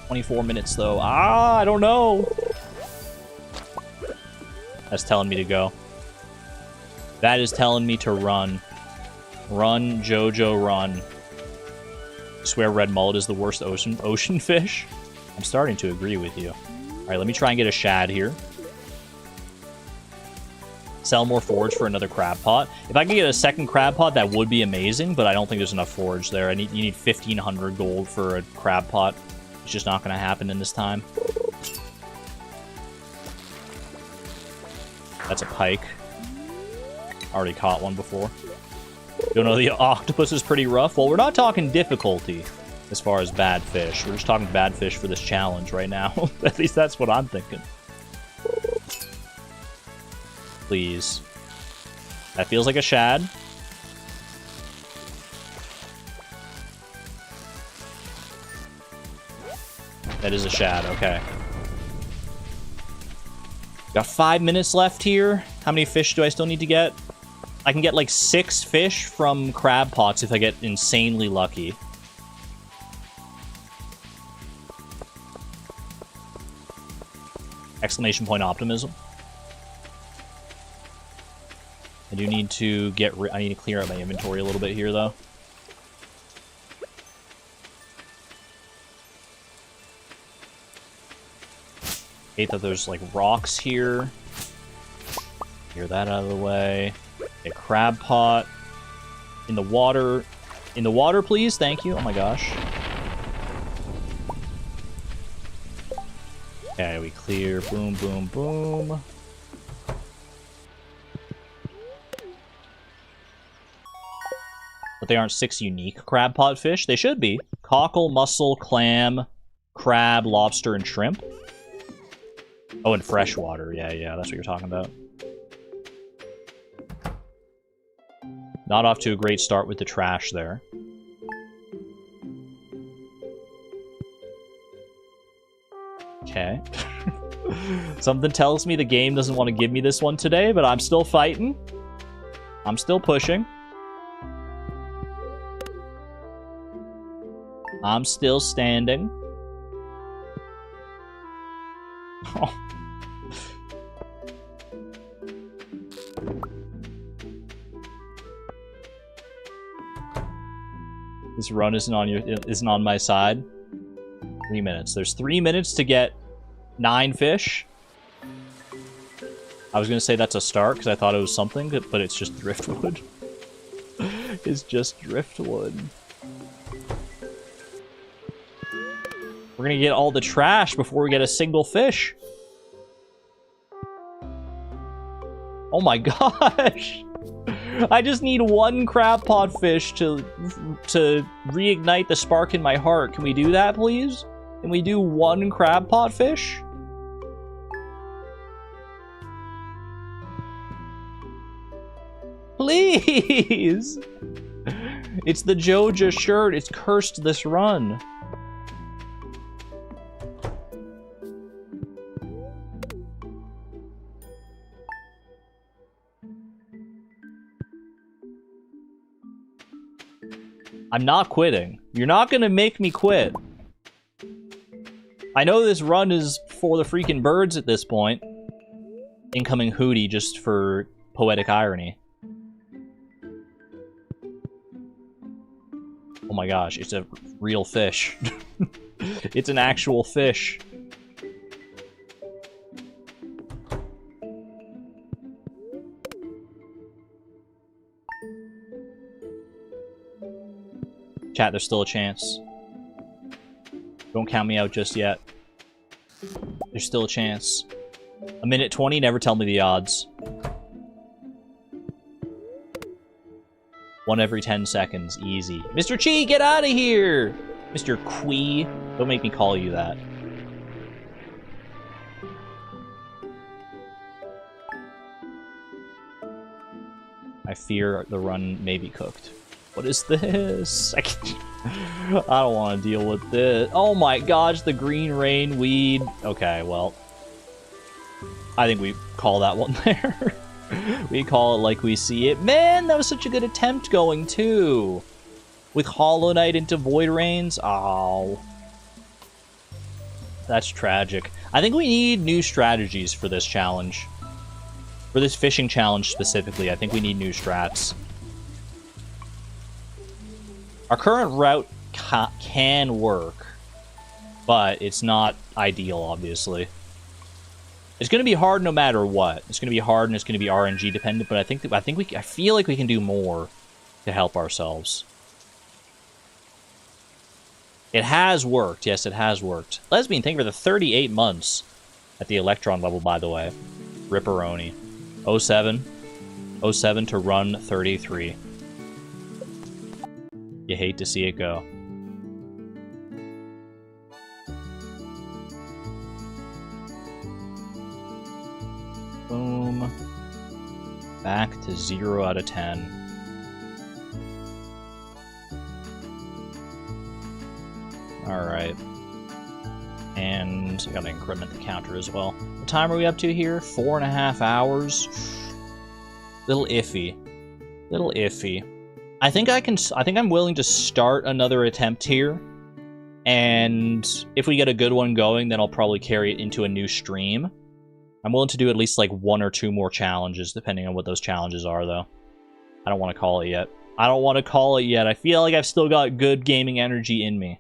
24 minutes though. Ah, I don't know. That's telling me to go. That is telling me to run. Run, Jojo, run. I swear red mullet is the worst ocean fish. I'm starting to agree with you. Alright, let me try and get a shad here. Sell more forage for another crab pot. If I could get a second crab pot, that would be amazing, but I don't think there's enough forage there. You need 1,500 gold for a crab pot. It's just not going to happen in this time. That's a pike. Already caught one before. You know, the octopus is pretty rough. Well, we're not talking difficulty as far as bad fish. We're just talking bad fish for this challenge right now. At least that's what I'm thinking. Please. That feels like a shad. That is a shad, okay. Got 5 minutes left here. How many fish do I still need to get? I can get like 6 fish from crab pots if I get insanely lucky. Exclamation point optimism. I do need to I need to clear out my inventory a little bit here though. Hate that there's like rocks here. Clear that out of the way. A crab pot. In the water. In the water, please. Thank you. Oh my gosh. Okay, we clear. Boom, boom, boom. But they aren't 6 unique crab pot fish. They should be. Cockle, mussel, clam, crab, lobster, and shrimp. Oh, and freshwater. Yeah, that's what you're talking about. Not off to a great start with the trash there. Okay. Something tells me the game doesn't want to give me this one today, but I'm still fighting. I'm still pushing. I'm still standing. Oh. This run isn't on my side. 3 minutes. There's 3 minutes to get 9 fish. I was gonna say that's a start because I thought it was something, but it's just driftwood. It's just driftwood. We're gonna get all the trash before we get a single fish. Oh my gosh! I just need one crab pot fish to reignite the spark in my heart. Can we do that, please? Can we do one crab pot fish? Please! It's the Joja shirt. It's cursed this run. I'm not quitting. You're not gonna make me quit. I know this run is for the freaking birds at this point. Incoming Hootie just for poetic irony. Oh my gosh, it's a real fish. It's an actual fish. Chat, there's still a chance. Don't count me out just yet. There's still a chance. 1:20, never tell me the odds. 1 every 10 seconds, easy. Mr. Chi, get out of here! Mr. Quee, don't make me call you that. I fear the run may be cooked. What is this? I don't want to deal with this. Oh my gosh, the green rain weed. Okay, well. I think we call that one there. We call it like we see it. Man, that was such a good attempt going, too. With Hollow Knight into Void Rains. Oh. That's tragic. I think we need new strategies for this challenge. For this fishing challenge specifically, I think we need new strats. Our current route can work, but it's not ideal, obviously. It's going to be hard no matter what. It's going to be hard and it's going to be RNG dependent, but I feel like we can do more to help ourselves. It has worked. Yes, it has worked. Lesbian, thank you for the 38 months at the Electron level, by the way. Ripperoni. 07. 07 to run 33. You hate to see it go. Boom. Back to 0 out of 10. Alright. And I gotta increment the counter as well. What time are we up to here? 4.5 hours. Little iffy. Little iffy. I think I'm willing to start another attempt here. And if we get a good one going, then I'll probably carry it into a new stream. I'm willing to do at least like 1 or 2 more challenges, depending on what those challenges are, though. I don't want to call it yet. I don't want to call it yet. I feel like I've still got good gaming energy in me.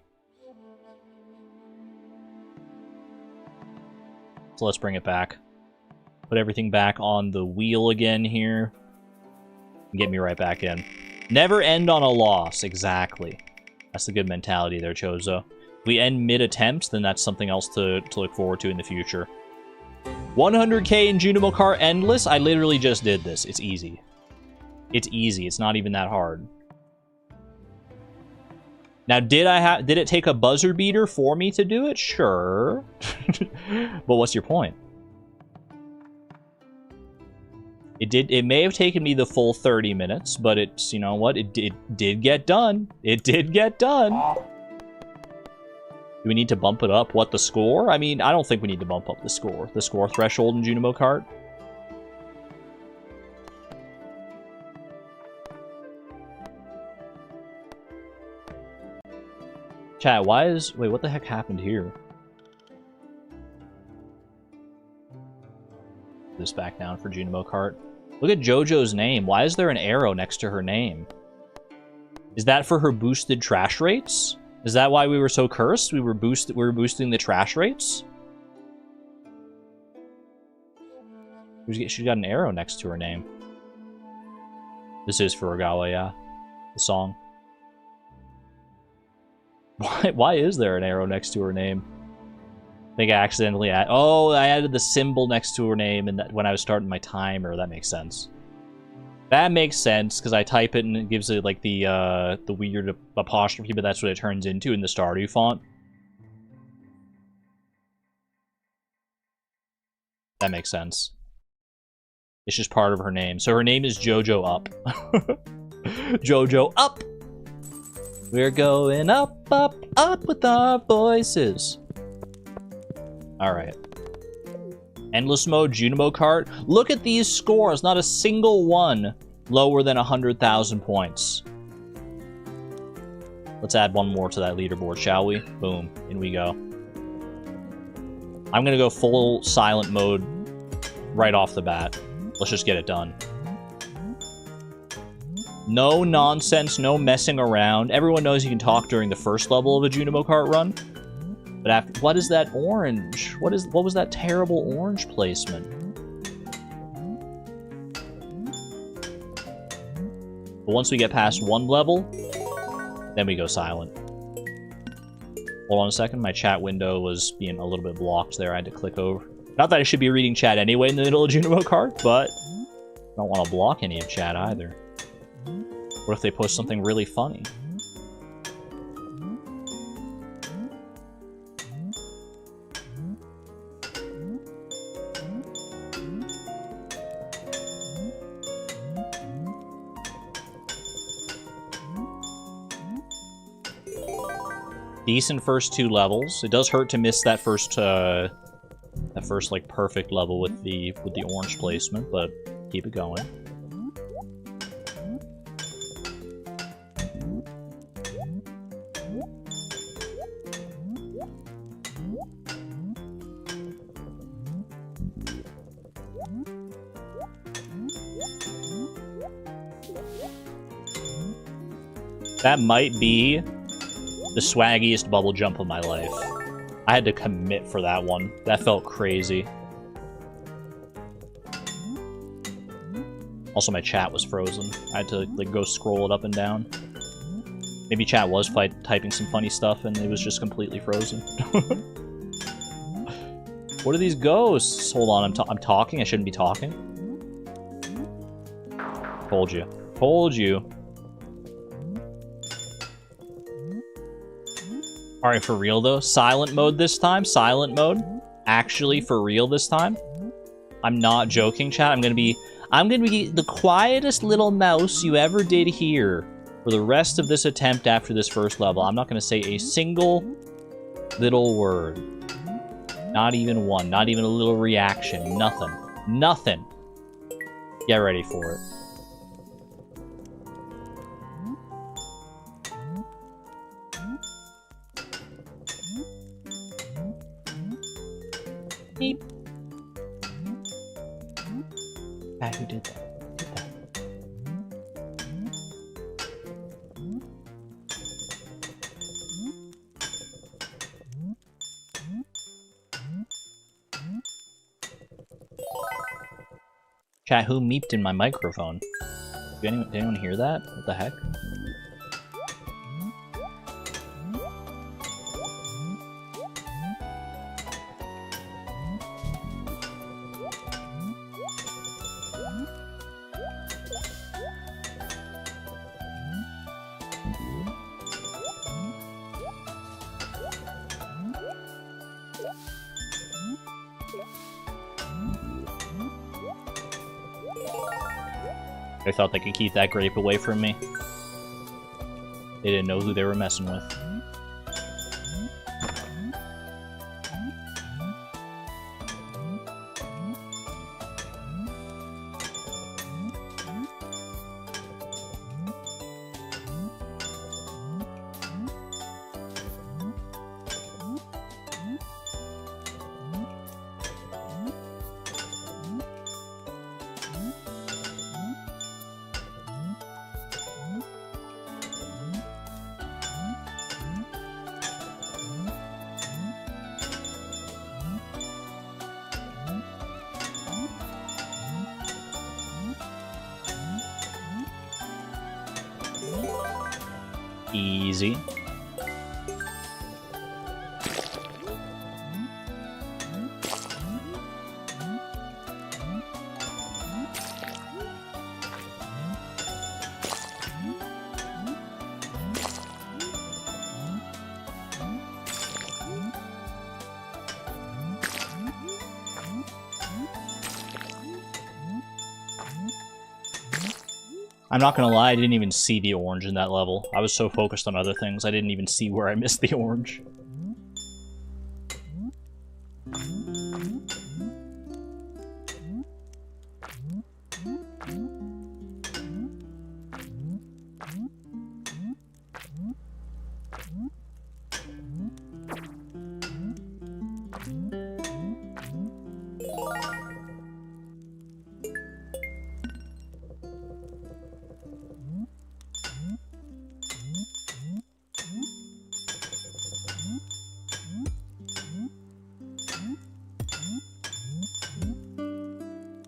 So let's bring it back. Put everything back on the wheel again here. And get me right back in. Never end on a loss, exactly. That's the good mentality there, Chozo. If we end mid-attempt, then that's something else to look forward to in the future. 100k in Junimo Kart Endless? I literally just did this. It's easy. It's easy. It's not even that hard. Now, did it take a buzzer beater for me to do it? Sure. But what's your point? It may have taken me the full 30 minutes, but it's, you know what? It did get done. It did get done. Do we need to bump it up? What, the score? I mean, I don't think we need to bump up the score. The score threshold in Junimo Kart. Chat, why is... Wait, what the heck happened here? This back down for Junimo Kart. Look at JoJo's name. Why is there an arrow next to her name? Is that for her boosted trash rates? Is that why we were so cursed? We were boosting the trash rates? She got an arrow next to her name. This is for Regala, yeah. The song. Why is there an arrow next to her name? I think I accidentally added... Oh, I added the symbol next to her name and when I was starting my timer. That makes sense. That makes sense, because I type it and it gives it, like, the weird apostrophe, but that's what it turns into in the Stardew font. That makes sense. It's just part of her name. So her name is JoJo Up. JoJo Up! We're going up, up, up with our voices. Alright. Endless mode, Junimo Kart. Look at these scores. Not a single one lower than 100,000 points. Let's add one more to that leaderboard, shall we? Boom. In we go. I'm gonna go full silent mode right off the bat. Let's just get it done. No nonsense, no messing around. Everyone knows you can talk during the first level of a Junimo Kart run. But after, what is that orange? What was that terrible orange placement? But once we get past one level, then we go silent. Hold on a second, my chat window was being a little bit blocked there. I had to click over. Not that I should be reading chat anyway in the middle of Junimo Kart, but I don't want to block any of chat either. What if they post something really funny? Decent first two levels. It does hurt to miss that first like perfect level with the orange placement, but keep it going. That might be the swaggiest bubble jump of my life. I had to commit for that one. That felt crazy. Also, my chat was frozen. I had to like go scroll it up and down. Maybe chat was typing some funny stuff and it was just completely frozen. What are these ghosts? Hold on, I'm talking. I shouldn't be talking. Told you. Told you. Alright, for real though. Silent mode this time. Silent mode. Actually, for real this time. I'm not joking, chat. I'm gonna be the quietest little mouse you ever did hear for the rest of this attempt after this first level. I'm not gonna say a single little word. Not even one. Not even a little reaction. Nothing. Nothing. Get ready for it. Beep. Guy who did that? Chat, who meeped in my microphone? Did anyone hear that? What the heck? They thought they could keep that grape away from me. They didn't know who they were messing with. Easy. I'm not gonna lie, I didn't even see the orange in that level. I was so focused on other things, I didn't even see where I missed the orange.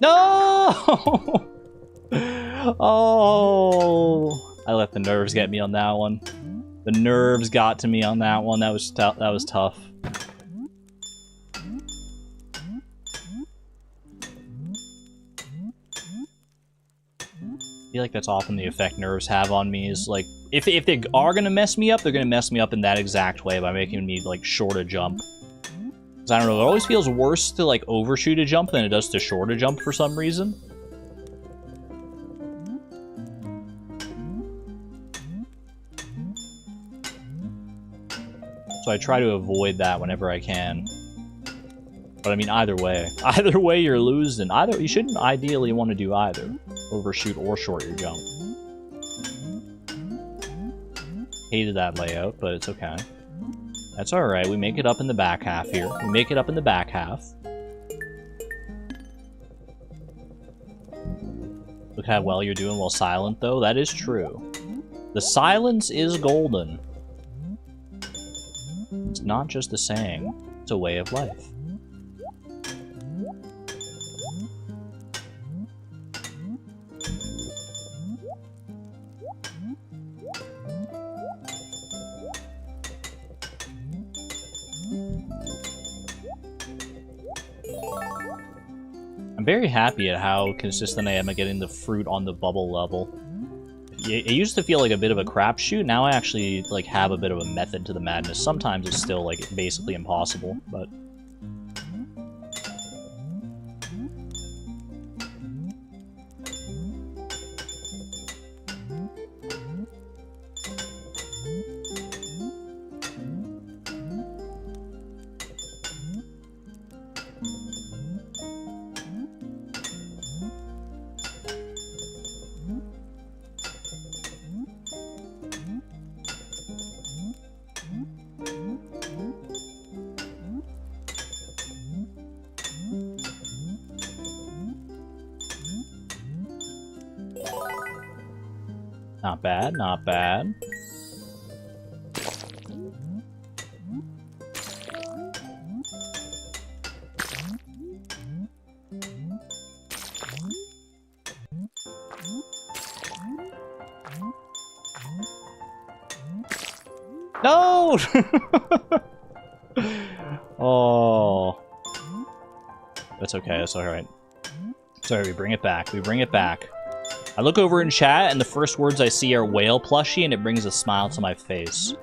No! Oh, I let the nerves get me on that one. The nerves got to me on that one. That was tough. I feel like that's often the effect nerves have on me, is like, if they are gonna mess me up, they're gonna mess me up in that exact way by making me like short a jump. Because I don't know, it always feels worse to like overshoot a jump than it does to short a jump for some reason. So I try to avoid that whenever I can. But I mean, either way you're losing. You shouldn't ideally want to do either. Overshoot or short your jump. Hated that layout, but it's okay. That's alright, we make it up in the back half here. We make it up in the back half. Look how well you're doing while silent, though. That is true. The silence is golden. It's not just a saying, it's a way of life. I'm very happy at how consistent I am at getting the fruit on the bubble level. It used to feel like a bit of a crapshoot. Now I actually like have a bit of a method to the madness. Sometimes it's still like basically impossible, but not bad, not bad. No! Oh. That's okay, that's alright. Sorry, we bring it back, we bring it back. I look over in chat, and the first words I see are whale plushie, and it brings a smile to my face.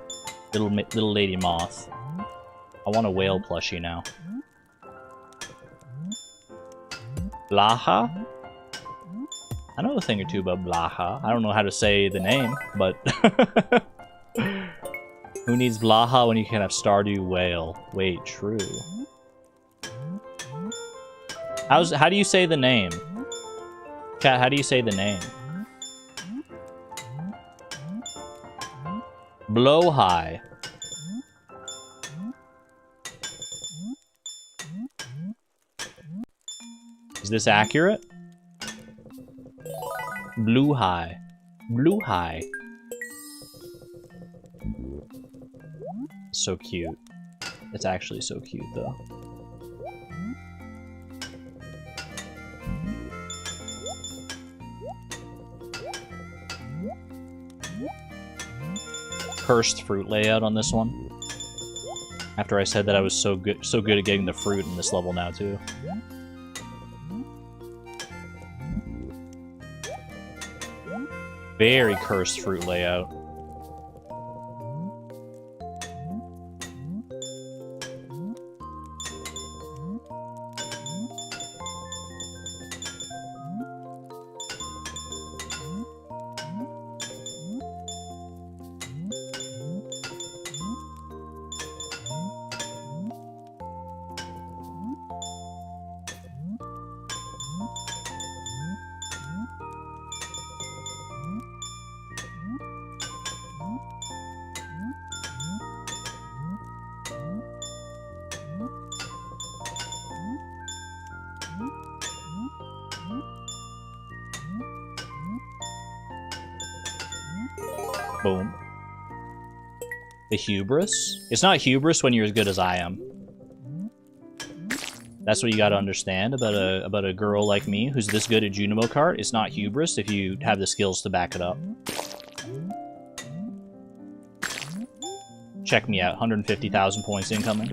Little lady moth. I want a whale plushie now. Blaha? I know a thing or two about Blaha. I don't know how to say the name, but... Who needs Blaha when you can have Stardew whale? Wait, true. How do you say the name? Chat, how do you say the name? Blow high. Is this accurate? Blue high. Blue high. So cute. It's actually so cute, though. cursed fruit layout on this one. After I said that I was so good at getting the fruit in this level now too. Very cursed fruit layout. Boom. The hubris? It's not hubris when you're as good as I am. That's what you gotta understand about a girl like me who's this good at Junimo Kart. It's not hubris if you have the skills to back it up. Check me out, 150,000 points incoming.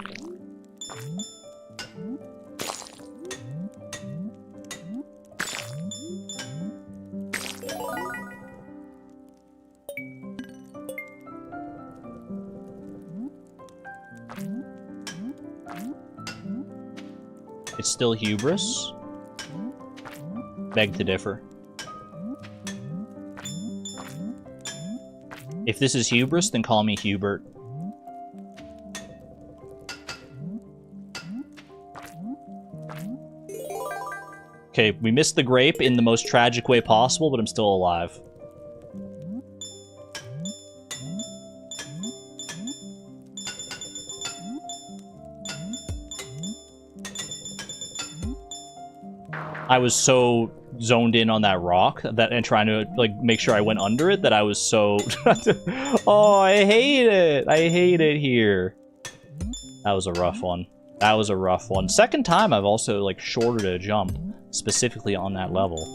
It's still hubris? Beg to differ. If this is hubris, then call me Hubert. Okay, we missed the grape in the most tragic way possible, but I'm still alive. I was so zoned in on that rock and trying to like make sure I went under it that I was so oh, I hate it. I hate it here. That was a rough one. That was a rough one. Second time I've also like shorted a jump specifically on that level.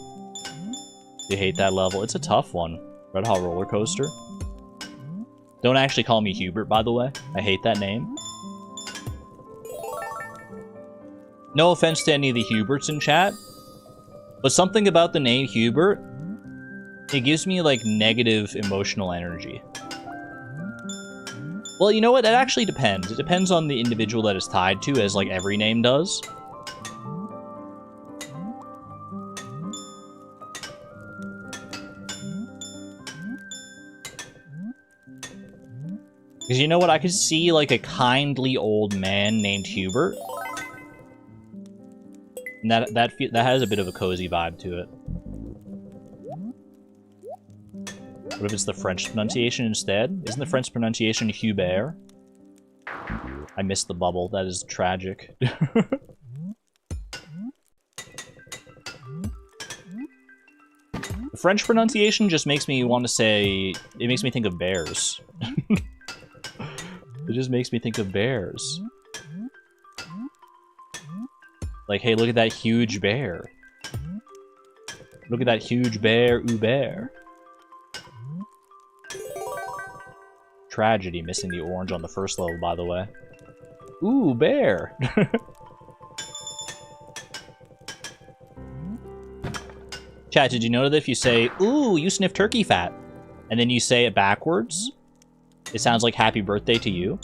You hate that level. It's a tough one. Red Hot Roller Coaster. Don't actually call me Hubert, by the way. I hate that name. No offense to any of the Huberts in chat, but something about the name Hubert, it gives me, like, negative emotional energy. Well, you know what? It actually depends. It depends on the individual that it's tied to, as, like, every name does. Because you know what? I could see, like, a kindly old man named Hubert. And that has a bit of a cozy vibe to it. What if it's the French pronunciation instead? Isn't the French pronunciation Hubert? I missed the bubble. That is tragic. The French pronunciation just makes me want to say... It makes me think of bears. It just makes me think of bears. Like, hey, look at that huge bear. Look at that huge bear, Uber. Tragedy, missing the orange on the first level, by the way. Ooh, bear! Chat, did you know that if you say, ooh, you sniff turkey fat, and then you say it backwards, it sounds like happy birthday to you?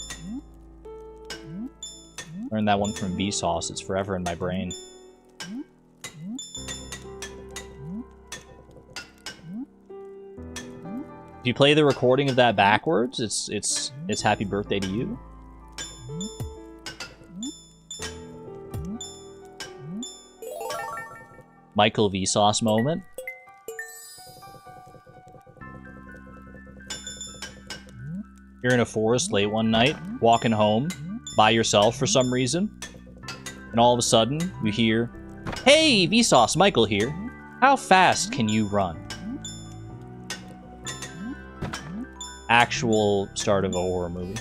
Learned that one from Vsauce. It's forever in my brain. If you play the recording of that backwards, it's happy birthday to you. Michael Vsauce moment. You're in a forest late one night, walking home by yourself for some reason, and all of a sudden you hear, "Hey, Vsauce, Michael here. How fast can you run?" Actual start of a horror movie.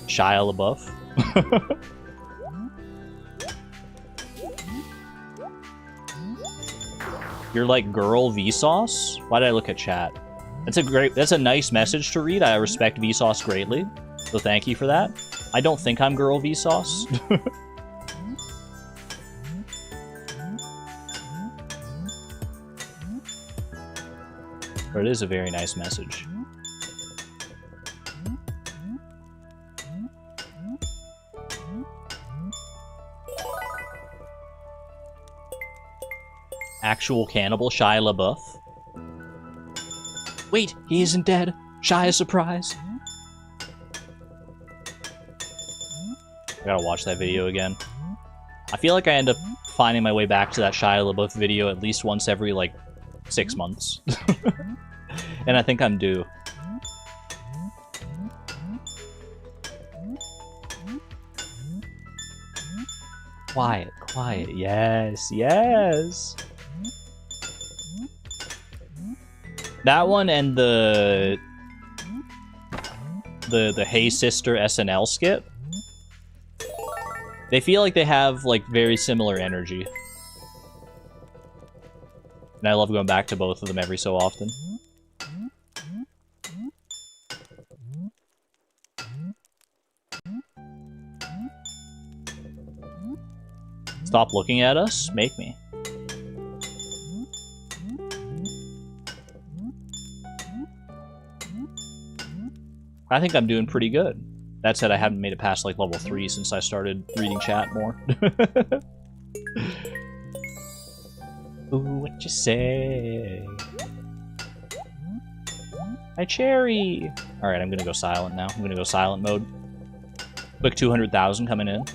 Shia LaBeouf. You're like girl Vsauce? Why did I look at chat? That's a nice message to read. I respect Vsauce greatly. So thank you for that. I don't think I'm girl Vsauce. But it is a very nice message. Actual cannibal Shia LaBeouf. Wait, he isn't dead. Shia surprise. I gotta watch that video again. I feel like I end up finding my way back to that Shia LaBeouf video at least once every, like, 6 months. And I think I'm due. Quiet, quiet. Yes, yes. That one and the Hey Sister SNL skit. They feel like they have, like, very similar energy. And I love going back to both of them every so often. Stop looking at us? Make me. I think I'm doing pretty good. That said, I haven't made it past, like, level 3 since I started reading chat more. Ooh, what you say? Hi, Cherry! Alright, I'm gonna go silent now. I'm gonna go silent mode. Quick 200,000 coming in.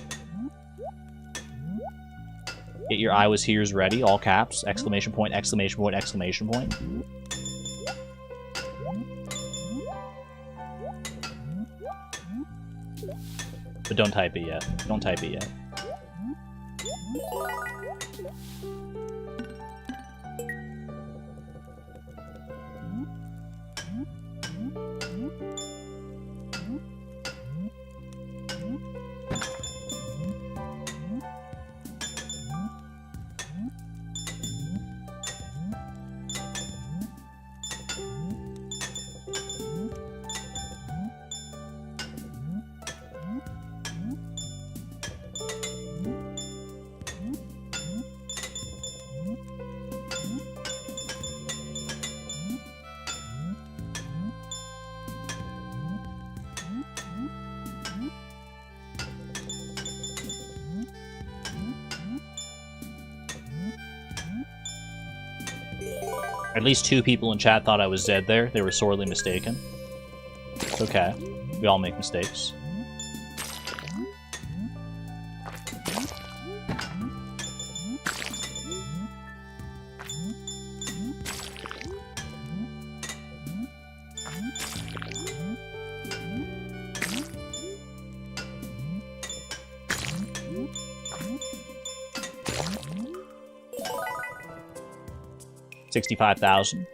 Get your I was here's ready, all caps, exclamation point, exclamation point, exclamation point. But don't type it yet. Don't type it yet. At least 2 people in chat thought I was dead there. They were sorely mistaken. It's okay. We all make mistakes. $65,000.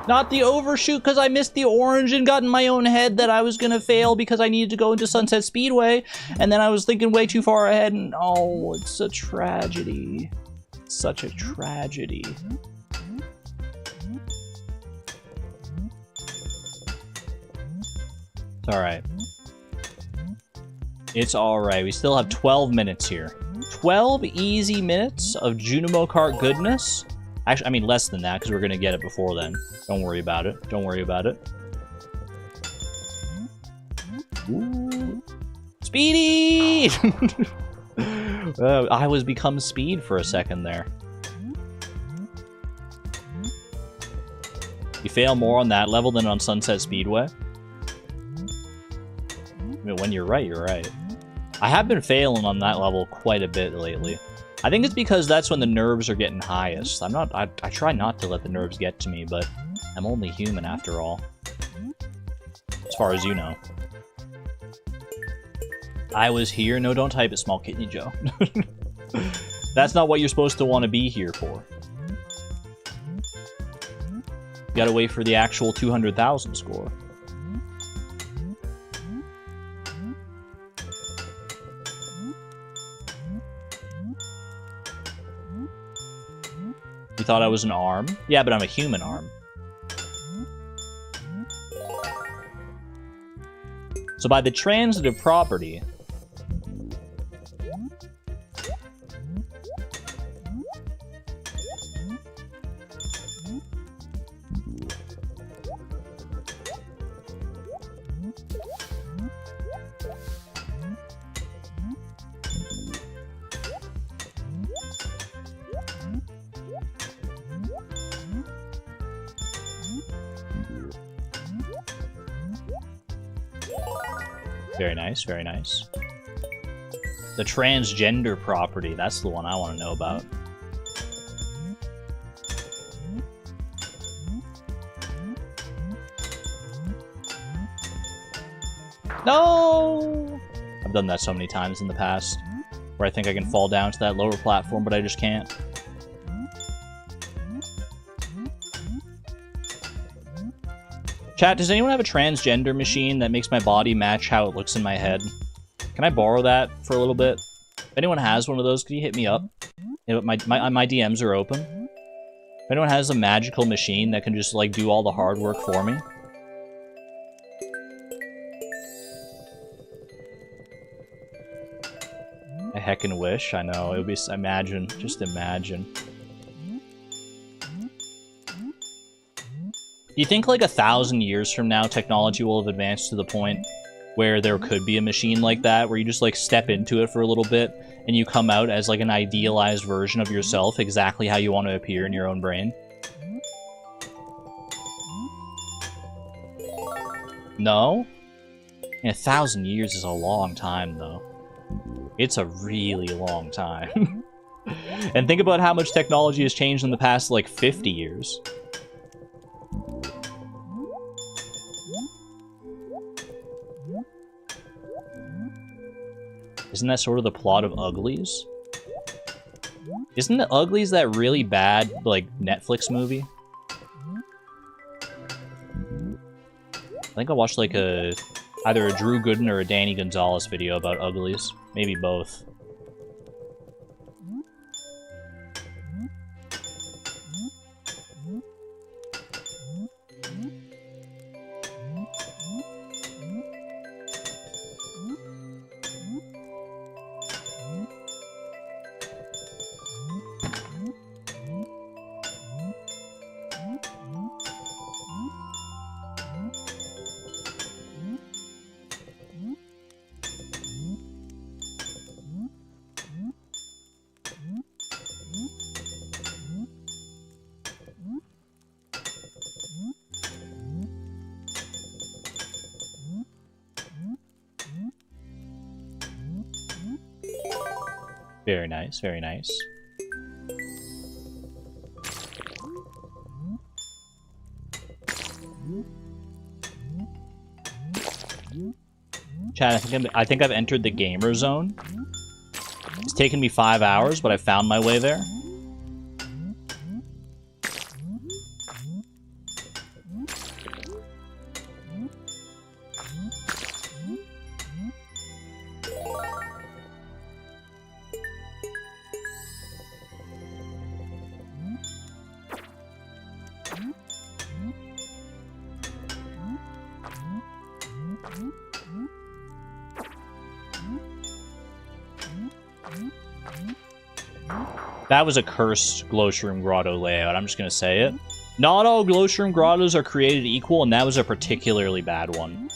Not the overshoot because I missed the orange and got in my own head that I was going to fail because I needed to go into Sunset Speedway. And then I was thinking way too far ahead and oh, it's a tragedy. Such a tragedy. It's alright. It's alright. We still have 12 minutes here. 12 easy minutes of Junimo Kart goodness. Actually, I mean less than that because we're going to get it before then. Don't worry about it. Don't worry about it. Ooh. Speedy! I was become Speed for a second there. You fail more on that level than on Sunset Speedway? I mean, when you're right, you're right. I have been failing on that level quite a bit lately. I think it's because that's when the nerves are getting highest. I try not to let the nerves get to me, but I'm only human after all. As far as you know. I was here. No, don't type it, Small Kidney Joe. That's not what you're supposed to want to be here for. You gotta wait for the actual 200,000 score. You thought I was an arm? Yeah, but I'm a human arm. So by the transitive property... Very nice, very nice. The transgender property, that's the one I want to know about. No! I've done that so many times in the past, where I think I can fall down to that lower platform, but I just can't. Chat, does anyone have a transgender machine that makes my body match how it looks in my head? Can I borrow that for a little bit? If anyone has one of those, can you hit me up? You know, my DMs are open. If anyone has a magical machine that can just, like, do all the hard work for me. I heckin' wish, I know. It would be, imagine, just imagine. Do you think, like, 1,000 years from now, technology will have advanced to the point where there could be a machine like that, where you just, like, step into it for a little bit, and you come out as, like, an idealized version of yourself, exactly how you want to appear in your own brain? No? 1,000 years is a long time, though. It's a really long time. And think about how much technology has changed in the past, like, 50 years. Isn't that sort of the plot of Uglies? Isn't the Uglies that really bad, like, Netflix movie? I think I watched, like, either a Drew Gooden or a Danny Gonzalez video about Uglies. Maybe both. Very nice, very nice. Chat, I think I've entered the gamer zone. It's taken me 5 hours, but I found my way there. That was a cursed Glowshroom Grotto layout, I'm just gonna say it. Not all Glowshroom Grottos are created equal, and that was a particularly bad one.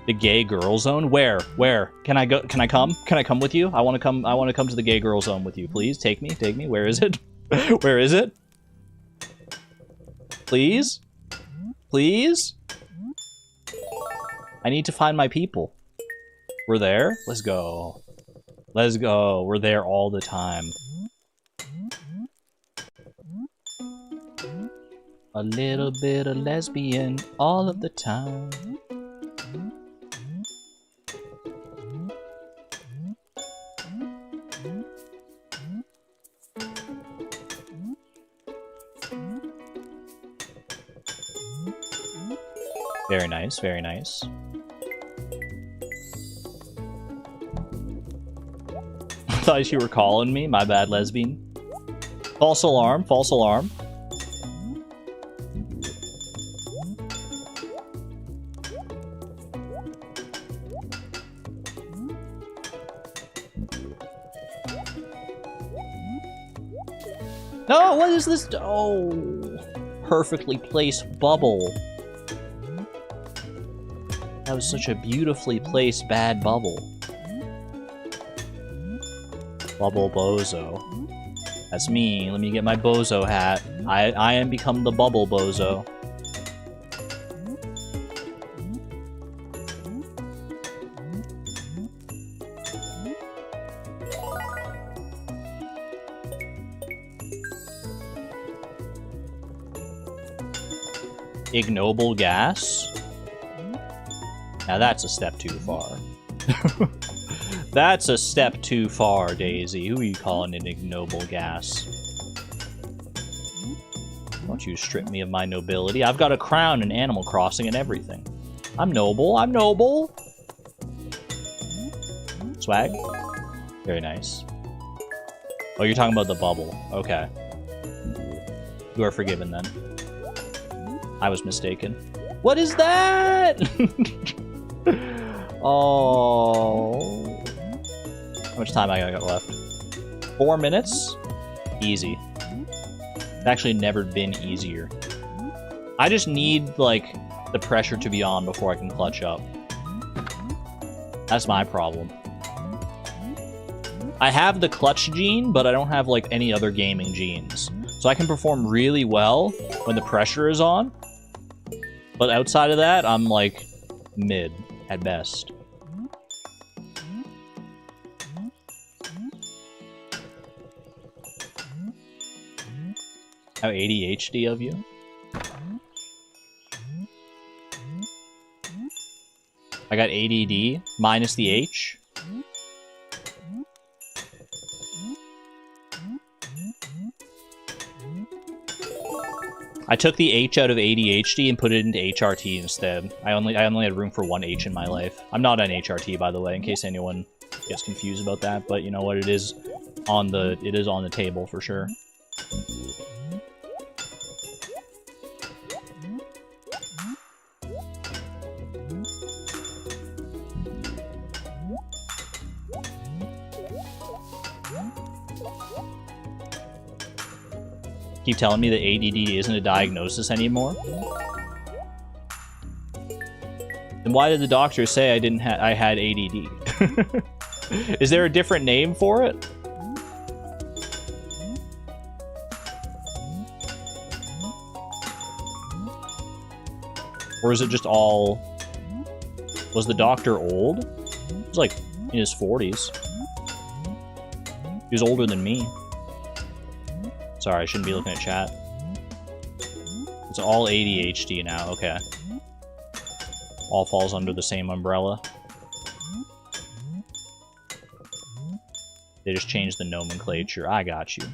The gay girl zone? Where? Where? Can I go? Can I come? Can I come with you? I want to come to the gay girl zone with you. Please, take me, take me. Where is it? Where is it? Please? Please? I need to find my people. We're there? Let's go. Let's go. We're there all the time. A little bit of lesbian all of the time. Very nice, very nice. I thought you were calling me. My bad, lesbian. False alarm, false alarm. No, what is this? Oh, perfectly placed bubble. That was such a beautifully placed bad bubble. Bubble bozo. That's me. Let me get my bozo hat. I am become the bubble bozo. Ignoble gas? Now that's a step too far. That's a step too far, Daisy. Who are you calling an ignoble gas? Don't you strip me of my nobility. I've got a crown in Animal Crossing and everything. I'm noble. I'm noble. Swag? Very nice. Oh, you're talking about the bubble. Okay. You are forgiven then. I was mistaken. What is that? Oh. How much time I got left? 4 minutes? Easy. It's actually never been easier. I just need, like, the pressure to be on before I can clutch up. That's my problem. I have the clutch gene, but I don't have, like, any other gaming genes. So I can perform really well when the pressure is on. But outside of that, I'm, like, mid at best. How ADHD of you? I got ADD minus the H. I took the H out of ADHD and put it into HRT instead. I only had room for one H in my life. I'm not on HRT, by the way, in case anyone gets confused about that. But you know what? It is on the table for sure. Keep telling me that ADD isn't a diagnosis anymore? Then why did the doctor say I had ADD? Is there a different name for it? Or is it just all... Was the doctor old? He was like in his 40s. He was older than me. Sorry, I shouldn't be looking at chat. It's all ADHD now, okay. All falls under the same umbrella. They just changed the nomenclature. I got you.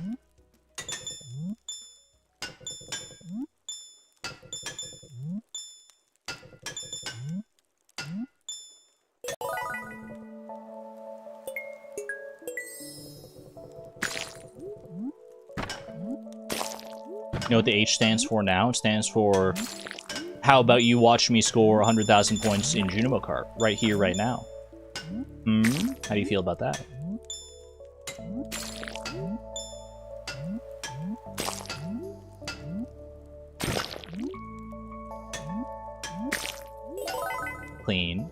You know what the H stands for now? It stands for, how about you watch me score 100,000 points in Junimo Kart, right here, right now? How do you feel about that? Clean.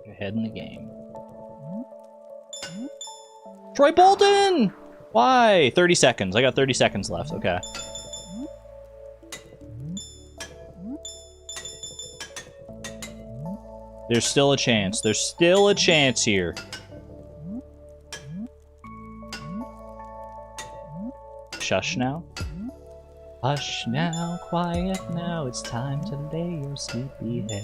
Ahead in the game. Troy Bolton! Why? 30 seconds. I got 30 seconds left. Okay. There's still a chance. There's still a chance here. Shush now. Hush now, quiet now, it's time to lay your sleepy head.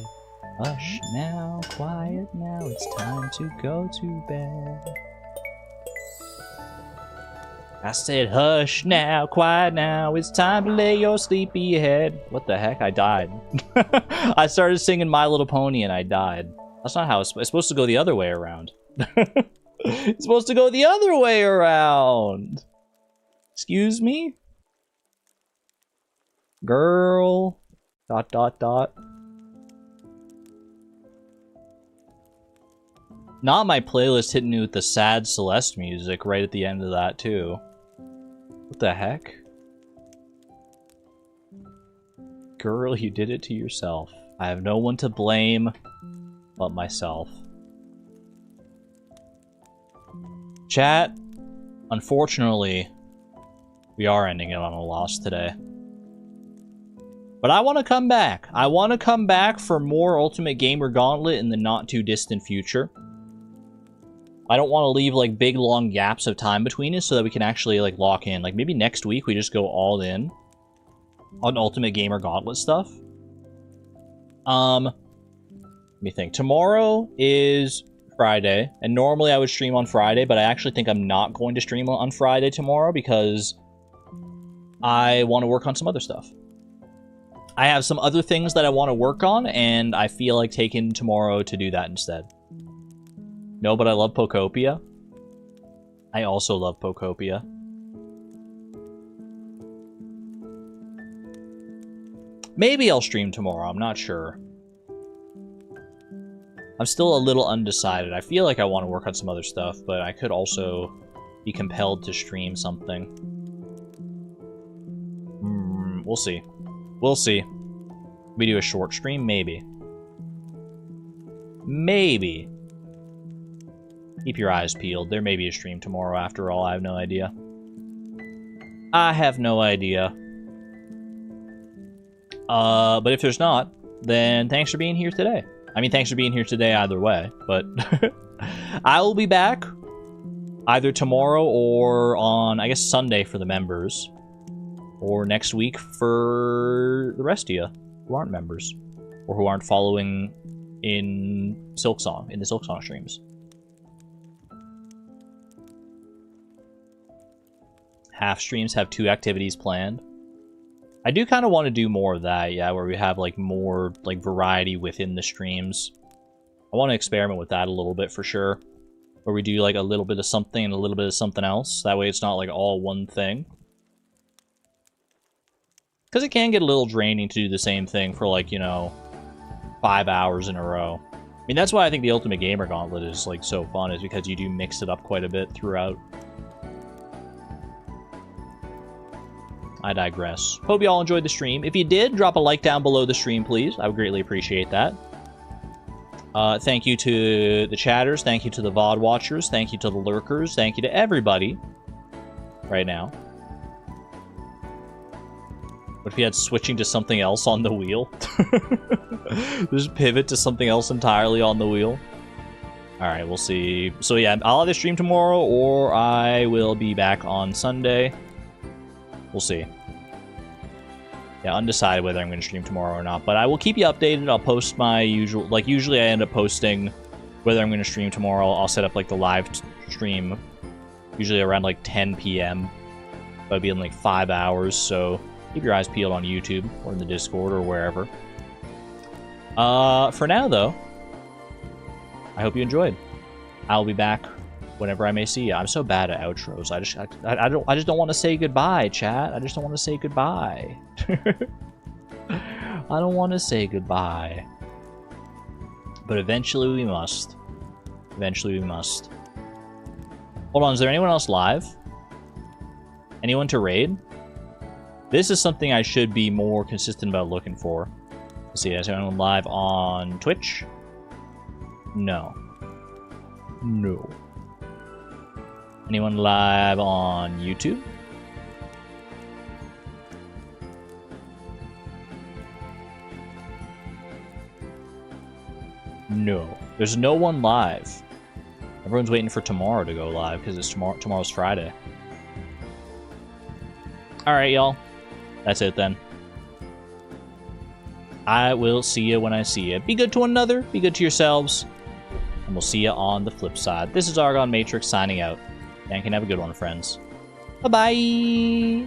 Hush now, quiet now, it's time to go to bed. I said, hush now, quiet now, it's time to lay your sleepy head. What the heck? I died. I started singing My Little Pony and I died. That's not how it's supposed to go the other way around. It's supposed to go the other way around. Excuse me? Girl. ... Not my playlist hitting me with the sad Celeste music right at the end of that, too. What the heck? Girl, you did it to yourself. I have no one to blame but myself. Chat, unfortunately, we are ending it on a loss today. But I want to come back. I want to come back for more Ultimate Gamer Gauntlet in the not-too-distant future. I don't want to leave, like, big, long gaps of time between us so that we can actually, like, lock in. Like, maybe next week we just go all in on Ultimate Gamer Gauntlet stuff. Let me think. Tomorrow is Friday, and normally I would stream on Friday, but I actually think I'm not going to stream on Friday tomorrow because I want to work on some other stuff. I have some other things that I want to work on, and I feel like taking tomorrow to do that instead. No, but I love Pokopia. I also love Pokopia. Maybe I'll stream tomorrow, I'm not sure. I'm still a little undecided. I feel like I want to work on some other stuff, but I could also be compelled to stream something. We'll see. We'll see. We do a short stream? Maybe. Maybe. Keep your eyes peeled. There may be a stream tomorrow after all. I have no idea. I have no idea. But if there's not, then thanks for being here today. I mean, thanks for being here today either way, but I will be back either tomorrow or on, I guess, Sunday for the members, or next week for the rest of you who aren't members or who aren't following in Silksong, in the Silksong streams. Half streams have 2 activities planned. I do kind of want to do more of that, yeah, where we have, like, more, like, variety within the streams. I want to experiment with that a little bit for sure. Where we do, like, a little bit of something and a little bit of something else. That way it's not, like, all one thing. Because it can get a little draining to do the same thing for, like, you know, 5 hours in a row. I mean, that's why I think the Ultimate Gamer Gauntlet is, like, so fun, is because you do mix it up quite a bit throughout. I digress. Hope you all enjoyed the stream. If you did, drop a like down below the stream, please. I would greatly appreciate that. Thank you to the chatters. Thank you to the VOD watchers. Thank you to the lurkers. Thank you to everybody right now. What if you had switching to something else on the wheel? Just pivot to something else entirely on the wheel. Alright, we'll see. So yeah, I'll either stream tomorrow or I will be back on Sunday. We'll see. Yeah, undecided whether I'm going to stream tomorrow or not, but I will keep you updated. I'll post my usual, like, usually I end up posting whether I'm going to stream tomorrow. I'll set up, like, the live stream, usually around, like, 10 p.m. That'll be in, like, 5 hours, so keep your eyes peeled on YouTube or in the Discord or wherever. For now, though, I hope you enjoyed. I'll be back whenever I may see you. I'm so bad at outros. I just don't want to say goodbye, chat. I just don't want to say goodbye. I don't want to say goodbye. But eventually we must. Eventually we must. Hold on, is there anyone else live? Anyone to raid? This is something I should be more consistent about looking for. Let's see, is anyone live on Twitch? No. No. Anyone live on YouTube? No. There's no one live. Everyone's waiting for tomorrow to go live because it's tomorrow's Friday. Alright, y'all. That's it then. I will see you when I see you. Be good to one another, be good to yourselves, and we'll see you on the flip side. This is Argon Matrix signing out. And can have a good one, friends. Bye-bye!